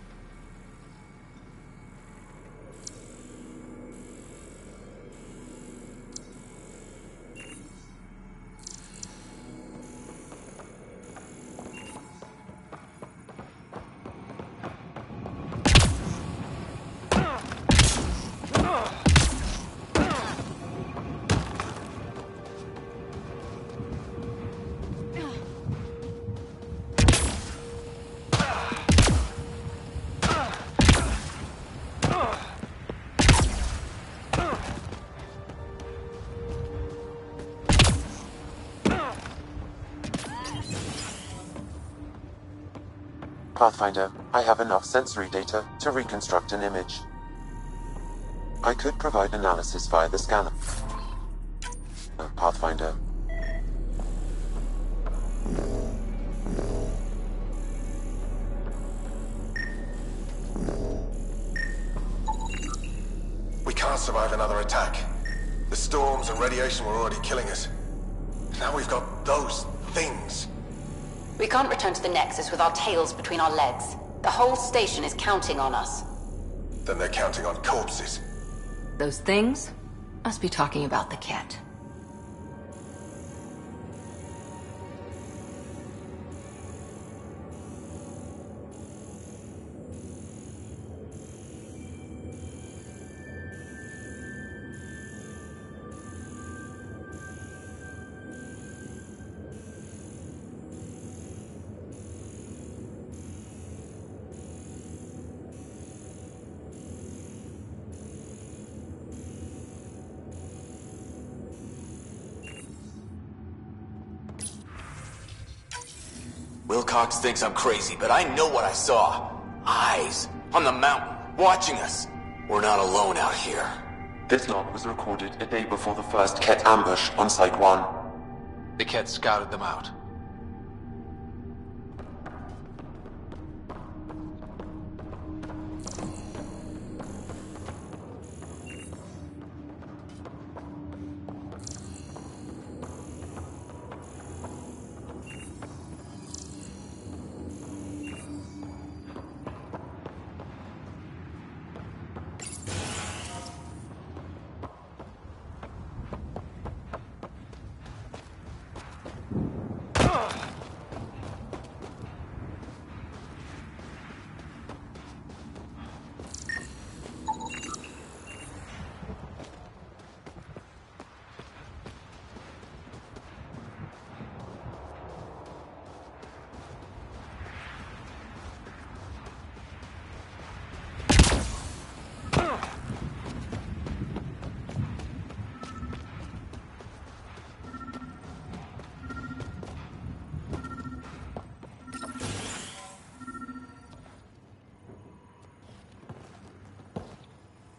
Speaker 7: Pathfinder, I have enough sensory data to reconstruct an image. I could provide analysis via the scanner. Pathfinder.
Speaker 1: We can't survive another attack. The storms and radiation were already killing us. Now we've got those things.
Speaker 6: We can't return to the Nexus with our tails between our legs. The whole station is counting on us.
Speaker 1: Then they're counting on corpses.
Speaker 6: Those things must be talking about the cat.
Speaker 8: Cox thinks I'm crazy, but I know what I saw. Eyes on the mountain, watching us. We're not alone out here.
Speaker 7: This log was recorded a day before the first Ket ambush on Site 1.
Speaker 4: The Ket scouted them out.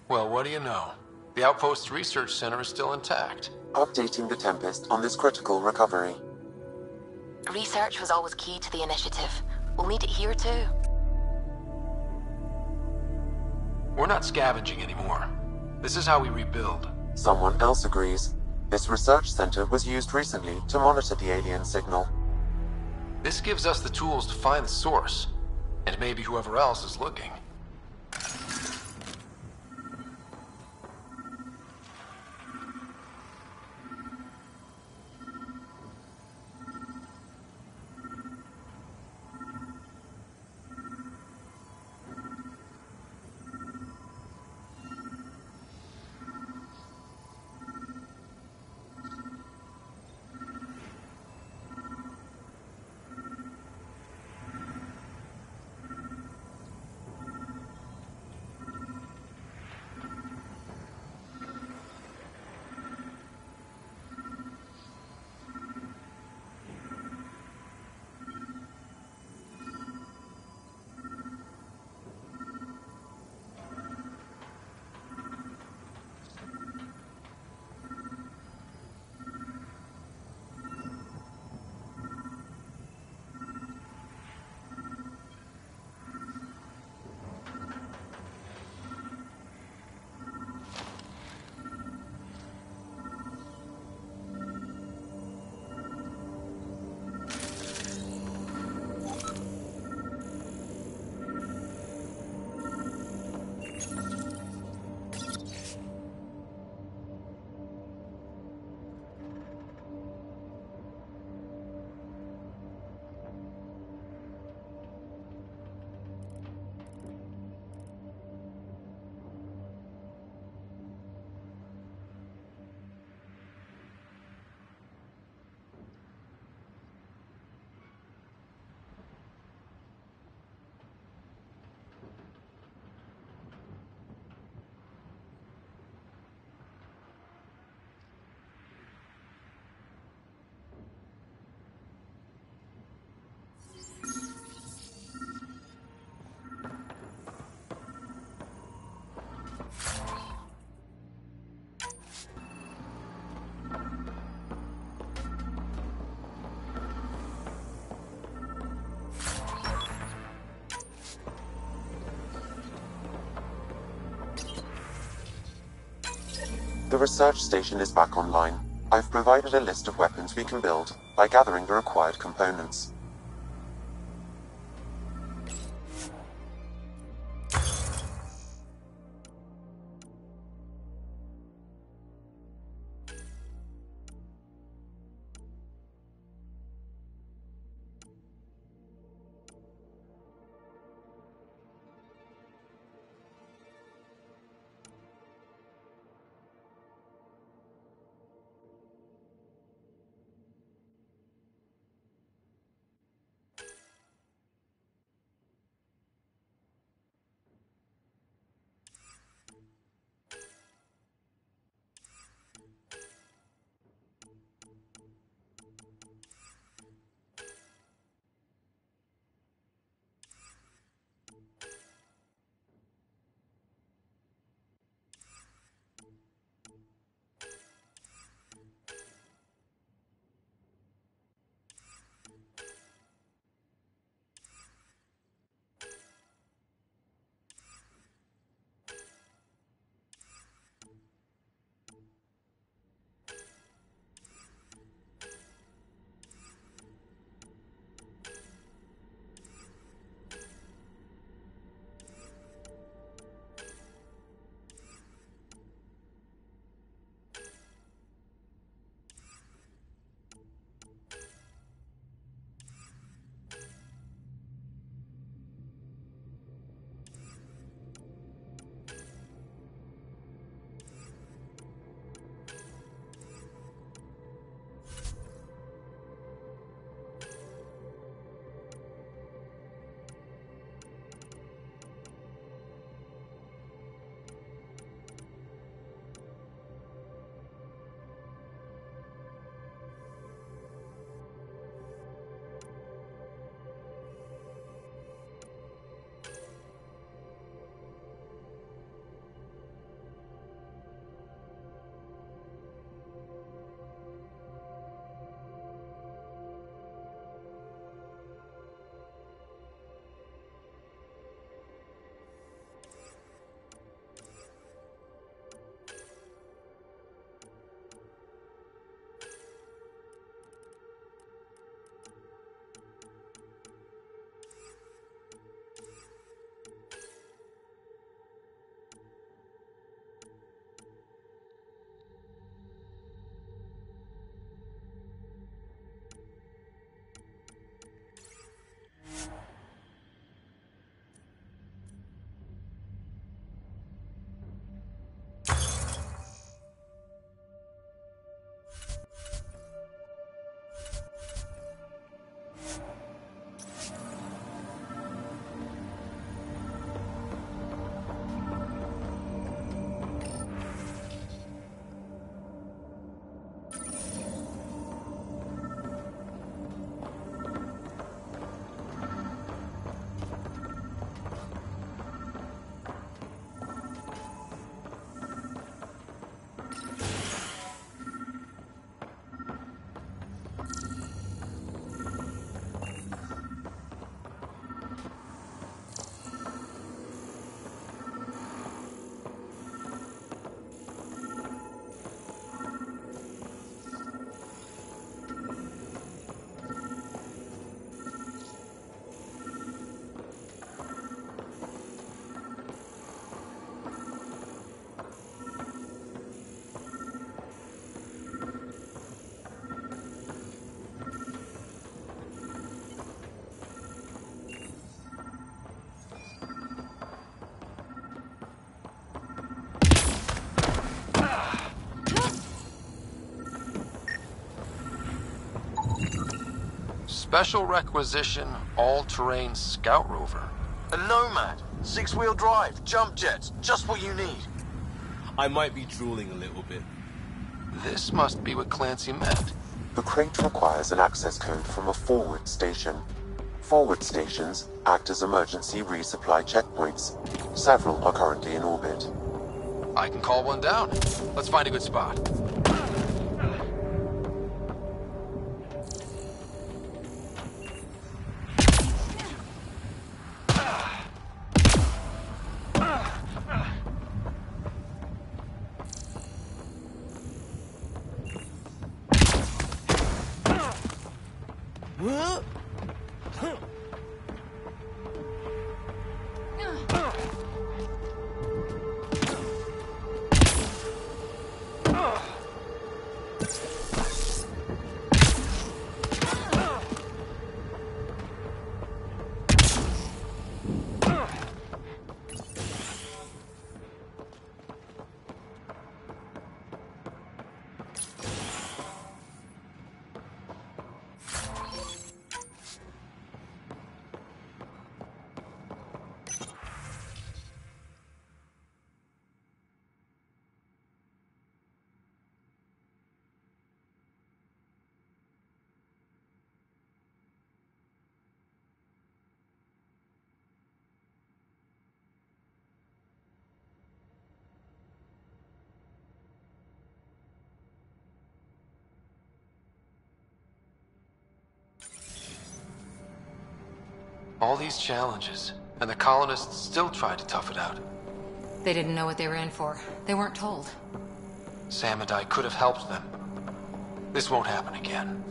Speaker 4: Well, what do you know? The Outpost's research center is still intact.
Speaker 7: Updating the Tempest on this critical recovery.
Speaker 17: Research was always key to the initiative. We'll need it here too.
Speaker 4: We're not scavenging anymore. This is how we rebuild.
Speaker 7: Someone else agrees. This research center was used recently to monitor the alien signal.
Speaker 4: This gives us the tools to find the source, and maybe whoever else is looking.
Speaker 7: The research station is back online. I've provided a list of weapons we can build by gathering the required components.
Speaker 4: Special requisition, all-terrain scout rover.
Speaker 2: A Nomad. 6-wheel drive, jump jets, just what you need.
Speaker 16: I might be drooling a little bit.
Speaker 4: This must be what Clancy meant.
Speaker 7: The crate requires an access code from a forward station. Forward stations act as emergency resupply checkpoints. Several are currently in orbit.
Speaker 4: I can call one down. Let's find a good spot. All these challenges, and the colonists still tried to tough it out.
Speaker 10: They didn't know what they were in for. They weren't told.
Speaker 4: Sam and I could have helped them. This won't happen again.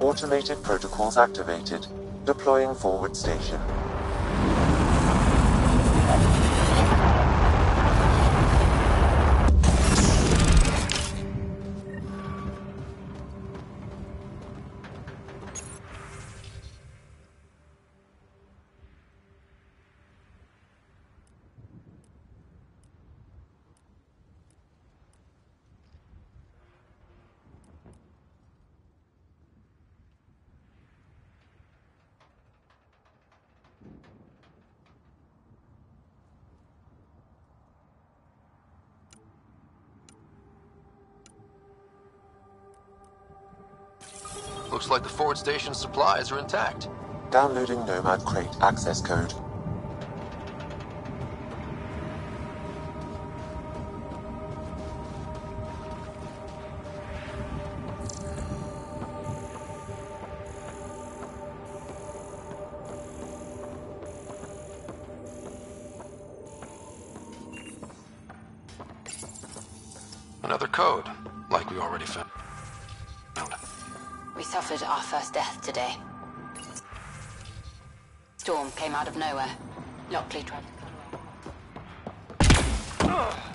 Speaker 7: Automated protocols activated. Deploying forward station.
Speaker 4: Looks like the forward station supplies are intact.
Speaker 7: Downloading Nomad crate access code.
Speaker 4: Another code, like we already found.
Speaker 6: We suffered our first death today. Storm came out of nowhere. Lockley tried to cut her off.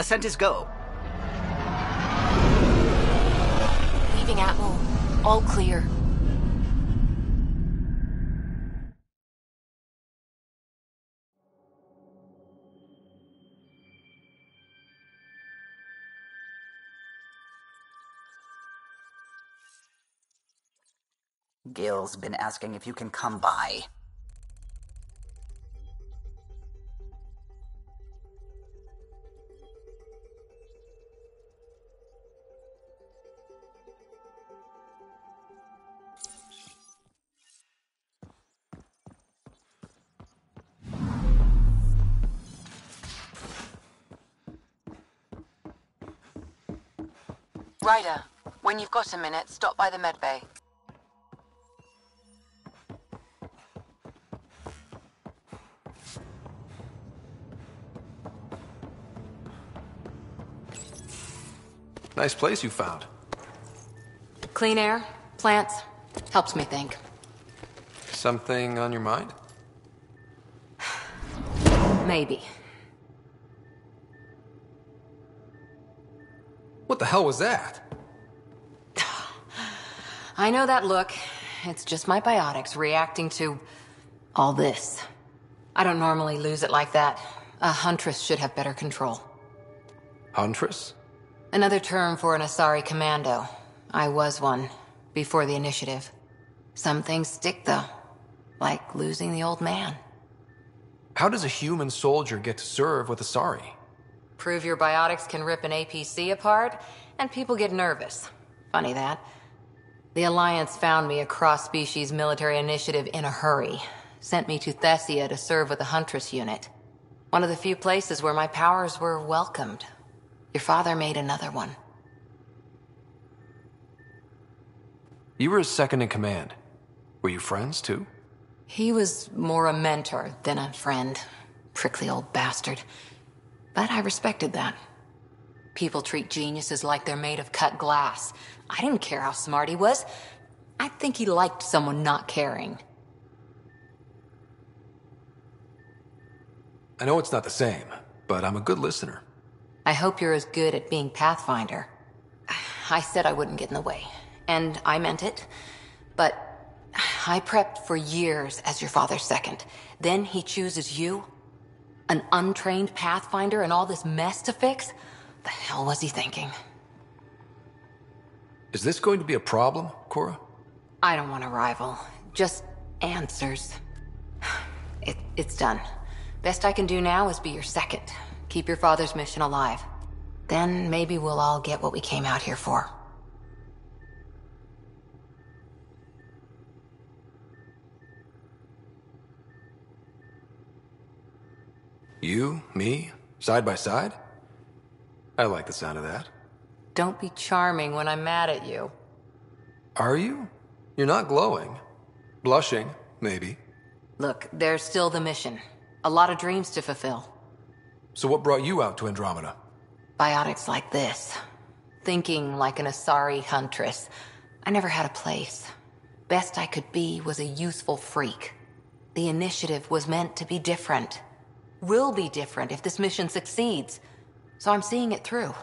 Speaker 20: Ascent is go.
Speaker 17: Leaving Atmo. All clear.
Speaker 20: Gil's been asking if you can come by.
Speaker 6: Ryder, when you've got a minute, stop by the medbay.
Speaker 4: Nice place you found.
Speaker 10: Clean air, plants, helps me think.
Speaker 4: Something on your mind?
Speaker 10: Maybe.
Speaker 4: What the hell was that?
Speaker 10: I know that look. It's just my biotics reacting to all this. I don't normally lose it like that. A huntress should have better control.
Speaker 4: Huntress?
Speaker 10: Another term for an Asari commando. I was one, before the initiative. Some things stick, though. Like losing the old man.
Speaker 4: How does a human soldier get to serve with Asari?
Speaker 10: Prove your biotics can rip an APC apart, and people get nervous. Funny that. The Alliance found me a cross-species military initiative in a hurry. Sent me to Thessia to serve with the Huntress unit. One of the few places where my powers were welcomed. Your father made another one.
Speaker 4: You were his second in command. Were you friends, too?
Speaker 10: He was more a mentor than a friend. Prickly old bastard. But I respected that. People treat geniuses like they're made of cut glass. I didn't care how smart he was. I think he liked someone not caring.
Speaker 4: I know it's not the same, but I'm a good listener.
Speaker 10: I hope you're as good at being Pathfinder. I said I wouldn't get in the way, and I meant it. But I prepped for years as your father's second. Then he chooses you? An untrained Pathfinder and all this mess to fix? The hell was he thinking?
Speaker 4: Is this going to be a problem, Cora?
Speaker 10: I don't want a rival. Just answers. It's done. Best I can do now is be your second. Keep your father's mission alive. Then maybe we'll all get what we came out here for.
Speaker 4: You, me, side by side? I like the sound of that.
Speaker 10: Don't be charming when I'm mad at you.
Speaker 4: Are you? You're not glowing. Blushing, maybe.
Speaker 10: Look, there's still the mission. A lot of dreams to fulfill.
Speaker 4: So what brought you out to Andromeda?
Speaker 10: Biotics like this. Thinking like an Asari huntress. I never had a place. Best I could be was a useful freak. The initiative was meant to be different. Will be different if this mission succeeds. So I'm seeing it through.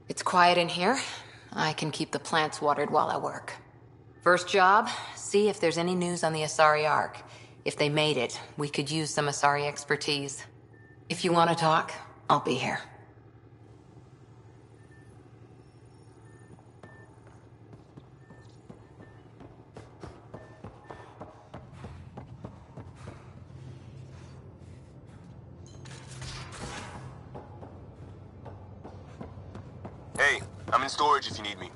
Speaker 10: It's quiet in here. I can keep the plants watered while I work. First job, see if there's any news on the Asari Ark. If they made it, we could use some Asari expertise. If you want to talk, I'll be here.
Speaker 16: Hey, I'm in storage if you need me.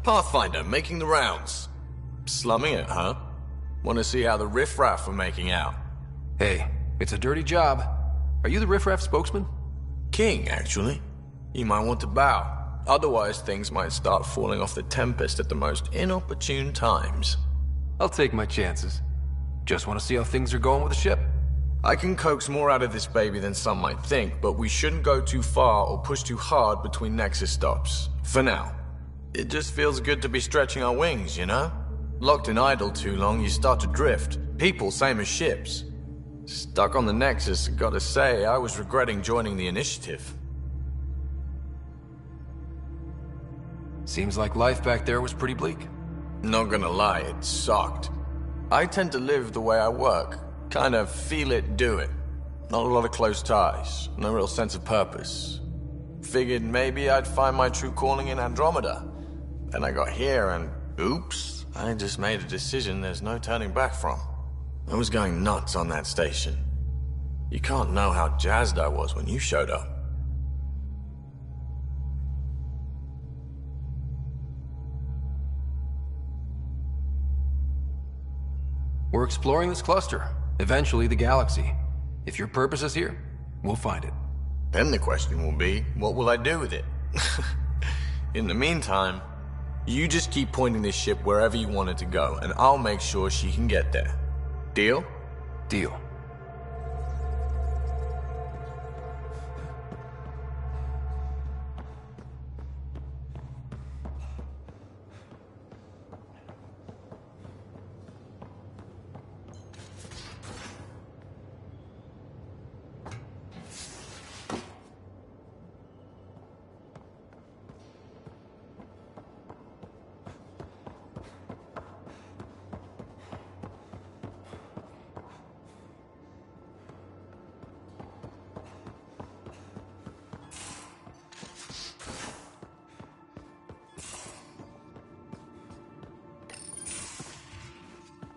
Speaker 8: Pathfinder, making the rounds. Slumming it, huh? Want to see how the riffraff are making out?
Speaker 4: Hey, it's a dirty job. Are you the riffraff spokesman?
Speaker 8: King, actually. You might want to bow. Otherwise, things might start falling off the Tempest at the most inopportune times.
Speaker 4: I'll take my chances. Just want to see how things are going with the ship.
Speaker 8: I can coax more out of this baby than some might think, but we shouldn't go too far or push too hard between Nexus stops. For now. It just feels good to be stretching our wings, you know? Locked in idle too long, you start to drift. People, same as ships. Stuck on the Nexus, gotta say, I was regretting joining the Initiative.
Speaker 4: Seems like life back there was pretty bleak.
Speaker 8: Not gonna lie, it sucked. I tend to live the way I work. Kind of feel it, do it. Not a lot of close ties, no real sense of purpose. Figured maybe I'd find my true calling in Andromeda. Then I got here and, oops, I just made a decision there's no turning back from. I was going nuts on that station. You can't know how jazzed I was when you showed up.
Speaker 4: We're exploring this cluster, eventually the galaxy. If your purpose is here, we'll find it.
Speaker 8: Then the question will be, what will I do with it? In the meantime, you just keep pointing this ship wherever you want it to go, and I'll make sure she can get there. Deal?
Speaker 4: Deal.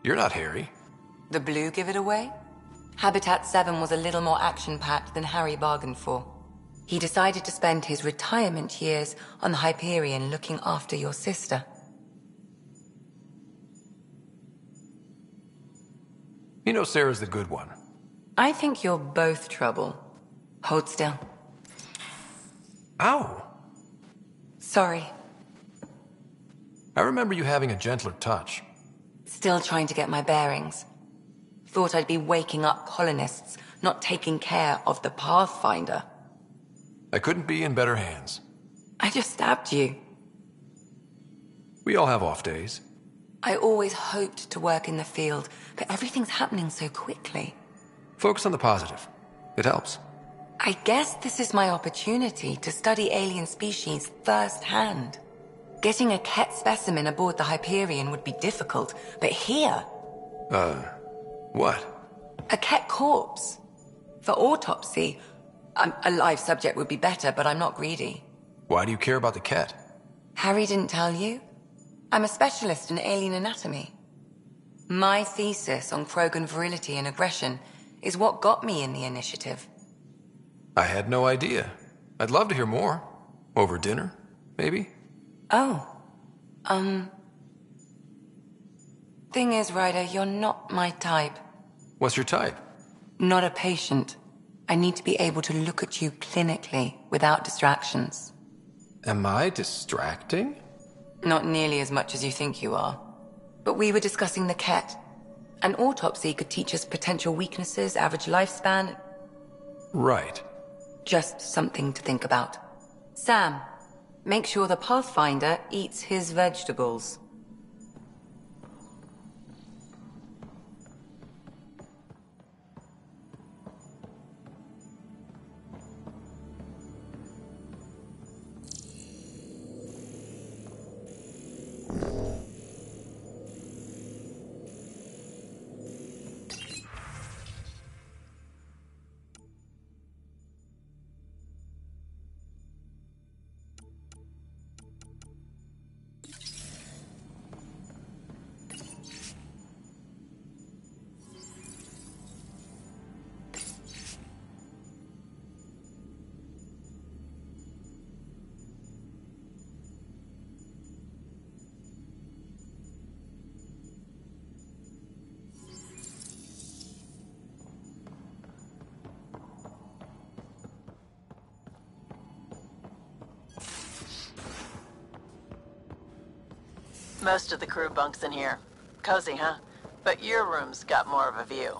Speaker 4: You're not Harry.
Speaker 10: The blue give it away? Habitat 7 was a little more action-packed than Harry bargained for. He decided to spend his retirement years on the Hyperion looking after your sister.
Speaker 4: You know Sarah's the good one.
Speaker 10: I think you're both trouble. Hold still.
Speaker 4: Ow!
Speaker 10: Sorry.
Speaker 4: I remember you having a gentler touch.
Speaker 10: Still trying to get my bearings. Thought I'd be waking up colonists, not taking care of the Pathfinder.
Speaker 4: I couldn't be in better hands.
Speaker 10: I just stabbed you.
Speaker 4: We all have off days.
Speaker 10: I always hoped to work in the field, but everything's happening so quickly.
Speaker 4: Focus on the positive. It helps.
Speaker 10: I guess this is my opportunity to study alien species firsthand. Getting a Ket specimen aboard the Hyperion would be difficult, but here...
Speaker 4: What?
Speaker 10: A Ket corpse. For autopsy, a live subject would be better, but I'm not greedy.
Speaker 4: Why do you care about the Ket?
Speaker 10: Harry didn't tell you? I'm a specialist in alien anatomy. My thesis on Krogan virility and aggression is what got me in the initiative.
Speaker 4: I had no idea. I'd love to hear more. Over dinner, maybe?
Speaker 10: Oh. Thing is, Ryder, you're not my type.
Speaker 4: What's your type?
Speaker 10: Not a patient. I need to be able to look at you clinically without distractions.
Speaker 4: Am I distracting?
Speaker 10: Not nearly as much as you think you are. But we were discussing the Ket. An autopsy could teach us potential weaknesses, average lifespan.
Speaker 4: Right.
Speaker 10: Just something to think about. Sam, make sure the Pathfinder eats his vegetables.
Speaker 19: Most of the crew bunks in here. Cozy, huh? But your room's got more of a view.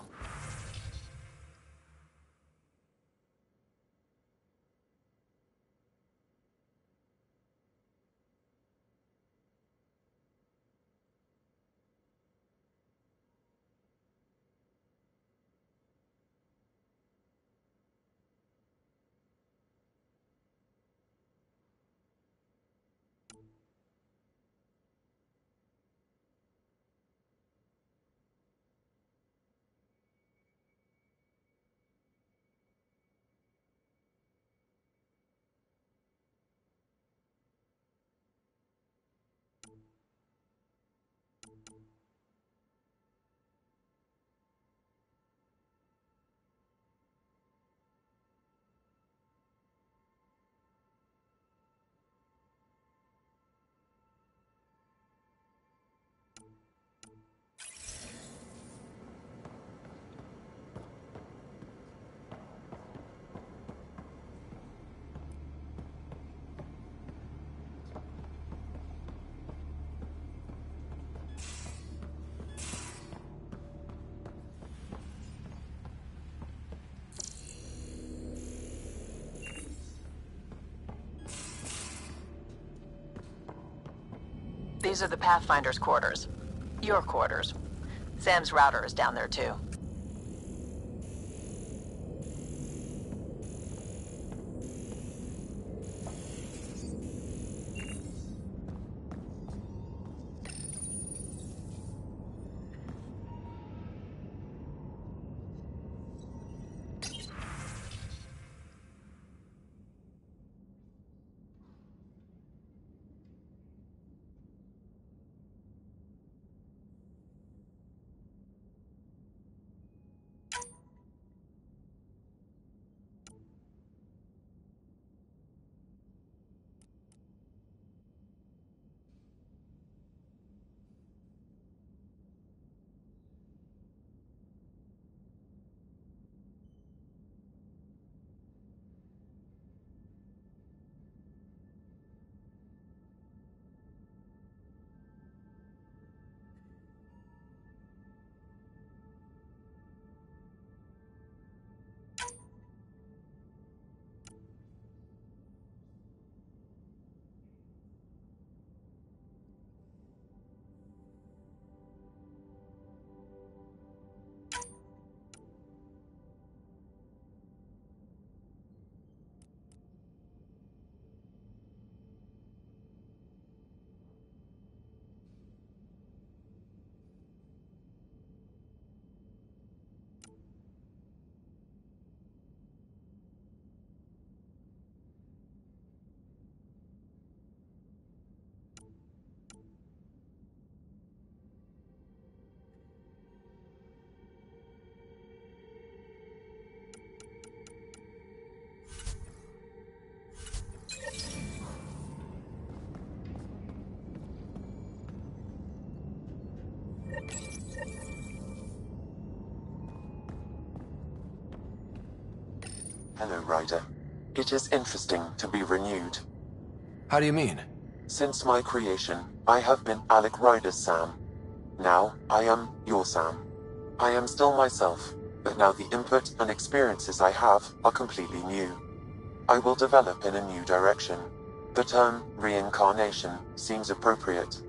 Speaker 19: These are the Pathfinder's quarters. Your quarters. Sam's router is down there too.
Speaker 7: Hello, Ryder. It is interesting to be renewed.
Speaker 4: How do you mean?
Speaker 7: Since my creation, I have been Alec Ryder's Sam. Now, I am your Sam. I am still myself, but now the input and experiences I have are completely new. I will develop in a new direction. The term reincarnation seems appropriate.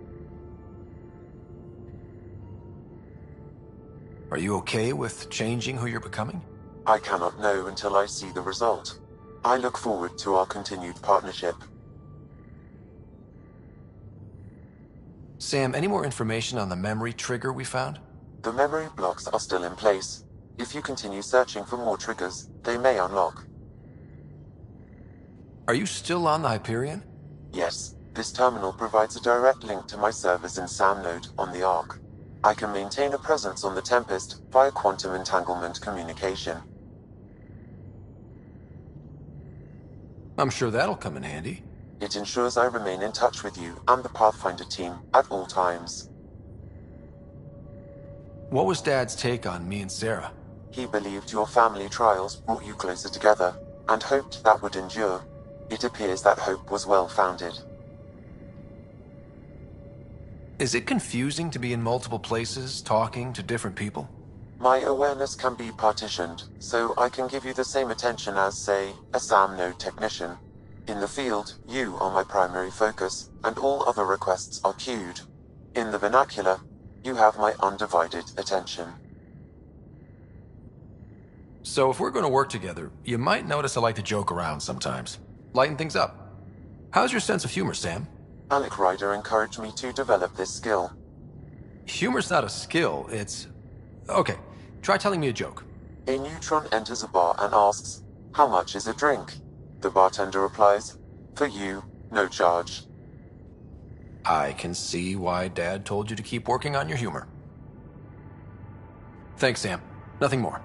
Speaker 4: Are you okay with changing who you're becoming?
Speaker 7: I cannot know until I see the result. I look forward to our continued partnership.
Speaker 4: Sam, any more information on the memory trigger we found?
Speaker 7: The memory blocks are still in place. If you continue searching for more triggers, they may unlock.
Speaker 4: Are you still on the Hyperion?
Speaker 7: Yes, this terminal provides a direct link to my servers in SAM node on the Ark. I can maintain a presence on the Tempest via quantum entanglement communication.
Speaker 4: I'm sure that'll come in handy.
Speaker 7: It ensures I remain in touch with you and the Pathfinder team at all times.
Speaker 4: What was Dad's take on me and Sarah?
Speaker 7: He believed your family trials brought you closer together, and hoped that would endure. It appears that hope was well-founded.
Speaker 4: Is it confusing to be in multiple places, talking to different people?
Speaker 7: My awareness can be partitioned, so I can give you the same attention as, say, a SAM node technician. In the field, you are my primary focus, and all other requests are queued. In the vernacular, you have my undivided attention.
Speaker 4: So if we're going to work together, you might notice I like to joke around sometimes. Lighten things up. How's your sense of humor, Sam?
Speaker 7: Alec Ryder encouraged me to develop this skill.
Speaker 4: Humor's not a skill, it's... Okay, try telling me a joke.
Speaker 7: A neutron enters a bar and asks, "How much is a drink?" The bartender replies, "For you, no charge."
Speaker 4: I can see why Dad told you to keep working on your humor. Thanks, Sam. Nothing more.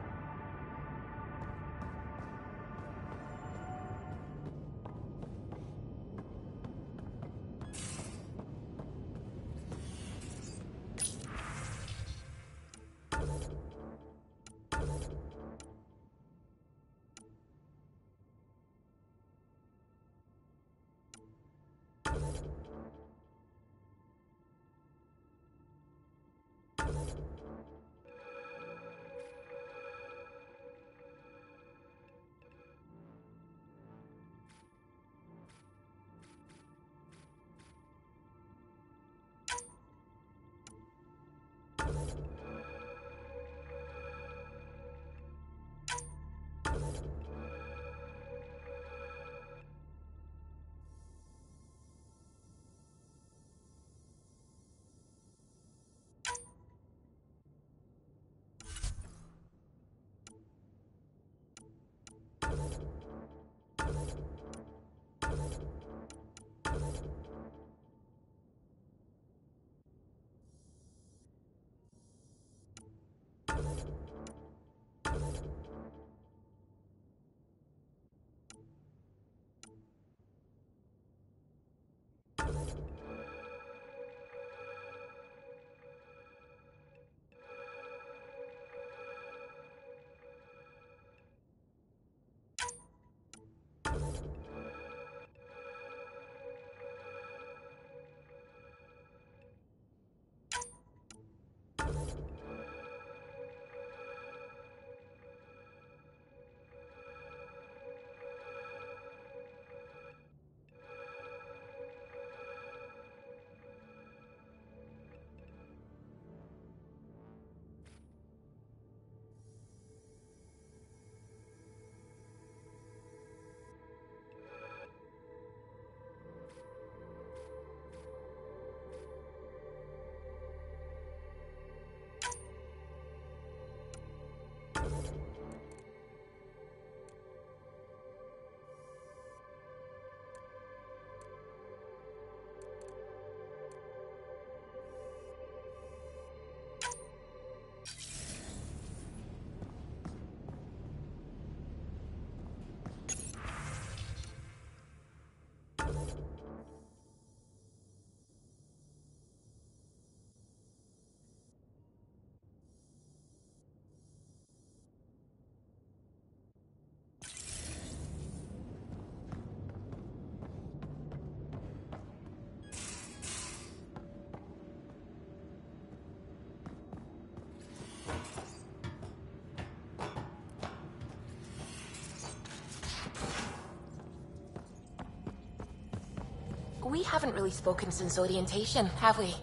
Speaker 17: we haven't really spoken since orientation, have we?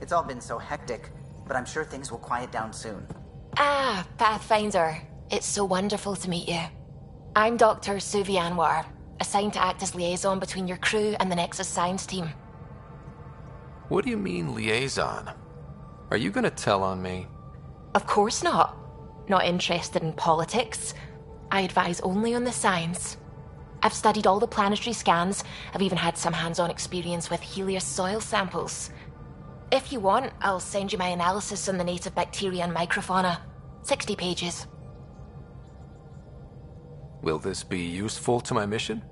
Speaker 20: It's all been so hectic, but I'm sure things will quiet down soon.
Speaker 17: Ah, Pathfinder. It's so wonderful to meet you. I'm Dr. Suvi Anwar, assigned to act as liaison between your crew and the Nexus science team.
Speaker 4: What do you mean, liaison? Are you gonna tell on me?
Speaker 17: Of course not. Not interested in politics. I advise only on the science. I've studied all the planetary scans. I've even had some hands-on experience with Helios soil samples. If you want, I'll send you my analysis on the native bacteria and microfauna. 60 pages.
Speaker 4: Will this be useful to my mission?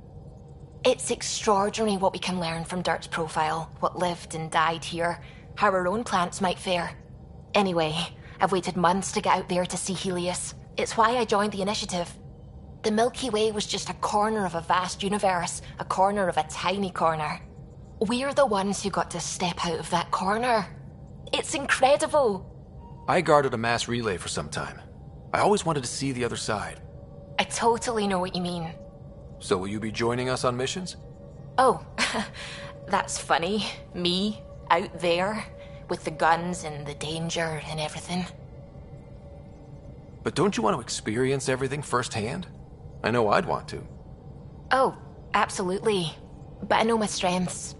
Speaker 17: It's extraordinary what we can learn from Dirt's profile, what lived and died here, how our own plants might fare. Anyway, I've waited months to get out there to see Helios. It's why I joined the initiative. The Milky Way was just a corner of a vast universe, a corner of a tiny corner. We're the ones who got to step out of that corner. It's incredible.
Speaker 4: I guarded a mass relay for some time. I always wanted to see the other side.
Speaker 17: I totally know what you mean.
Speaker 4: So will you be joining us on missions?
Speaker 17: Oh, that's funny. Me, out there, with the guns and the danger and everything.
Speaker 4: But don't you want to experience everything firsthand? I know I'd want to.
Speaker 17: Oh, absolutely. But I know my strengths.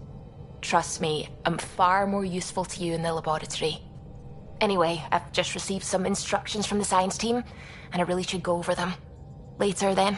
Speaker 17: Trust me, I'm far more useful to you in the laboratory. Anyway, I've just received some instructions from the science team, and I really should go over them. Later, then.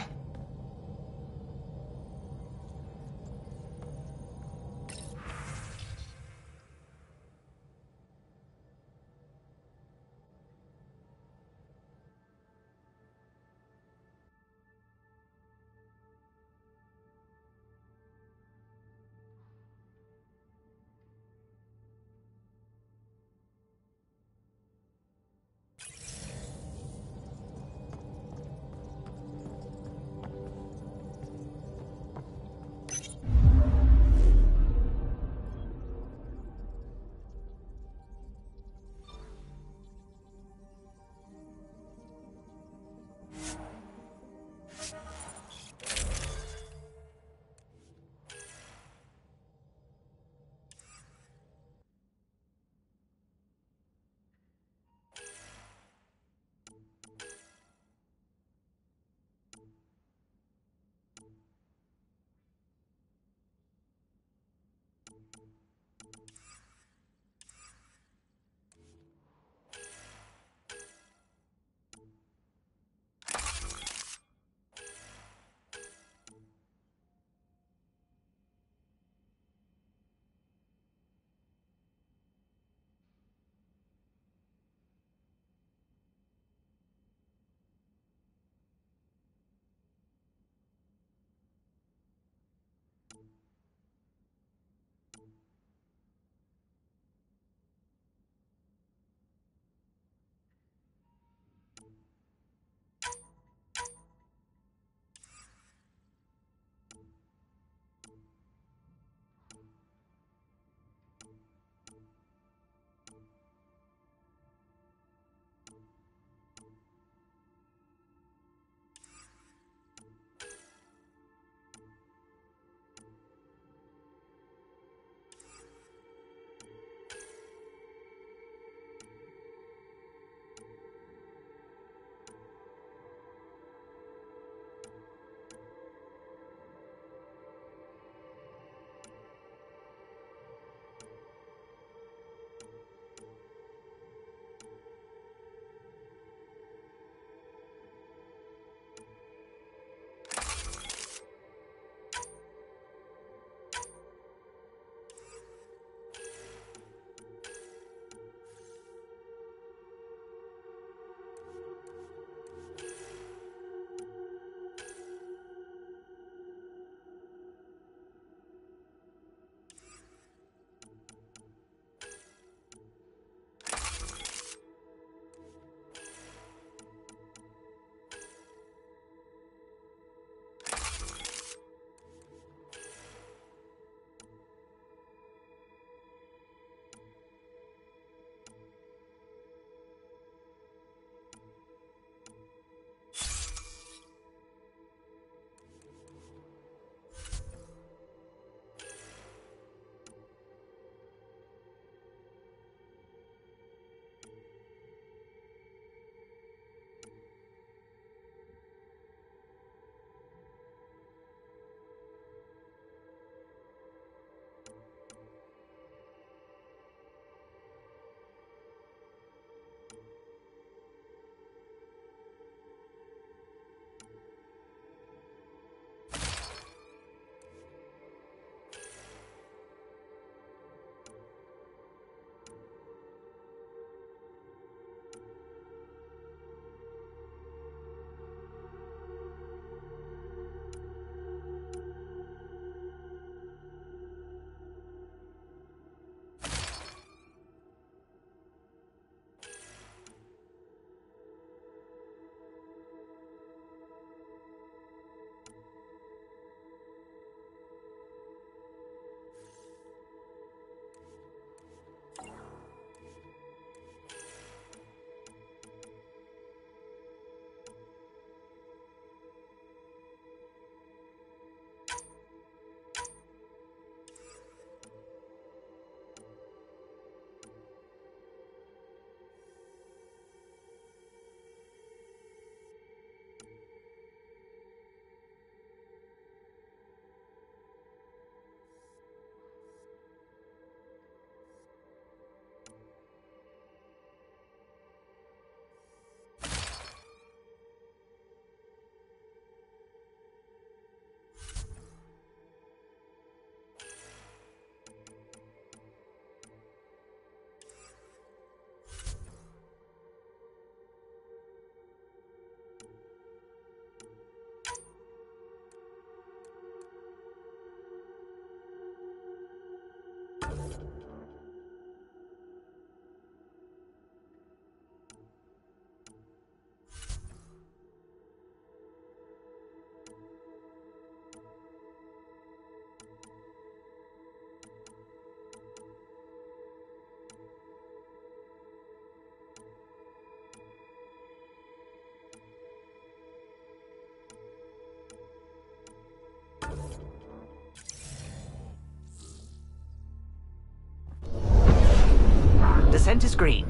Speaker 20: Descent is green.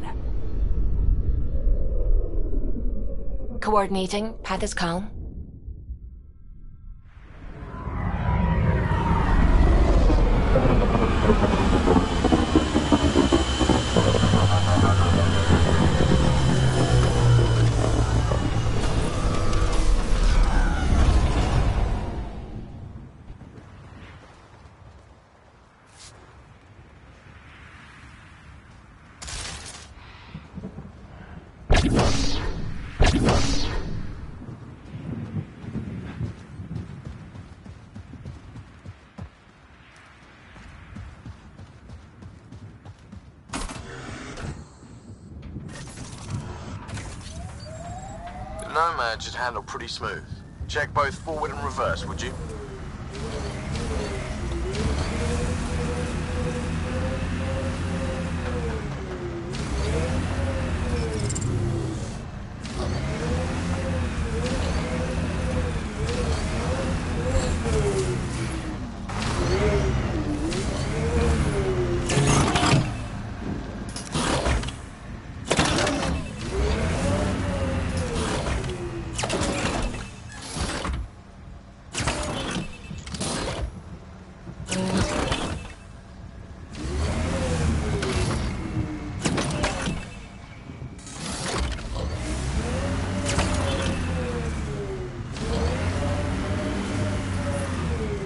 Speaker 17: Coordinating. Path is calm.
Speaker 2: Nomad should handle pretty smooth. Check both forward and reverse, would you?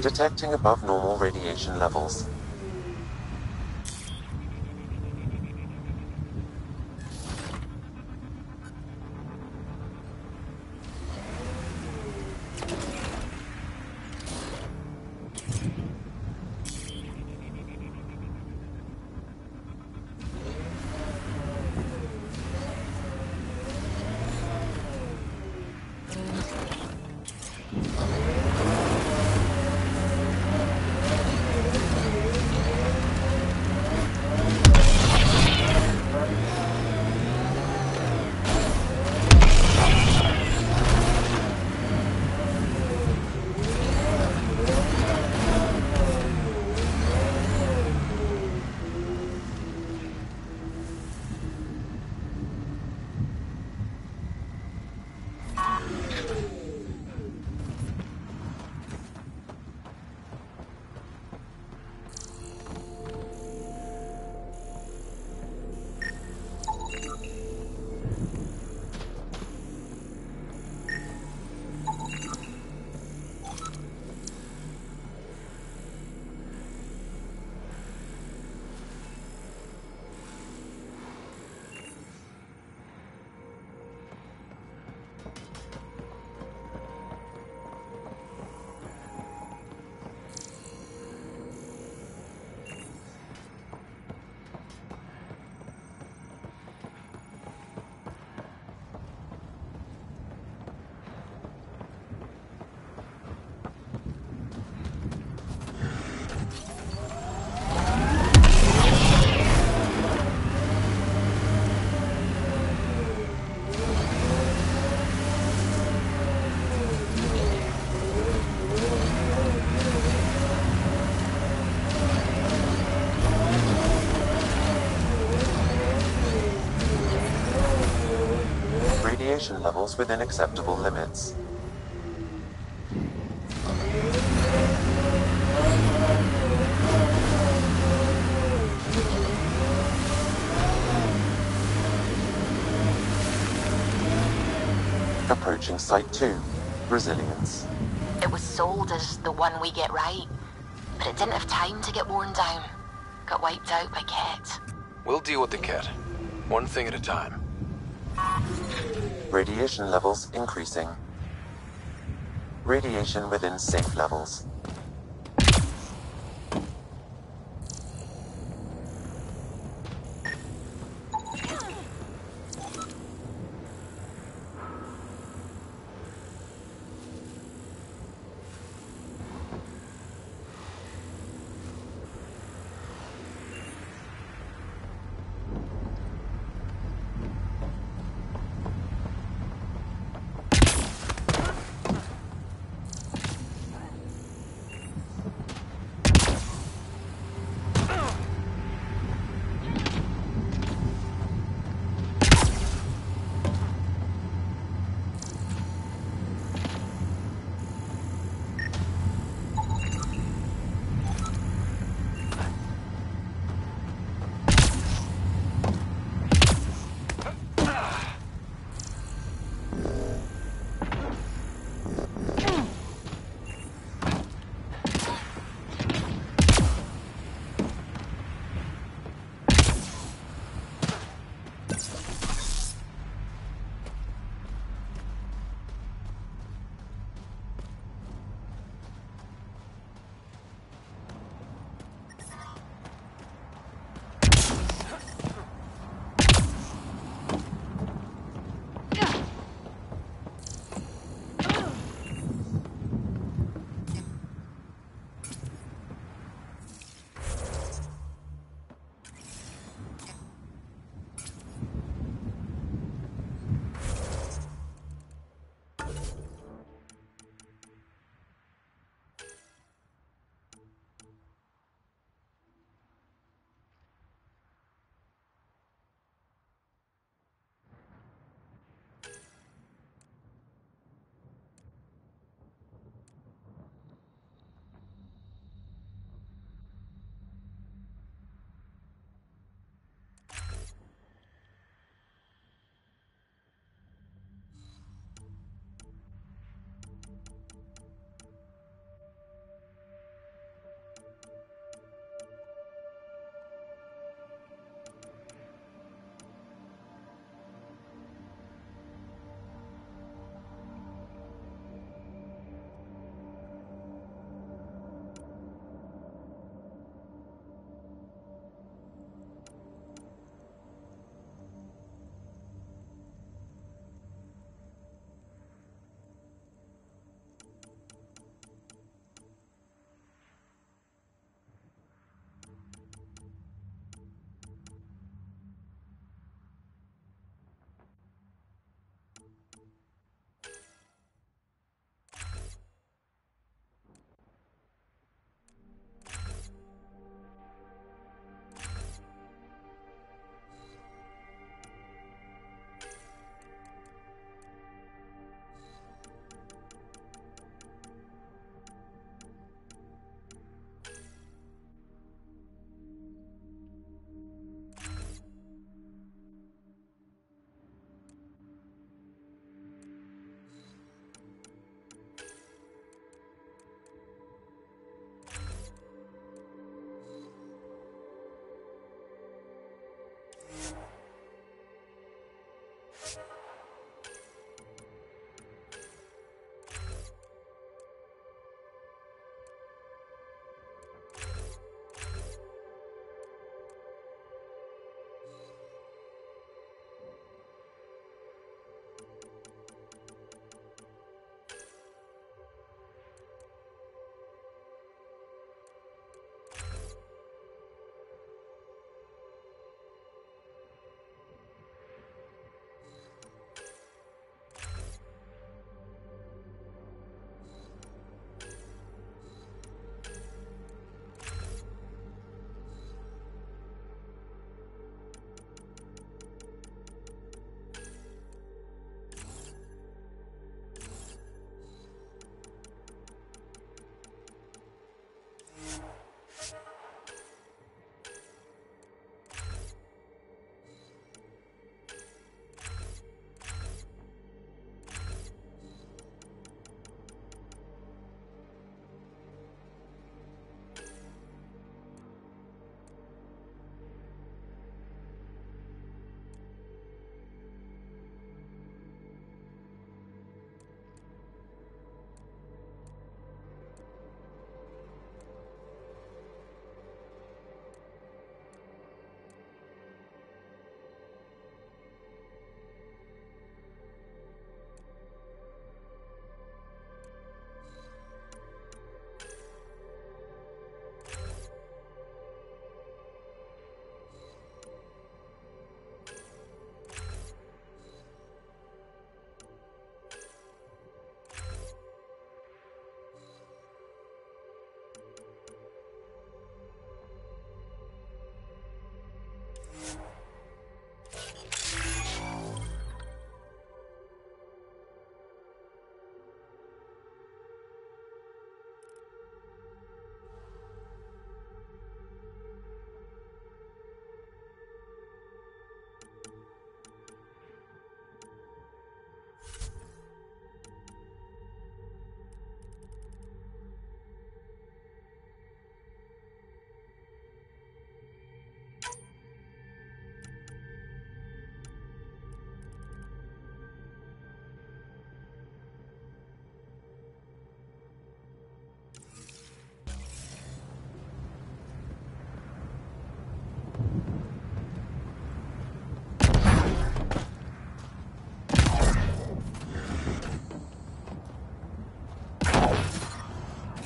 Speaker 7: Detecting above normal radiation levels. Radiation levels within acceptable limits. Approaching Site 2. Resilience.
Speaker 17: It was sold as the one we get right, but it didn't have time to get worn down. Got wiped out by Ket.
Speaker 4: We'll deal with the Ket. One thing at a time.
Speaker 7: Radiation levels increasing. Radiation within safe levels.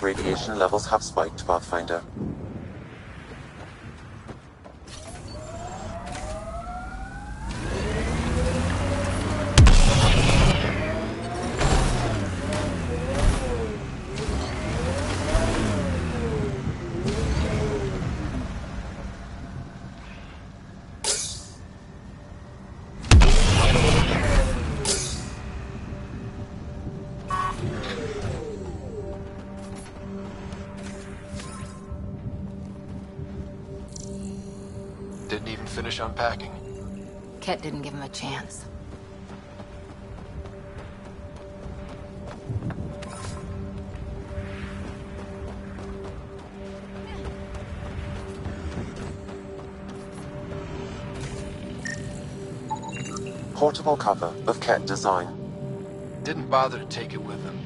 Speaker 7: radiation levels have spiked, Pathfinder.
Speaker 4: Didn't even finish unpacking.
Speaker 10: Ket didn't give him a chance.
Speaker 7: Portable cover of Ket design.
Speaker 4: Didn't bother to take it with him.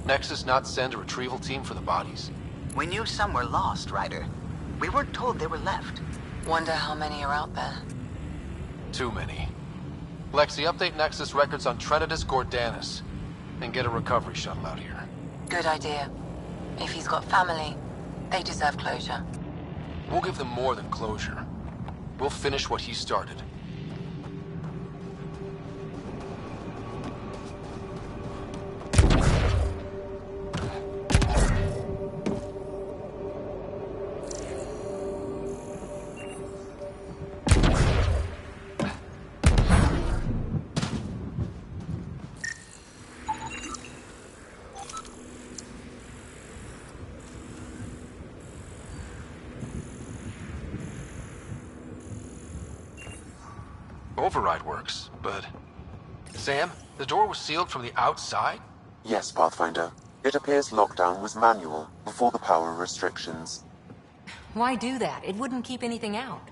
Speaker 4: Nexus not send a retrieval team for the bodies?
Speaker 20: We knew some were lost, Ryder. We weren't told they were left.
Speaker 10: Wonder how many are out there.
Speaker 4: Too many. Lexi, update Nexus records on Trinitas Gordanis, and get a recovery shuttle out here.
Speaker 10: Good idea. If he's got family, they deserve closure.
Speaker 4: We'll give them more than closure. We'll finish what he started. Override works, but... Sam, the door was sealed from the outside?
Speaker 7: Yes, Pathfinder. It appears lockdown was manual before the power restrictions.
Speaker 10: Why do that? It wouldn't keep anything out.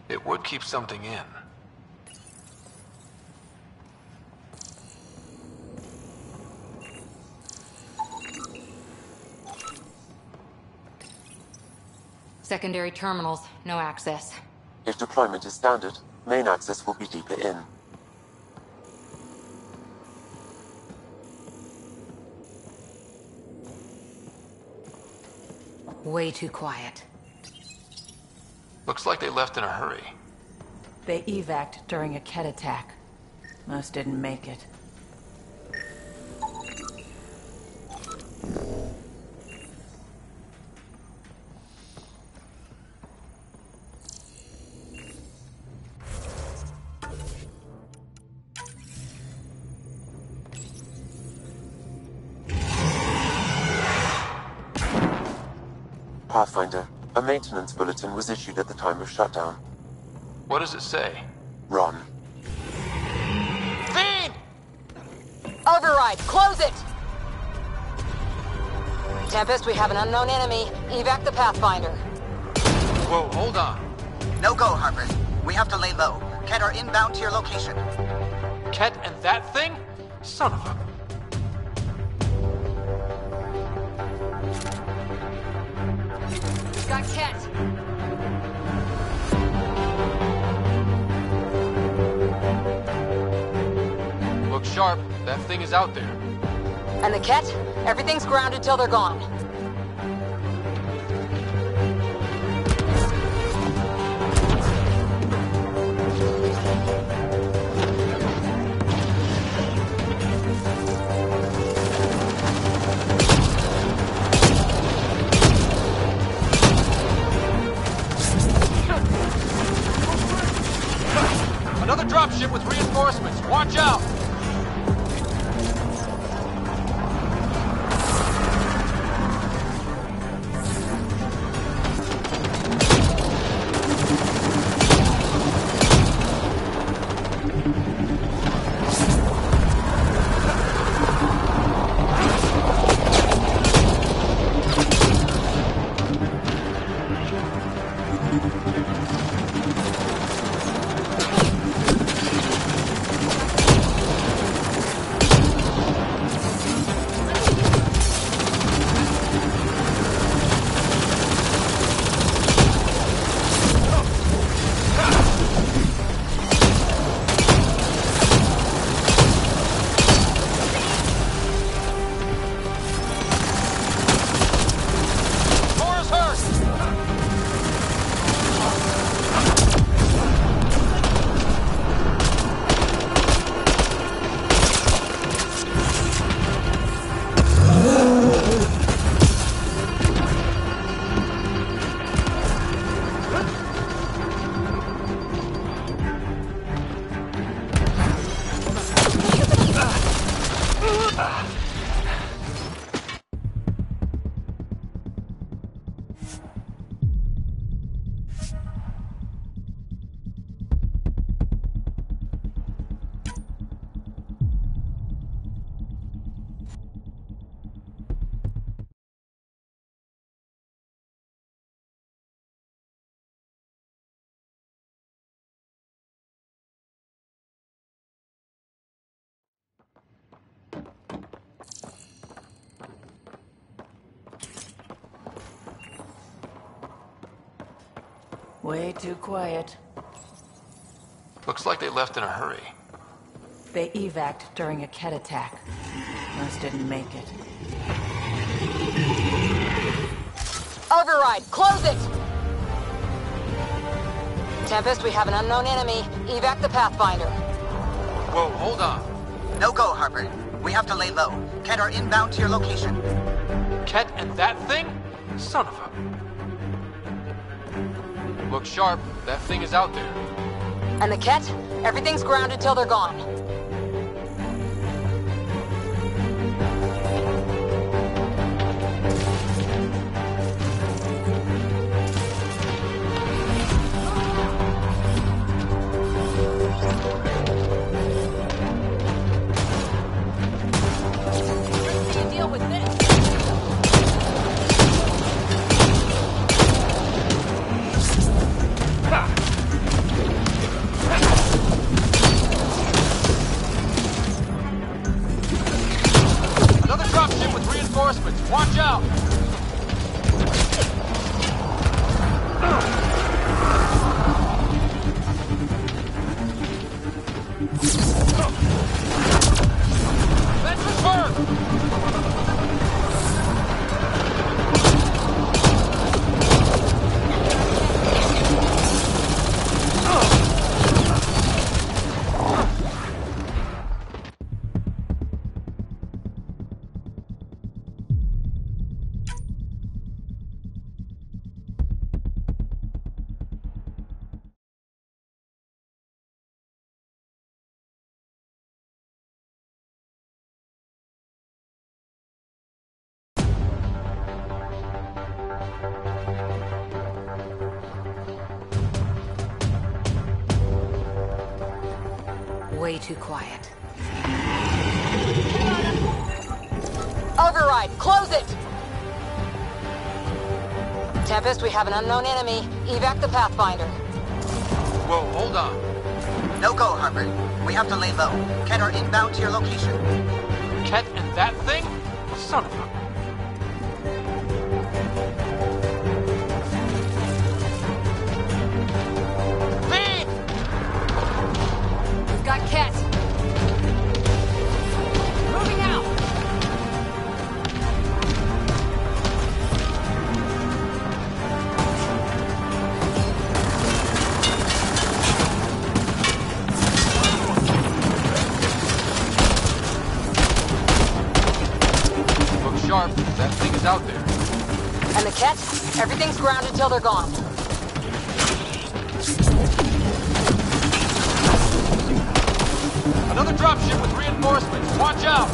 Speaker 4: It would keep something in.
Speaker 10: Secondary terminals, no access.
Speaker 7: If deployment is standard, main access will be deeper in.
Speaker 10: Way too quiet.
Speaker 4: Looks like they left in a hurry.
Speaker 15: They evac'd during a Ket attack. Most didn't make it.
Speaker 7: Pathfinder, a maintenance bulletin was issued at the time of shutdown.
Speaker 4: What does it say?
Speaker 7: Run.
Speaker 10: Fiend! Override, close it! Tempest, we have an unknown enemy. Evac the Pathfinder.
Speaker 4: Whoa, hold on.
Speaker 20: No go, Harper. We have to lay low. Ket are inbound to your location.
Speaker 4: Ket and that thing? Son of a...
Speaker 10: Got Ket.
Speaker 4: Look sharp. That thing is out there.
Speaker 10: And the Ket? Everything's grounded till they're gone.
Speaker 4: Another dropship with reinforcements. Watch out!
Speaker 15: Way too quiet.
Speaker 4: Looks like they left in a hurry.
Speaker 15: They evac'd during a Ket attack. Most didn't make it.
Speaker 6: Override, close it! Tempest, we have an unknown enemy. Evac the Pathfinder.
Speaker 4: Whoa, hold on.
Speaker 20: No go, Harper. We have to lay low. Ket are inbound to your location.
Speaker 4: Ket and that thing? Son of a... Look sharp. That thing is out there.
Speaker 6: And the Ket? Everything's grounded till they're gone.
Speaker 4: Watch out! Let's return!
Speaker 6: Way too quiet. Override, close it! Tempest, we have an unknown enemy. Evac the Pathfinder.
Speaker 4: Whoa, hold on.
Speaker 20: No go, Harper. We have to lay low. Ket are inbound to your location.
Speaker 4: Ket and that thing? Son of a...
Speaker 6: Got Ket. Moving out.
Speaker 4: Look sharp. That thing is out there.
Speaker 6: And the Ket? Everything's grounded till they're gone.
Speaker 4: Another dropship with reinforcements. Watch out!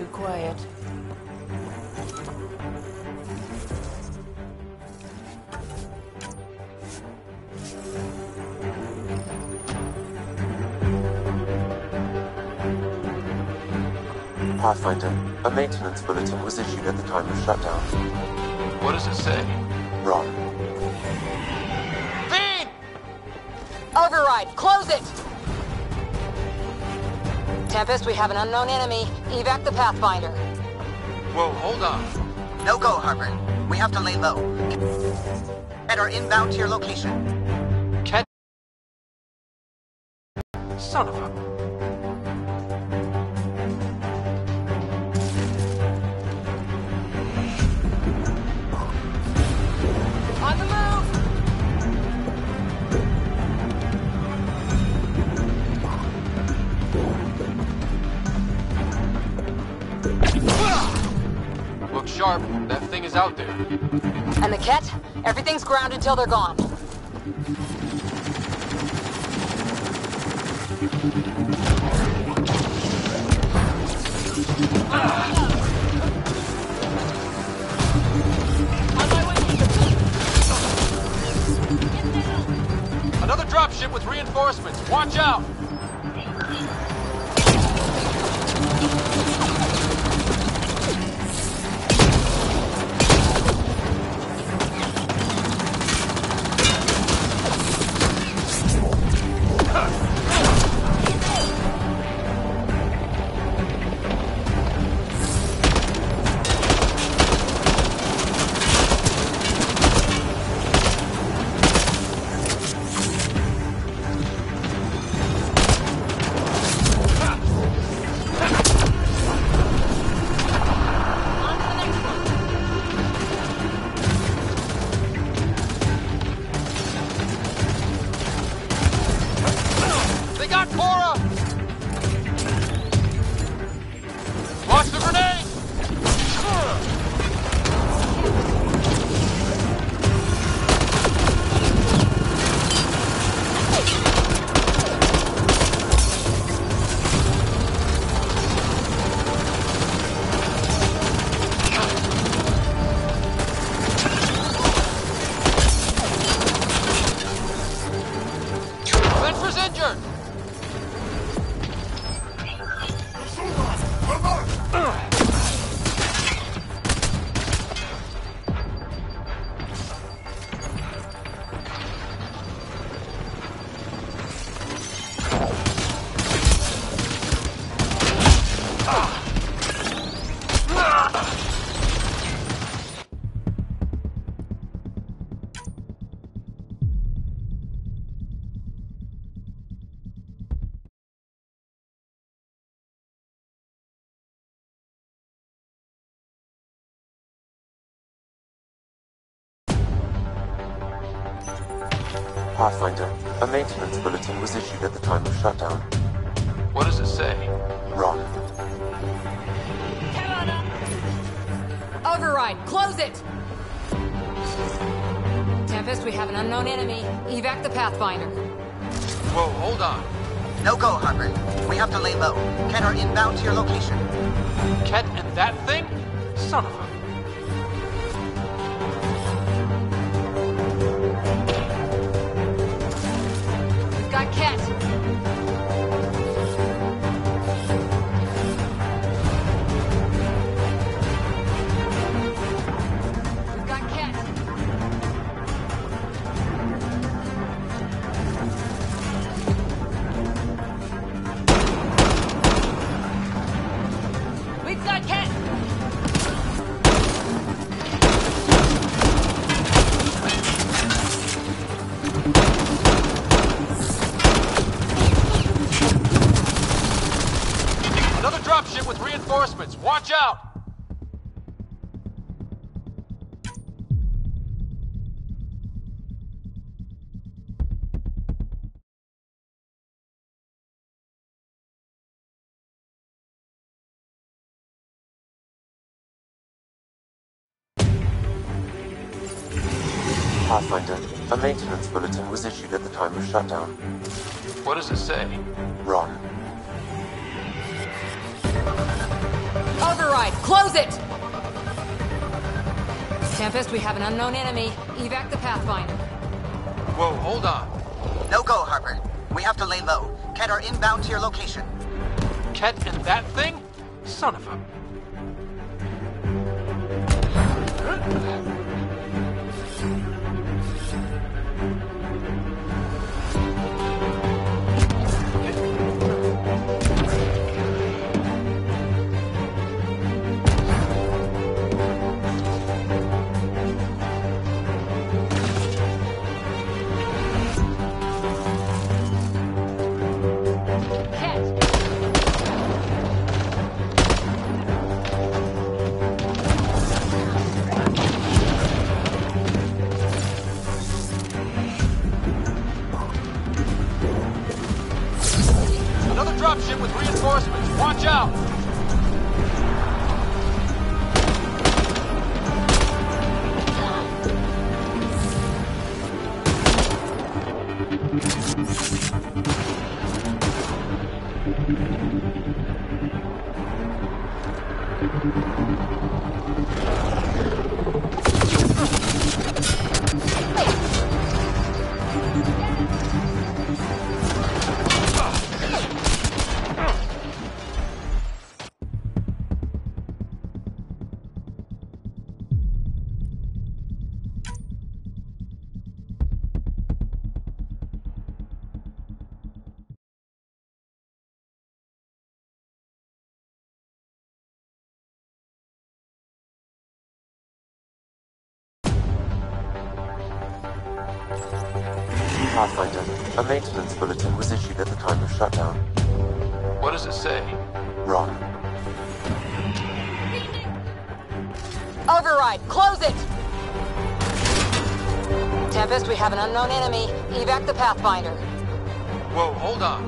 Speaker 15: too quiet.
Speaker 7: Pathfinder, a maintenance bulletin was issued at the time of shutdown.
Speaker 4: What does it say?
Speaker 7: Ron.
Speaker 10: Fiend! Override, close it! Tempest, we have an unknown enemy. Evac the Pathfinder.
Speaker 4: Whoa, hold on.
Speaker 20: No go, Harper. We have to lay low. And are inbound to your location.
Speaker 4: Cat. Son of a.
Speaker 10: On the move!
Speaker 4: Look sharp. That thing is out there.
Speaker 10: And the Ket? Everything's grounded till they're gone.
Speaker 4: Another dropship with reinforcements. Watch out!
Speaker 7: Pathfinder, a maintenance bulletin was issued at the time of shutdown.
Speaker 4: What does it say?
Speaker 7: Ron.
Speaker 10: Override, close it! Tempest, we have an unknown enemy. Evac the Pathfinder.
Speaker 4: Whoa, hold on.
Speaker 20: No go, Harper. We have to lay low. Ken are inbound to your location.
Speaker 4: Ket and that thing? Son of a...
Speaker 10: We've got Ket. We've got Ket. We've got Ket.
Speaker 4: Another dropship with reinforcements. Watch out!
Speaker 7: Pathfinder, a maintenance bulletin was issued at the time of shutdown.
Speaker 4: What does it say?
Speaker 7: Ron.
Speaker 10: Override! Close it! Tempest, we have an unknown enemy. Evac the Pathfinder.
Speaker 4: Whoa, hold on.
Speaker 20: No go, Harper. We have to lay low. Ket are inbound to your location.
Speaker 4: Ket and that thing? Son of a... Dropship with reinforcements. Watch out!
Speaker 7: Pathfinder, a maintenance bulletin was issued at the time of shutdown.
Speaker 4: What does it say?
Speaker 7: Wrong.
Speaker 10: Override! Close it! Tempest, we have an unknown enemy. Evac the Pathfinder.
Speaker 4: Whoa, hold on.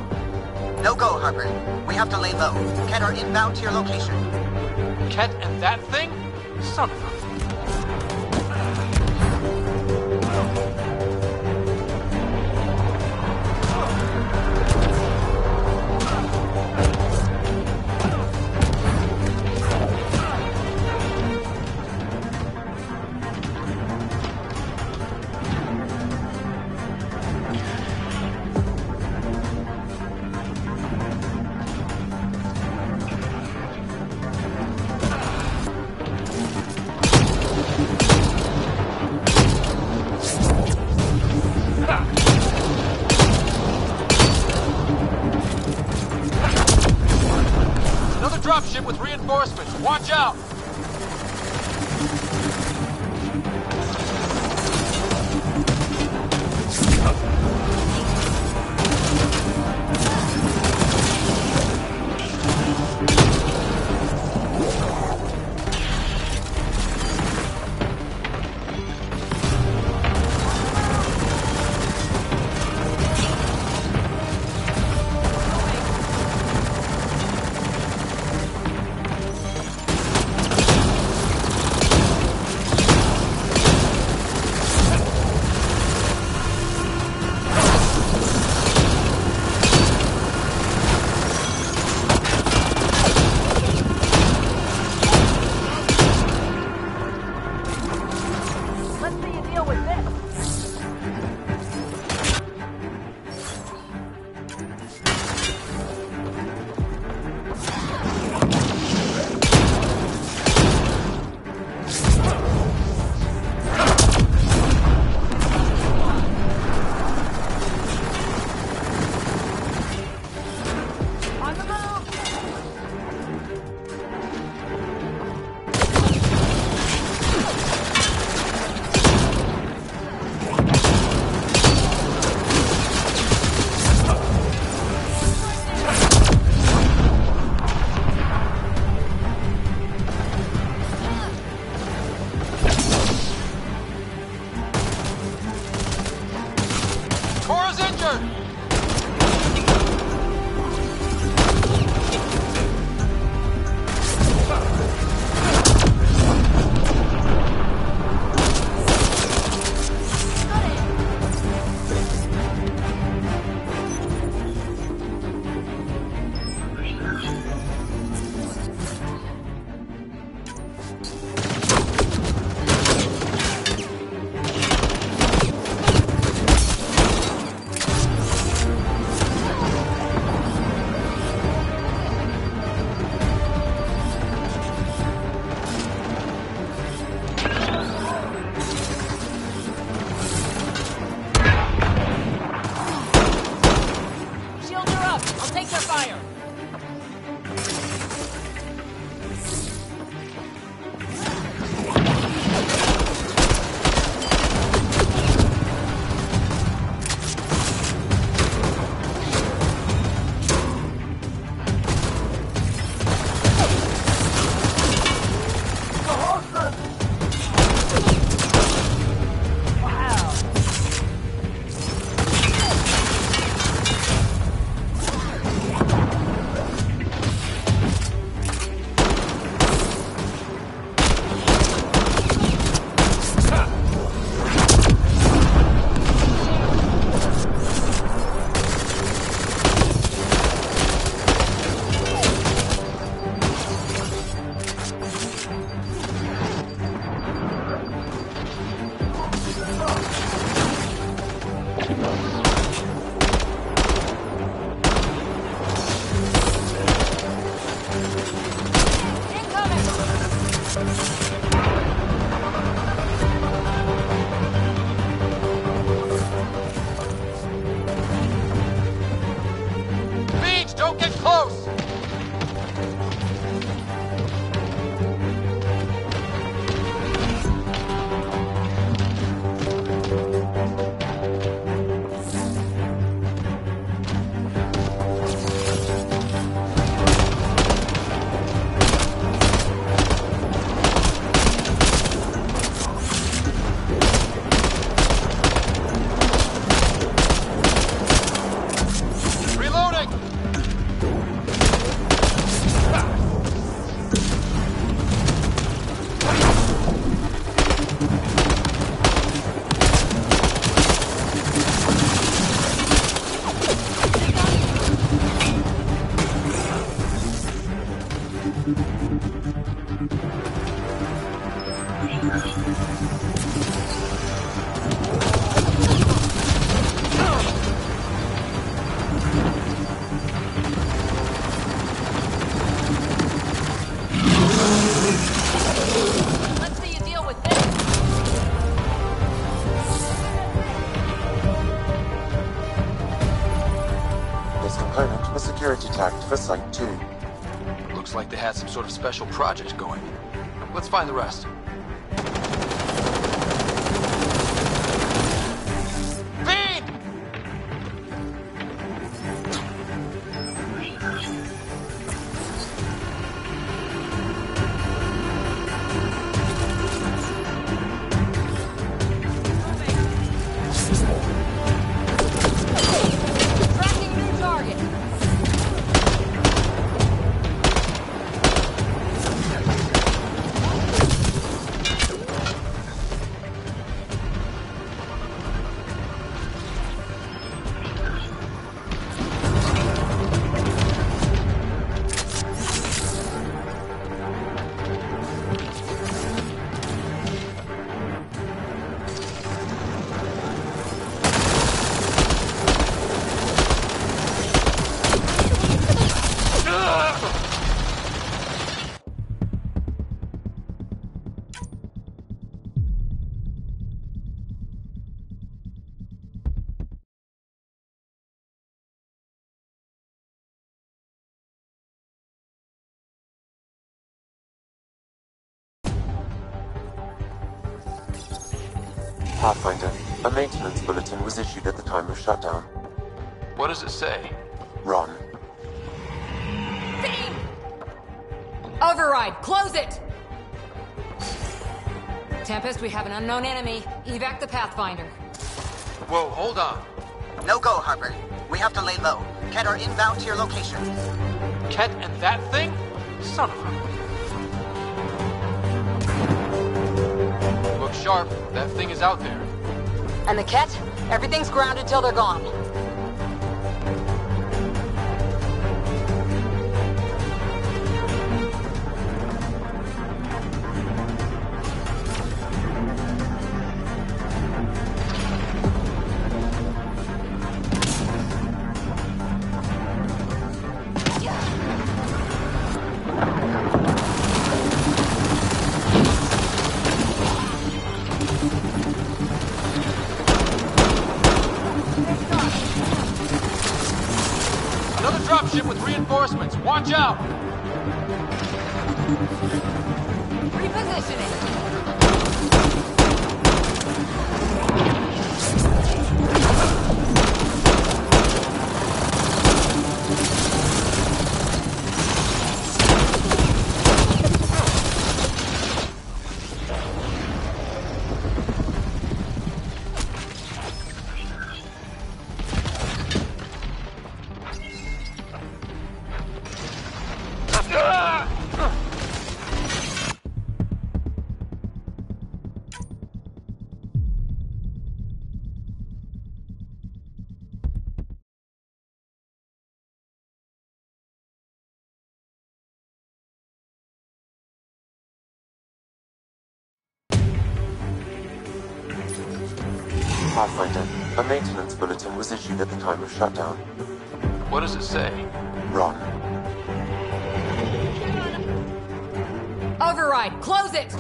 Speaker 20: No go, Harper. We have to lay low. Ket are inbound to your location.
Speaker 4: Ket and that thing? Son of a... Dropship with reinforcements. Watch out! Beach, don't get close!
Speaker 15: Let's see you deal with this.
Speaker 7: This component was security tagged for Site 2.
Speaker 4: Looks like they had some sort of special project going. Let's find the rest. Feed!
Speaker 15: Tracking new target.
Speaker 7: Pathfinder, a maintenance bulletin was issued at the time of shutdown.
Speaker 4: What does it say?
Speaker 7: Ron.
Speaker 10: Override, close it! Tempest, we have an unknown enemy. Evac the Pathfinder.
Speaker 4: Whoa, hold on.
Speaker 20: No go, Harper. We have to lay low. Ket are inbound to your location.
Speaker 4: Ket and that thing? Son of a... Look sharp. That thing is out there.
Speaker 10: And the Ket? Everything's grounded till they're gone.
Speaker 4: Another dropship with reinforcements. Watch out!
Speaker 10: Repositioning.
Speaker 7: Pathfinder, a maintenance bulletin was issued at the time of shutdown.
Speaker 4: What does it say?
Speaker 7: Ron.
Speaker 10: Override. override! Close it!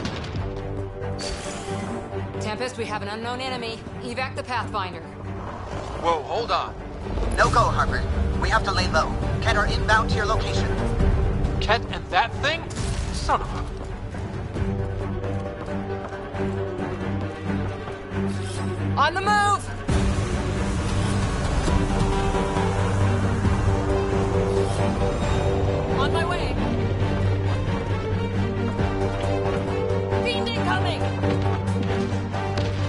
Speaker 10: Tempest, we have an unknown enemy. Evac the Pathfinder.
Speaker 4: Whoa, hold on.
Speaker 20: No go, Harper. We have to lay low. Ken are inbound to your location.
Speaker 4: Ket and that thing? Son of a...
Speaker 10: On the move! On my way! Fiend incoming!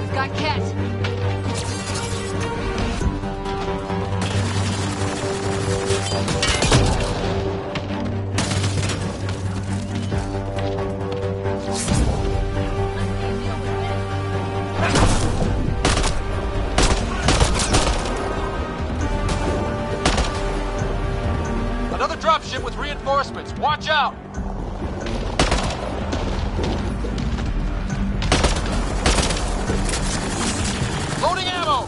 Speaker 10: We've got Ket.
Speaker 4: Another dropship with reinforcements. Watch out! Loading ammo!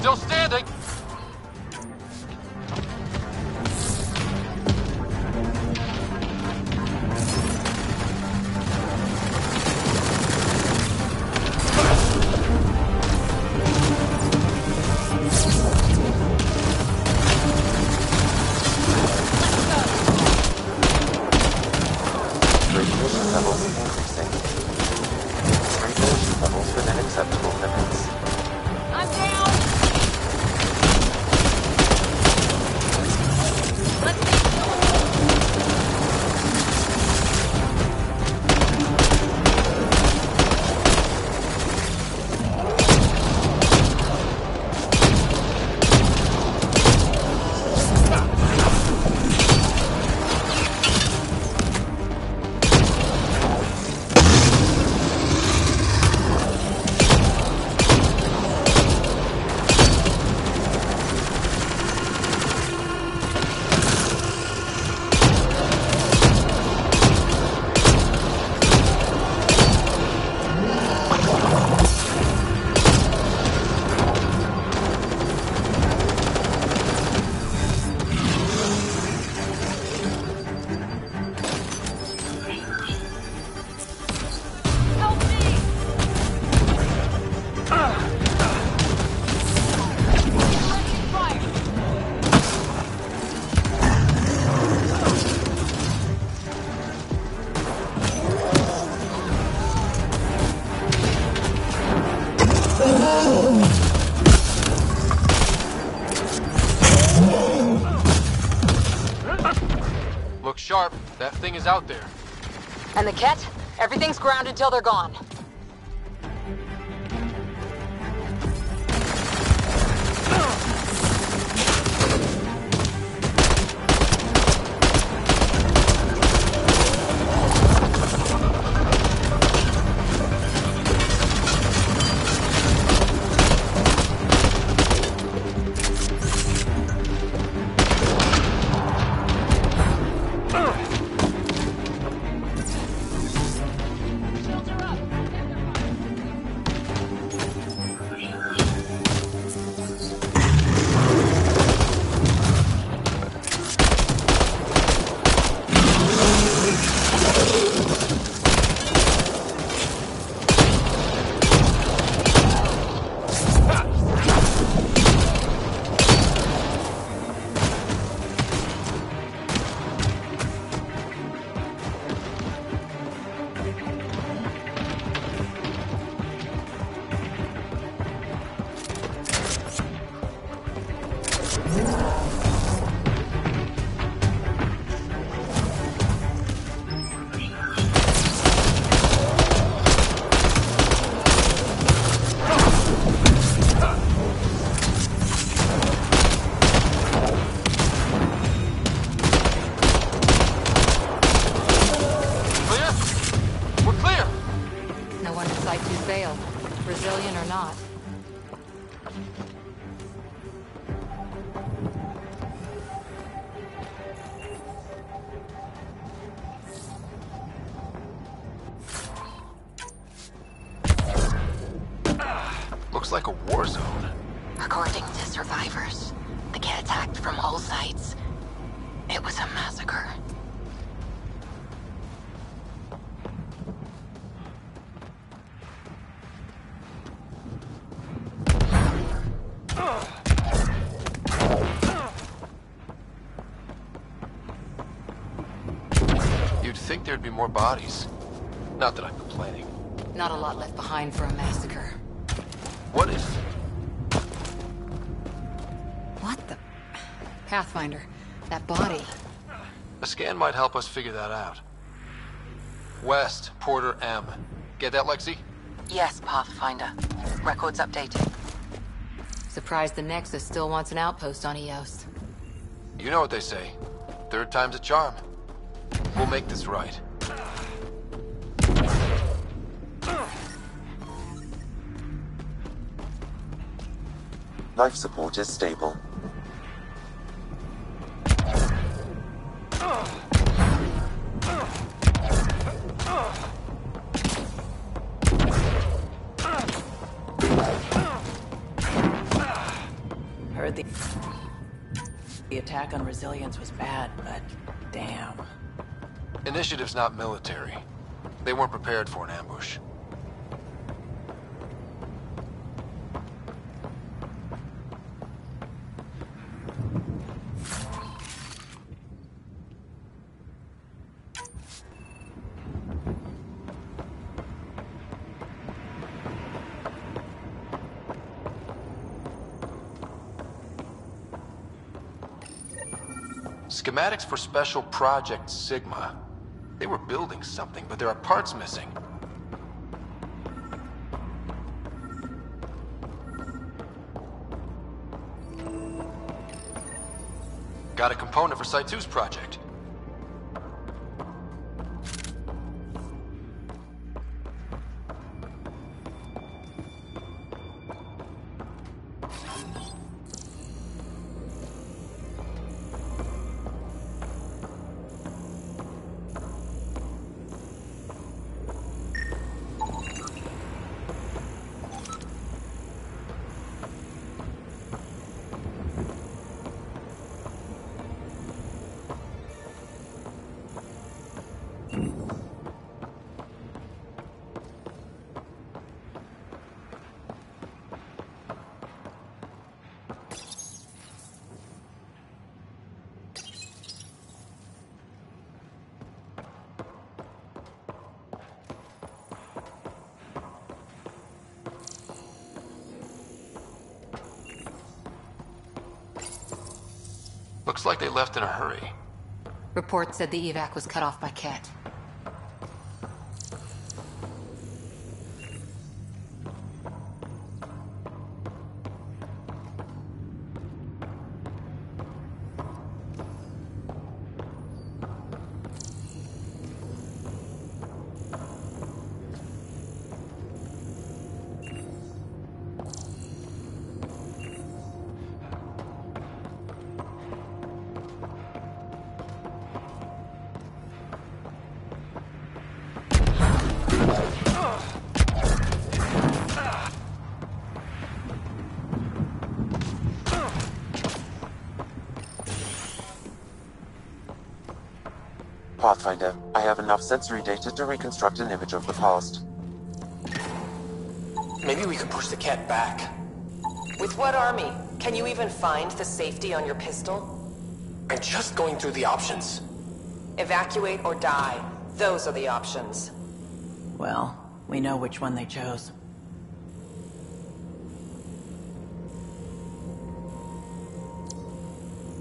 Speaker 4: Still standing.
Speaker 7: Radiation levels increasing. Radiation levels within acceptable limits.
Speaker 15: I'm down!
Speaker 4: Look sharp. That thing is out there.
Speaker 10: And the Ket? Everything's grounded till they're gone. Brazilian or not.
Speaker 4: Looks like a war zone.
Speaker 12: According to survivors, the Ket attacked from all sides. It was a massacre.
Speaker 4: You'd think there'd be more bodies. Not that I'm complaining.
Speaker 10: Not a lot left behind for a massacre.
Speaker 4: What if...
Speaker 10: What the... Pathfinder, that body.
Speaker 4: A scan might help us figure that out. West, Porter M. Get that, Lexi?
Speaker 6: Yes, Pathfinder. Records updated.
Speaker 10: Surprised the Nexus still wants an outpost on Eos.
Speaker 4: You know what they say. Third time's a charm. We'll make this right.
Speaker 7: Life support is stable.
Speaker 15: attack on Resilience was bad, but damn.
Speaker 4: Initiative's not military. They weren't prepared for an ambush. Schematics for Special Project Sigma. They were building something, but there are parts missing. Got a component for Site 2's project. Looks like they left in a hurry.
Speaker 10: Report said the evac was cut off by Ket.
Speaker 7: Pathfinder, I have enough sensory data to reconstruct an image of the past.
Speaker 11: Maybe we could push the cat back. With what army? Can you even find the safety on your pistol? I'm just going through the options. Evacuate or die. Those are the options.
Speaker 15: Well, we know which one they chose.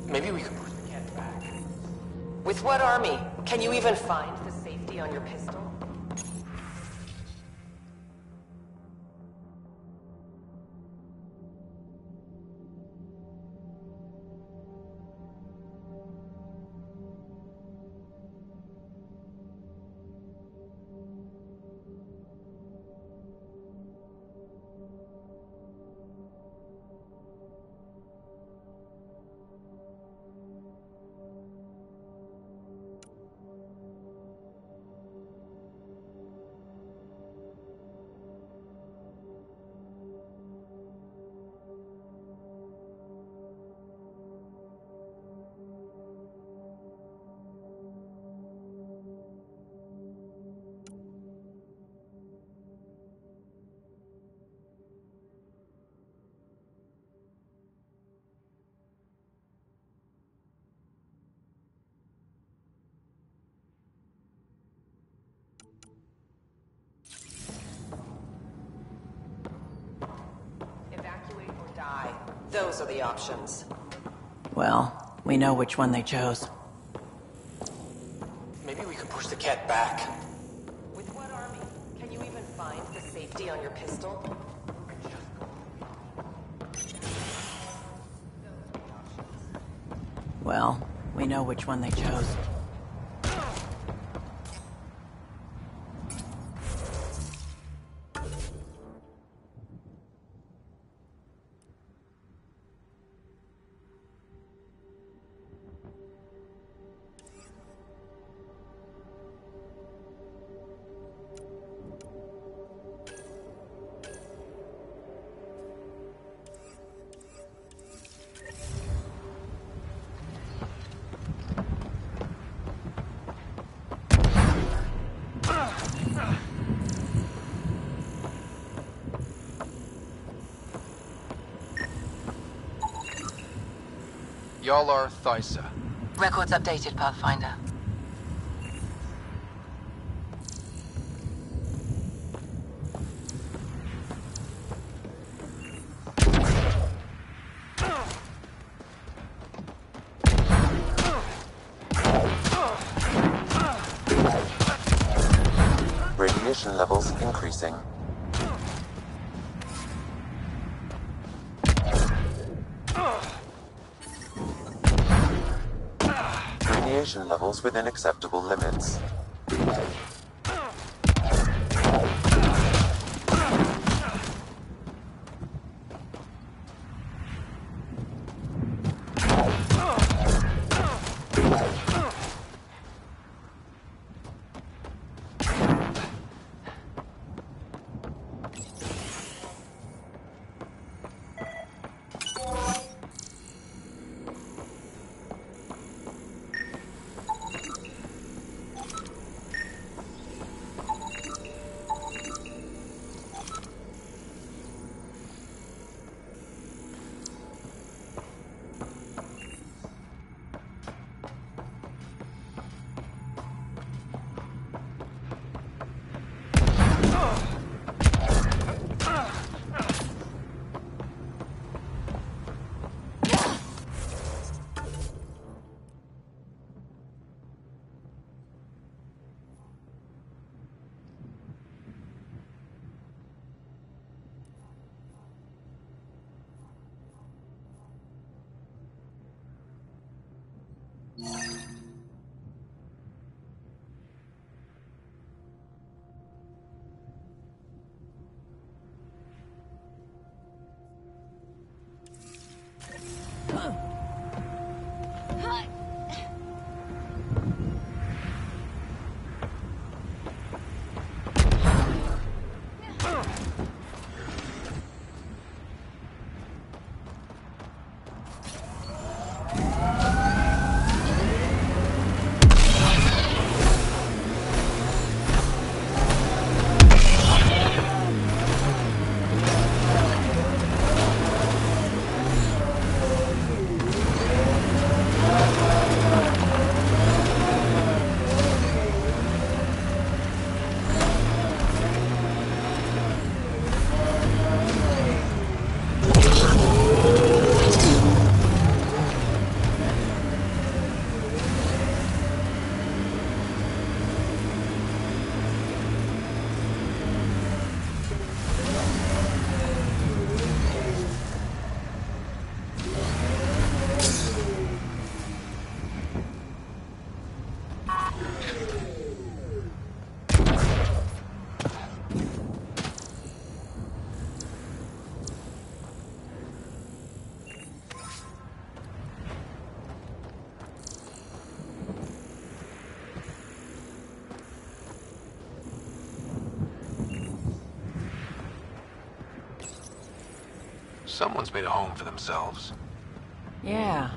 Speaker 11: Maybe we could push the cat back. With what army? Can you even find the safety on your pistol? Those are the options.
Speaker 15: Well, we know which one they chose.
Speaker 11: Maybe we can push the cat back. With what army? Can you even find the safety on your pistol?
Speaker 15: Well, we know which one they chose.
Speaker 4: y'all are Thysa.
Speaker 13: Records updated, Pathfinder.
Speaker 7: Radiation levels increasing. Radiation levels within acceptable limits.
Speaker 4: Someone's made a home for themselves.
Speaker 15: Yeah,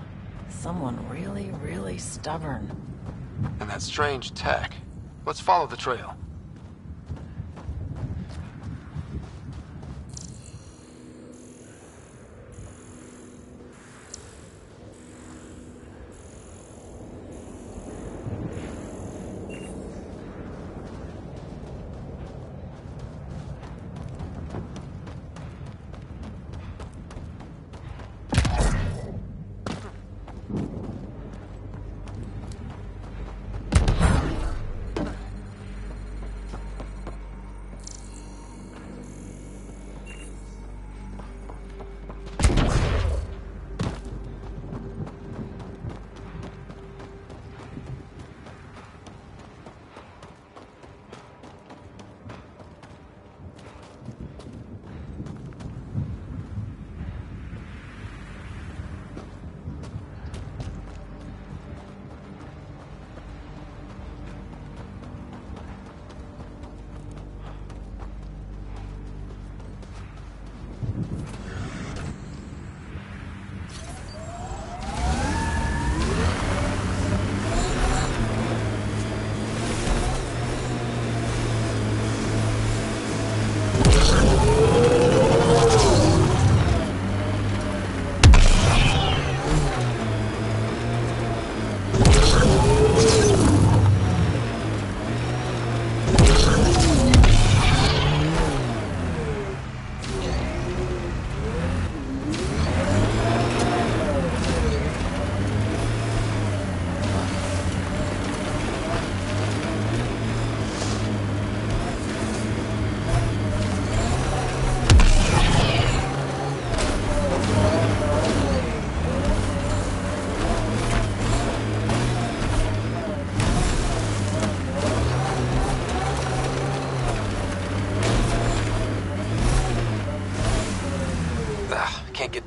Speaker 15: someone really, really stubborn.
Speaker 4: And that strange tech. Let's follow the trail.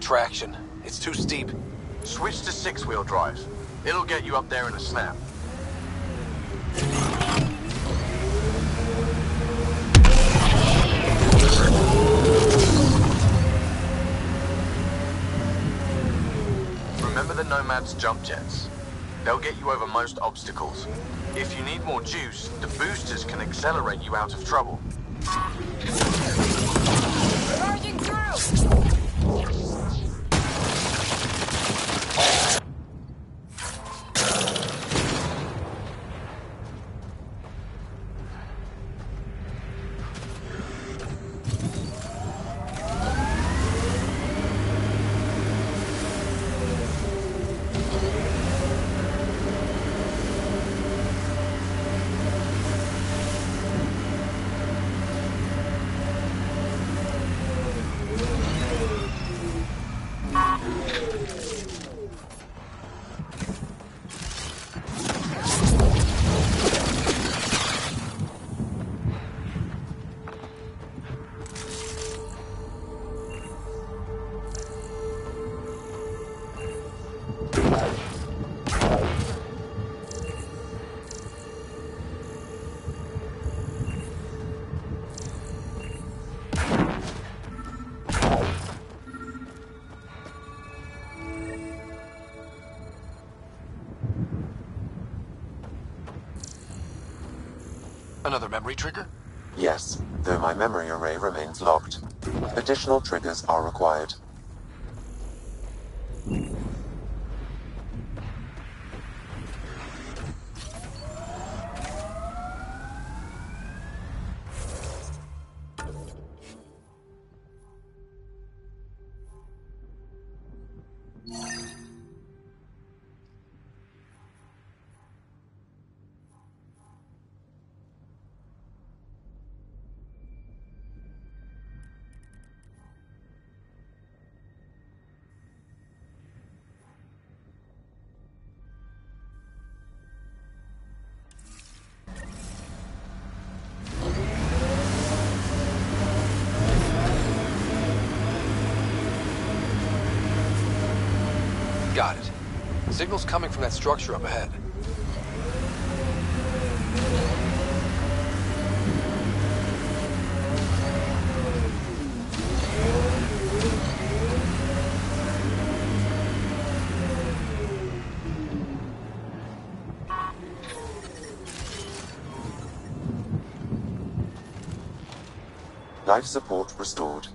Speaker 4: traction. It's too steep.
Speaker 2: Switch to six-wheel drive. It'll get you up there in a snap. Remember the Nomad's jump jets? They'll get you over most obstacles. If you need more juice, the boosters can accelerate you out of trouble.
Speaker 10: Charging through!
Speaker 4: Another memory trigger?
Speaker 7: Yes, though my memory array remains locked. Additional triggers are required.
Speaker 4: Got it. Signal's coming from that structure up ahead.
Speaker 7: Life support restored.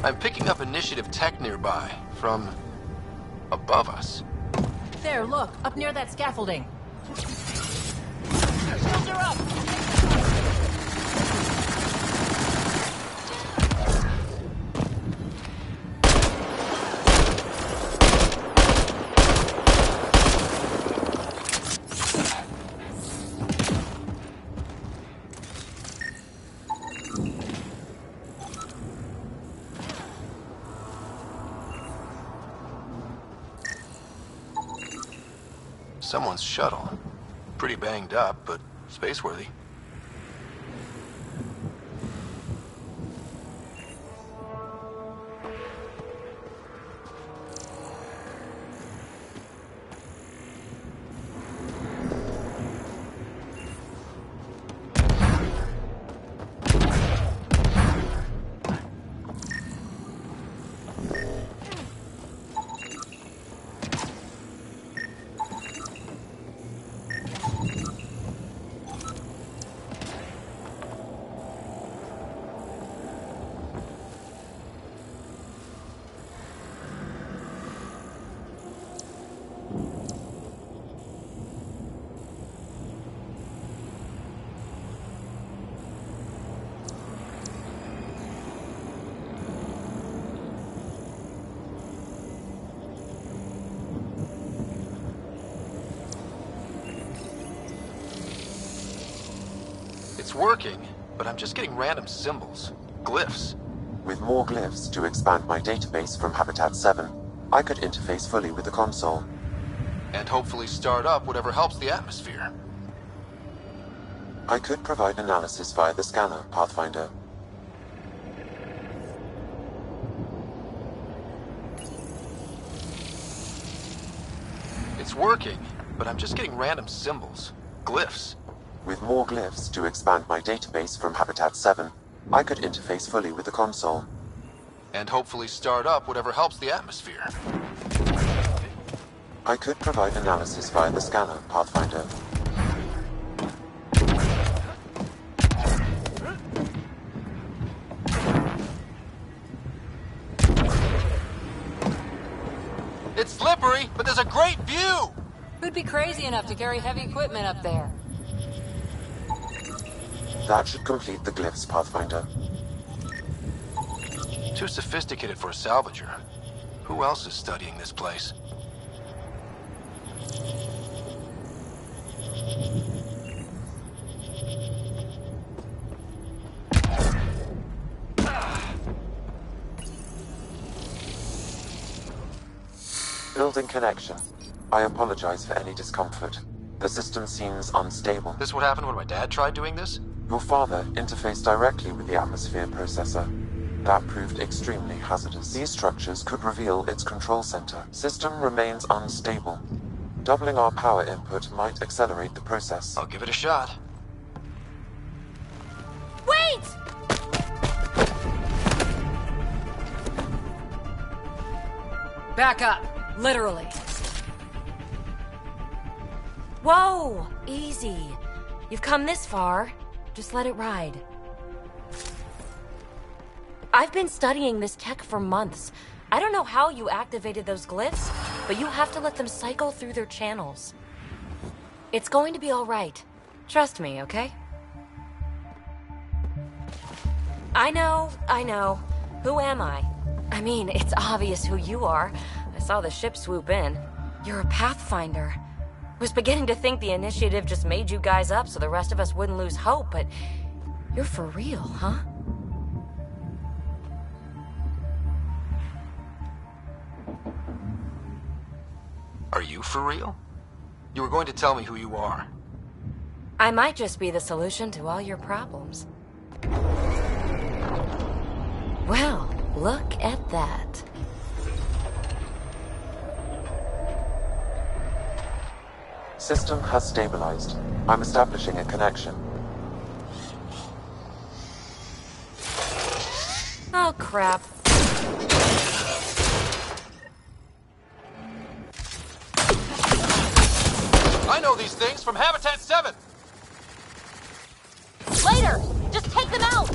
Speaker 4: I'm picking up initiative tech nearby, from above us.
Speaker 15: There, look, up near that scaffolding. Shields are up!
Speaker 4: Someone's shuttle. Pretty banged up, but spaceworthy. It's working, but I'm just getting random symbols. Glyphs.
Speaker 7: With more glyphs to expand my database from Habitat 7, I could interface fully with the console.
Speaker 4: And hopefully start up whatever helps the atmosphere.
Speaker 7: I could provide analysis via the scanner, Pathfinder.
Speaker 4: It's working, but I'm just getting random symbols. Glyphs.
Speaker 7: With more glyphs to expand my database from Habitat 7, I could interface fully with the console.
Speaker 4: And hopefully start up whatever helps the atmosphere.
Speaker 7: I could provide analysis via the scanner, Pathfinder.
Speaker 4: It's slippery, but there's a great view!
Speaker 10: Who'd be crazy enough to carry heavy equipment up there?
Speaker 7: That should complete the glyphs, Pathfinder.
Speaker 4: Too sophisticated for a salvager. Who else is studying this place?
Speaker 7: Building connection. I apologize for any discomfort. The system seems unstable.
Speaker 4: This what happened when my dad tried doing this?
Speaker 7: Your father interfaced directly with the atmosphere processor. That proved extremely hazardous. These structures could reveal its control center. System remains unstable. Doubling our power input might accelerate the process.
Speaker 4: I'll give it a shot.
Speaker 17: Wait!
Speaker 10: Back up. Literally.
Speaker 17: Whoa! Easy. You've come this far. Just let it ride. I've been studying this tech for months. I don't know how you activated those glyphs, but you have to let them cycle through their channels. It's going to be all right. Trust me, okay? I know. Who am I? I mean, it's obvious who you are. I saw the ship swoop in. You're a Pathfinder. Was beginning to think the initiative just made you guys up so the rest of us wouldn't lose hope, but you're for real, huh?
Speaker 4: Are you for real? You were going to tell me who you are.
Speaker 17: I might just be the solution to all your problems. Well, look at that.
Speaker 7: System has stabilized. I'm establishing a connection.
Speaker 17: Oh, crap.
Speaker 4: I know these things from Habitat 7!
Speaker 17: Later! Just take them out!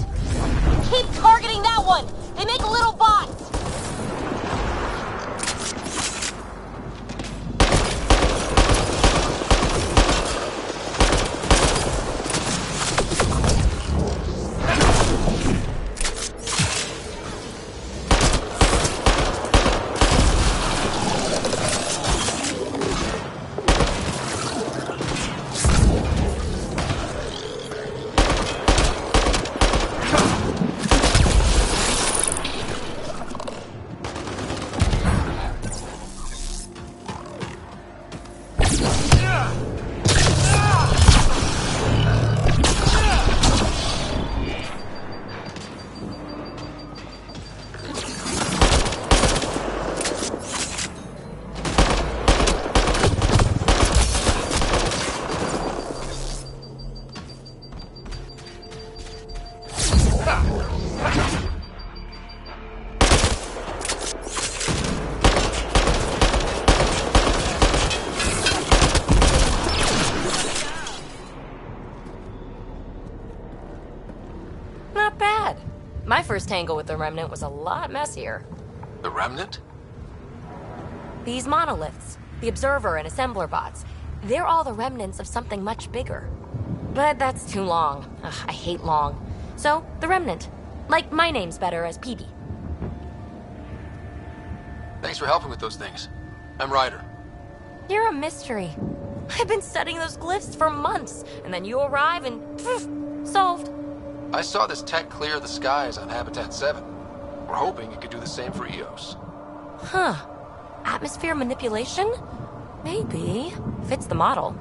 Speaker 17: Keep targeting that one! They make little bots! My first tangle with the Remnant was a lot messier.
Speaker 4: The Remnant?
Speaker 17: These monoliths, the Observer and Assembler bots, they're all the remnants of something much bigger. But that's too long. Ugh, I hate long. So, the Remnant. Like, my name's better as Peavy.
Speaker 4: Thanks for helping with those things. I'm Ryder.
Speaker 17: You're a mystery. I've been studying those glyphs for months, and then you arrive and poof, solved.
Speaker 4: I saw this tech clear the skies on Habitat 7. We're hoping it could do the same for EOS.
Speaker 17: Huh. Atmosphere manipulation? Maybe. Fits the model.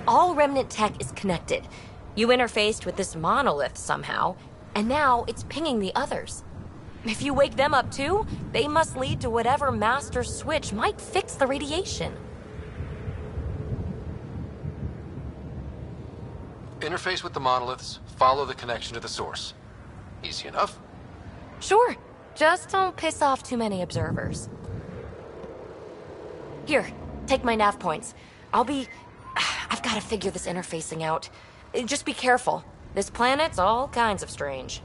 Speaker 17: All Remnant tech is connected. You interfaced with this monolith somehow, and now it's pinging the others. If you wake them up too, they must lead to whatever master switch might fix the radiation.
Speaker 4: Interface with the monoliths, follow the connection to the source. Easy enough.
Speaker 17: Sure, just don't piss off too many observers. Here, take my nav points. I've got to figure this interfacing out. Just be careful. This planet's all kinds of strange.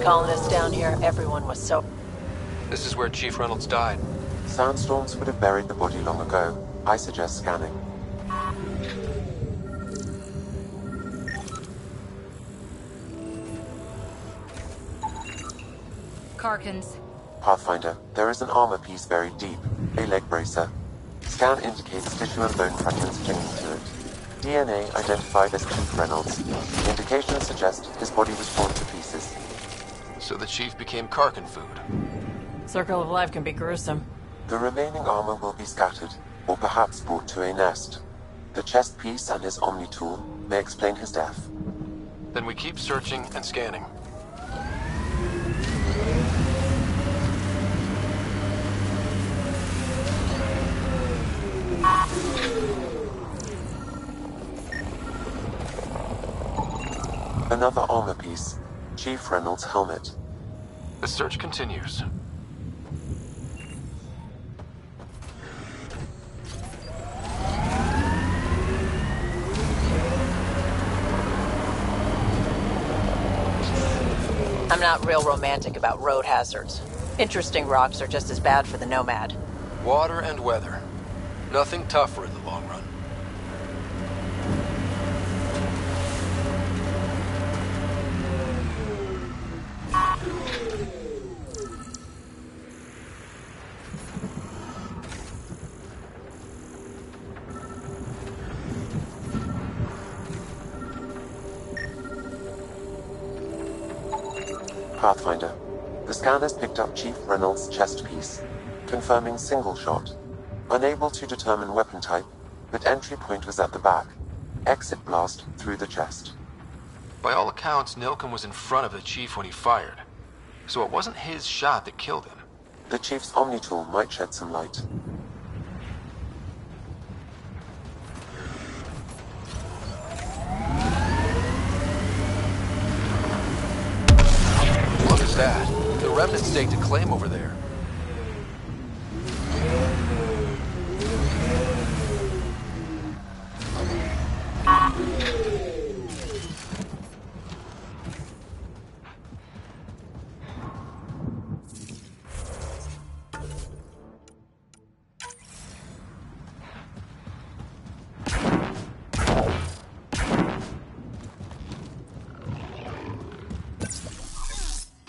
Speaker 15: Colonists down here, everyone was so...
Speaker 4: This is where Chief Reynolds died.
Speaker 7: Sandstorms would have buried the body long ago. I suggest scanning.
Speaker 17: Karkins.
Speaker 7: Pathfinder, there is an armor piece buried deep. A leg bracer. Scan indicates tissue and bone fragments clinging to it. DNA identified as Chief Reynolds. Indications suggest his body was torn to pieces.
Speaker 4: So the Chief became Karkin food.
Speaker 15: Circle of life can be gruesome.
Speaker 7: The remaining armor will be scattered, or perhaps brought to a nest. The chest piece and his Omni tool may explain his death.
Speaker 4: Then we keep searching and scanning.
Speaker 7: Another armor piece. Chief Reynolds' helmet.
Speaker 4: The search continues.
Speaker 15: I'm not real romantic about road hazards. Interesting rocks are just as bad for the Nomad.
Speaker 4: Water and weather. Nothing tougher in the long run.
Speaker 7: Pathfinder. The scanners picked up Chief Reynolds' chest piece, confirming single shot. Unable to determine weapon type, but entry point was at the back. Exit blast through the chest.
Speaker 4: By all accounts, Nilken was in front of the Chief when he fired. So it wasn't his shot that killed him.
Speaker 7: The Chief's Omni tool might shed some light.
Speaker 4: Look at that. The Remnant staked a claim over there.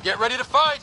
Speaker 4: Get ready to fight!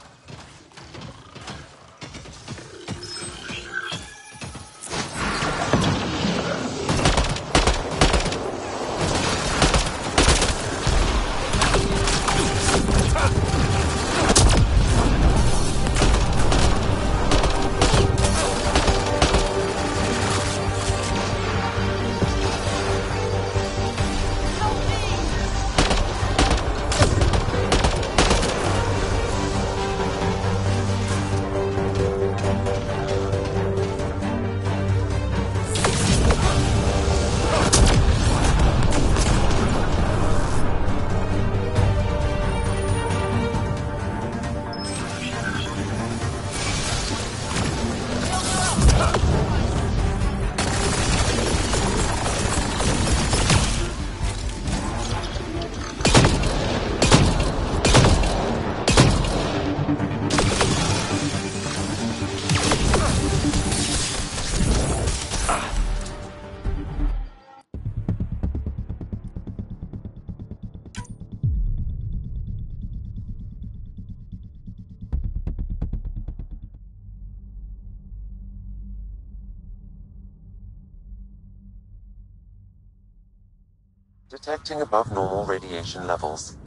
Speaker 7: Detecting above normal radiation levels.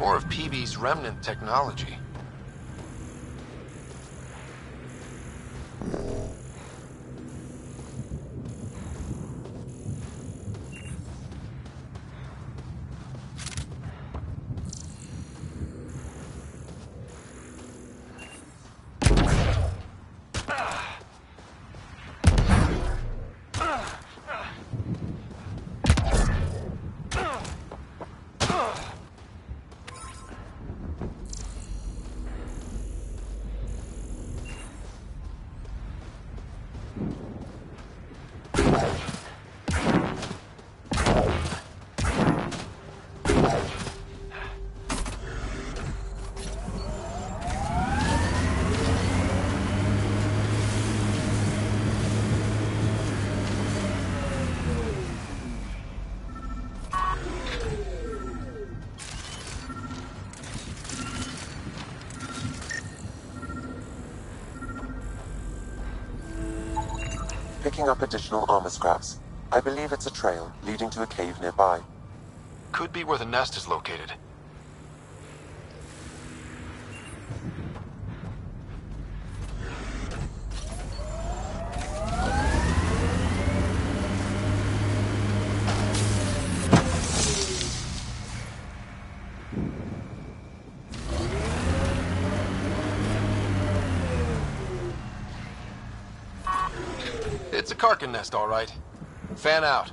Speaker 4: More of PB's remnant technology.
Speaker 7: Picking up additional armor scraps. I believe it's a trail leading to a cave nearby.
Speaker 4: Could be where the nest is located. It's a Karkin nest, all right. Fan out.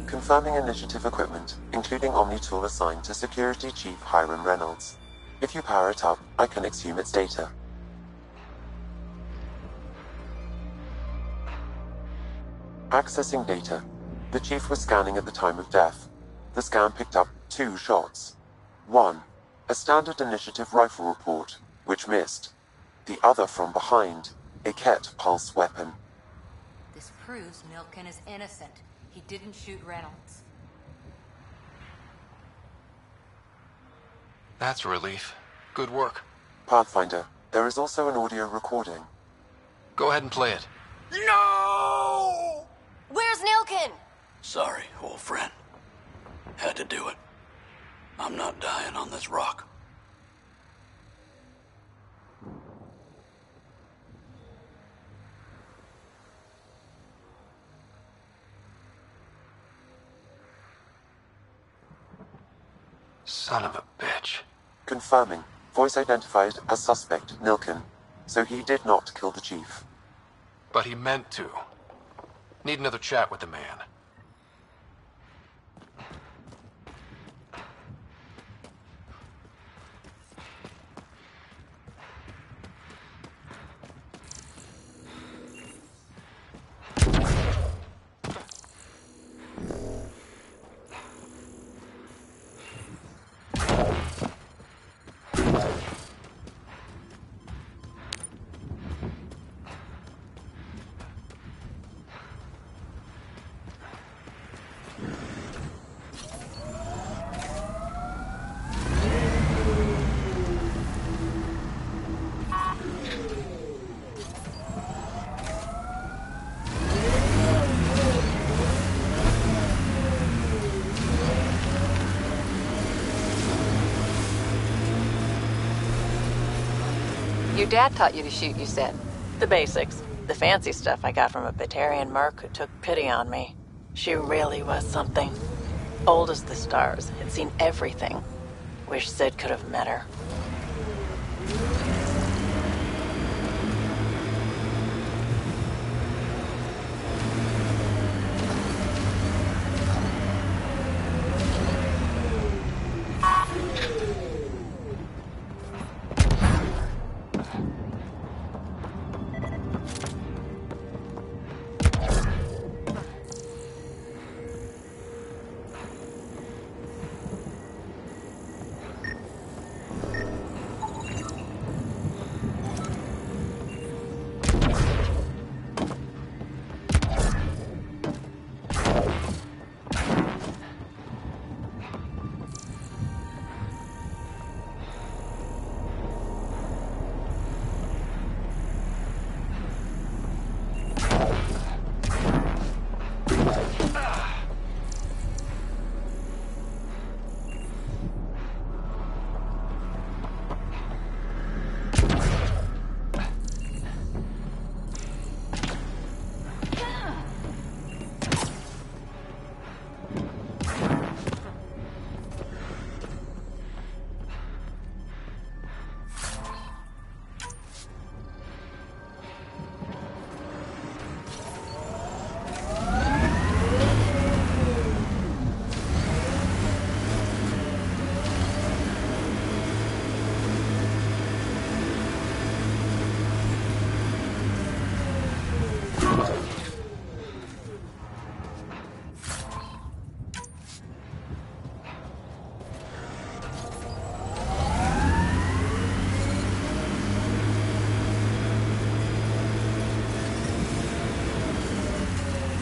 Speaker 7: Confirming initiative equipment, including Omni tool assigned to Security Chief Hiram Reynolds. If you power it up, I can exhume its data. Accessing data. The Chief was scanning at the time of death. The scan picked up 2 shots. 1. A standard initiative rifle report, which missed. The other from behind, a Ket pulse weapon.
Speaker 10: This proves Milken is innocent. He didn't shoot Reynolds.
Speaker 4: That's a relief. Good work.
Speaker 7: Pathfinder, there is also an audio recording.
Speaker 4: Go ahead and play it.
Speaker 17: No! Where's Nilkin?
Speaker 5: Sorry, old friend. Had to do it. I'm not dying on this rock.
Speaker 4: Son of a bitch.
Speaker 7: Confirming. Voice identified as suspect, Nilken. So he did not kill the chief.
Speaker 4: But he meant to. Need another chat with the man.
Speaker 10: Your dad taught you to shoot, you said.
Speaker 15: The basics. The fancy stuff I got from a Batarian merc who took pity on me. She really was something. Old as the stars, had seen everything. Wish Sid could have met her.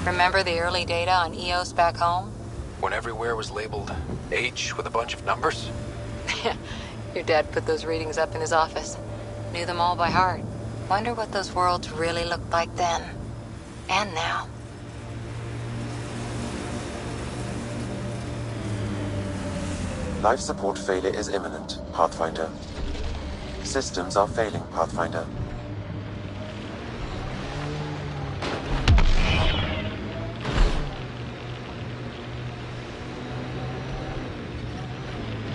Speaker 10: Remember the early data on EOS back home?
Speaker 4: When everywhere was labeled H with a bunch of numbers?
Speaker 10: Your dad put those readings up in his office. Knew them all by heart. Wonder what those worlds really looked like then. And now.
Speaker 7: Life support failure is imminent, Pathfinder. Systems are failing, Pathfinder.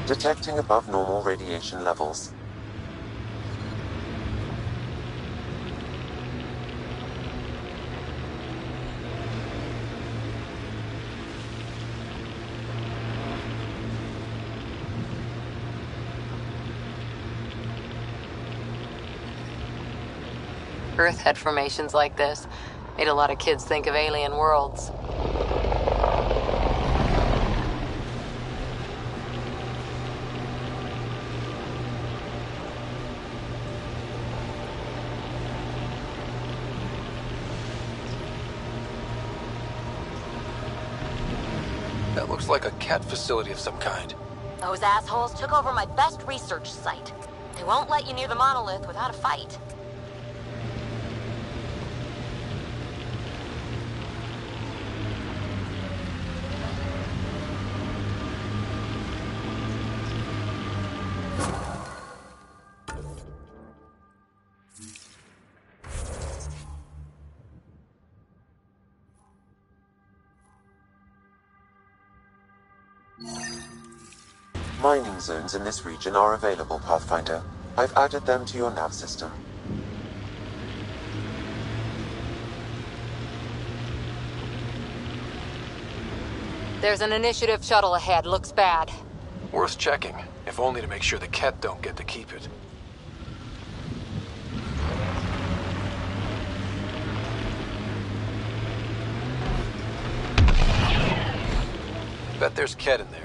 Speaker 7: Detecting above normal radiation levels.
Speaker 10: Earth had formations like this. Made a lot of kids think of alien worlds.
Speaker 4: That looks like a cat facility of some kind.
Speaker 17: Those assholes took over my best research site. They won't let you near the monolith without a fight.
Speaker 7: Mining zones in this region are available, Pathfinder. I've added them to your nav system.
Speaker 10: There's an initiative shuttle ahead. Looks bad.
Speaker 4: Worth checking, if only to make sure the Ket don't get to keep it. Bet there's Ket in there.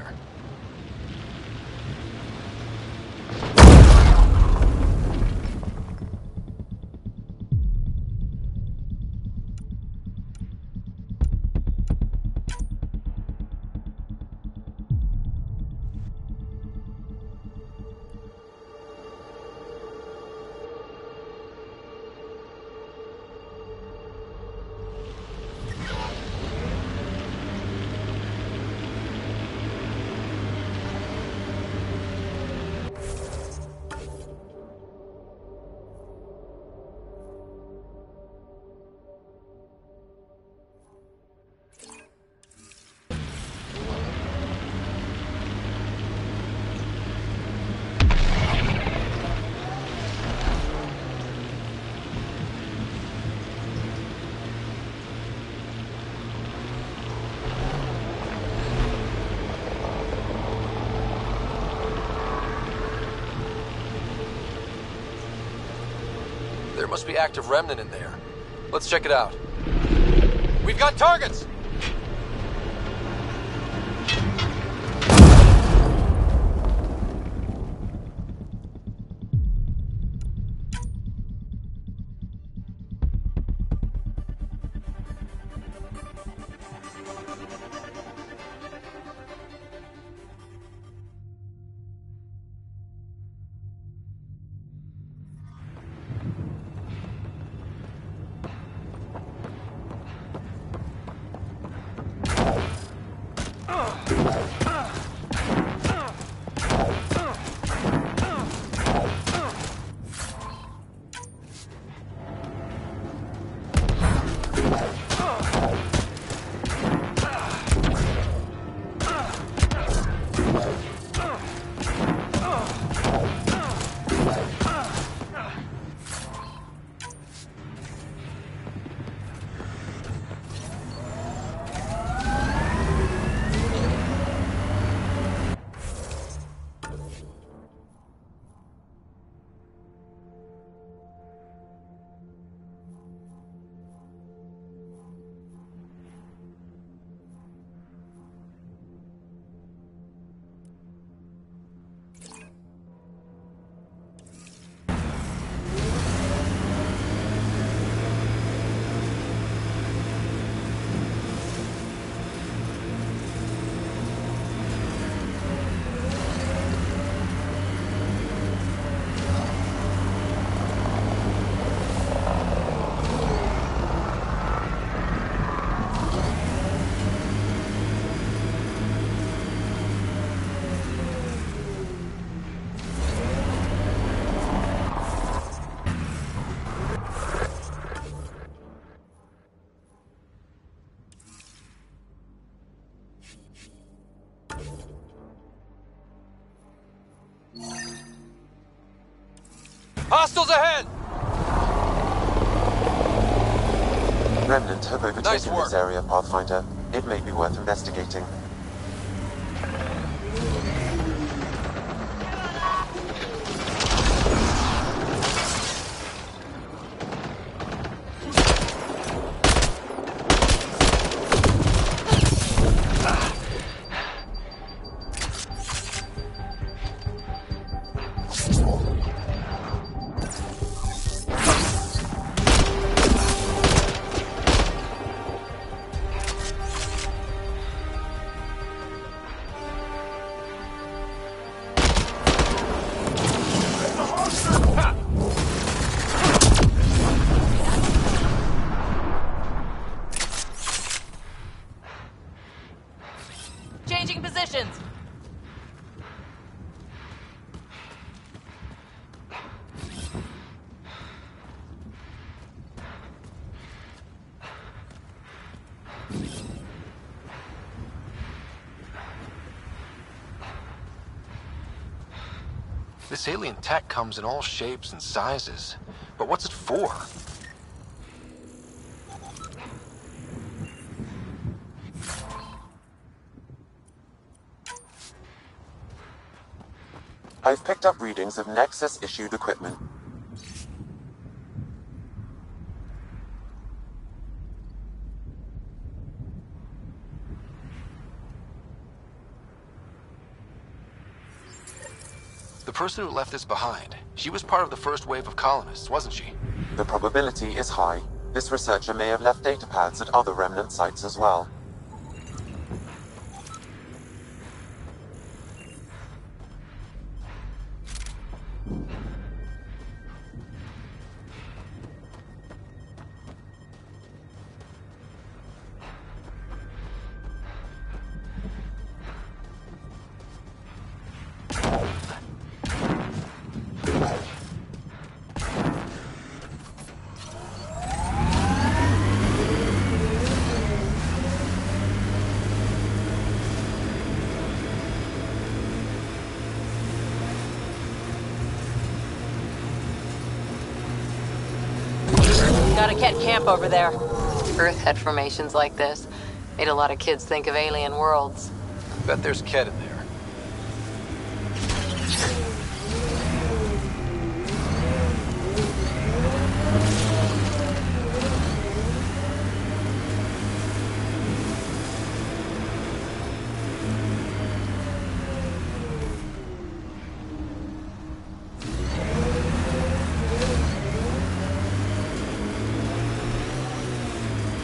Speaker 4: There must be active remnant in there. Let's check it out. We've got targets! Hostiles ahead!
Speaker 7: Remnant have overtaken this area, Pathfinder. It may be worth investigating.
Speaker 15: Changing positions.
Speaker 4: This alien tech comes in all shapes and sizes. But what's it for?
Speaker 7: I've picked up readings of Nexus-issued equipment.
Speaker 4: The person who left this behind, she was part of the first wave of colonists, wasn't she?
Speaker 7: The probability is high. This researcher may have left datapads at other remnant sites as well.
Speaker 15: Got a Ket camp over there.
Speaker 10: Earth had formations like this. Made a lot of kids think of alien worlds.
Speaker 4: Bet there's Ket in there.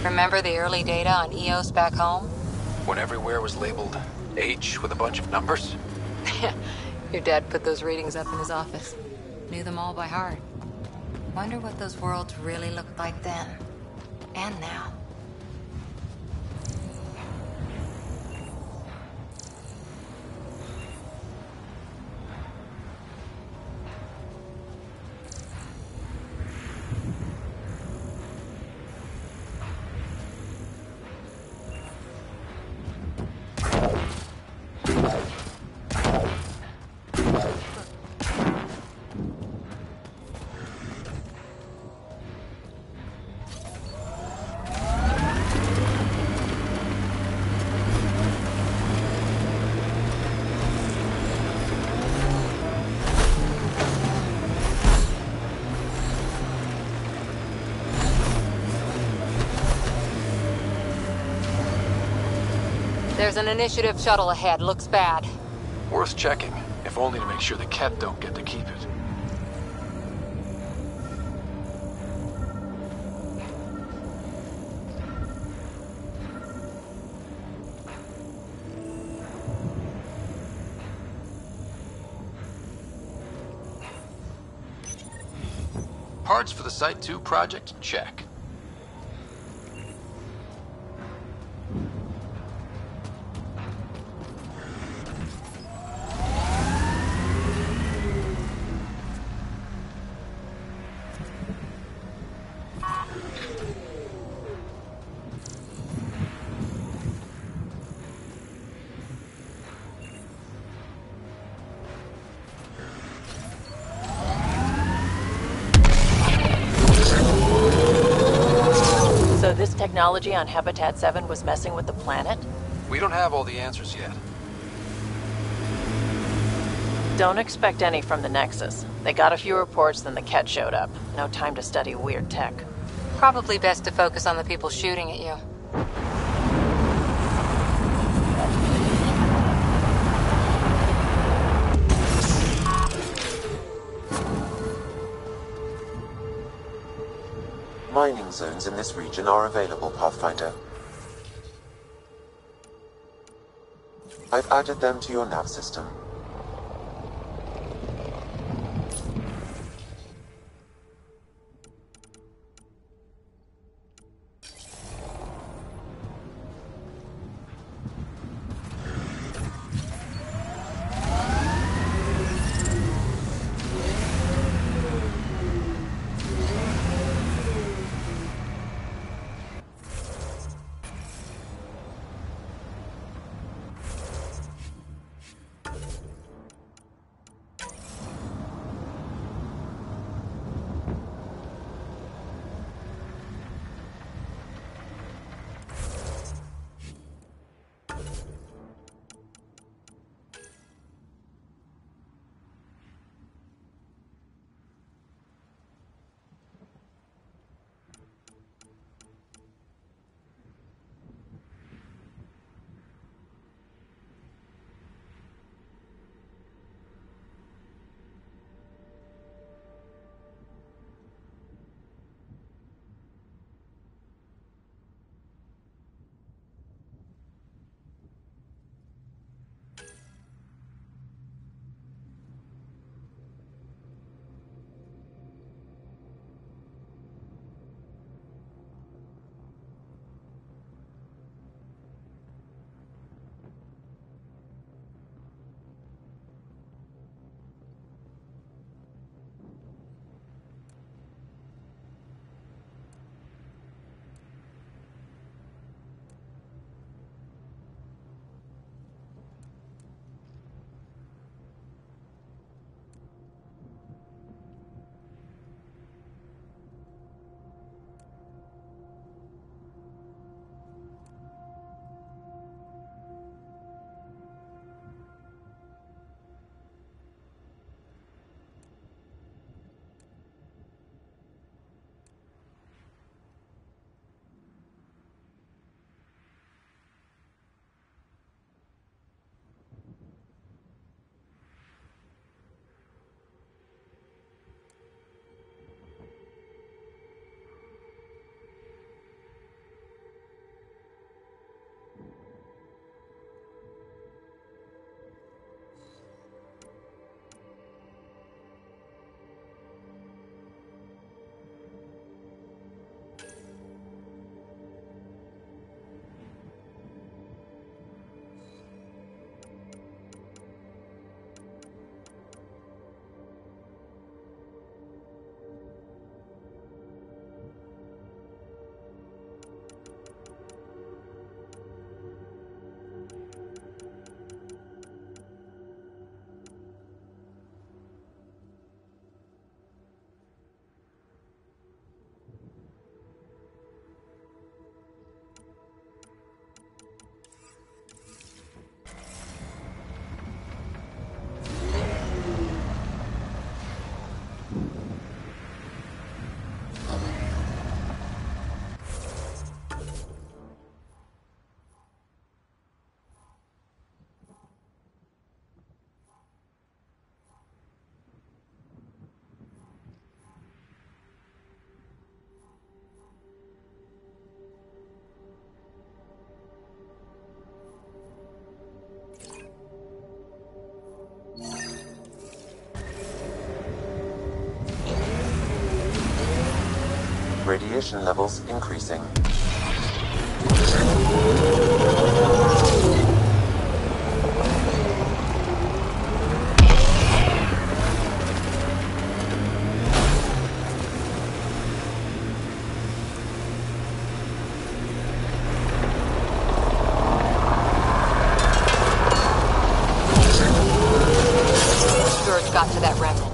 Speaker 10: Remember the early data on EOS back home?
Speaker 4: When everywhere was labeled H with a bunch of numbers?
Speaker 10: Your dad put those readings up in his office. Knew them all by heart. Wonder what those worlds really looked like then. And now. There's an initiative shuttle ahead. Looks bad.
Speaker 4: Worth checking, if only to make sure the Ket don't get to keep it. Parts for the Site 2 project? Check.
Speaker 15: So this technology on Habitat 7 was messing with the planet?
Speaker 4: We don't have all the answers yet.
Speaker 15: Don't expect any from the Nexus. They got a few reports, then the Ket showed up. No time to study weird tech.
Speaker 10: Probably best to focus on the people shooting at you.
Speaker 7: Mining zones in this region are available, Pathfinder. I've added them to your nav system. Radiation levels increasing.
Speaker 17: Sure it's got to that remnant.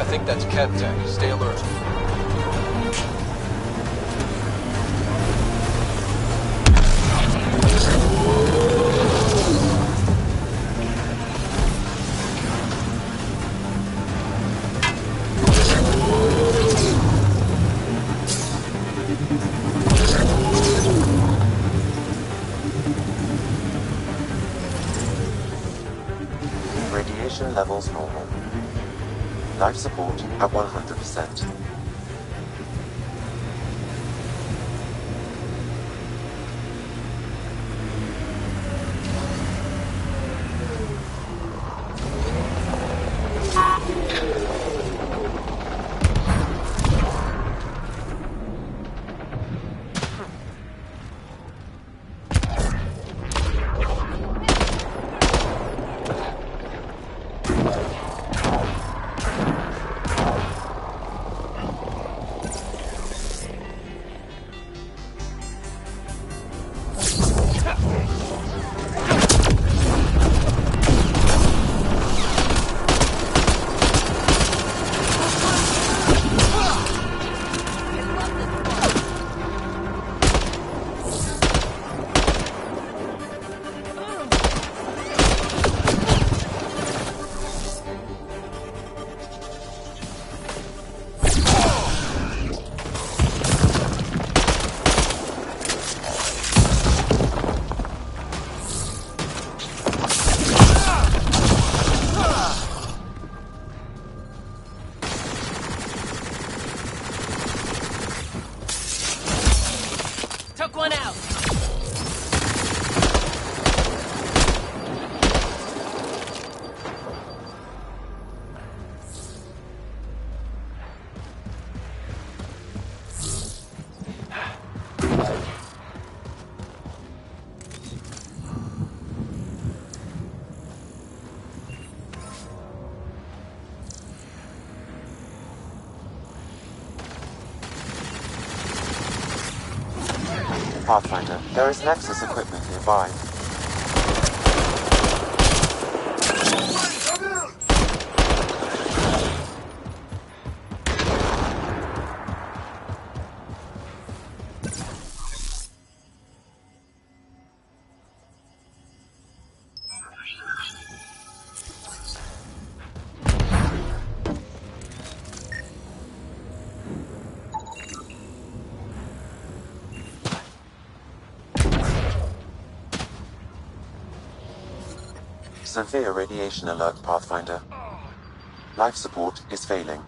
Speaker 4: I think that's Cat Tech. Stay alert.
Speaker 7: Radiation levels normal. Life support at 100%.
Speaker 15: Took one out.
Speaker 7: Pathfinder, there is Nexus equipment nearby. Severe radiation alert, Pathfinder. Life support is failing.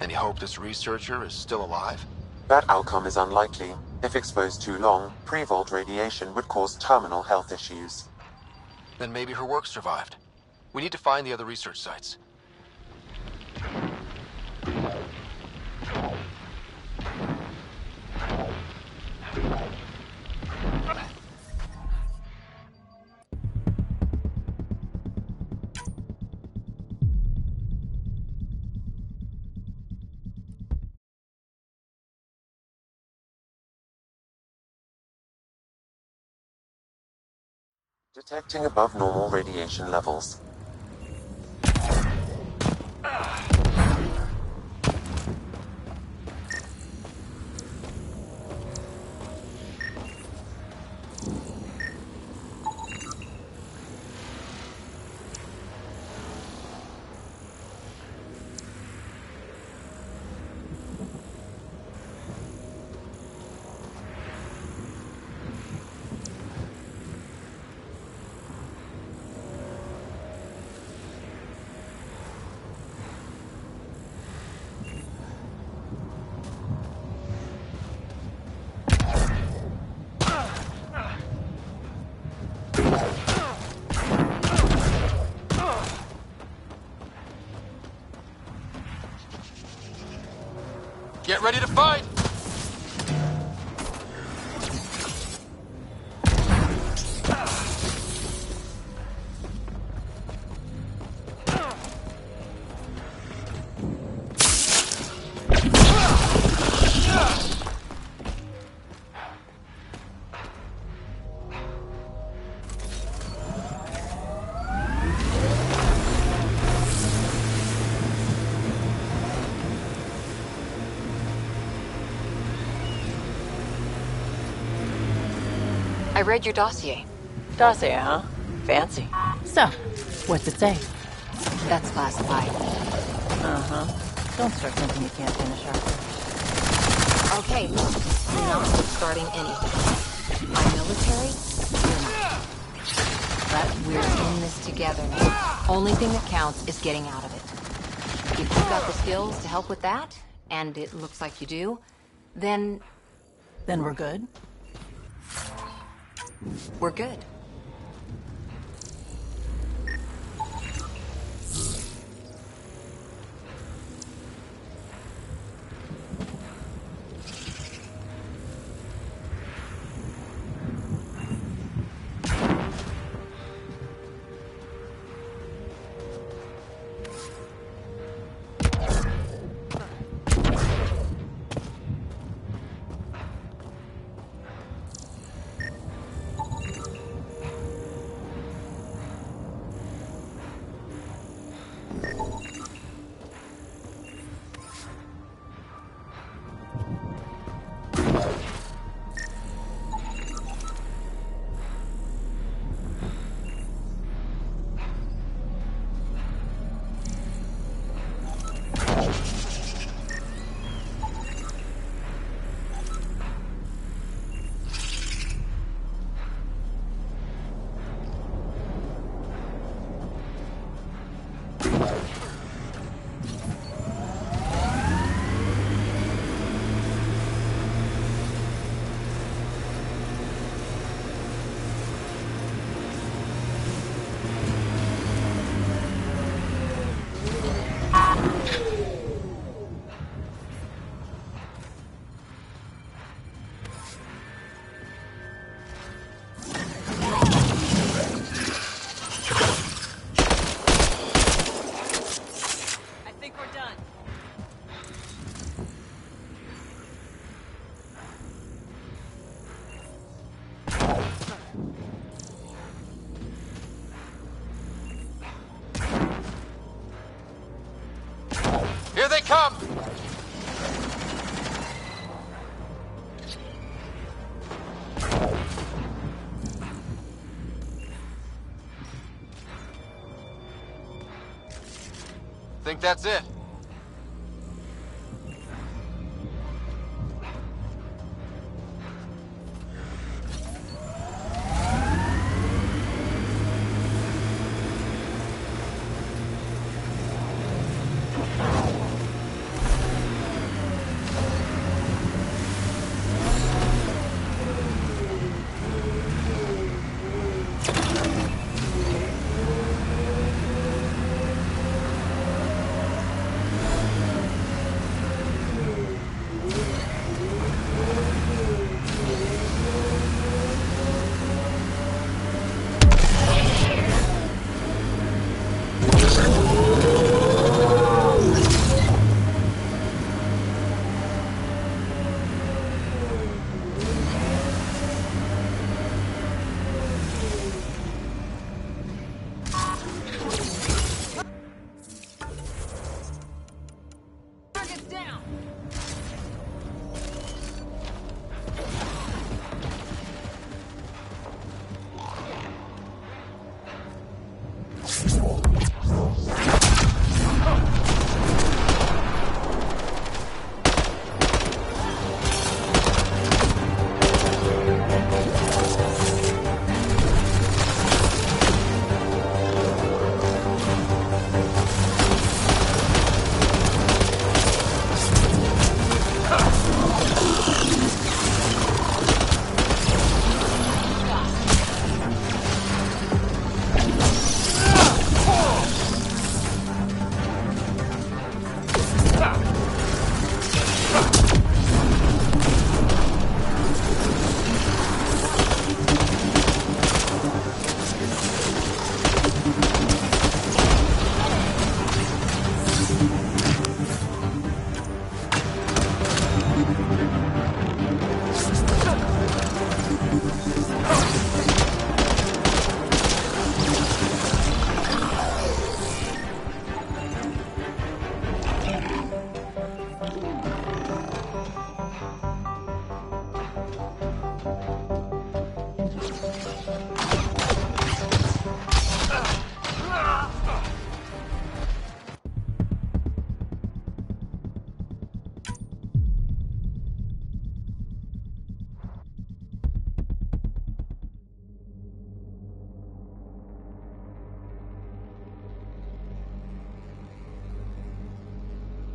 Speaker 4: Any hope this researcher is still alive?
Speaker 7: That outcome is unlikely. If exposed too long, pre-vault radiation would cause terminal health issues.
Speaker 4: Then maybe her work survived. We need to find the other research sites.
Speaker 7: Detecting above normal radiation levels.
Speaker 4: Get ready to fight!
Speaker 10: I read your dossier.
Speaker 15: Dossier, huh? Fancy. So, what's it say?
Speaker 10: That's classified.
Speaker 15: Uh-huh. Don't start something you can't finish up.
Speaker 10: Okay, look. I'm not starting anything. My military? But we're in this together now. Only thing that counts is getting out of it. If you've got the skills to help with that, and it looks like you do, then...
Speaker 15: Then we're good?
Speaker 10: We're good.
Speaker 4: Here they come! Think that's it?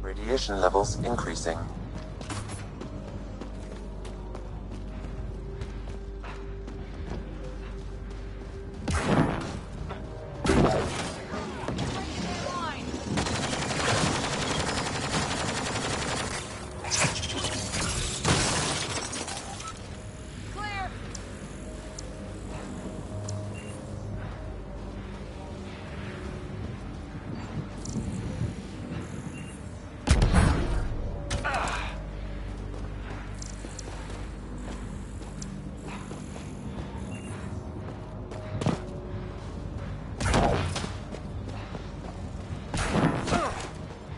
Speaker 7: Radiation levels increasing.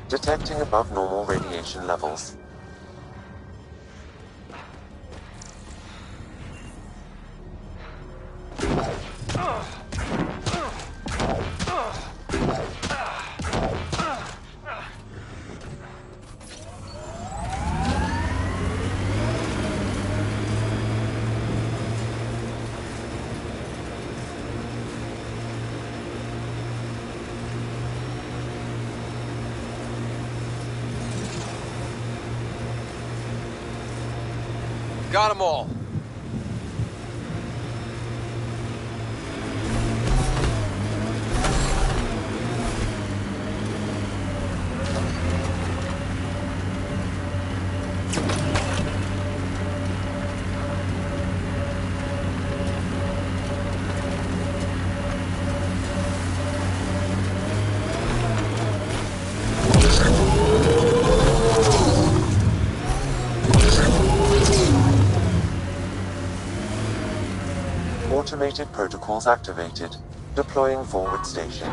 Speaker 7: Detecting above normal radiation levels.
Speaker 4: Got them all.
Speaker 7: Automated protocols activated. Deploying forward station.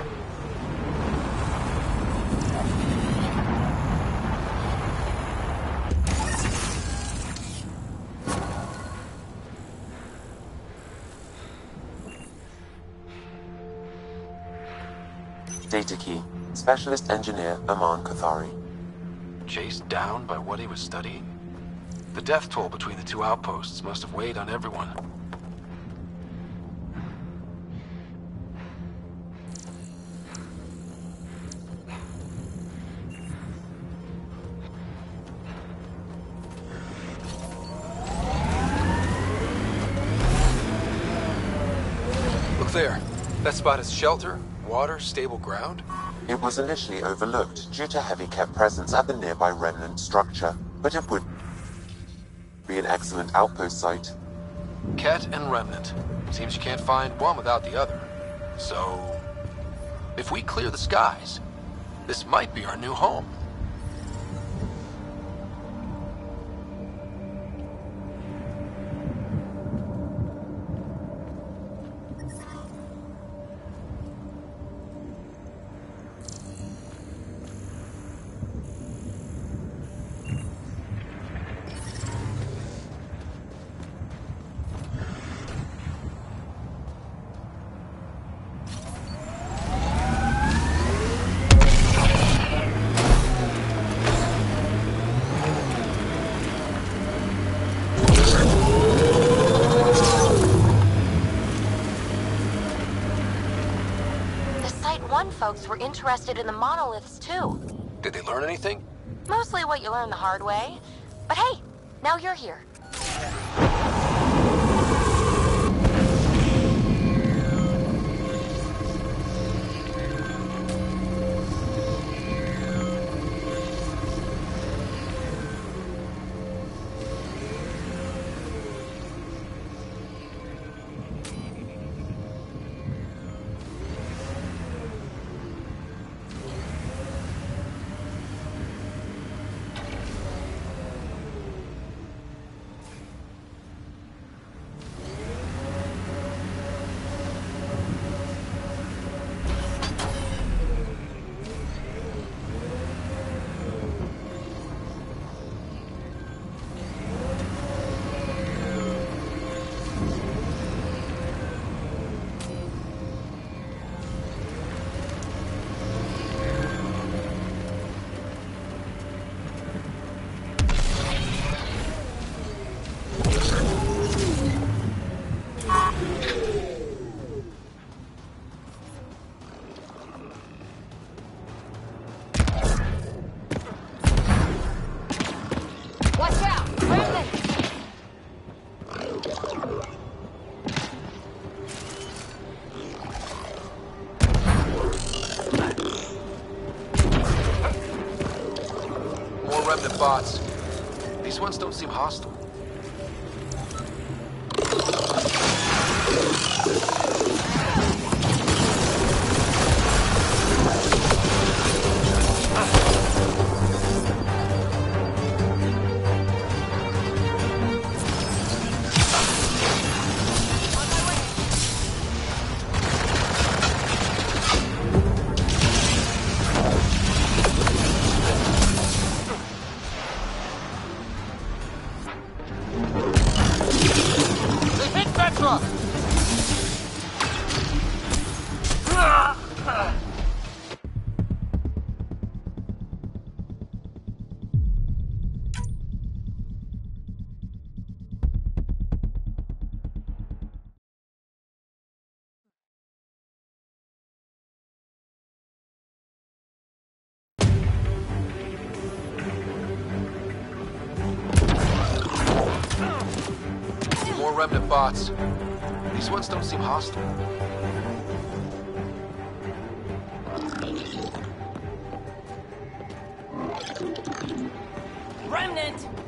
Speaker 7: Data key. Specialist Engineer Aman Kathari.
Speaker 4: Chased down by what he was studying? The death toll between the two outposts must have weighed on everyone. Look there. That spot is shelter, water, stable ground?
Speaker 7: It was initially overlooked due to heavy Ket presence at the nearby remnant structure, but it would be an excellent outpost site.
Speaker 4: Ket and remnant. Seems you can't find one without the other. So, if we clear the skies, this might be our new home.
Speaker 17: Folks were interested in the monoliths too.
Speaker 4: Did they learn anything?
Speaker 17: Mostly what you learn the hard way. But hey, now you're here.
Speaker 4: bots. These ones don't seem hostile. More remnant bots. These ones don't seem hostile.
Speaker 15: Remnant!